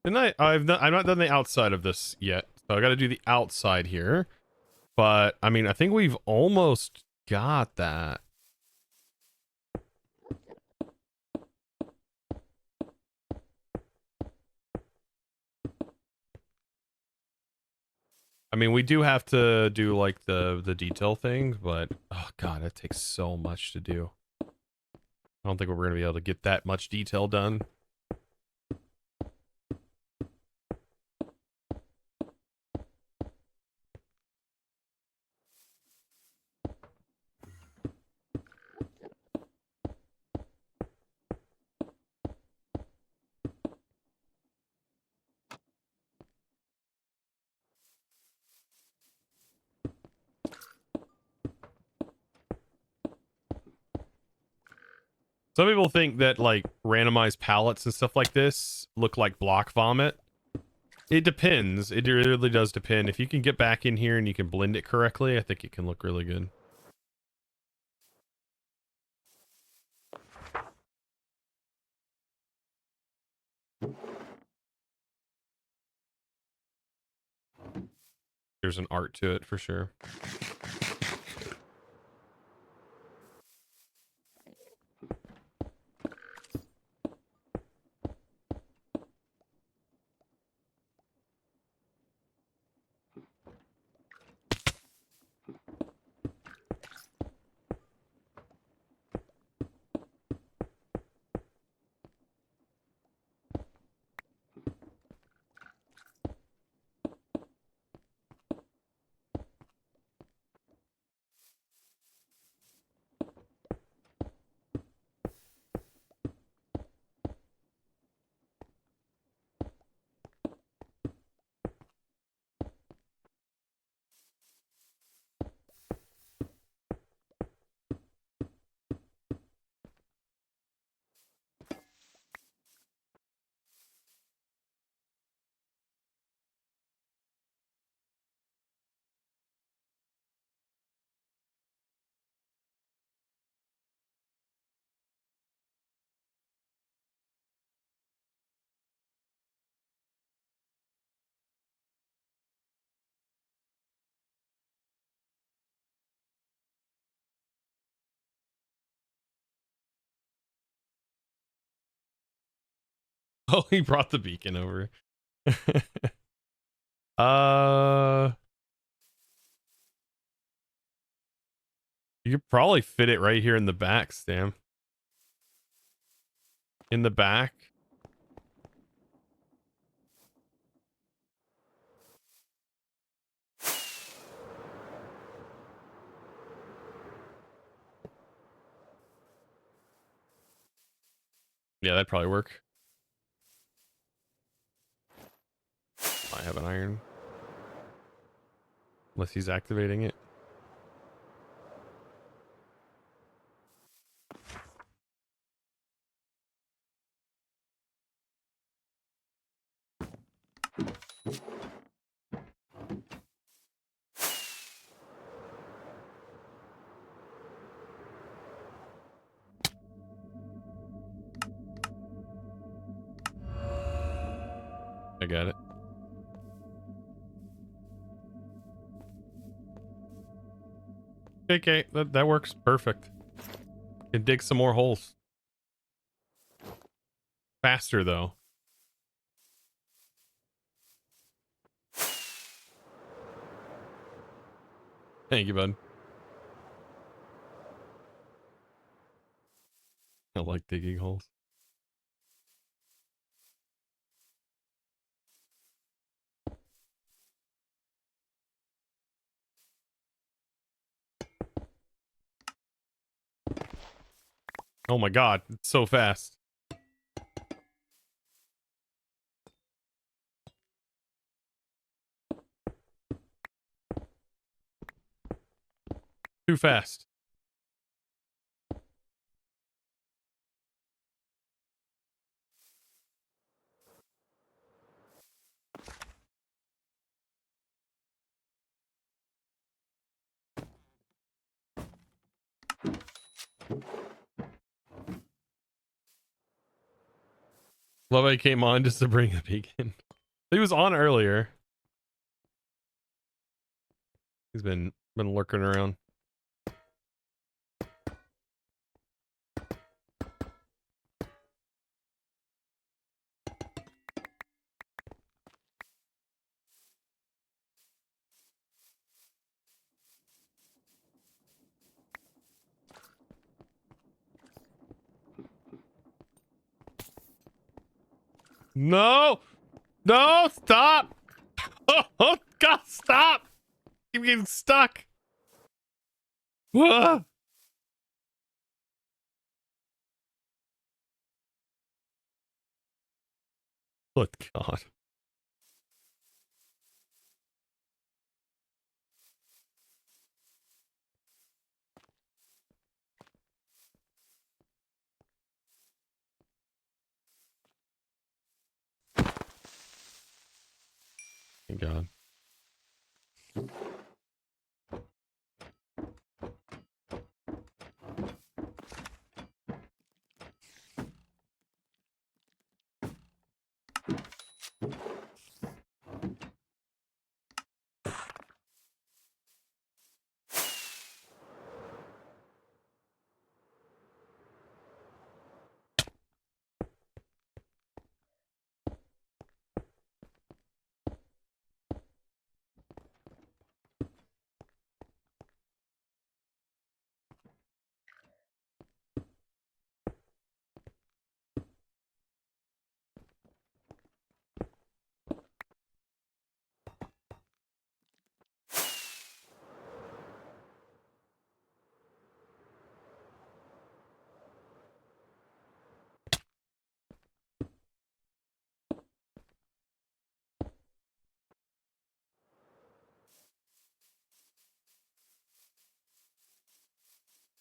And I've not done the outside of this yet, so I got to do the outside here. But I mean, I think we've almost got that. I mean, we do have to do like the detail thing, but oh god, it takes so much to do. I don't think we're gonna be able to get that much detail done. Some people think that like randomized palettes and stuff like this look like block vomit. It depends. It really does depend. If you can get back in here and you can blend it correctly, I think it can look really good. There's an art to it for sure. Oh, he brought the beacon over. uh, you could probably fit it right here in the back, Stam. In the back. Yeah, that'd probably work. I have an iron. Unless he's activating it. I got it. Okay, that works perfect. Can dig some more holes. Faster though. Thank you, bud. I like digging holes. Oh my god, it's so fast. Too fast. Love I came on just to bring the beacon. He was on earlier. He's been lurking around. No! No! Stop! Oh God! Stop! I'm getting stuck. Ah! Good God. Thank God.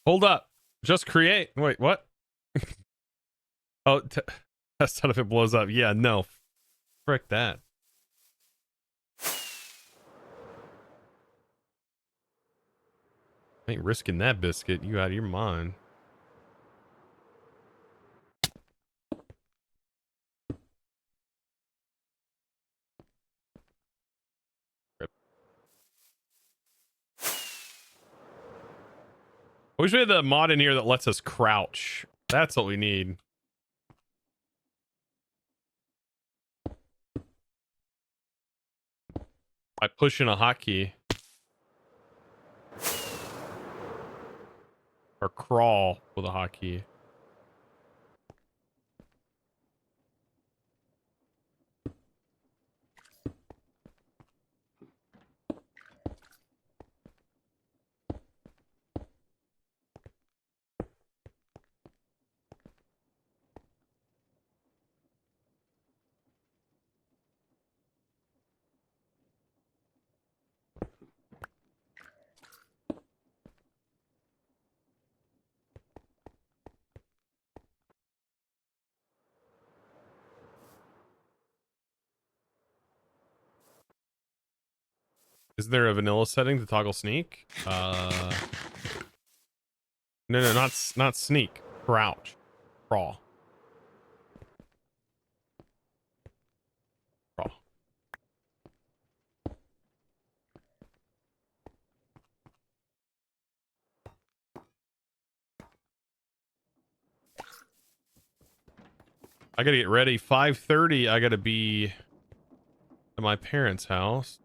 Hold up. Just create. Wait, what? Oh, test out if it blows up. Yeah, no. Frick that. Ain't risking that biscuit. You out of your mind. I wish we had the mod in here that lets us crouch. That's what we need. By pushing a hotkey. Or crawl with a hotkey. Is there a vanilla setting to toggle sneak? No, not sneak. Crouch. Crawl. Crawl. I gotta get ready. 5:30. I gotta be at my parents' house.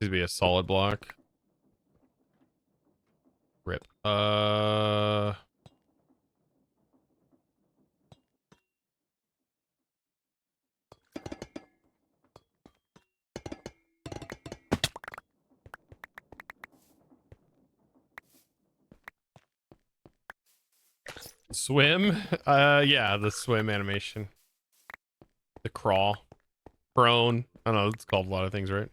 to be a solid block. Rip. Swim? Yeah, the swim animation. The crawl. Prone. I don't know, it's called a lot of things, right?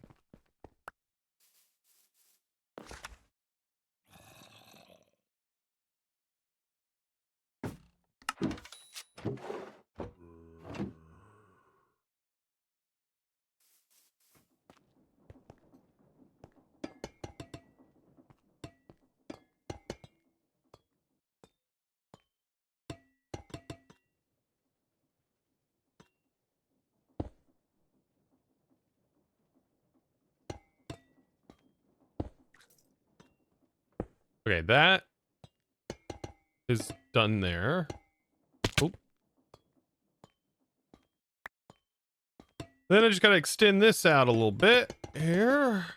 Okay, that is done there. Oh. Then I just gotta extend this out a little bit here.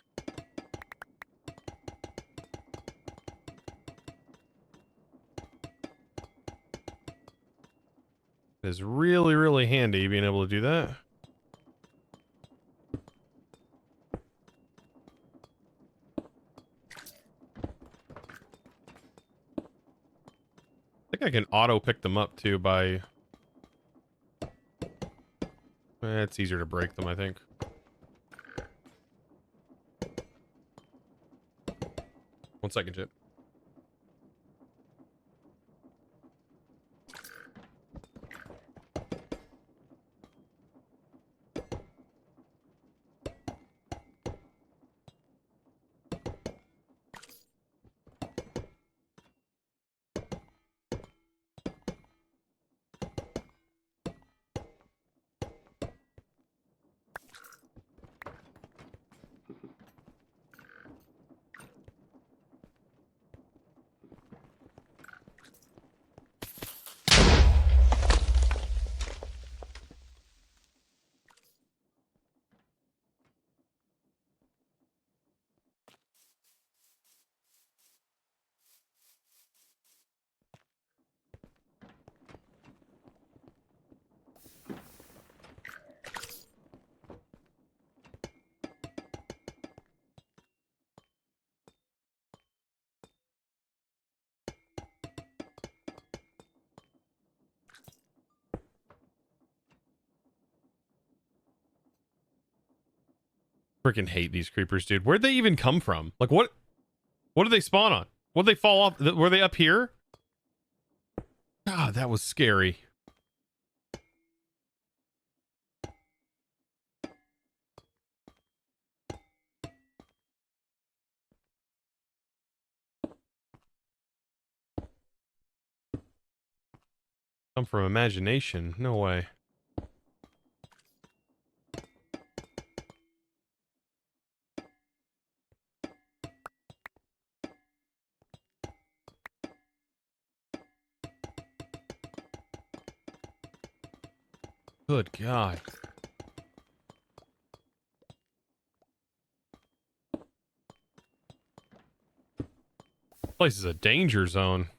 It's really, really handy being able to do that. I think I can auto pick them up too by... It's easier to break them, I think. One second, Chip. Freaking hate these creepers, dude. Where'd they even come from? Like, what did they spawn on? What did they fall off? Were they up here? God, that was scary. Come from imagination. No way. Good God. This place is a danger zone.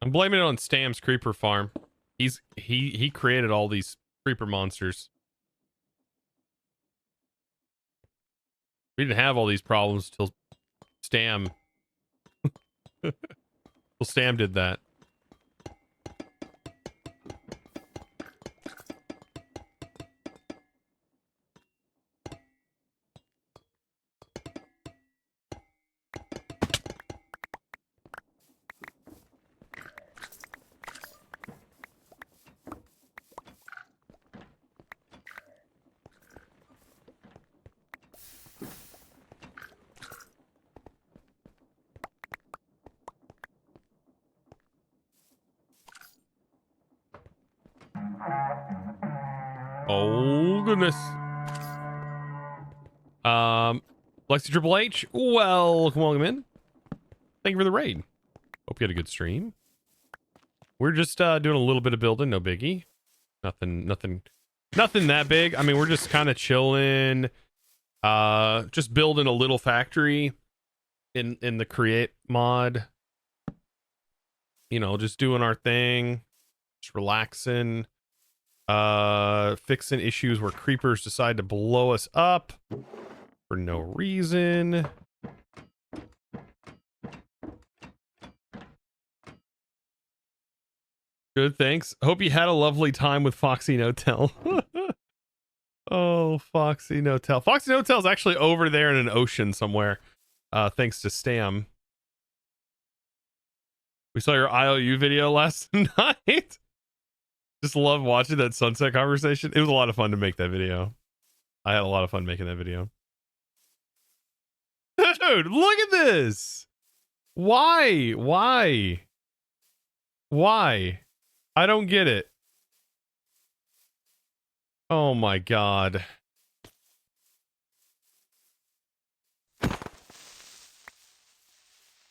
I'm blaming it on Stam's creeper farm. He created all these creeper monsters. We didn't have all these problems till Stam. Till Stam did that. Oh goodness. Lexi Triple H, welcome in. Thank you for the raid. Hope you had a good stream. we're just doing a little bit of building, no biggie. Nothing that big. I mean, we're just kind of chilling, just building a little factory in the create mod. You know, just doing our thing, just relaxing, fixing issues where creepers decide to blow us up for no reason. Good, thanks. Hope you had a lovely time with Foxy No-Tell. Oh, Foxy No-Tell. Foxy No-Tell's actually over there in an ocean somewhere. Thanks to Stam. We saw your IOU video last night. Just love watching that sunset conversation. It was a lot of fun to make that video. I had a lot of fun making that video. Dude, look at this. Why? I don't get it. Oh my god.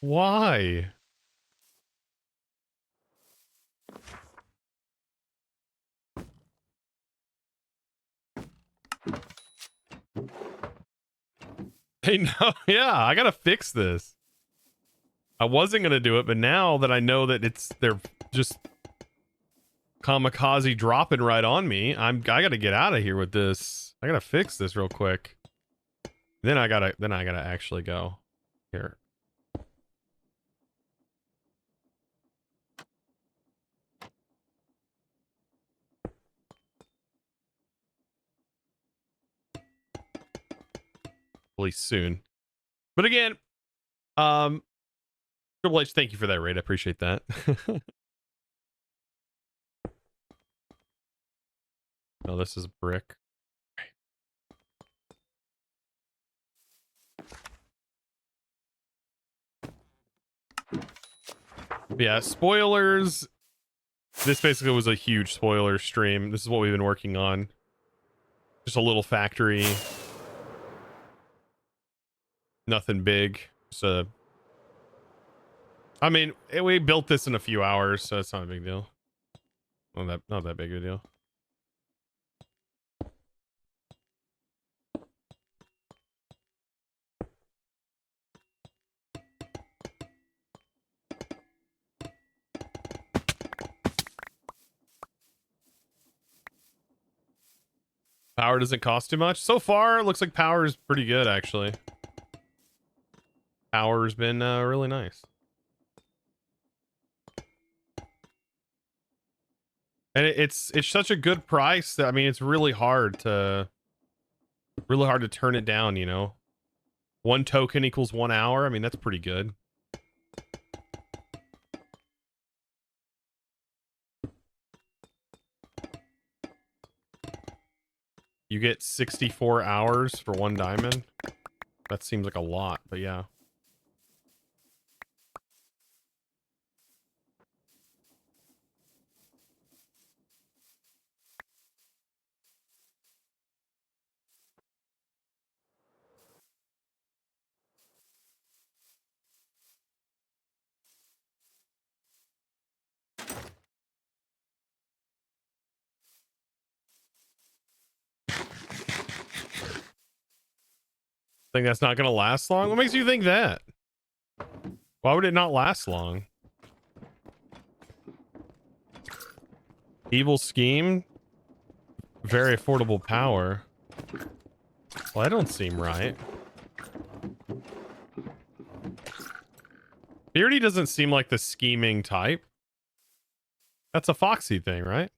Why? Hey, no, yeah, I gotta fix this. I wasn't gonna do it, but now that I know that they're just kamikaze dropping right on me, I gotta get out of here with this. I gotta fix this real quick. Then I gotta actually go here. Hopefully soon. But again, Triple H, thank you for that raid. I appreciate that. No, this is a brick. Yeah, spoilers. This basically was a huge spoiler stream. This is what we've been working on. Just a little factory. Nothing big. So, I mean, we built this in a few hours, so it's not a big deal. Not that big of a deal. Power doesn't cost too much. So far, it looks like power is pretty good, actually. Power's been really nice. And it's such a good price that, I mean, it's really hard to turn it down, you know. 1 token equals 1 hour. I mean, that's pretty good. You get 64 hours for 1 diamond. That seems like a lot, but yeah. Think that's not gonna last long? What makes you think that? Why would it not last long? Evil scheme? Very affordable power. Well, that don't seem right. Beardy doesn't seem like the scheming type. That's a Foxy thing, right?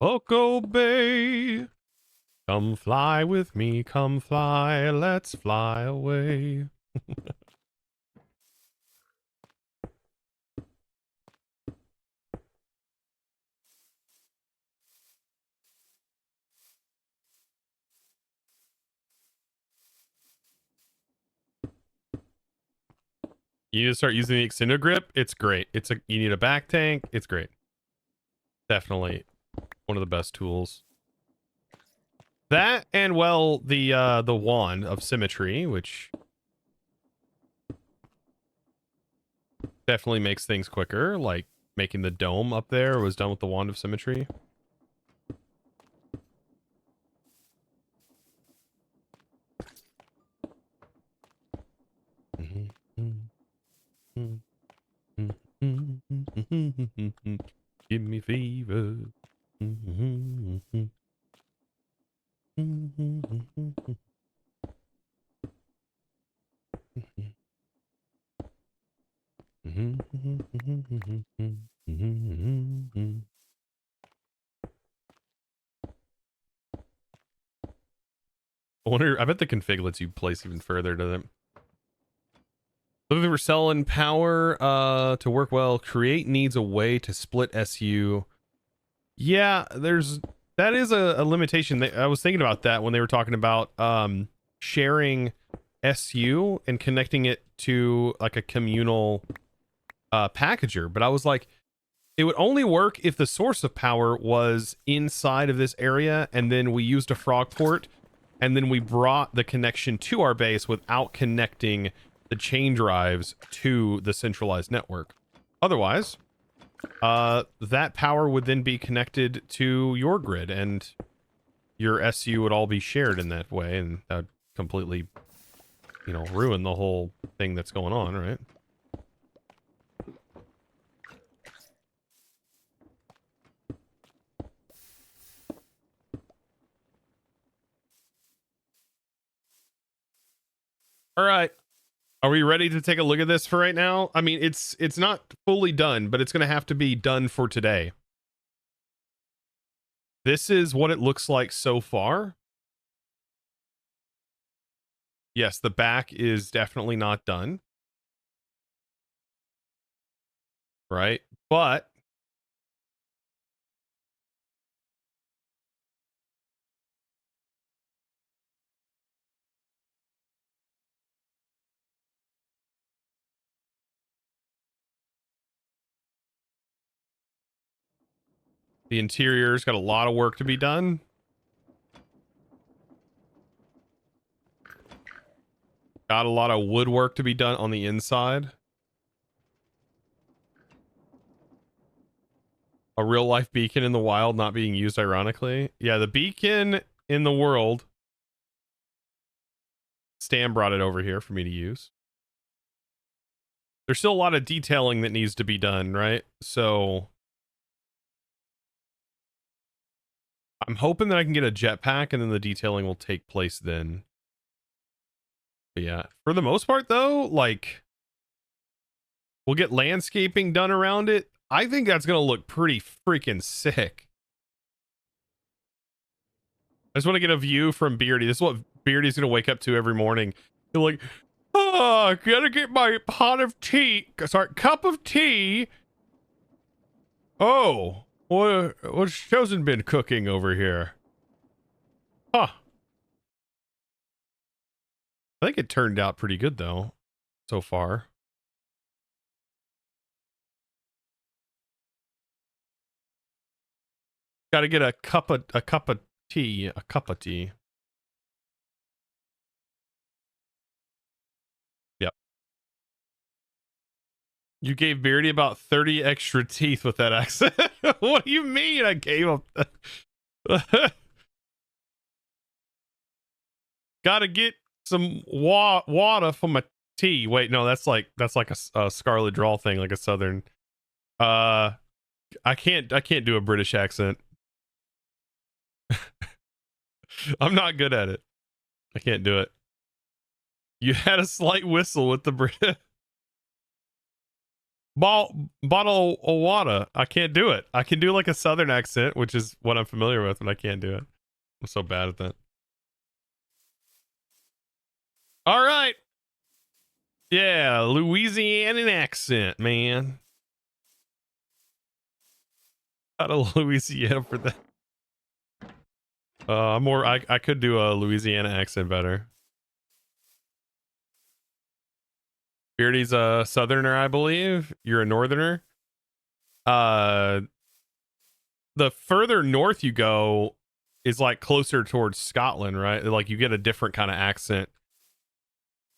Poco Bay. Come fly with me, come fly, let's fly away. You need to start using the extended grip. It's great. You need a back tank. It's great. Definitely one of the best tools. That and well, the wand of symmetry, which definitely makes things quicker. Like making the dome up there was done with the wand of symmetry. Give me fever. I bet the config lets you place even further to them. Looking for selling power to work well. Create needs a way to split SU. Yeah, that is a limitation. I was thinking about that when they were talking about sharing SU and connecting it to like a communal packager. But I was like, it would only work if the source of power was inside of this area, and then we used a frog port, and then we brought the connection to our base without connecting the chain drives to the centralized network. Otherwise, that power would then be connected to your grid, and your SU would all be shared in that way, and that would completely, ruin the whole thing that's going on, right? All right. Are we ready to take a look at this for right now? I mean, it's not fully done, but it's going to have to be done for today. This is what it looks like so far. Yes, the back is definitely not done. Right? But the interior's got a lot of work to be done. Got a lot of woodwork to be done on the inside. A real life beacon in the wild not being used ironically. Yeah, the beacon in the world. Stan brought it over here for me to use. There's still a lot of detailing that needs to be done, right? So I'm hoping that I can get a jetpack and then the detailing will take place then. But yeah, for the most part though, like we'll get landscaping done around it. I think that's going to look pretty freaking sick. I just want to get a view from Beardy. This is what Beardy's going to wake up to every morning. He'll like, oh, gotta get my pot of tea. Sorry, cup of tea. Oh, what's Chosen been cooking over here? Huh. I think it turned out pretty good though, so far. Got to get a cup of tea. Yep. You gave Beardy about 30 extra teeth with that accent. What do you mean? I gave him. Got to get some water for my tea. Wait, no, that's like a Scarlet Draw thing, like a Southern. I can't do a British accent. I'm not good at it. I can't do it. You had a slight whistle with the Brit. Bottle of water. I can't do it. I can do like a Southern accent, which is what I'm familiar with, but I can't do it. I'm so bad at that. All right. Yeah, Louisiana accent, man. Out of Louisiana for that. I could do a Louisiana accent better. Beardy's a southerner, I believe. You're a northerner. The further north you go is like closer towards Scotland, right? Like you get a different kind of accent.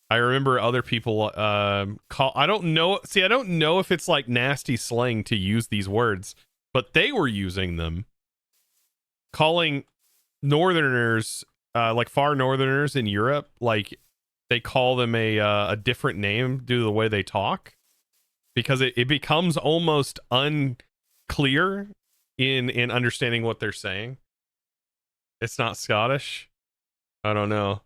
I remember other people I don't know if it's like nasty slang to use these words, but they were using them, calling northerners like far northerners in Europe, like they call them a different name due to the way they talk, because it becomes almost unclear in understanding what they're saying. It's not Scottish. I don't know.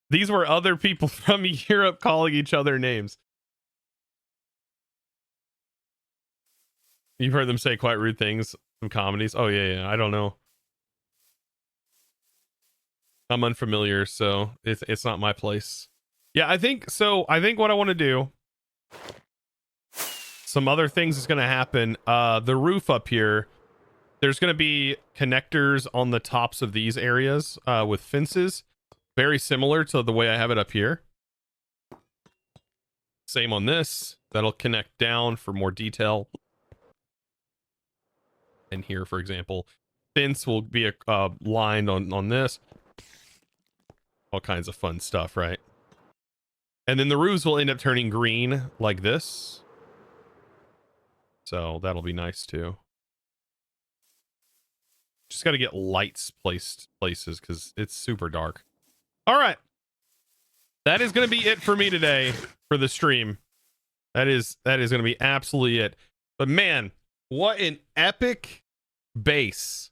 These were other people from Europe calling each other names. You've heard them say quite rude things in comedies. Oh yeah, I don't know. I'm unfamiliar, so it's not my place. Yeah, I think what I want to do, some other things is going to happen. The roof up here, there's going to be connectors on the tops of these areas with fences, very similar to the way I have it up here. Same on this. That'll connect down for more detail. And here, for example, fence will be lined on this. All kinds of fun stuff, right? And then the roofs will end up turning green like this. So that'll be nice too. Just got to get lights placed places because it's super dark. All right. That is going to be it for me today for the stream. That is going to be absolutely it. But man, what an epic base.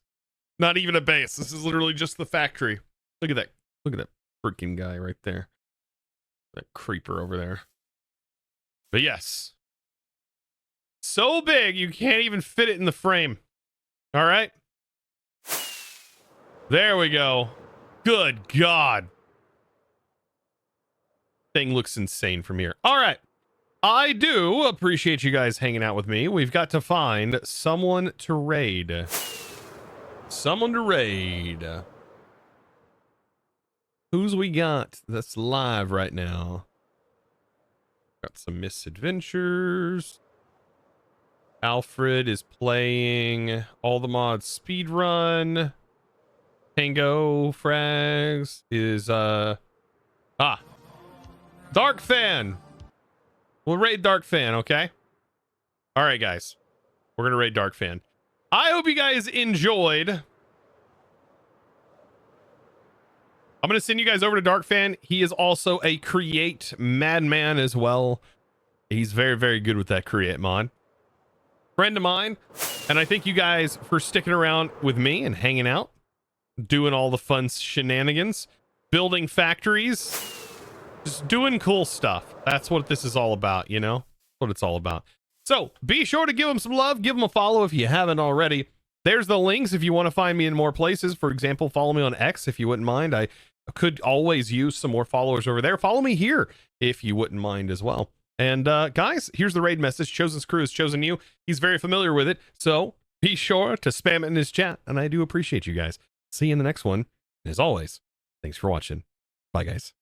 Not even a base. This is literally just the factory. Look at that. Look at that freaking guy right there. That creeper over there. But yes. So big, you can't even fit it in the frame. All right. There we go. Good God. Thing looks insane from here. All right. I do appreciate you guys hanging out with me. We've got to find someone to raid. Someone to raid. Who's we got that's live right now? Got some misadventures. Alfred is playing all the mods speedrun. Tango Frags is Dark Fan. We'll raid Dark Fan, okay? All right, guys. We're gonna raid Dark Fan. I hope you guys enjoyed. I'm gonna send you guys over to Dark Fan. He is also a create madman as well. He's very, very good with that create mod. Friend of mine, and I thank you guys for sticking around with me and hanging out, doing all the fun shenanigans, building factories, just doing cool stuff. That's what this is all about, you know? That's what it's all about. So be sure to give him some love, give him a follow if you haven't already. There's the links if you want to find me in more places. For example, follow me on X if you wouldn't mind. I could always use some more followers over there. Follow me here if you wouldn't mind as well. And guys, here's the raid message. Chosen's crew has chosen you. He's very familiar with it, so be sure to spam it in his chat. And I do appreciate you guys. See you in the next one. And as always, thanks for watching. Bye, guys.